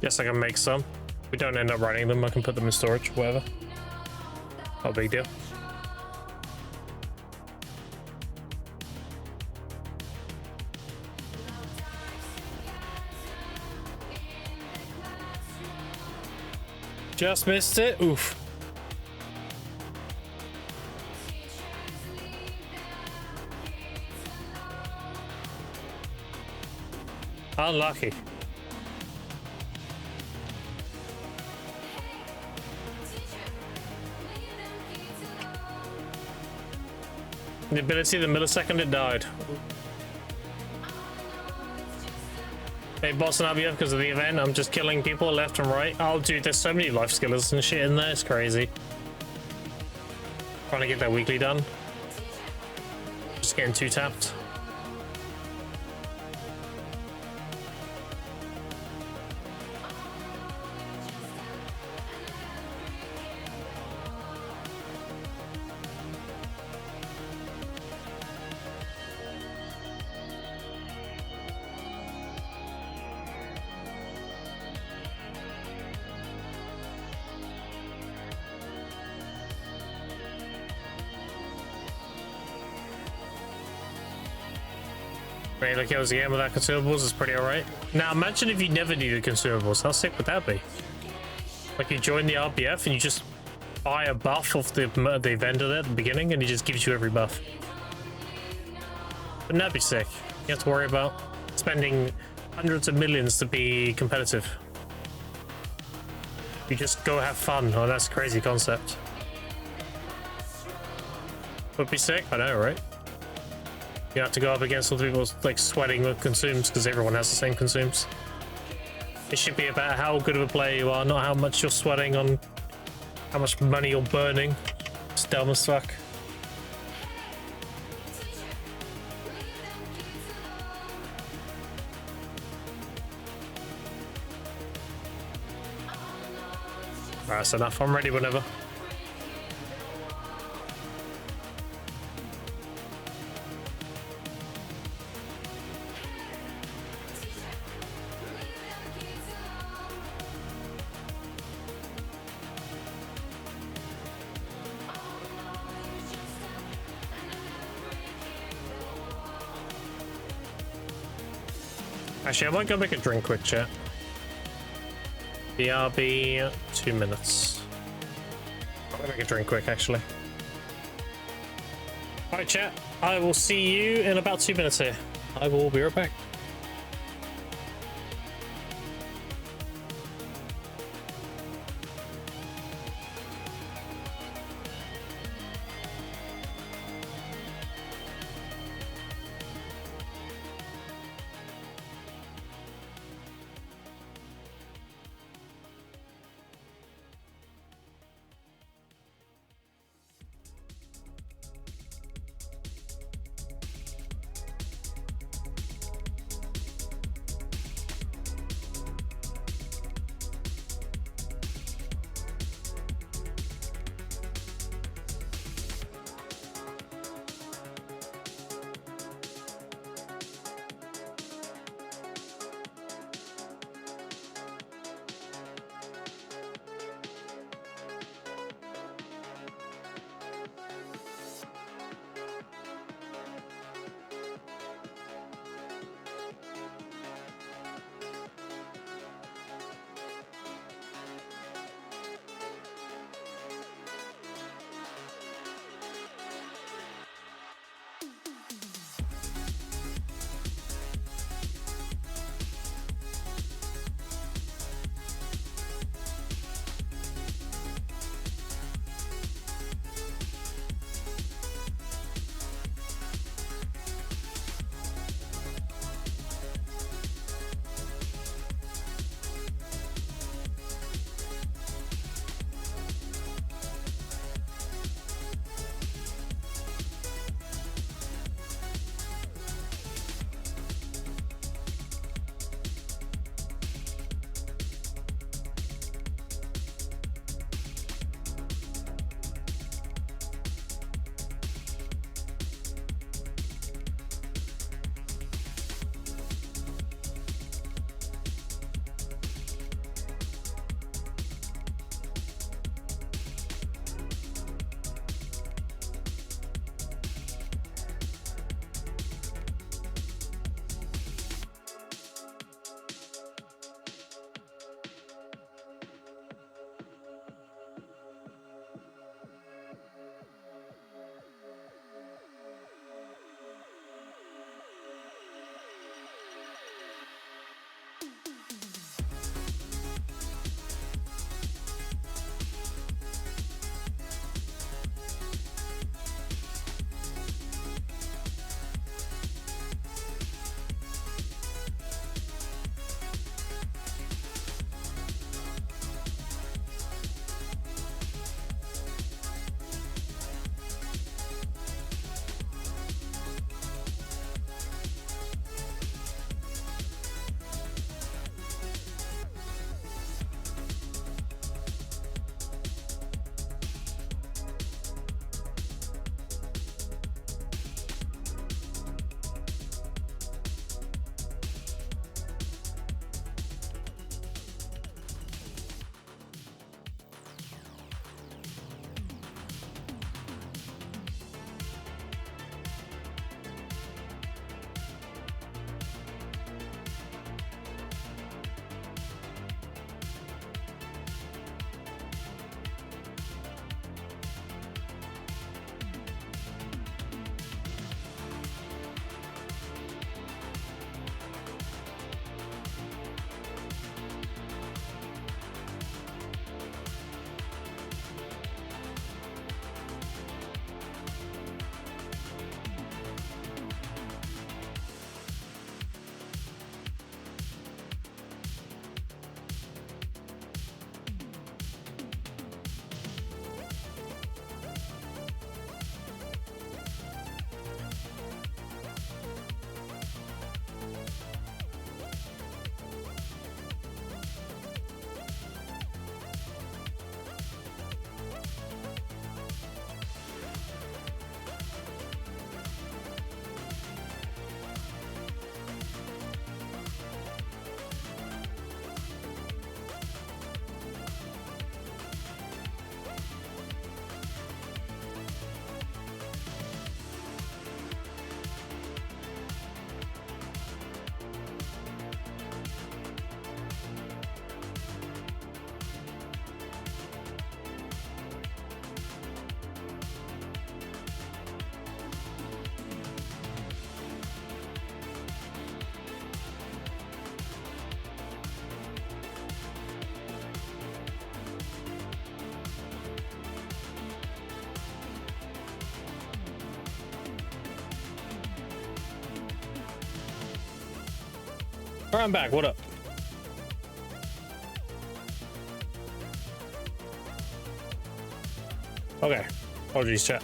Guess I can make some. If we don't end up running them, I can put them in storage, whatever. Not a big deal. Just missed it. Oof. Unlucky. The ability, the millisecond it died. Hey, boss and RBF because of the event. I'm just killing people left and right. Oh, dude, there's so many life skillers and shit in there. It's crazy. Trying to get that weekly done. Just getting too tapped. Like it was the game without consumables is pretty alright. Now imagine if you never needed consumables. How sick would that be? Like you join the RBF and you just buy a buff off the vendor there at the beginning and he just gives you every buff. Wouldn't that be sick? You have to worry about spending hundreds of millions to be competitive. You just go have fun. Oh, that's a crazy concept. Would be sick, I know, right? You have to go up against other people like sweating with consumes because everyone has the same consumes. It should be about how good of a player you are, not how much you're sweating on, how much money you're burning. It's dumb as fuck. Alright, that's enough. I'm ready whenever. Actually, I might go make a drink quick, chat. BRB, 2 minutes. I'm gonna make a drink quick, actually. Alright, chat. I will see you in about 2 minutes here. I will be right back. Alright, I'm back. What up? Okay. Apologies, chat.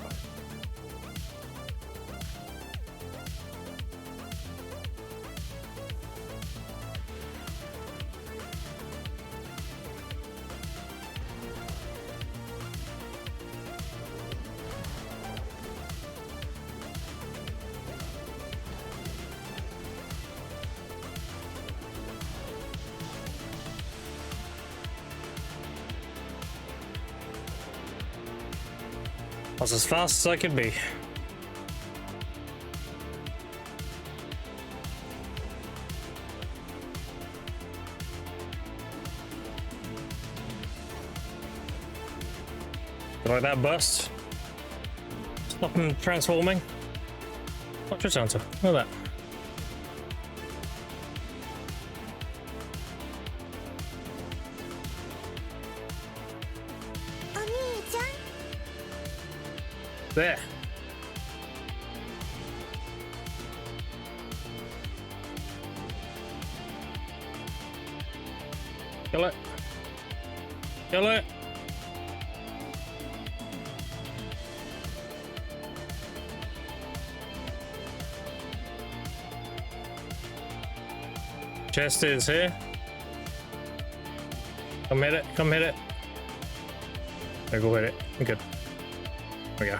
I was as fast as I could be. You like that burst? Stop him transforming. Watch your Santa. Look at that. There. Kill it. Kill it. Chest is here. Come hit it. Come hit it. There, go hit it. We're good. There we go.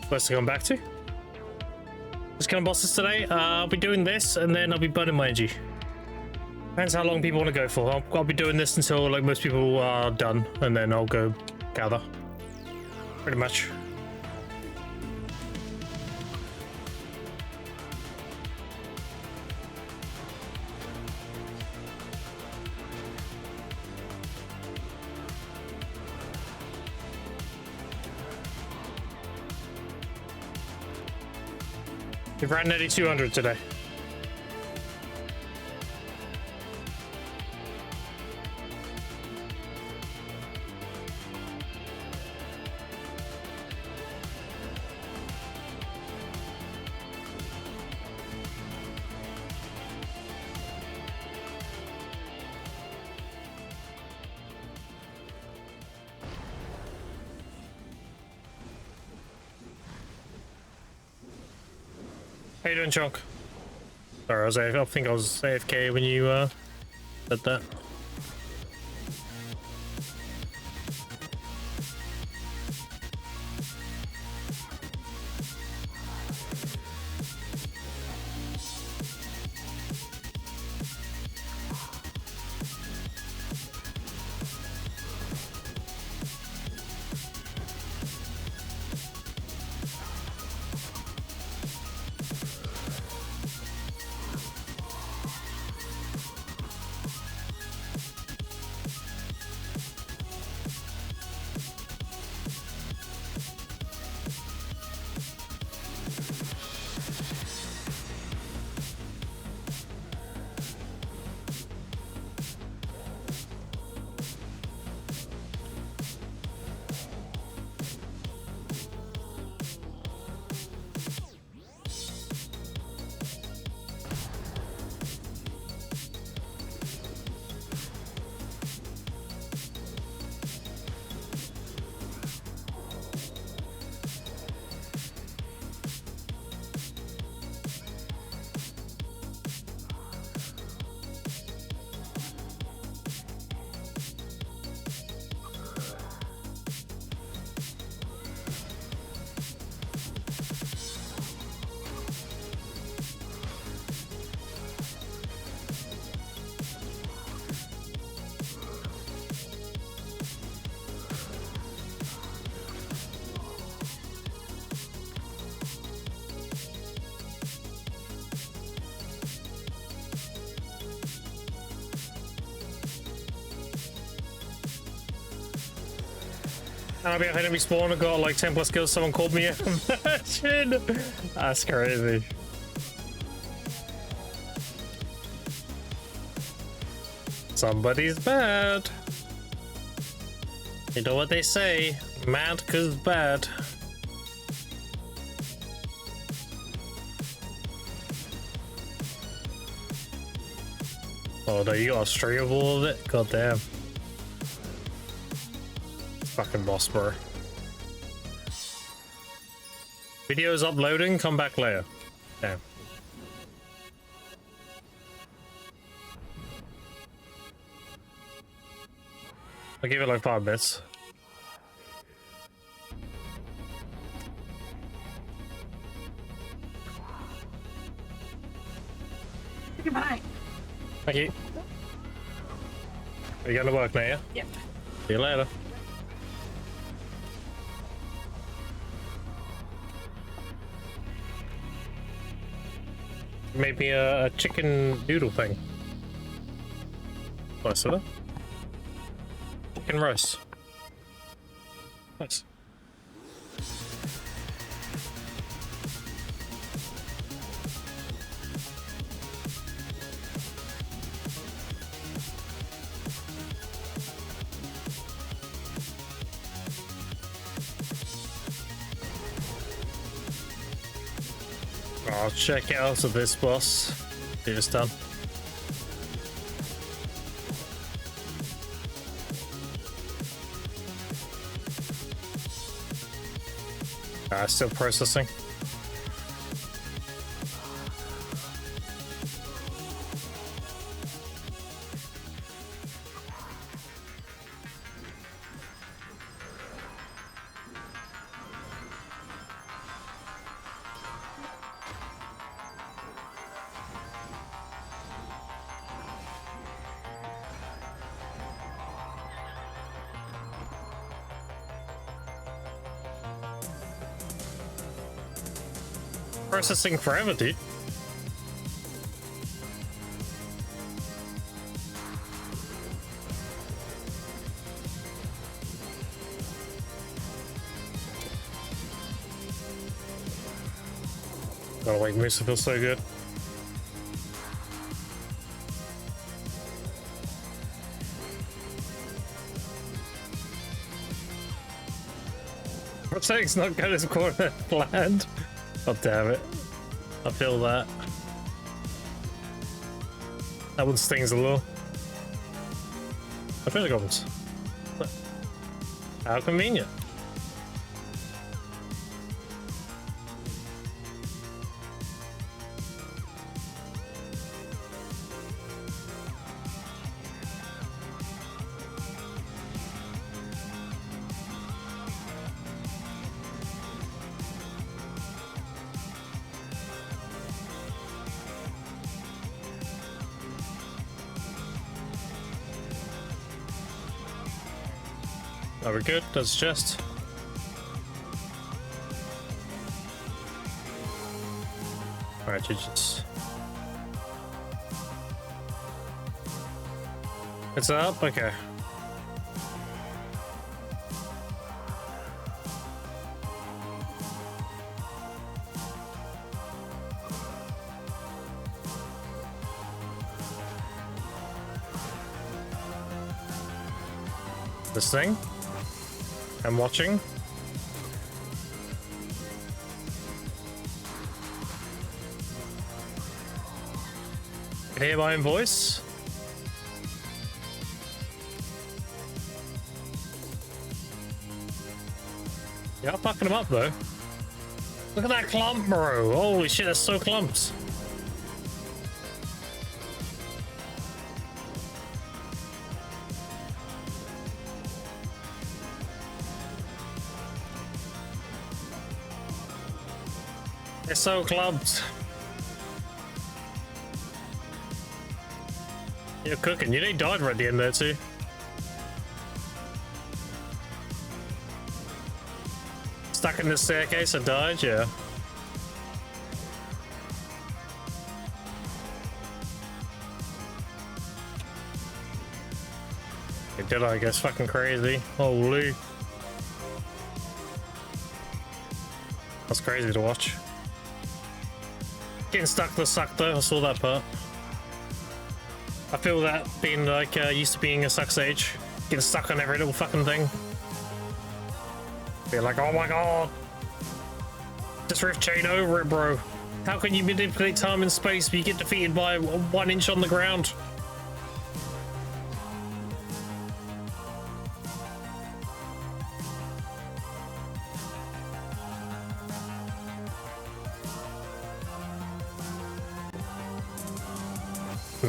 What's to come back to? Just killing bosses today. I'll be doing this and then I'll be burning my energy. Depends how long people want to go for. I'll be doing this until like most people are done and then I'll go gather. Pretty much. We've ran nearly 200 today. How you doing, Chunk? Sorry, I think I was AFK when you said that. And I'll be at enemy spawn and got like 10 plus kills. Someone called me a merchant. That's crazy. Somebody's bad. You know what they say? Mad 'cause bad. Oh no, you got a stream of all of it? God damn. Fucking boss, bro. Video's uploading, come back later. Damn. I'll give it like 5 minutes. Goodbye. Thank you. Are you going to work now, yeah? Yep. See you later. Maybe a chicken noodle thing. Nice, isn't it? Chicken rice. Nice. I'll check out of this boss. See if it's done. Still processing. Processing forever, dude. Oh, like Musa feels so good. Proceeding's not good as quarter planned. Oh damn it. I feel that. That one stings a little. I treasure goblins. How convenient. Oh, we're good. That's just. Alright, you just. It's up? Okay. This thing? I'm watching. Can you hear my own voice? Yeah, I'm fucking them up though. Look at that clump, bro. Holy shit, that's so clumped. They're so clumped. You're cooking. You need died right at the end there too. Stuck in the staircase, I died, yeah. It did, I guess. Fucking crazy. Holy. That's crazy to watch. Getting stuck to suck though, I saw that part. I feel that being like used to being a suck stage, getting stuck on every little fucking thing. Be like, oh my god, just rift chain over it, bro. How can you manipulate time and space if you get defeated by 1 inch on the ground?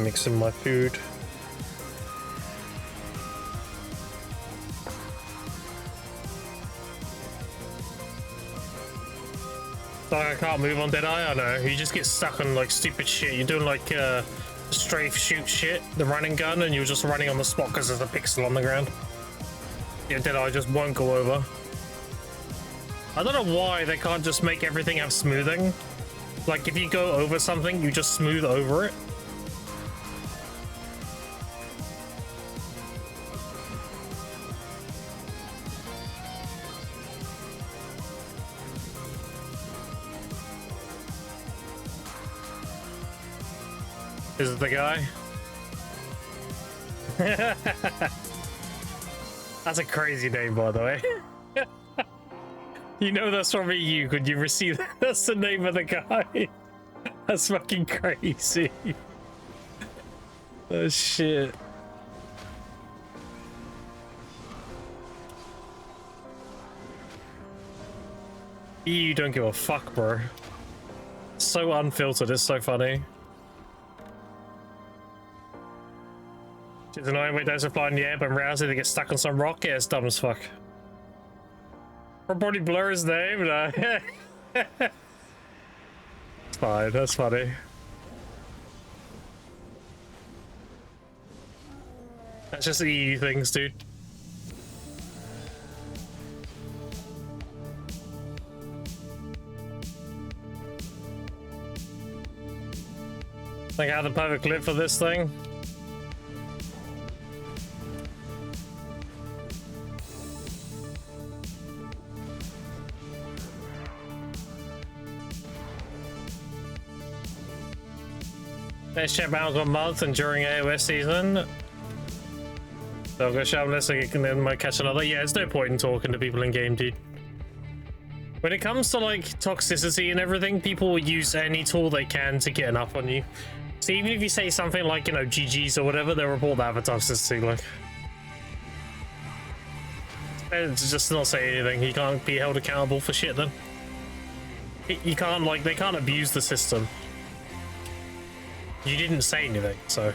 mixing my food. Like I can't move on Dead Eye, I know. You just get stuck on like stupid shit. You're doing like strafe shoot shit, the running gun, and you're just running on the spot because there's a pixel on the ground. Yeah, Dead Eye just won't go over. I don't know why they can't just make everything have smoothing. Like if you go over something, you just smooth over it. Is it the guy? That's a crazy name, by the way. You know that's from EU. Could you receive that? That's the name of the guy. That's fucking crazy. Oh shit. EU don't give a fuck, bro. So unfiltered, it's so funny. It's annoying when those are flying in the air, but in reality they get stuck on some rock. Yeah, it's dumb as fuck. I'll probably blur his name, no. It's fine, that's funny. That's just EU things, dude. Think I have the perfect clip for this thing. Next chat bounce 1 month and during AOS season. So I'll go shameless and then might catch another. Yeah, there's no point in talking to people in game, dude. When it comes to like toxicity and everything, people will use any tool they can to get an up on you. So even if you say something like, you know, GG's or whatever, they'll report that for toxicity. Like, it's just not say anything. You can't be held accountable for shit then. You can't, like, they can't abuse the system. You didn't say anything, so.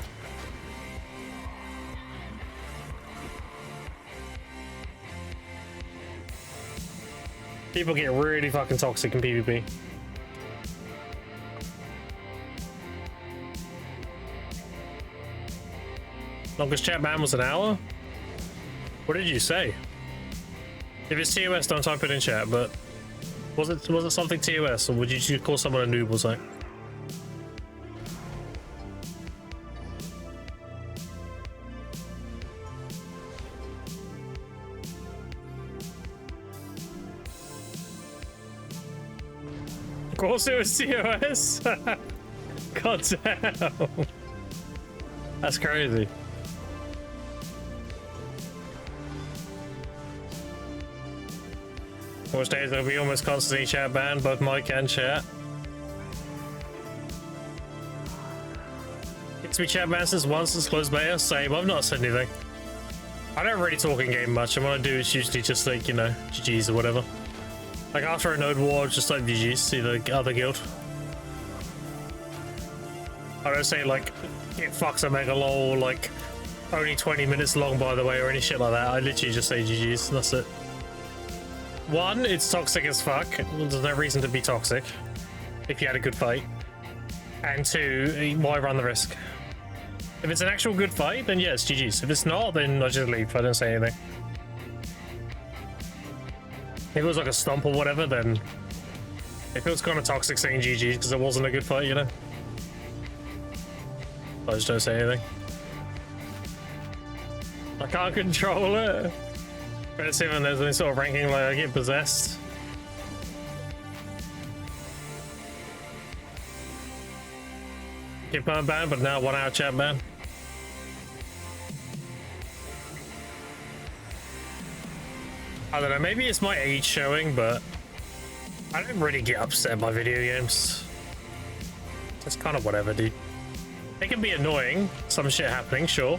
People get really fucking toxic in PvP. Longest chat ban was an hour? What did you say? If it's TOS, don't type it in chat, but was it something TOS, or would you just call someone a noob or something? Of course it was TOS. God damn. That's crazy. Most days there'll be almost constantly chat banned, both mic and chat. It's me chat banned since once, it's closed beta. Same, I've not said anything. I don't really talk in game much, and when I do, it's usually just like, you know, GG's or whatever. Like after a node war, just like GG's, see the other guild. I don't say like, it fucks a mega lol, like only 20 minutes long by the way, or any shit like that. I literally just say GG's, and that's it. One, it's toxic as fuck. There's no reason to be toxic if you had a good fight. And two, why run the risk? If it's an actual good fight, then yeah, it's GG's. If it's not, then I just leave. I don't say anything. If it was like a stomp or whatever, then it feels kind of toxic saying GG's because it wasn't a good fight, you know? I just don't say anything. I can't control it. But it's even there's any sort of ranking like I get possessed. Get banned, but now 1 hour chat ban. I don't know, maybe it's my age showing, but I don't really get upset by video games. It's kind of whatever, dude. It can be annoying, some shit happening, sure.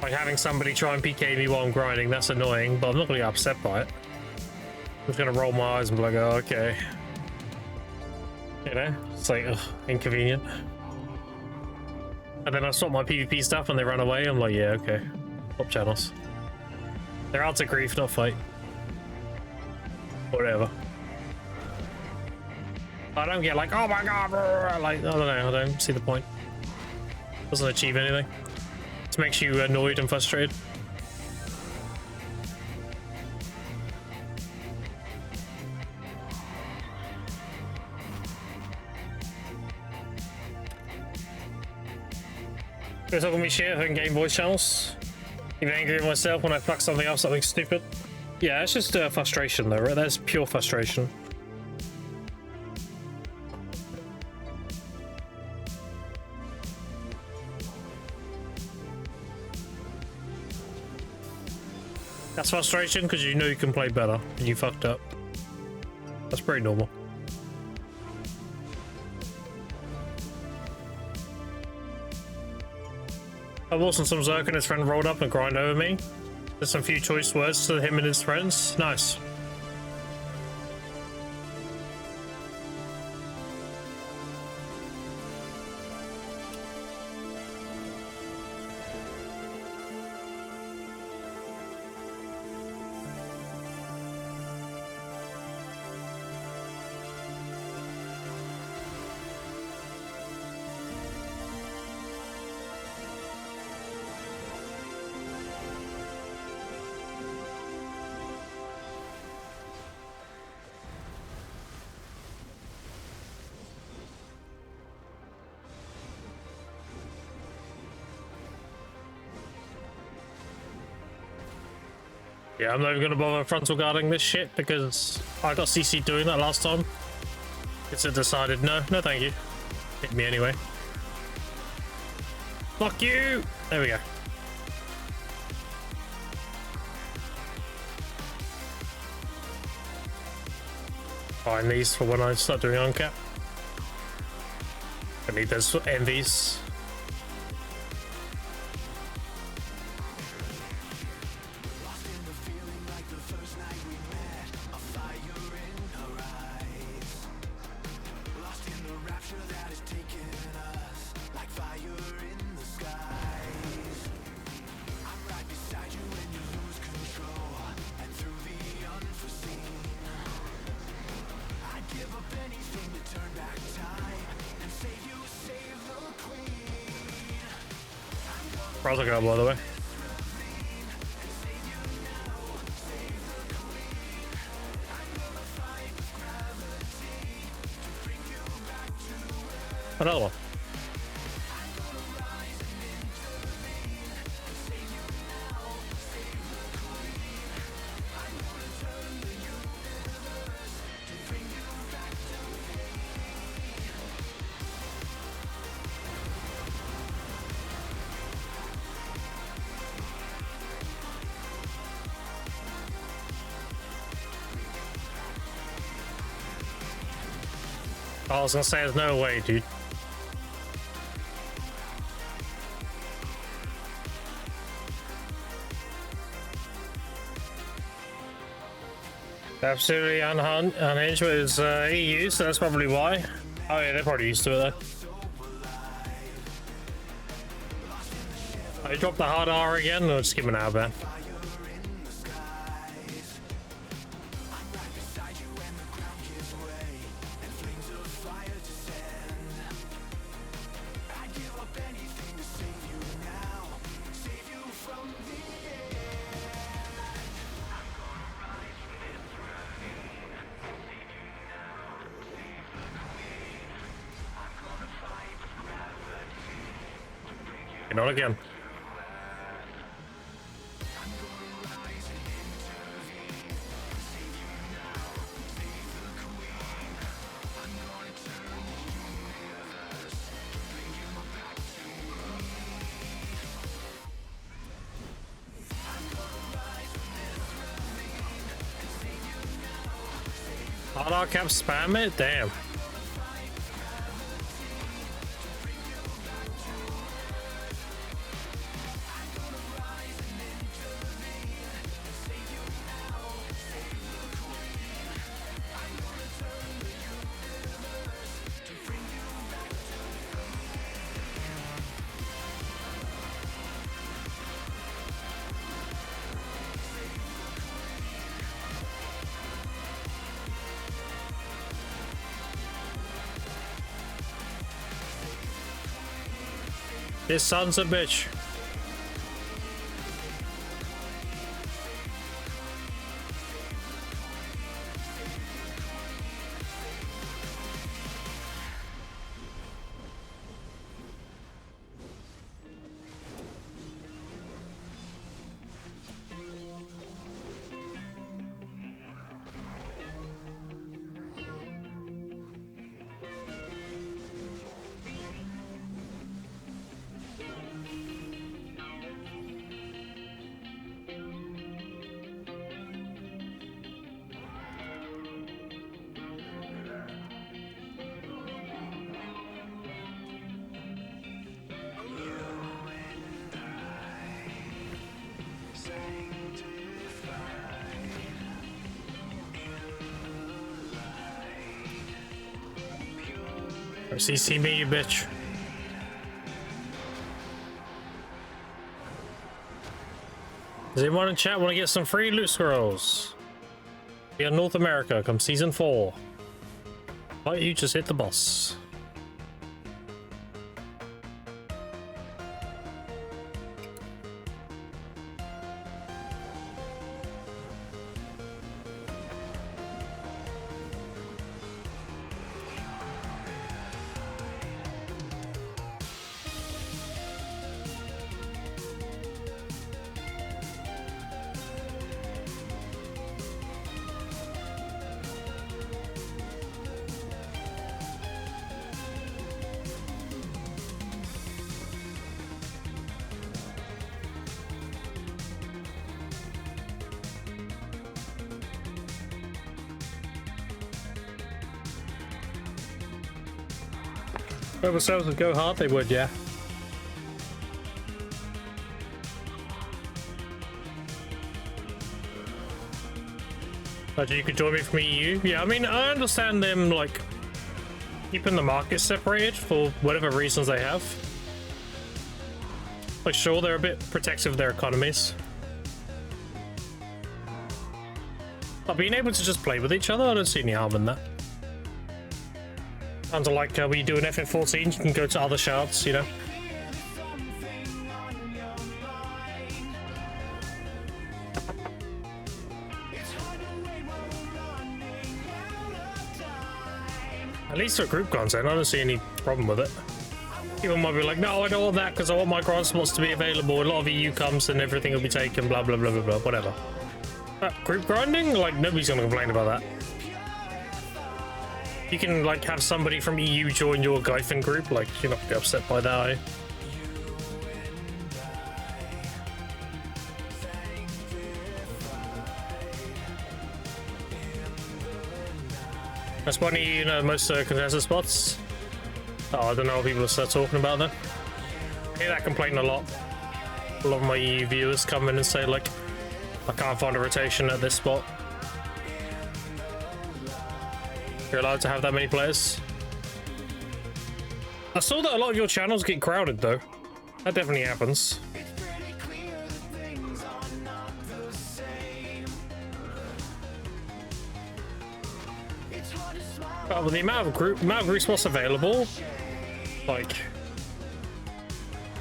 Like having somebody try and PK me while I'm grinding, that's annoying, but I'm not gonna get upset by it. I'm just gonna roll my eyes and be like, oh, okay. You know? It's like, ugh, inconvenient. And then I swapped my PvP stuff and they ran away. I'm like, yeah, okay. Swap channels. They're out to grief, not fight. Whatever. I don't get like, oh my god, like, I don't know, I don't see the point. Doesn't achieve anything. It makes you annoyed and frustrated. You're talking me shit in game voice channels. Even angry at myself when I fuck something up, something stupid. Yeah, it's just frustration though, right? That's pure frustration. That's frustration because you know you can play better and you fucked up. That's pretty normal. I was on some Zerk and his friend rolled up and grind over me. There's some few choice words to him and his friends. Nice. Yeah, I'm not even gonna bother frontal guarding this shit because I got CC doing that last time. It's decided no thank you. Hit me anyway. Fuck you! There we go. Find these for when I start doing Hardcap. I need those envies. Browser go, by the way. Another one. I was gonna say there's no way, dude. Absolutely unhinged with his EU, so that's probably why. Oh yeah, they're probably used to it though. I dropped the hard R again, or just give him an out ban. Not again. Hardcap spam it? Damn. This son's a bitch. CC me, you bitch. Does anyone in chat want to get some free loot scrolls? We are North America, come season 4. Why don't you just hit the boss? If ourselves would go hard, they would, yeah. But you could join me from EU? Yeah, I mean, I understand them, like, keeping the market separated for whatever reasons they have. Like, sure, they're a bit protective of their economies. But being able to just play with each other, I don't see any harm in that. Sounds like when you do an FF14, you can go to other shards, you know? At least for group content, I don't see any problem with it. People might be like, no, I don't want that because I want my grind spots to be available. A lot of EU comes and everything will be taken, blah, blah, blah, blah, blah, whatever. Group grinding? Like, nobody's gonna complain about that. You can, like, have somebody from EU join your Gyphon group, like, you're not gonna be upset by that, eh? That's funny, you know, most contested spots. Oh, I don't know what people are talking about then. I hear that complaint a lot. A lot of my EU viewers come in and say, like, I can't find a rotation at this spot. You're allowed to have that many players. I saw that a lot of your channels get crowded though. That definitely happens. But with the amount of group spots available, like,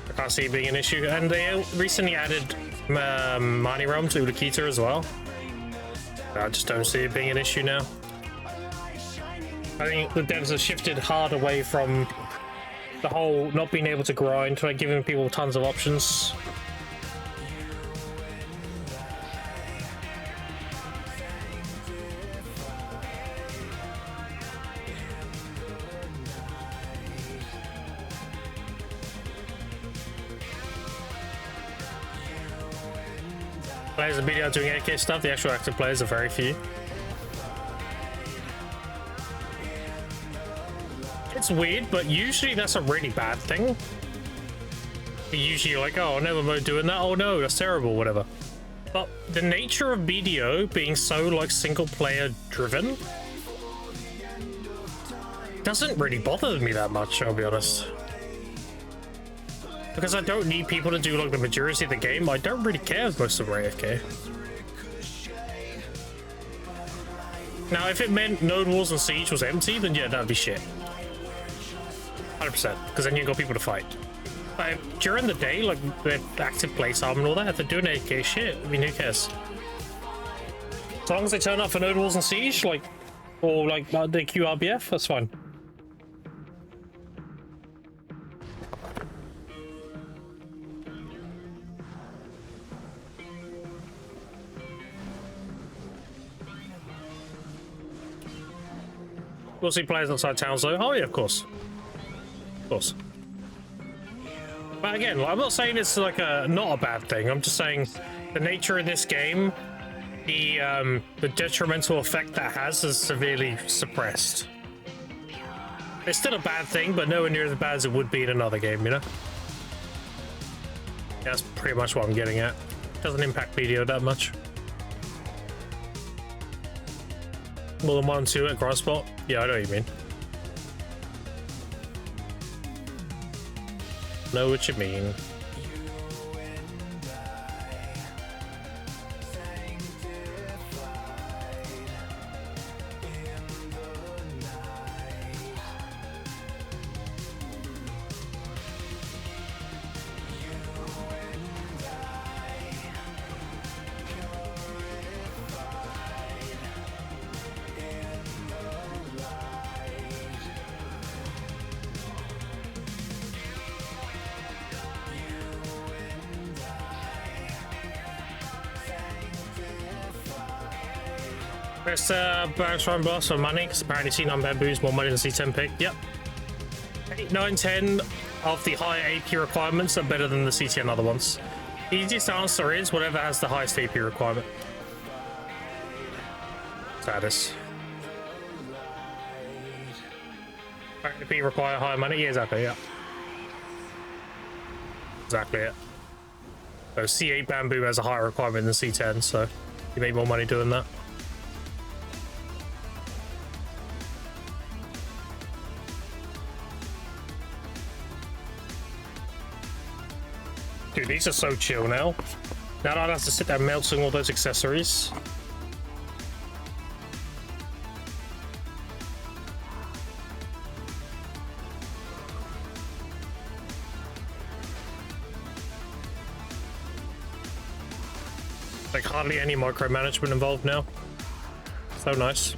I can't see it being an issue. And they recently added Mani Realm to Lakita as well. I just don't see it being an issue now. I think the devs have shifted hard away from the whole not being able to grind to, like, giving people tons of options. Players in BDR doing 8K stuff, the actual active players are very few. It's weird, but usually that's a really bad thing. Usually you're like, oh, never mind doing that. Oh no, that's terrible, whatever. But the nature of BDO being so, like, single player driven doesn't really bother me that much, I'll be honest. Because I don't need people to do, like, the majority of the game. I don't really care if most of them are AFK. Now, if it meant Node Wars and Siege was empty, then yeah, that'd be shit. 100%, because then you got people to fight. During the day, like the active playtime and all that, they're doing AK shit. I mean, who cares? As long as they turn up for Node Wars and Siege, like, or like the QRBF, that's fine. We'll see players outside towns though. Oh yeah, of course. Of course. But again, I'm not saying it's like not a bad thing. I'm just saying the nature of this game, the detrimental effect that has is severely suppressed. It's still a bad thing, but nowhere near as bad as it would be in another game, you know? Yeah, that's pretty much what I'm getting at. Doesn't impact video that much. More than 1 and 2 at grass spot? Yeah, I know what you mean. Know what you mean. Press bounce run blast for money, because apparently C9 bamboo is more money than C10 pick. Yep. 8, 9, 10 of the higher AP requirements are better than the C10 other ones. The easiest answer is whatever has the highest AP requirement. Status. AP require higher money? Yeah, exactly, yeah. Exactly it. So C8 bamboo has a higher requirement than C10, so you make more money doing that. Dude, these are so chill now. Now I don't have to sit there melting all those accessories. Like hardly any micromanagement involved now. So nice.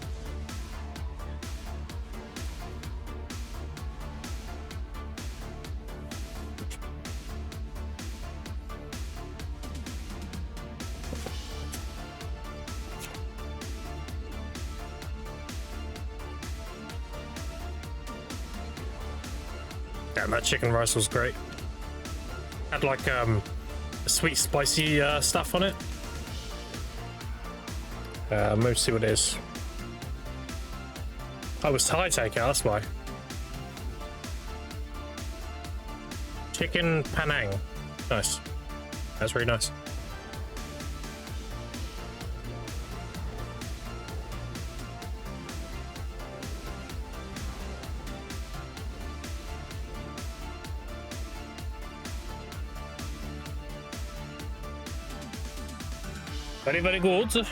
Damn, that chicken rice was great. Had like sweet spicy stuff on it. Let's see what it is. Oh, it was Thai takeout, that's why. Chicken Penang. Nice. That's very nice. Very, very good.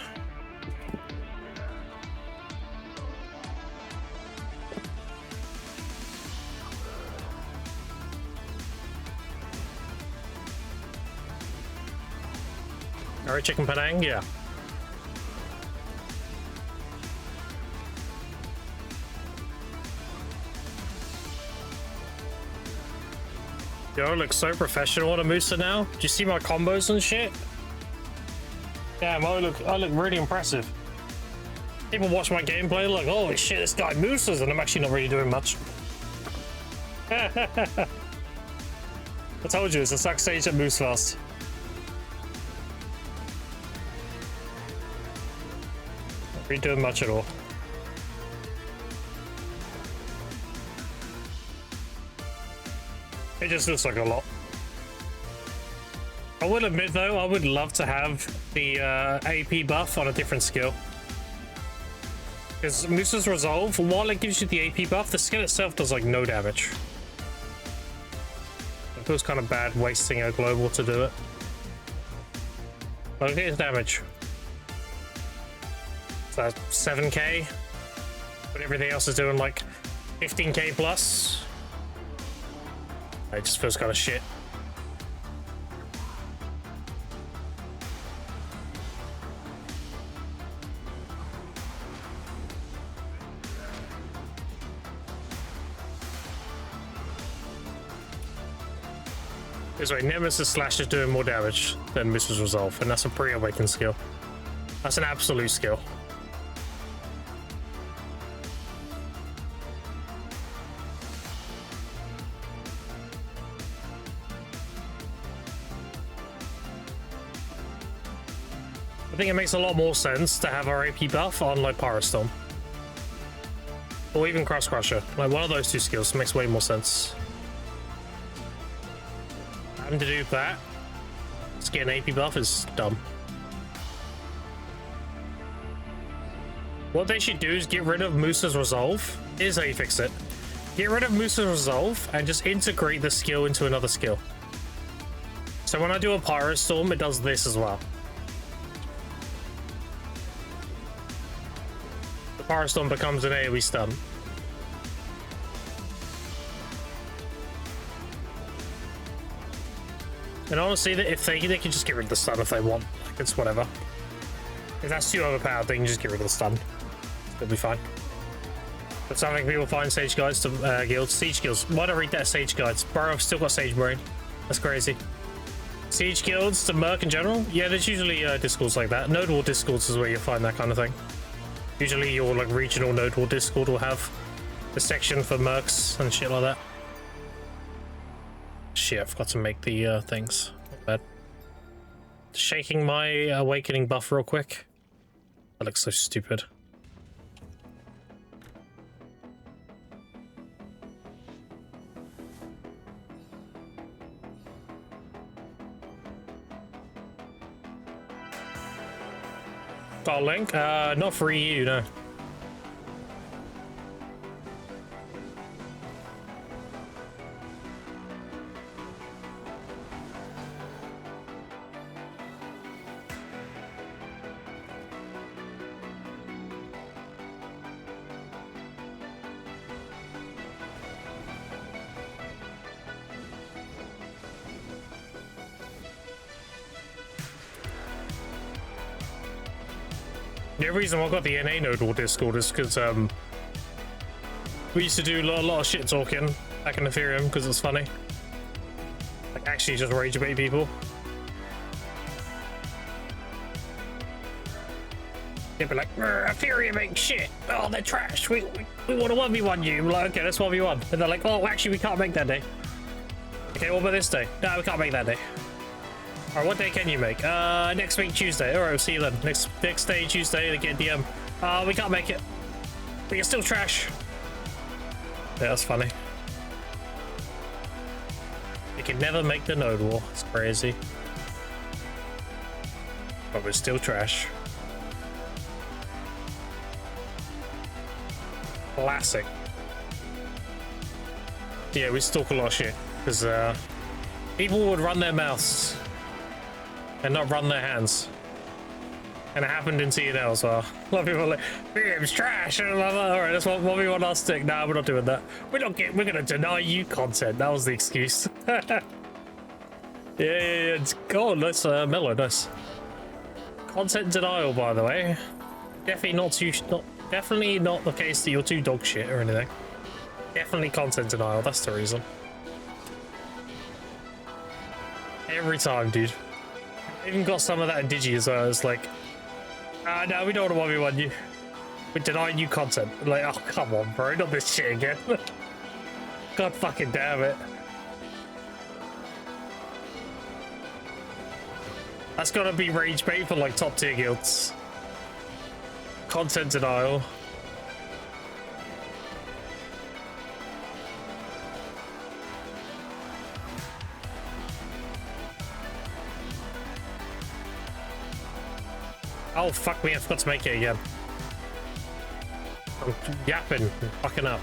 Alright, chicken Penang, yeah. Yo, I look so professional on a Musa now. Do you see my combos and shit? Damn, I look really impressive. People watch my gameplay like, holy shit, this guy Musas, and I'm actually not really doing much. I told you, it's a suck stage at Moose Fast. Not really doing much at all. It just looks like a lot. I will admit though, I would love to have the AP buff on a different skill. Because Musa's Resolve, while it gives you the AP buff, the skill itself does like no damage. It feels kind of bad wasting a global to do it. Look at his damage. So 7k, but everything else is doing like 15k plus. It just feels kind of shit. This way, Nemesis Slash is doing more damage than Mrs. Resolve, and that's a pre-awakened skill. That's an absolute skill. I think it makes a lot more sense to have our AP buff on like Pyrostorm. Or even Cross Crusher. Like one of those two skills makes way more sense. Having to do that, just get an AP buff is dumb. What they should do is get rid of Moose's Resolve. Here's how you fix it. Get rid of Moose's Resolve and just integrate the skill into another skill. So when I do a Pyrostorm, it does this as well. The Pyrostorm becomes an AoE stun. And honestly, if they can just get rid of the stun if they want. Like, it's whatever. If that's too overpowered, they can just get rid of the stun. It'll be fine. But something people find Sage Guides to guilds. Siege Guilds. Why don't I read that Sage Guides? Bro, I've still got Sage Brain. That's crazy. Siege Guilds to Merc in general? Yeah, there's usually discords like that. Node War discords is where you find that kind of thing. Usually your like regional Node War discord will have the section for mercs and shit like that. Shit, I forgot to make the things. Not bad. Shaking my awakening buff real quick. That looks so stupid. Got a link? Not for EU, no. The reason why I got the NA Node War Discord is because we used to do a lot of shit talking back in Ethereum because it's funny. Like actually just rage bait people. They'd be like, Ethereum ain't shit. Oh, they're trash. We want to 1v1 you. We're like, okay, let's 1v1. And they're like, oh, actually, we can't make that day. Okay, what about this day? No, we can't make that day. Alright, what day can you make? Next week, Tuesday. Alright, we'll see you then. Next day, Tuesday, they get DM. We can't make it. But you're still trash. Yeah, that's funny. You can never make the Node War. It's crazy. But we're still trash. Classic. Yeah, we stalk a lot of shit. Because, people would run their mouths. And not run their hands. And it happened in TNL as well. A lot of people are like, VM's trash. And I'm like, alright, that's what we want our stick. Nah, we're not doing that. We're gonna deny you content. That was the excuse. yeah. It's oh, nice mellow, nice. Content denial, by the way. Definitely not the case that you're too dog shit or anything. Definitely content denial, that's the reason. Every time, dude. I even got some of that in Digi as well. It's like, no, we don't want to 1v1 you. We're denying you content. Like, oh, come on, bro. Not this shit again. God fucking damn it. That's gotta be rage bait for like top tier guilds. Content denial. Oh fuck me, I forgot to make it again. I'm yapping, fucking up.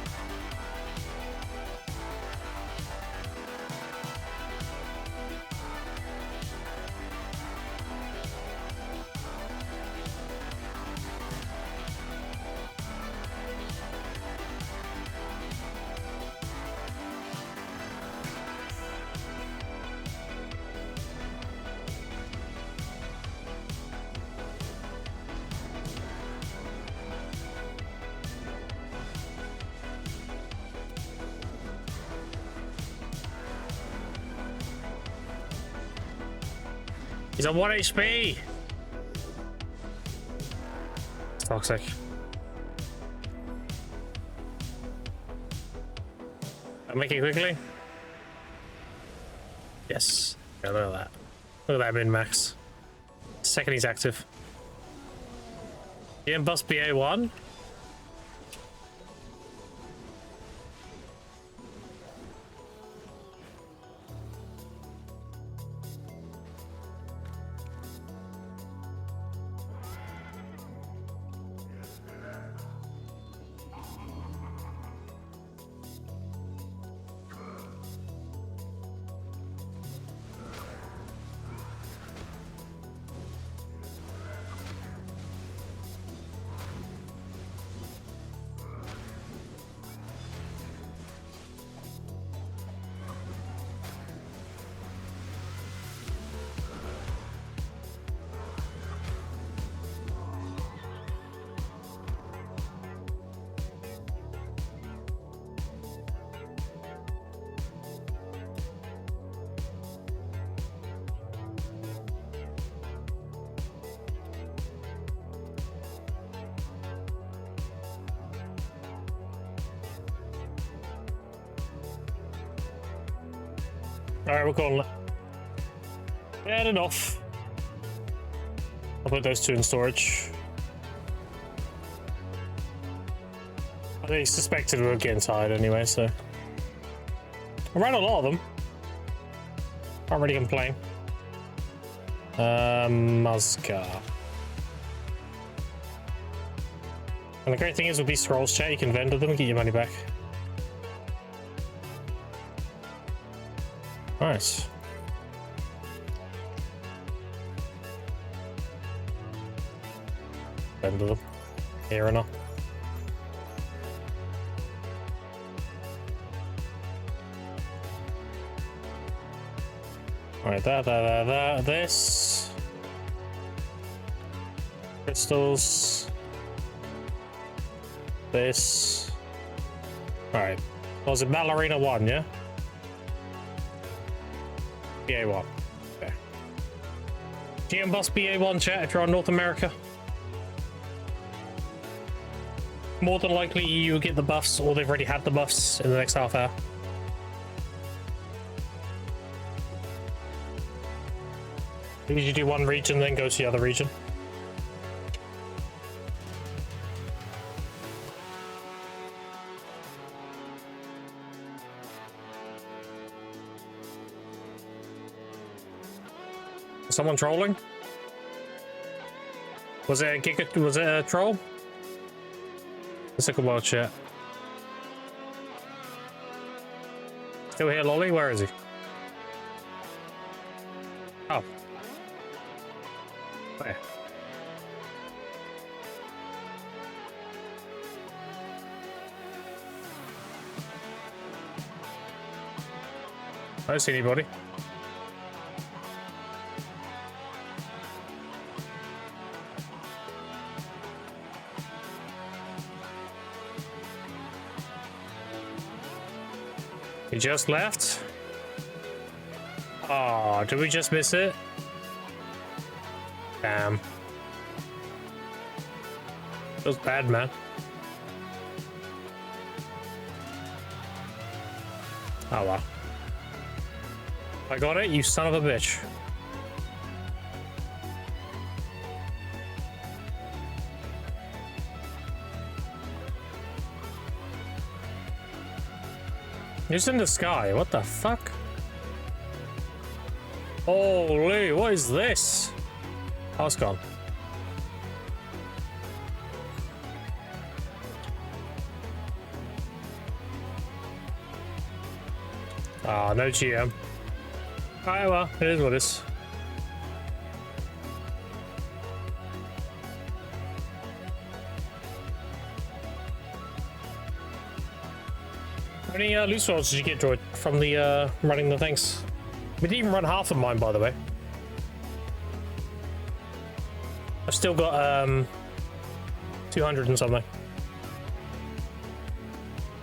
He's on 1 HP. It's toxic. I'll make it quickly. Yes. Yeah, look at that. Look at that min max. Second he's active. Yeah, bust BA1. Alright, we're calling it. Bad enough. I'll put those two in storage. I suspected we were getting tired anyway, so. I ran a lot of them. Can't really complain. Muzka. And the great thing is with these scrolls, chat, you can vendor them and get your money back. Nice. Vendor them. Here and now. Alright, this. Crystals. This. Alright. Was it Ballerina 1, yeah? BA1. Okay. GM Boss BA1 chat if you're on North America. More than likely you get the buffs, or they've already had the buffs in the next half hour. You do one region, then go to the other region. Someone trolling? Was it a troll? Let's take a wild chat. Still here, Lolly? Where is he? Oh. Where? I don't see anybody. He just left? Oh, did we just miss it? Damn. Feels bad, man. Oh well. I got it, you son of a bitch. It's in the sky. What the fuck? Holy, what is this? Oh, it's gone. Ah, no GM. Alright, well, it is what it is. How many loot swords did you get, Droid, from the running the things? We didn't even run half of mine, by the way. I've still got 200 and something.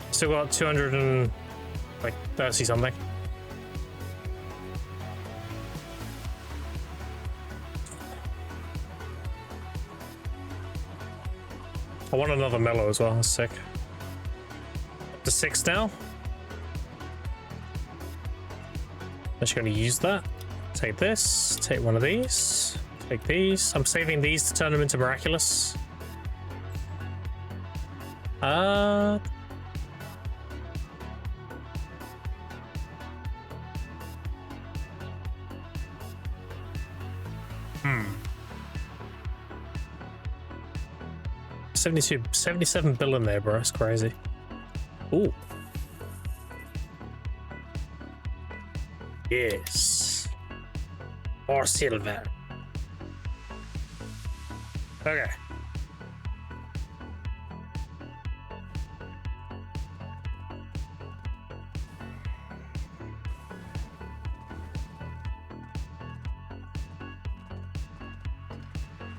Still got 200 and like 30 something. I want another mellow as well. That's sick. Up to 6 now. I'm just going to use that. Take this. Take one of these. Take these. I'm saving these to turn them into miraculous. Hmm. 77 billion there, bro. That's crazy. Ooh. Yes. Or silver. Okay.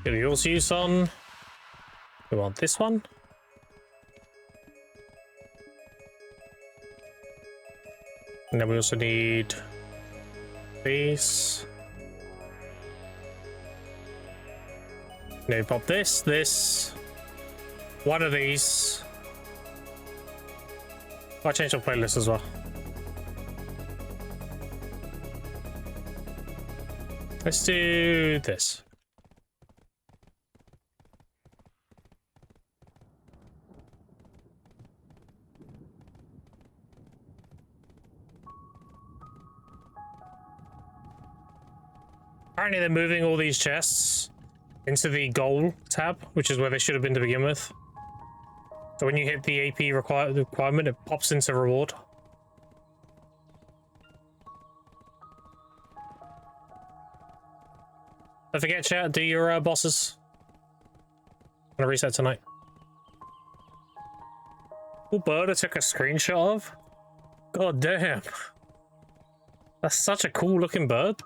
Gonna also use on. We want this one. And then we also need these. Now pop this, one of these. I'll change the playlist as well. Let's do this. Apparently they're moving all these chests into the goal tab, which is where they should have been to begin with. So when you hit the AP requirement, it pops into reward. Don't forget, chat, do your bosses. I'm gonna reset tonight. Cool bird I took a screenshot of. God damn. That's such a cool looking bird.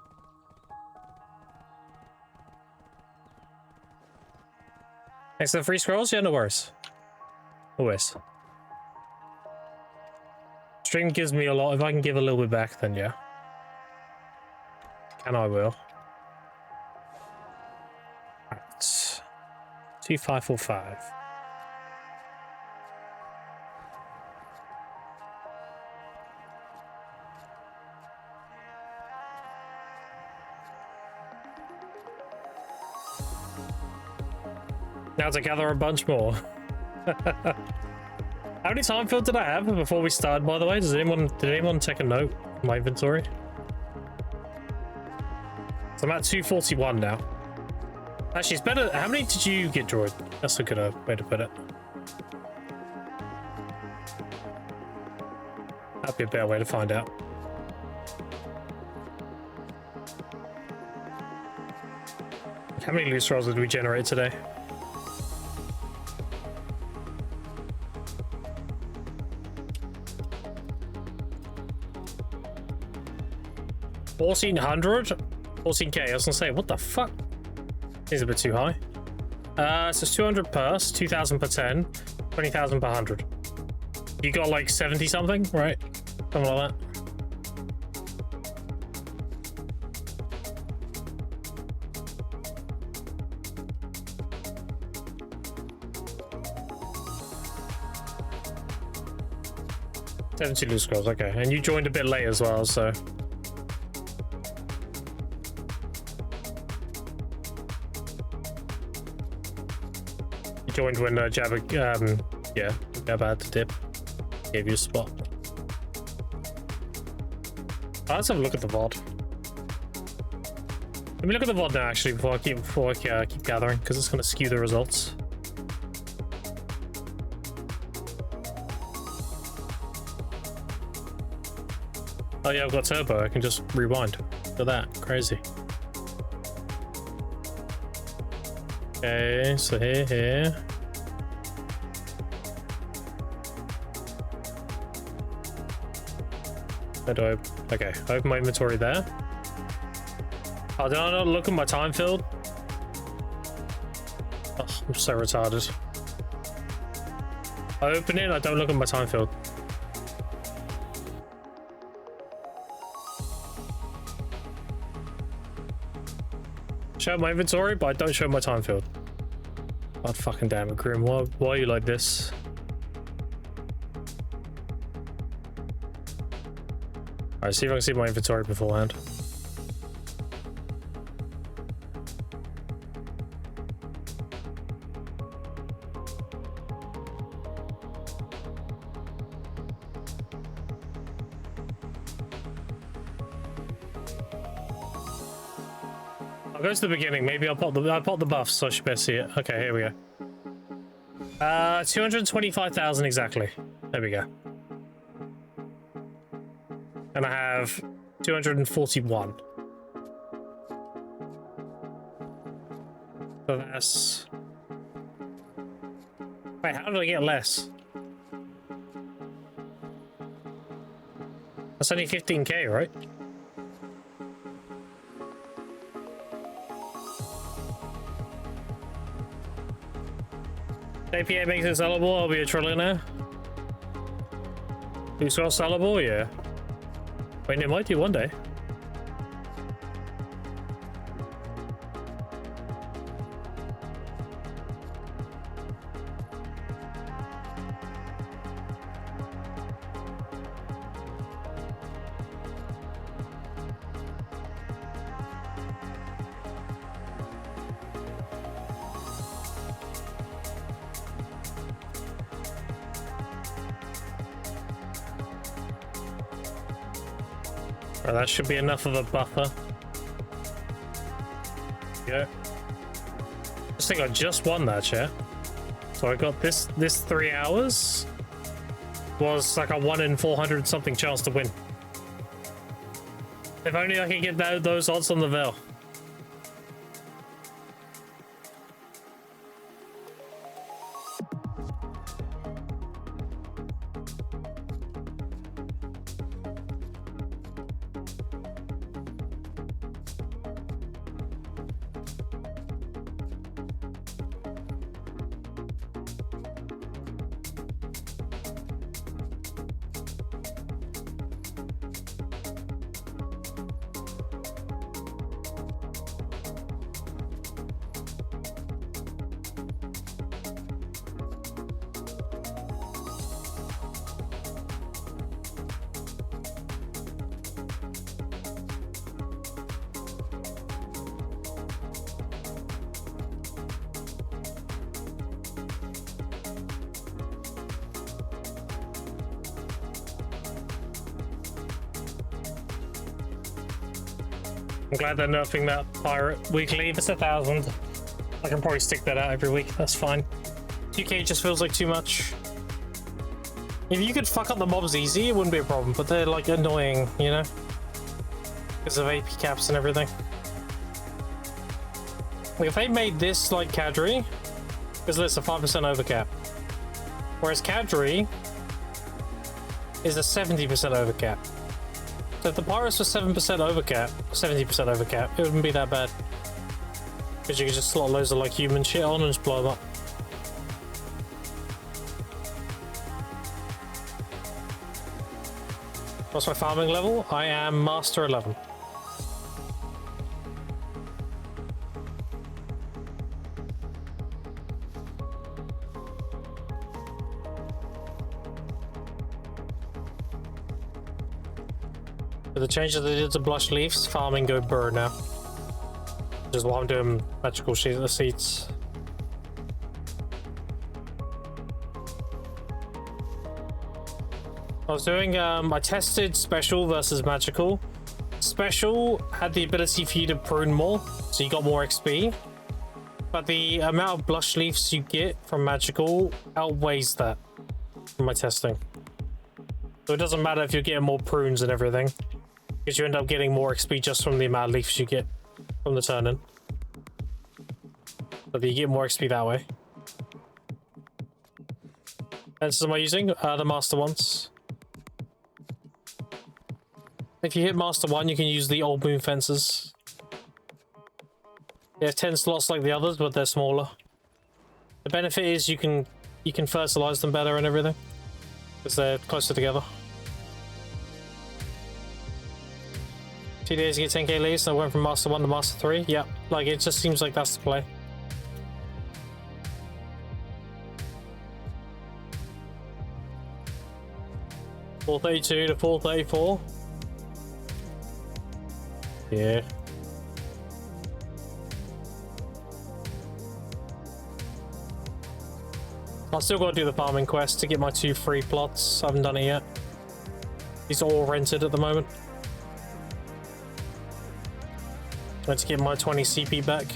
Thanks for the free scrolls? Yeah, no worries. Always. Stream gives me a lot. If I can give a little bit back, then yeah. And I will. Right. 2545. Now to gather a bunch more. How many time fill did I have before we started, by the way? Did anyone take a note of my inventory? So I'm at 241 now. Actually, it's better. How many did you get, Droid? That's a good way to put it. That'd be a better way to find out. How many loose rolls did we generate today? $1,400? 14k, I was gonna say, what the fuck? Seems a bit too high. So it's 200 per, 2,000 per 10, 20,000 per 100. You got like 70 something, right? Something like that. $72 loose scrolls, okay. And you joined a bit late as well, so. Joined when Jabba, yeah, Jabba had to dip. Gave you a spot. Let's have a look at the VOD. Let me look at the VOD now, actually, before I keep gathering, because it's going to skew the results. Oh yeah, I've got turbo. I can just rewind. Look at that, crazy. Okay, so here. How do I? Okay, I open my inventory there. Oh, did I not look at my time field? Oh, I'm so retarded. I open it, I don't look at my time field. Show my inventory, but I don't show my time field. God fucking damn it, Grim. Why are you like this? Alright, see if I can see my inventory beforehand. I'll go to the beginning. Maybe I'll pop the buffs, so I should better see it. Okay, here we go. 225,000 exactly. There we go. And I have 241. So that's... Wait, how did I get less? That's only 15k, right? APA makes it sellable, I'll be a trillionaire. You saw sellable? Yeah. I mean, it might do one day. Right, that should be enough of a buffer. Yeah. I think I just won that, yeah. So I got this 3 hours was like a 1 in 400 something chance to win. If only I could get those odds on the Veil. I'm glad they're nerfing that pirate weekly. If it's 1,000, I can probably stick that out every week. That's fine. 2k just feels like too much. If you could fuck up the mobs easy, it wouldn't be a problem, but they're like annoying, you know? Because of AP caps and everything. Like if they made this like Cadre, because it's a 5% overcap. Whereas Cadre is a 70% overcap. So if the Pirates were 7% overcap, 70% overcap, it wouldn't be that bad. Because you could just slot loads of like human shit on and just blow them up. What's my farming level? I am Master 11. With the changes they did to blush leaves, farming go bird now. Which is why I'm doing magical seeds. I was doing, I tested special versus magical. Special had the ability for you to prune more, so you got more XP. But the amount of blush leaves you get from magical outweighs that from my testing. So it doesn't matter if you're getting more prunes and everything, because you end up getting more XP just from the amount of leaves you get from the turn-in. But you get more XP that way. Fences am I using? The master ones. If you hit Master 1, you can use the Old Moon fences. They have 10 slots like the others, but they're smaller. The benefit is you can fertilize them better and everything, because they're closer together. 2 days to get 10k leaves, so I went from Master 1 to Master 3. Yeah, like it just seems like that's the play. 432 to 434. Yeah. I've still got to do the farming quest to get my 2 free plots. I haven't done it yet. These are all rented at the moment. Trying to get my 20 CP back.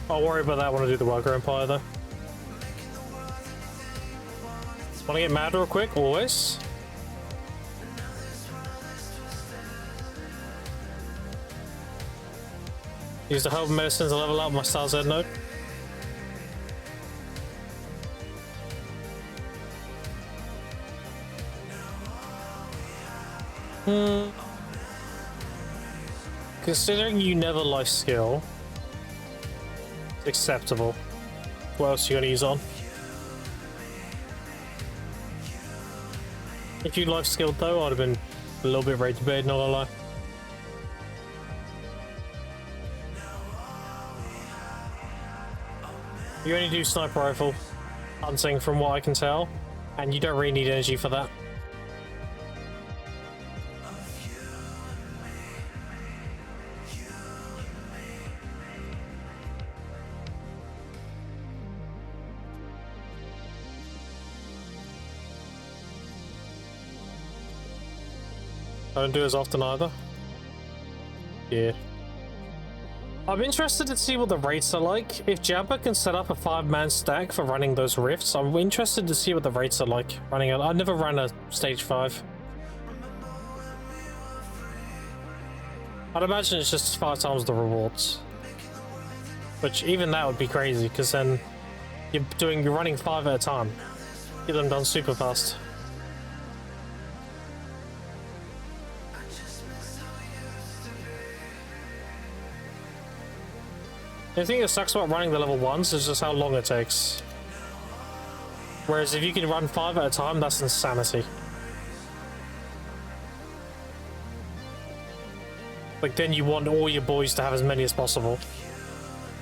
I'll worry about that when I do the Worker Empire though. Wanna get mad real quick? Always. Use the herb medicine to level up my Star's Head node. Considering you never life skill, it's acceptable. What else are you gonna use on? If you life skilled though, I'd have been a little bit ready to bed, not gonna lie. You only do sniper rifle hunting from what I can tell, and you don't really need energy for that. I don't do as often either. Yeah. I'm interested to see what the rates are like. If Jabba can set up a 5-man stack for running those rifts, I'm interested to see what the rates are like running it. I never ran a stage 5. I'd imagine it's just 5 times the rewards. Which even that would be crazy, because then you're running 5 at a time. Get them done super fast. The thing that sucks about running the level 1s is just how long it takes. Whereas if you can run 5 at a time, that's insanity. Like then you want all your boys to have as many as possible.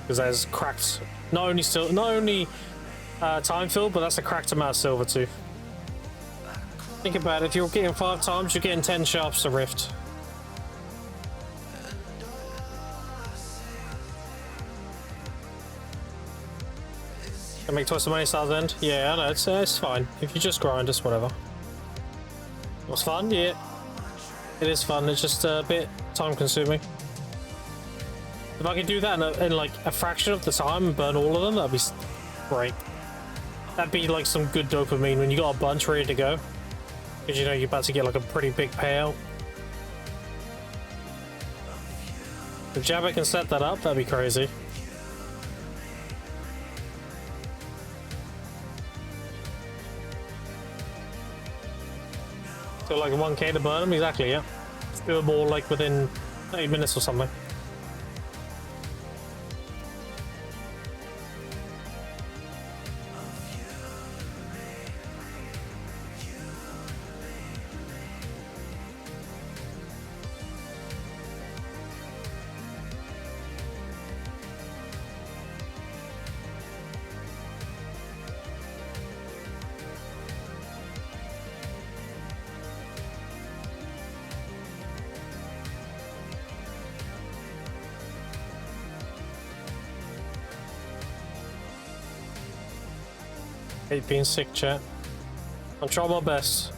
Because there's cracked, not only time filled, but that's a cracked amount of silver too. Think about it, if you're getting 5 times, you're getting 10 sharps to rift. Can make twice the money Star's End? Yeah, I know, it's fine. If you just grind, it's whatever. It was fun? Yeah. It is fun, it's just a bit time consuming. If I could do that in like a fraction of the time and burn all of them, that'd be great. That'd be like some good dopamine when you got a bunch ready to go. Because you know you're about to get like a pretty big payout. If Jabba can set that up, that'd be crazy. So like 1k to burn them, exactly, yeah. It's doable like within 8 minutes or something. Hate being sick, chat. I'll try my best.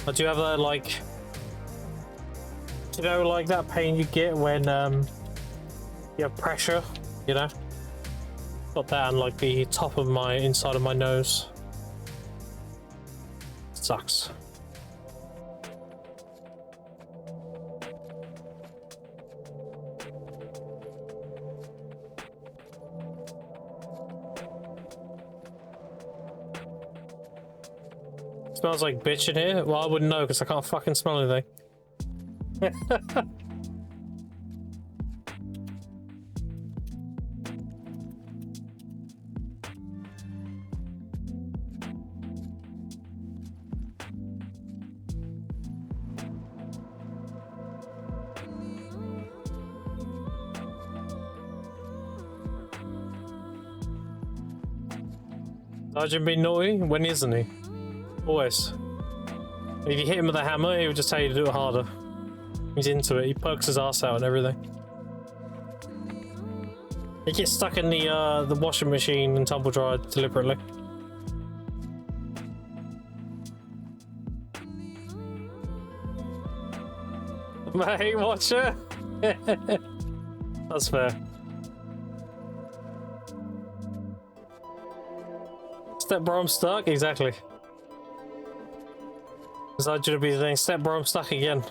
I do have that, like, you know, like that pain you get when you have pressure, you know? Got that on like the top of my inside of my nose. Sucks. Smells like bitch in here? Well, I wouldn't know because I can't fucking smell anything. Sergeant being naughty? When isn't he? Always. If you hit him with a hammer, he would just tell you to do it harder. He's into it. He pokes his ass out and everything. He gets stuck in the washing machine and tumble dryer deliberately. Mate, watch it. That's fair. Step bro, I'm stuck. Exactly. Is that gonna be the thing? Step bro, I'm stuck again.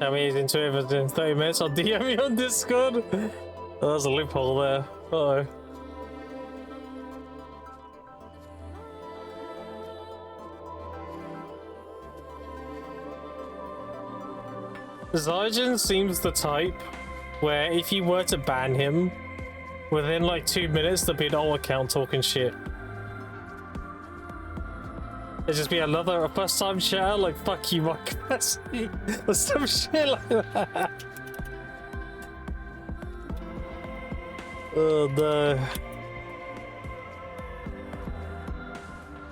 I mean, he's into it within 30 minutes. I'll DM me on Discord. Oh, there's a loophole there. Uh-oh. Zygen seems the type where if you were to ban him, within like 2 minutes there'd be an old account talking shit. It'd just be another first time chatter like fuck you, my capacity, or some shit like that. Oh no.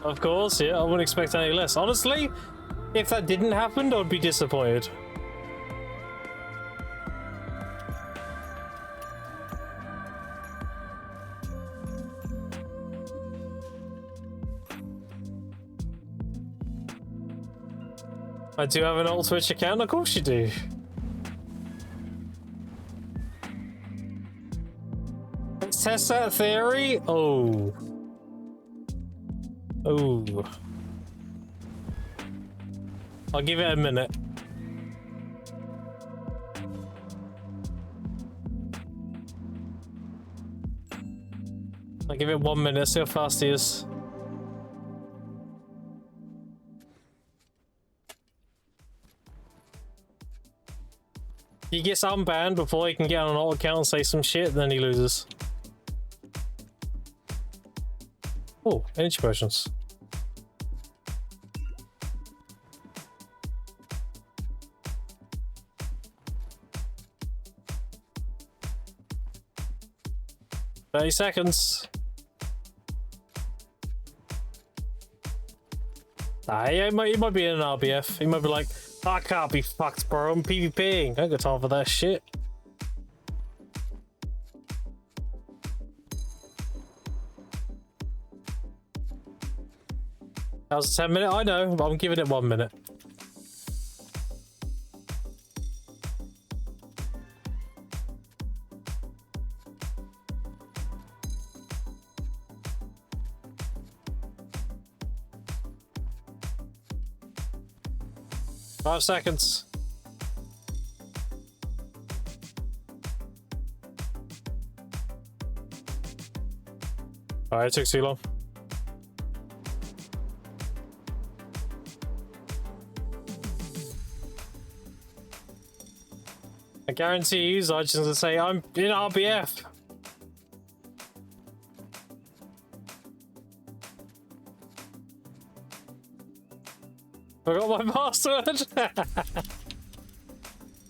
Of course, yeah, I wouldn't expect any less. Honestly, if that didn't happen, I'd be disappointed. I do have an old Twitch account, of course you do. Let's test that theory. Oh. Oh. I'll give it a minute. I'll give it 1 minute, see how fast he is. He gets unbanned before he can get on an alt account and say some shit, then he loses. Oh, energy potions. "30 seconds. Nah, he might be in an RBF. He might be like, I can't be fucked, bro. I'm PvPing. I ain't got time for that shit. That was a 10 minute. I know, but I'm giving it 1 minute. Five seconds. Alright, it took too long. I guarantee you, Zygen's gonna say, I'm in RBF. I got my password.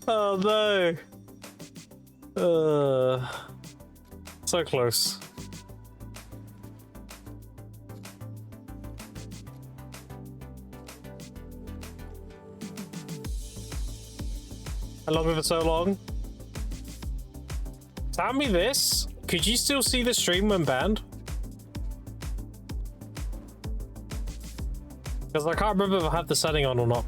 Oh no. So close. How long have it so long? Tell me this. Could you still see the stream when banned? Because I can't remember if I had the setting on or not.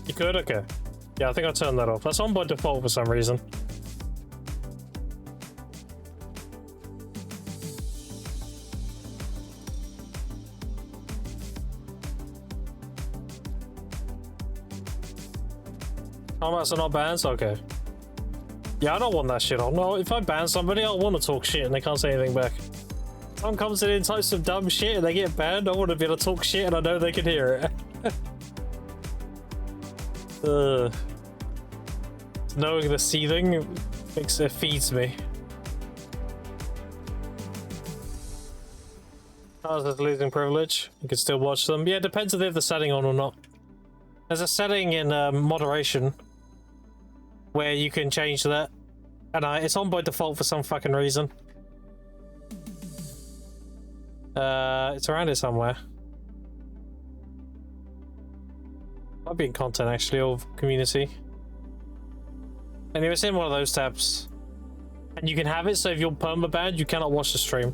You could? Okay. Yeah, I think I turned that off. That's on by default for some reason. Oh, that's not banned? Okay. Yeah, I don't want that shit on. No, if I ban somebody, I want to talk shit and they can't say anything back. Someone comes in and types some dumb shit and they get banned, I want to be able to talk shit and I know they can hear it. just knowing the seething it feeds me. Ours is losing privilege. You can still watch them. Yeah, it depends if they have the setting on or not. There's a setting in moderation where you can change that, and it's on by default for some fucking reason. It's around here somewhere. Might be in content actually, or community. Anyway, it's in one of those tabs, and you can have it so if you're permabanned, you cannot watch the stream.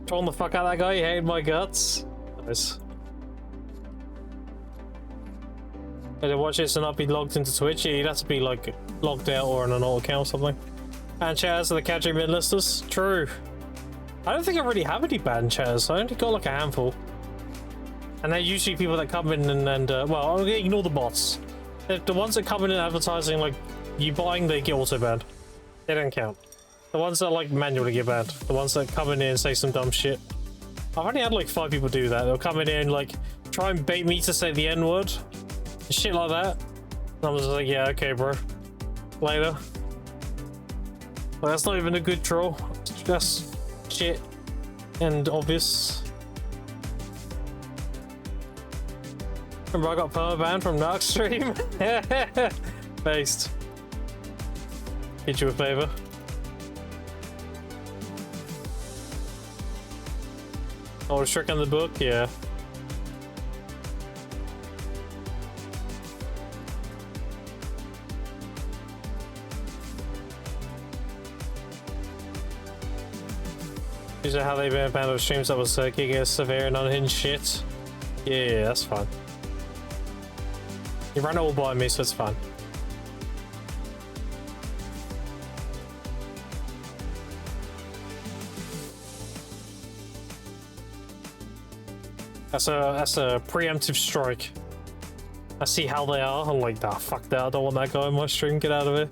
Throwing the fuck out of that guy, he hated my guts. Nice. Did I watch this and not be logged into Twitch? Yeah, you'd have to be like logged out or on an old account or something. And chairs are the catching mid listers. True. I don't think I really have any banned chairs. I only got like a handful. And they're usually people that come in and well, I'll ignore the bots. The ones that come in and advertising like you buying, they get auto banned. They don't count. The ones that like manually get banned. The ones that come in here and say some dumb shit. I've only had like 5 people do that. They'll come in here and like try and bait me to say the N word. Shit like that. And I was like, yeah, okay, bro. Later. Well, that's not even a good troll. It's just shit and obvious. Remember I got permabanned from Narc stream? Based. Did you a favor? Oh, trick on the book? Yeah. Is that how they banned those streams that was giga severe and unhinged shit? Yeah, that's fine. You ran it all by me, so it's fine. That's a preemptive strike. I see how they are. I'm like, nah, fuck that. I don't want that guy in my stream. Get out of it.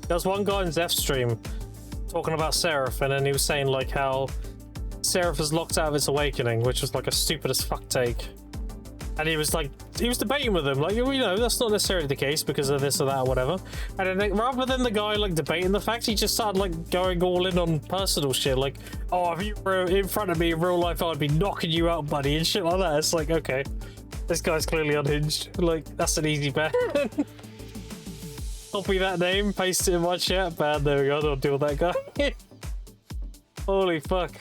There was one guy in Zeph's stream talking about Seraph, and then he was saying like how Seraph is locked out of its awakening, which was like a stupid as fuck take. And he was debating with him, like, you know, that's not necessarily the case because of this or that or whatever. And then rather than the guy like debating the fact, he just started like going all in on personal shit, like, oh, if you were in front of me in real life, I'd be knocking you out, buddy, and shit like that. It's like, okay, this guy's clearly unhinged. Like, that's an easy bet. Copy that name, paste it in my chat. Bad, there we go. I don't deal with that guy. Holy fuck.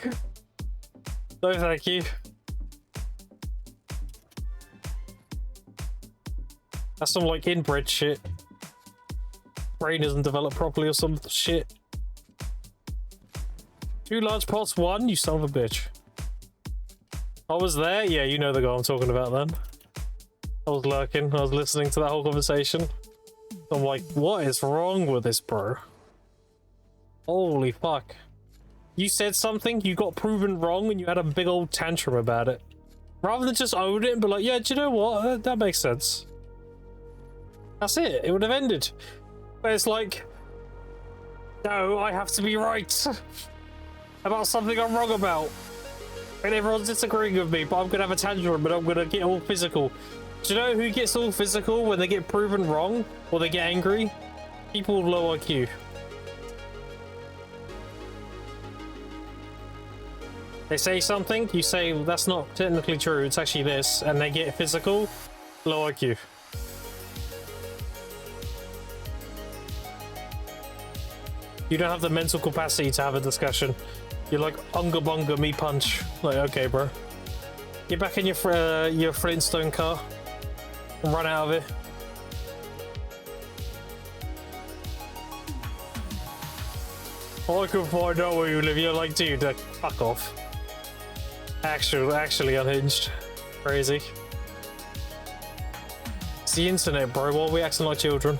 No, thank you. That's some like inbred shit. Brain isn't developed properly or some shit. 2 large pots, 1, you son of a bitch. I was there? Yeah, you know the guy I'm talking about then. I was lurking, I was listening to that whole conversation. I'm like, what is wrong with this, bro? Holy fuck. You said something, you got proven wrong, and you had a big old tantrum about it. Rather than just own it and be like, yeah, do you know what? That makes sense. That's it. It would have ended. But it's like, no, I have to be right about something I'm wrong about. And everyone's disagreeing with me, but I'm going to have a tantrum and I'm going to get all physical. Do you know who gets all physical when they get proven wrong or they get angry? People with low IQ. They say something, you say, well, that's not technically true, it's actually this, and they get physical, low IQ. You don't have the mental capacity to have a discussion. You're like, unga bunga me punch. Like, okay, bro. Get back in your Flintstone car and run out of it. I can find out where you live. You're like, dude, fuck off. Actually unhinged. Crazy. It's the internet, bro. Why are we acting like children?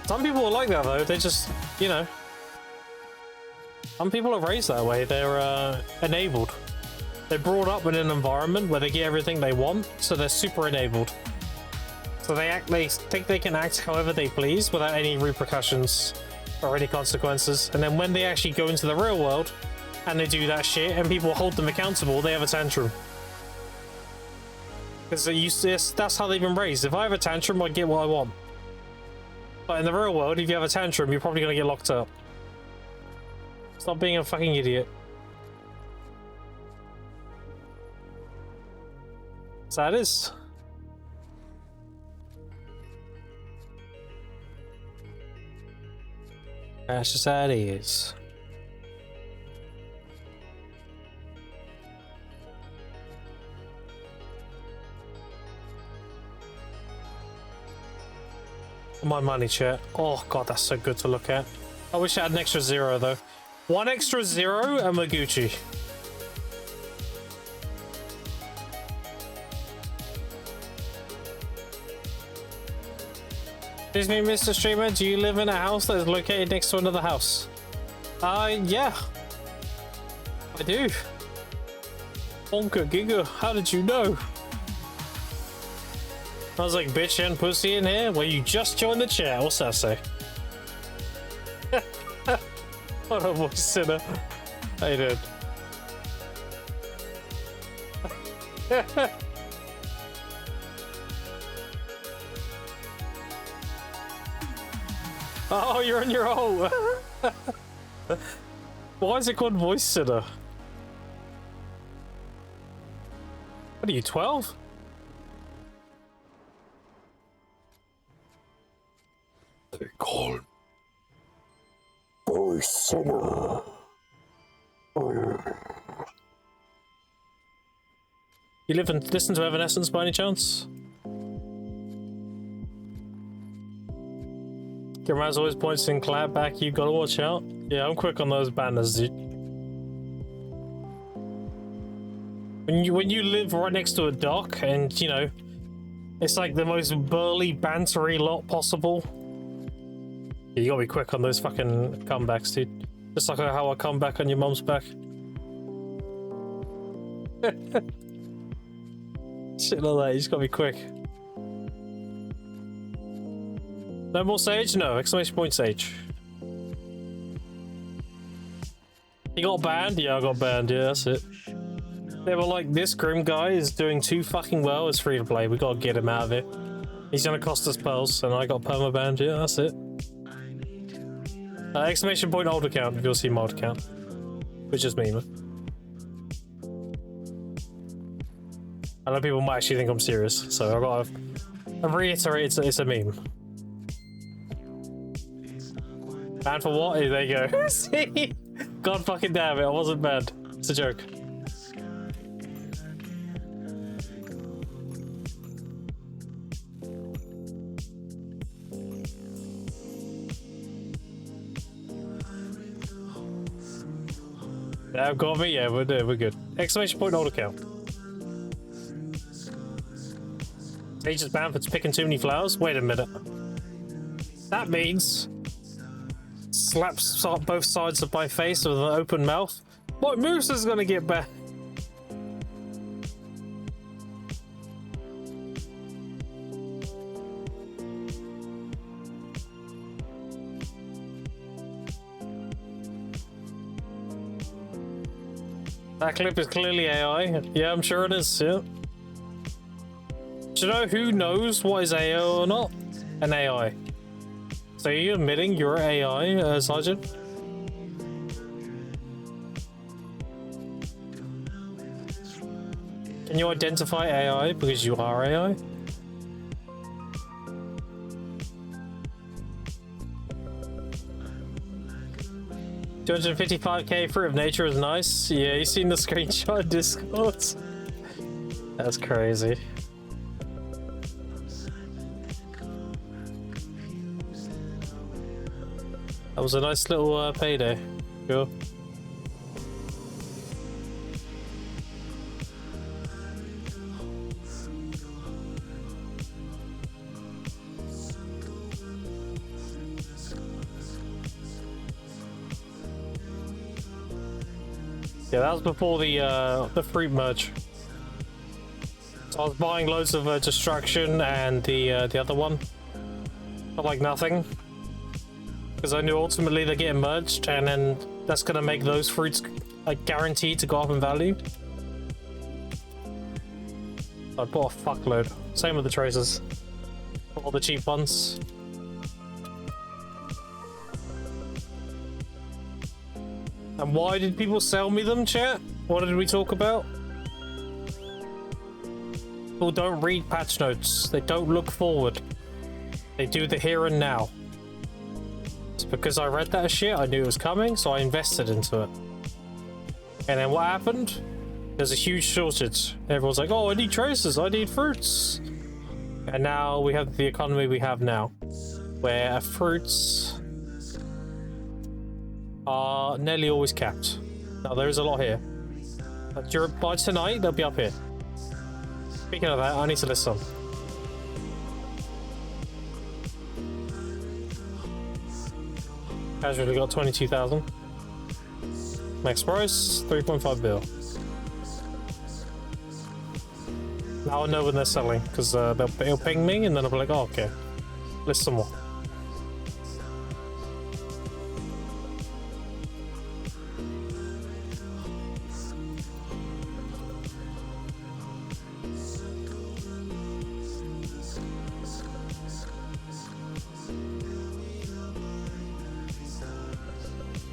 Some people are like that though. They just, you know. Some people are raised that way. They're enabled. They're brought up in an environment where they get everything they want, so they're super enabled. So they think they can act however they please without any repercussions or any consequences. And then when they actually go into the real world and they do that shit and people hold them accountable, they have a tantrum. Because that's how they've been raised. If I have a tantrum, I get what I want. But in the real world, if you have a tantrum, you're probably going to get locked up. Stop being a fucking idiot. So that is. That's just how it is. My money, chat. Oh god, that's so good to look at. I wish I had an extra 0 though. 1 extra 0 and we're Gucci. Excuse me, Mr. Streamer, do you live in a house that is located next to another house? Yeah. I do. Bonka Giga, how did you know? I was like, bitch and pussy in here? Well, you just joined the chat. What's that say? What a voice sinner. How you doing? Oh, you're on your own. Why is it called voice sinner? What are you, 12? They call voice sinner. You live and listen to Evanescence by any chance? Grandma's always points in clap back, you gotta watch out. Yeah, I'm quick on those banners, dude. When you live right next to a dock and, you know, it's like the most burly, bantery lot possible. You gotta be quick on those fucking comebacks, dude. Just like how I come back on your mum's back. Shit like that, you just gotta be quick. No more Sage? No, exclamation point Sage. You got banned? Yeah, I got banned, yeah, that's it. They were like, this Grim guy is doing too fucking well, it's free to play, we gotta get him out of it. He's gonna cost us pearls, and I got perma banned, yeah, that's it. Exclamation point old account if you'll see my old account. Which is me, man. I know people might actually think I'm serious, so I reiterate it's a meme. Banned for what? There you go. See? God fucking damn it, I wasn't banned. It's a joke. Yeah, got me? Yeah, we're good. Exclamation point old account. Sage is banned for picking too many flowers? Wait a minute. That means slaps both sides of my face with an open mouth. What moose is gonna get banned? That clip is clearly AI. Yeah, I'm sure it is, yeah. Do you know who knows what is AI or not? An AI. So are you admitting you're AI, Sergeant? Can you identify AI because you are AI? $255k Fruit of Nature is nice. Yeah, you seen the screenshot in Discord? That's crazy. That was a nice little payday. Cool. Yeah, that was before the fruit merge. So I was buying loads of Destruction and the other one for like nothing. Because I knew ultimately they're getting merged, and then that's gonna make those fruits like guaranteed to go up in value. I bought a fuckload. Same with the tracers. All the cheap ones. And why did people sell me them, chat? What did we talk about? People don't read patch notes. They don't look forward. They do the here and now. It's because I read that shit, I knew it was coming, so I invested into it. And then what happened? There's a huge shortage. Everyone's like, oh, I need tracers, I need fruits. And now we have the economy we have now, where fruits are nearly always capped. Now, there is a lot here. But by tonight, they'll be up here. Speaking of that, I need to list some. Casually got 22,000. Max price, 3.5 bill. Now I know when they're selling, because they'll ping me, and then I'll be like, oh, okay. List some more.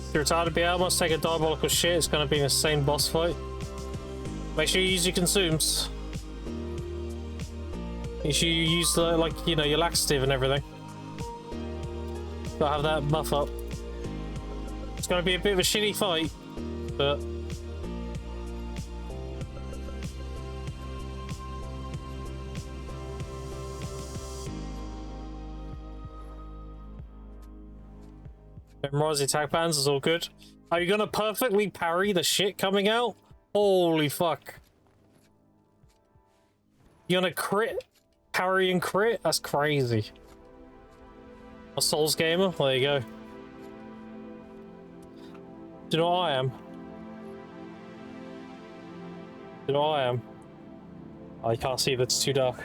If you're retarded, be out, must take a diabolical shit. It's gonna be an insane boss fight. Make sure you use your consumes. Make sure you use the, like, you know, your laxative and everything. Gotta have that buff up. It's gonna be a bit of a shitty fight, but memorize the attack patterns is all good. Are you gonna perfectly parry the shit coming out? Holy fuck. You're gonna crit? Parry and crit? That's crazy. A Souls gamer? There you go. Do you know what I am? Do you know what I am? I can't see if it's too dark.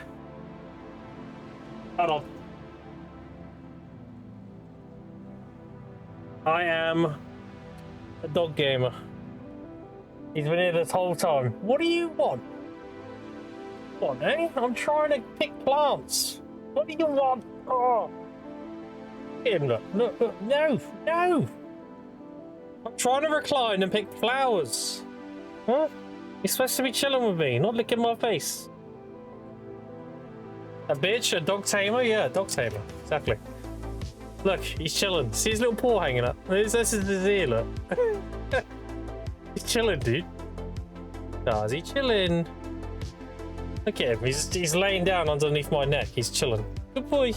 Hold on. I am a dog gamer. He's been here this whole time. What do you want? What, eh? I'm trying to pick plants. What do you want? Oh. Look, look, look. No, no. I'm trying to recline and pick flowers. Huh? You're supposed to be chilling with me, not licking my face. A bitch? A dog tamer? Yeah, dog tamer. Exactly. Look, he's chilling. See his little paw hanging up? This is his ear, look. He's chilling, dude. Oh, is he chilling? Look at him. He's laying down underneath my neck. He's chilling. Good boy.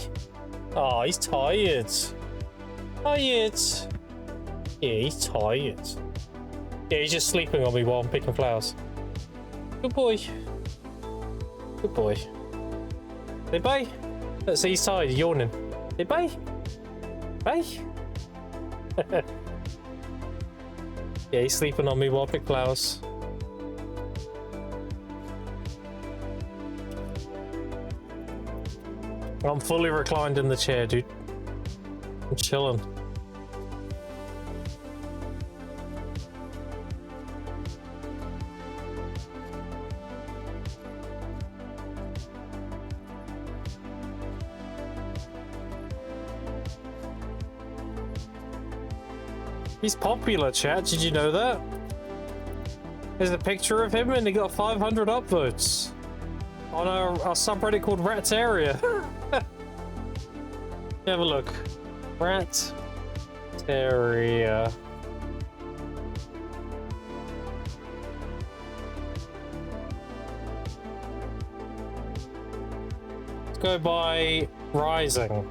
Oh, he's tired. Tired. Yeah, he's tired. Yeah, he's just sleeping on me while I'm picking flowers. Good boy. Good boy. Say bye. Let's see, he's tired, yawning. Say bye. Bye. Yeah, he's sleeping on me while I pick flowers. I'm fully reclined in the chair, dude. I'm chilling. He's popular, chat. Did you know that? There's a picture of him and he got 500 upvotes on our subreddit called Rat Area. Have a look. Rat Area. Let's go by Rising.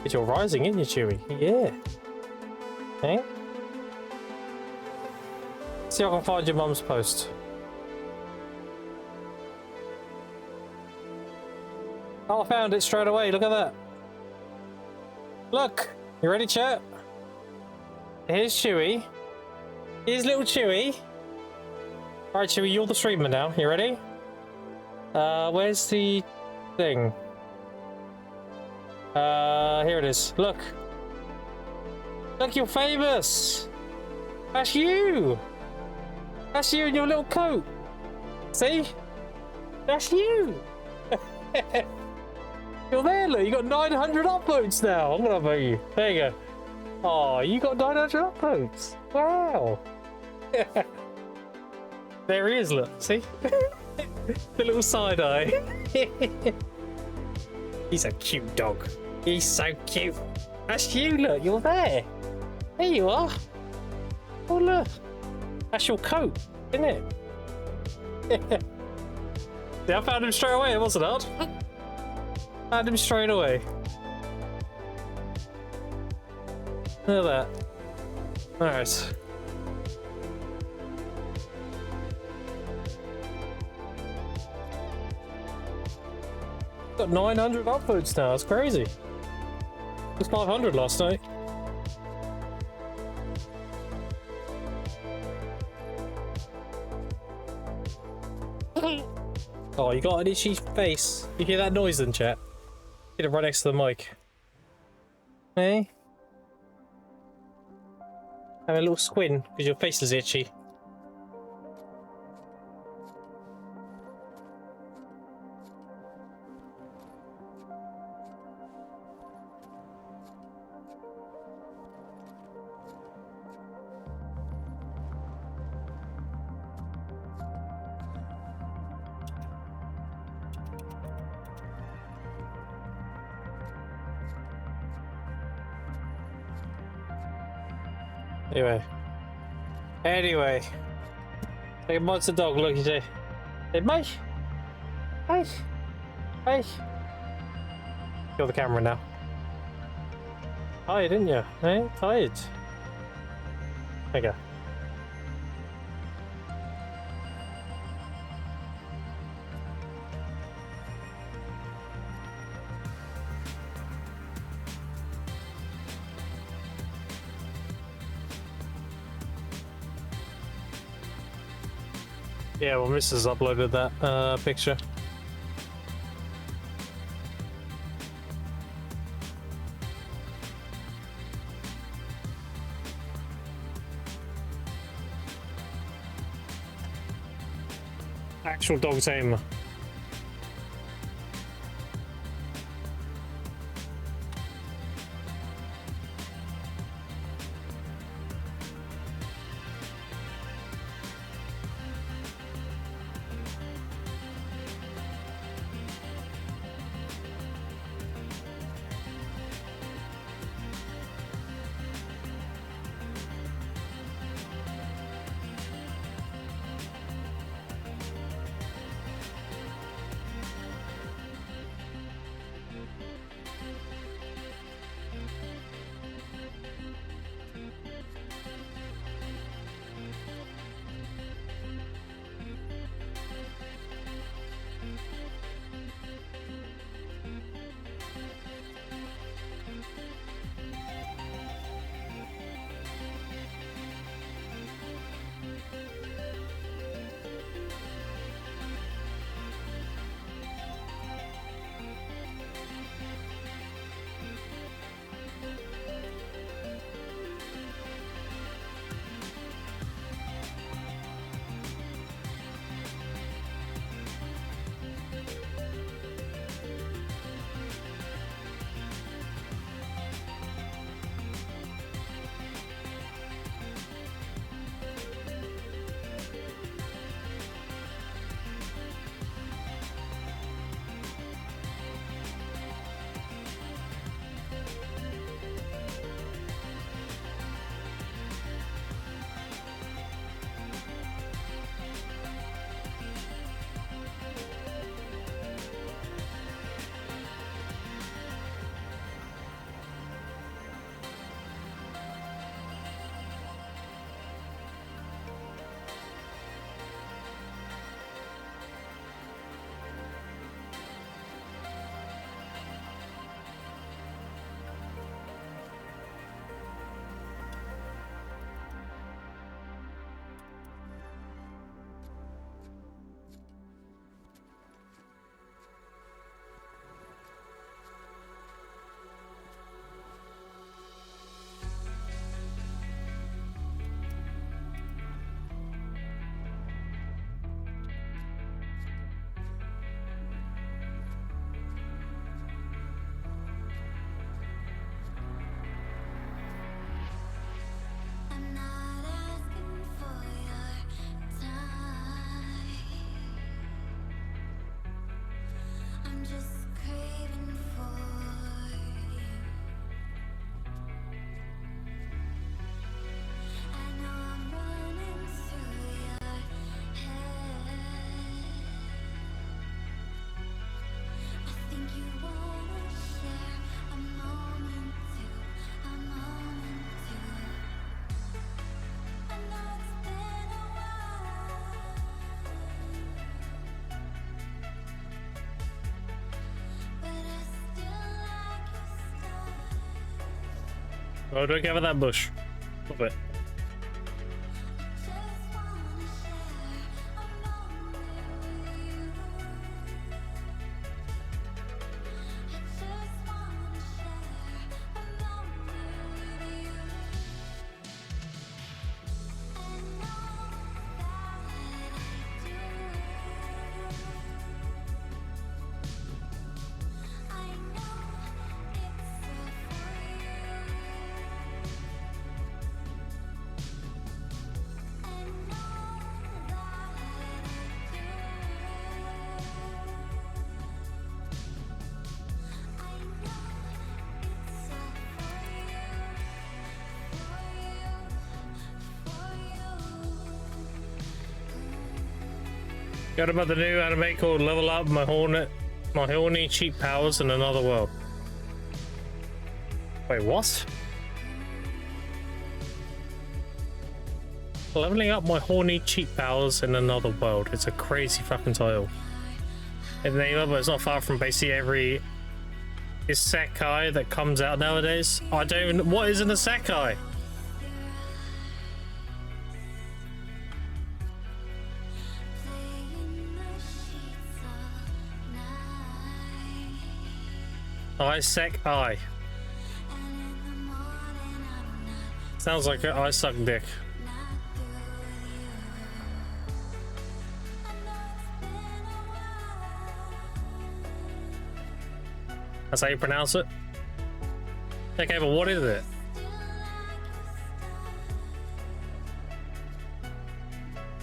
It's your Rising, isn't it, Chewy? Yeah. Okay. See if I can find your mum's post. Oh, I found it straight away. Look at that. Look. You ready, chat? Here's Chewy. Here's little Chewy. Alright, Chewy, you're the streamer now. You ready? Where's the thing? Here it is. Look. Look, you're famous. That's you. That's you in your little coat. See? That's you. You're there, look. You got 900 upvotes now. I'm gonna vote you. There you go. Oh, you got 900 upvotes. Wow. There he is, look. See? The little side eye. He's a cute dog. He's so cute. That's you, look. You're there. There you are. Oh, look. That's your coat, isn't it? Yeah, I found him straight away. It wasn't hard. Found him straight away. Look at that. Alright. Got 900 upvotes now. It's crazy. It was 500 last night. Oh, you got an itchy face. You hear that noise in chat? Get it right next to the mic. Hey? Have a little squint because your face is itchy. Anyway. Take a monster dog, look, you say. Hey, mate. Hey. Hey. Kill the camera now. Tired, didn't you? Hey, tired. There you go. Yeah, well, Mrs. uploaded that picture. Actual dog tamer. Oh, don't cover that bush. Stop it. Got about the new anime called Level Up My Horny Cheap Powers in Another World. Wait, what? Leveling Up My Horny Cheap Powers in Another World. It's a crazy fucking title. And the name of it, it's not far from basically every isekai that comes out nowadays. I don't even... What is an isekai? Isekai. Sounds like I suck dick. That's how you pronounce it? Okay, but what is it?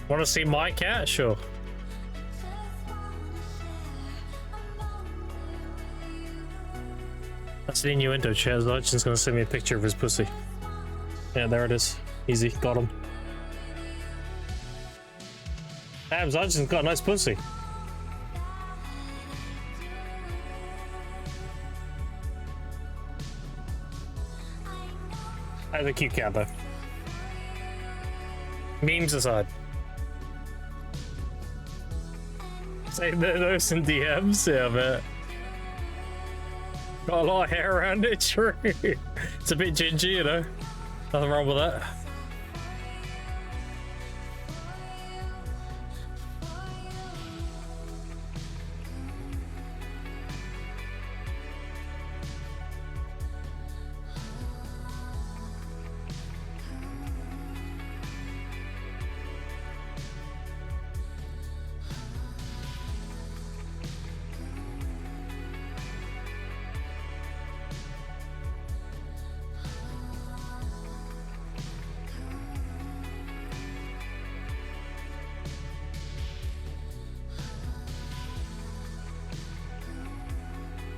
Want to see my cat? Sure. That's the innuendo, Chaz. Legend's gonna send me a picture of his pussy. Yeah, there it is. Easy, got him. Damn, Legend's got a nice pussy. That's a cute cat, though. Memes aside. Say those in DMs, yeah, but. Got a lot of hair around it, true. It's a bit gingy, you know. Nothing wrong with that.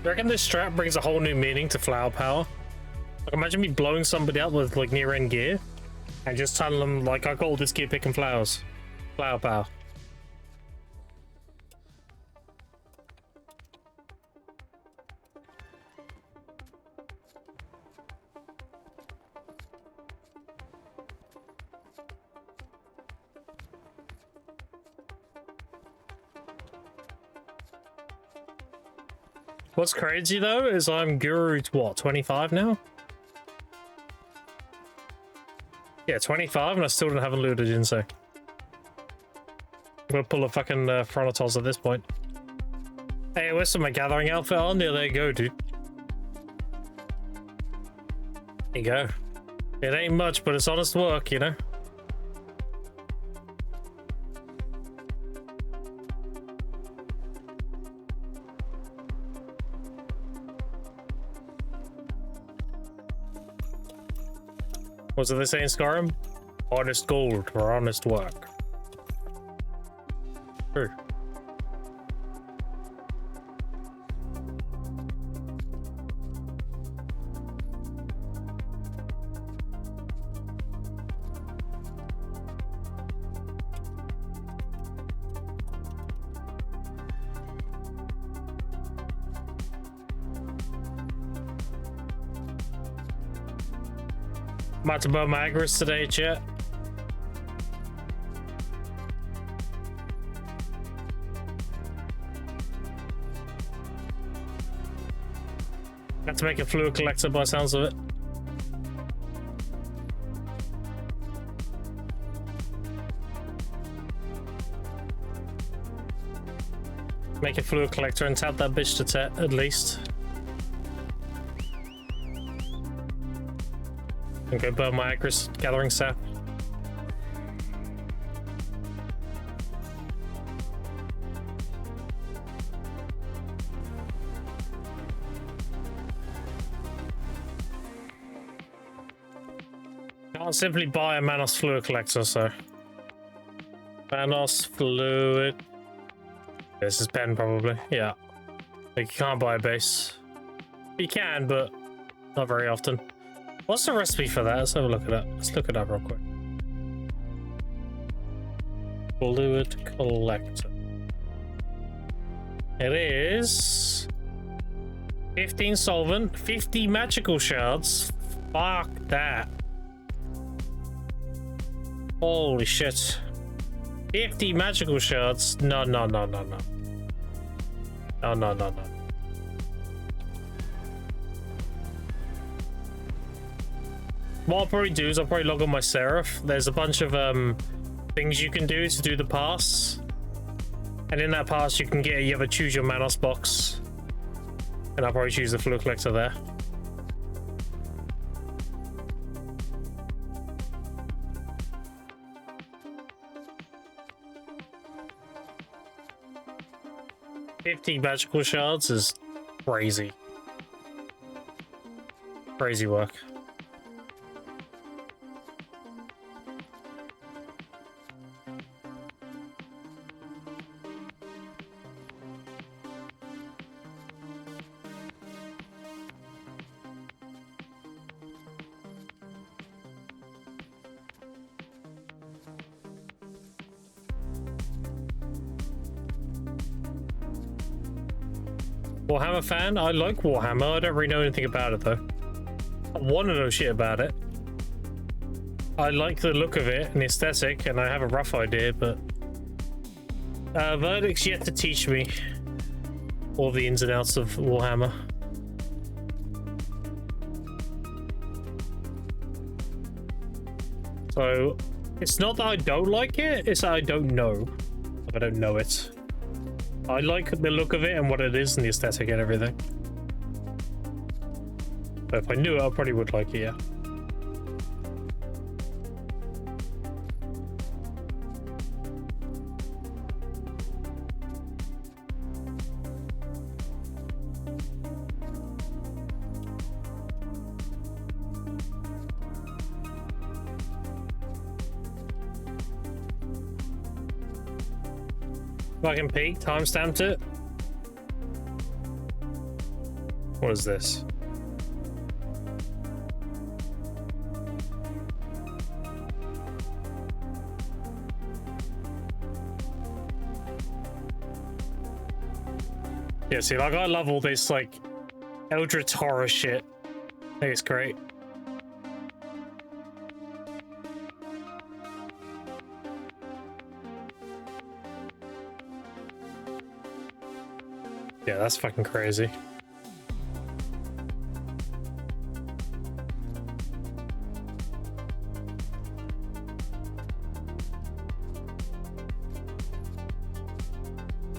I reckon this strat brings a whole new meaning to flower power. Like, imagine me blowing somebody up with like near end gear and just telling them like, I call this gear picking flowers. Flower power. What's crazy though is I'm Guru, what, 25 now? Yeah, 25 and I still haven't looted Jinsei. I'm gonna pull a fucking Fronotos at this point. Hey, where's my gathering outfit on? Yeah, there you go, dude. There you go. It ain't much, but it's honest work, you know? What did they say in Skyrim? Honest gold or honest work. True. I'm about to burn my Agris today, chat. Got to make a fluid collector by the sounds of it. Make a fluid collector and tap that bitch to at least. And go burn my Acris gathering sap. Can't simply buy a Manos fluid collector, so. Manos fluid. This is pen, probably. Yeah. Like, you can't buy a base. You can, but not very often. What's the recipe for that? Let's have a look at that. Let's look it up real quick. Fluid collector. It is 15 solvent, 50 magical shards. Fuck that. Holy shit. 50 magical shards. No. No. What I'll probably do is I'll probably log on my Seraph. There's a bunch of things you can do to do the pass. And in that pass you have a choose your Manos box. And I'll probably choose the fluid collector there. $50 magical shards is crazy. Crazy work. Warhammer fan? I like Warhammer. I don't really know anything about it though. I want to know shit about it. I like the look of it and the aesthetic, and I have a rough idea, but Verdict's yet to teach me all the ins and outs of Warhammer. So it's not that I don't like it, it's that I don't know. I don't know it. I like the look of it and what it is and the aesthetic and everything. But if I knew it, I probably would like it, yeah. Fucking peak, timestamped it. What is this? Yeah, see, like, I love all this, like, Eldritch horror shit. I think it's great. Yeah, that's fucking crazy.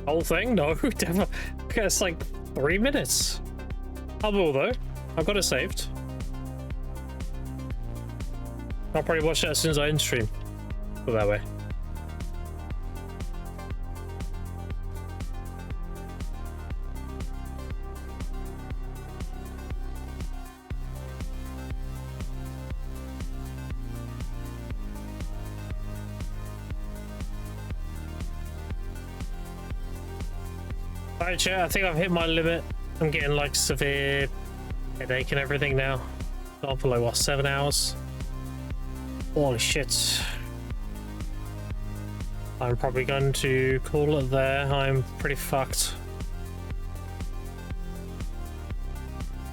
Whole thing? No, never. Okay, it's like 3 minutes. I will though. I've got it saved. I'll probably watch that as soon as I end stream. Go that way. Alright, chat, I think I've hit my limit. I'm getting like severe headache and everything now. Gone for like what, 7 hours? Holy shit. I'm probably going to call it there. I'm pretty fucked.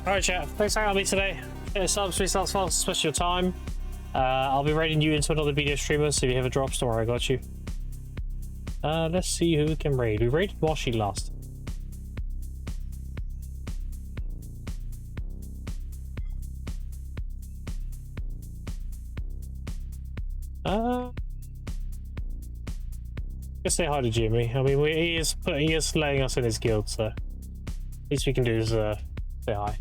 Alright, chat, thanks for having me today. Subs, please, especially your time. I'll be raiding you into another video streamer, so if you have a drop store, I got you. Let's see who we can raid. We raided Washi last. Just say hi to Jimmy. I mean, he is letting us in his guild, so least we can do is say hi.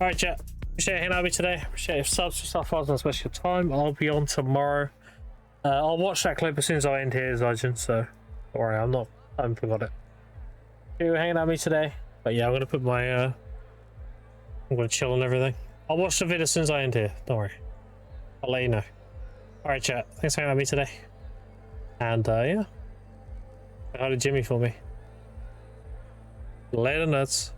Alright, chat. Appreciate you hanging out with me today. Appreciate your subs, your stuff, and especially your time. I'll be on tomorrow. I'll watch that clip as soon as I end here, Legend, so don't worry, I haven't forgot it. You're hanging out with me today. But yeah, I'm gonna put my I'm gonna chill and everything. I'll watch the video as soon as I end here. Don't worry. I'll let you know. Alright, chat. Thanks for hanging out with me today. And yeah. Say hi to Jimmy for me. Later, nuts.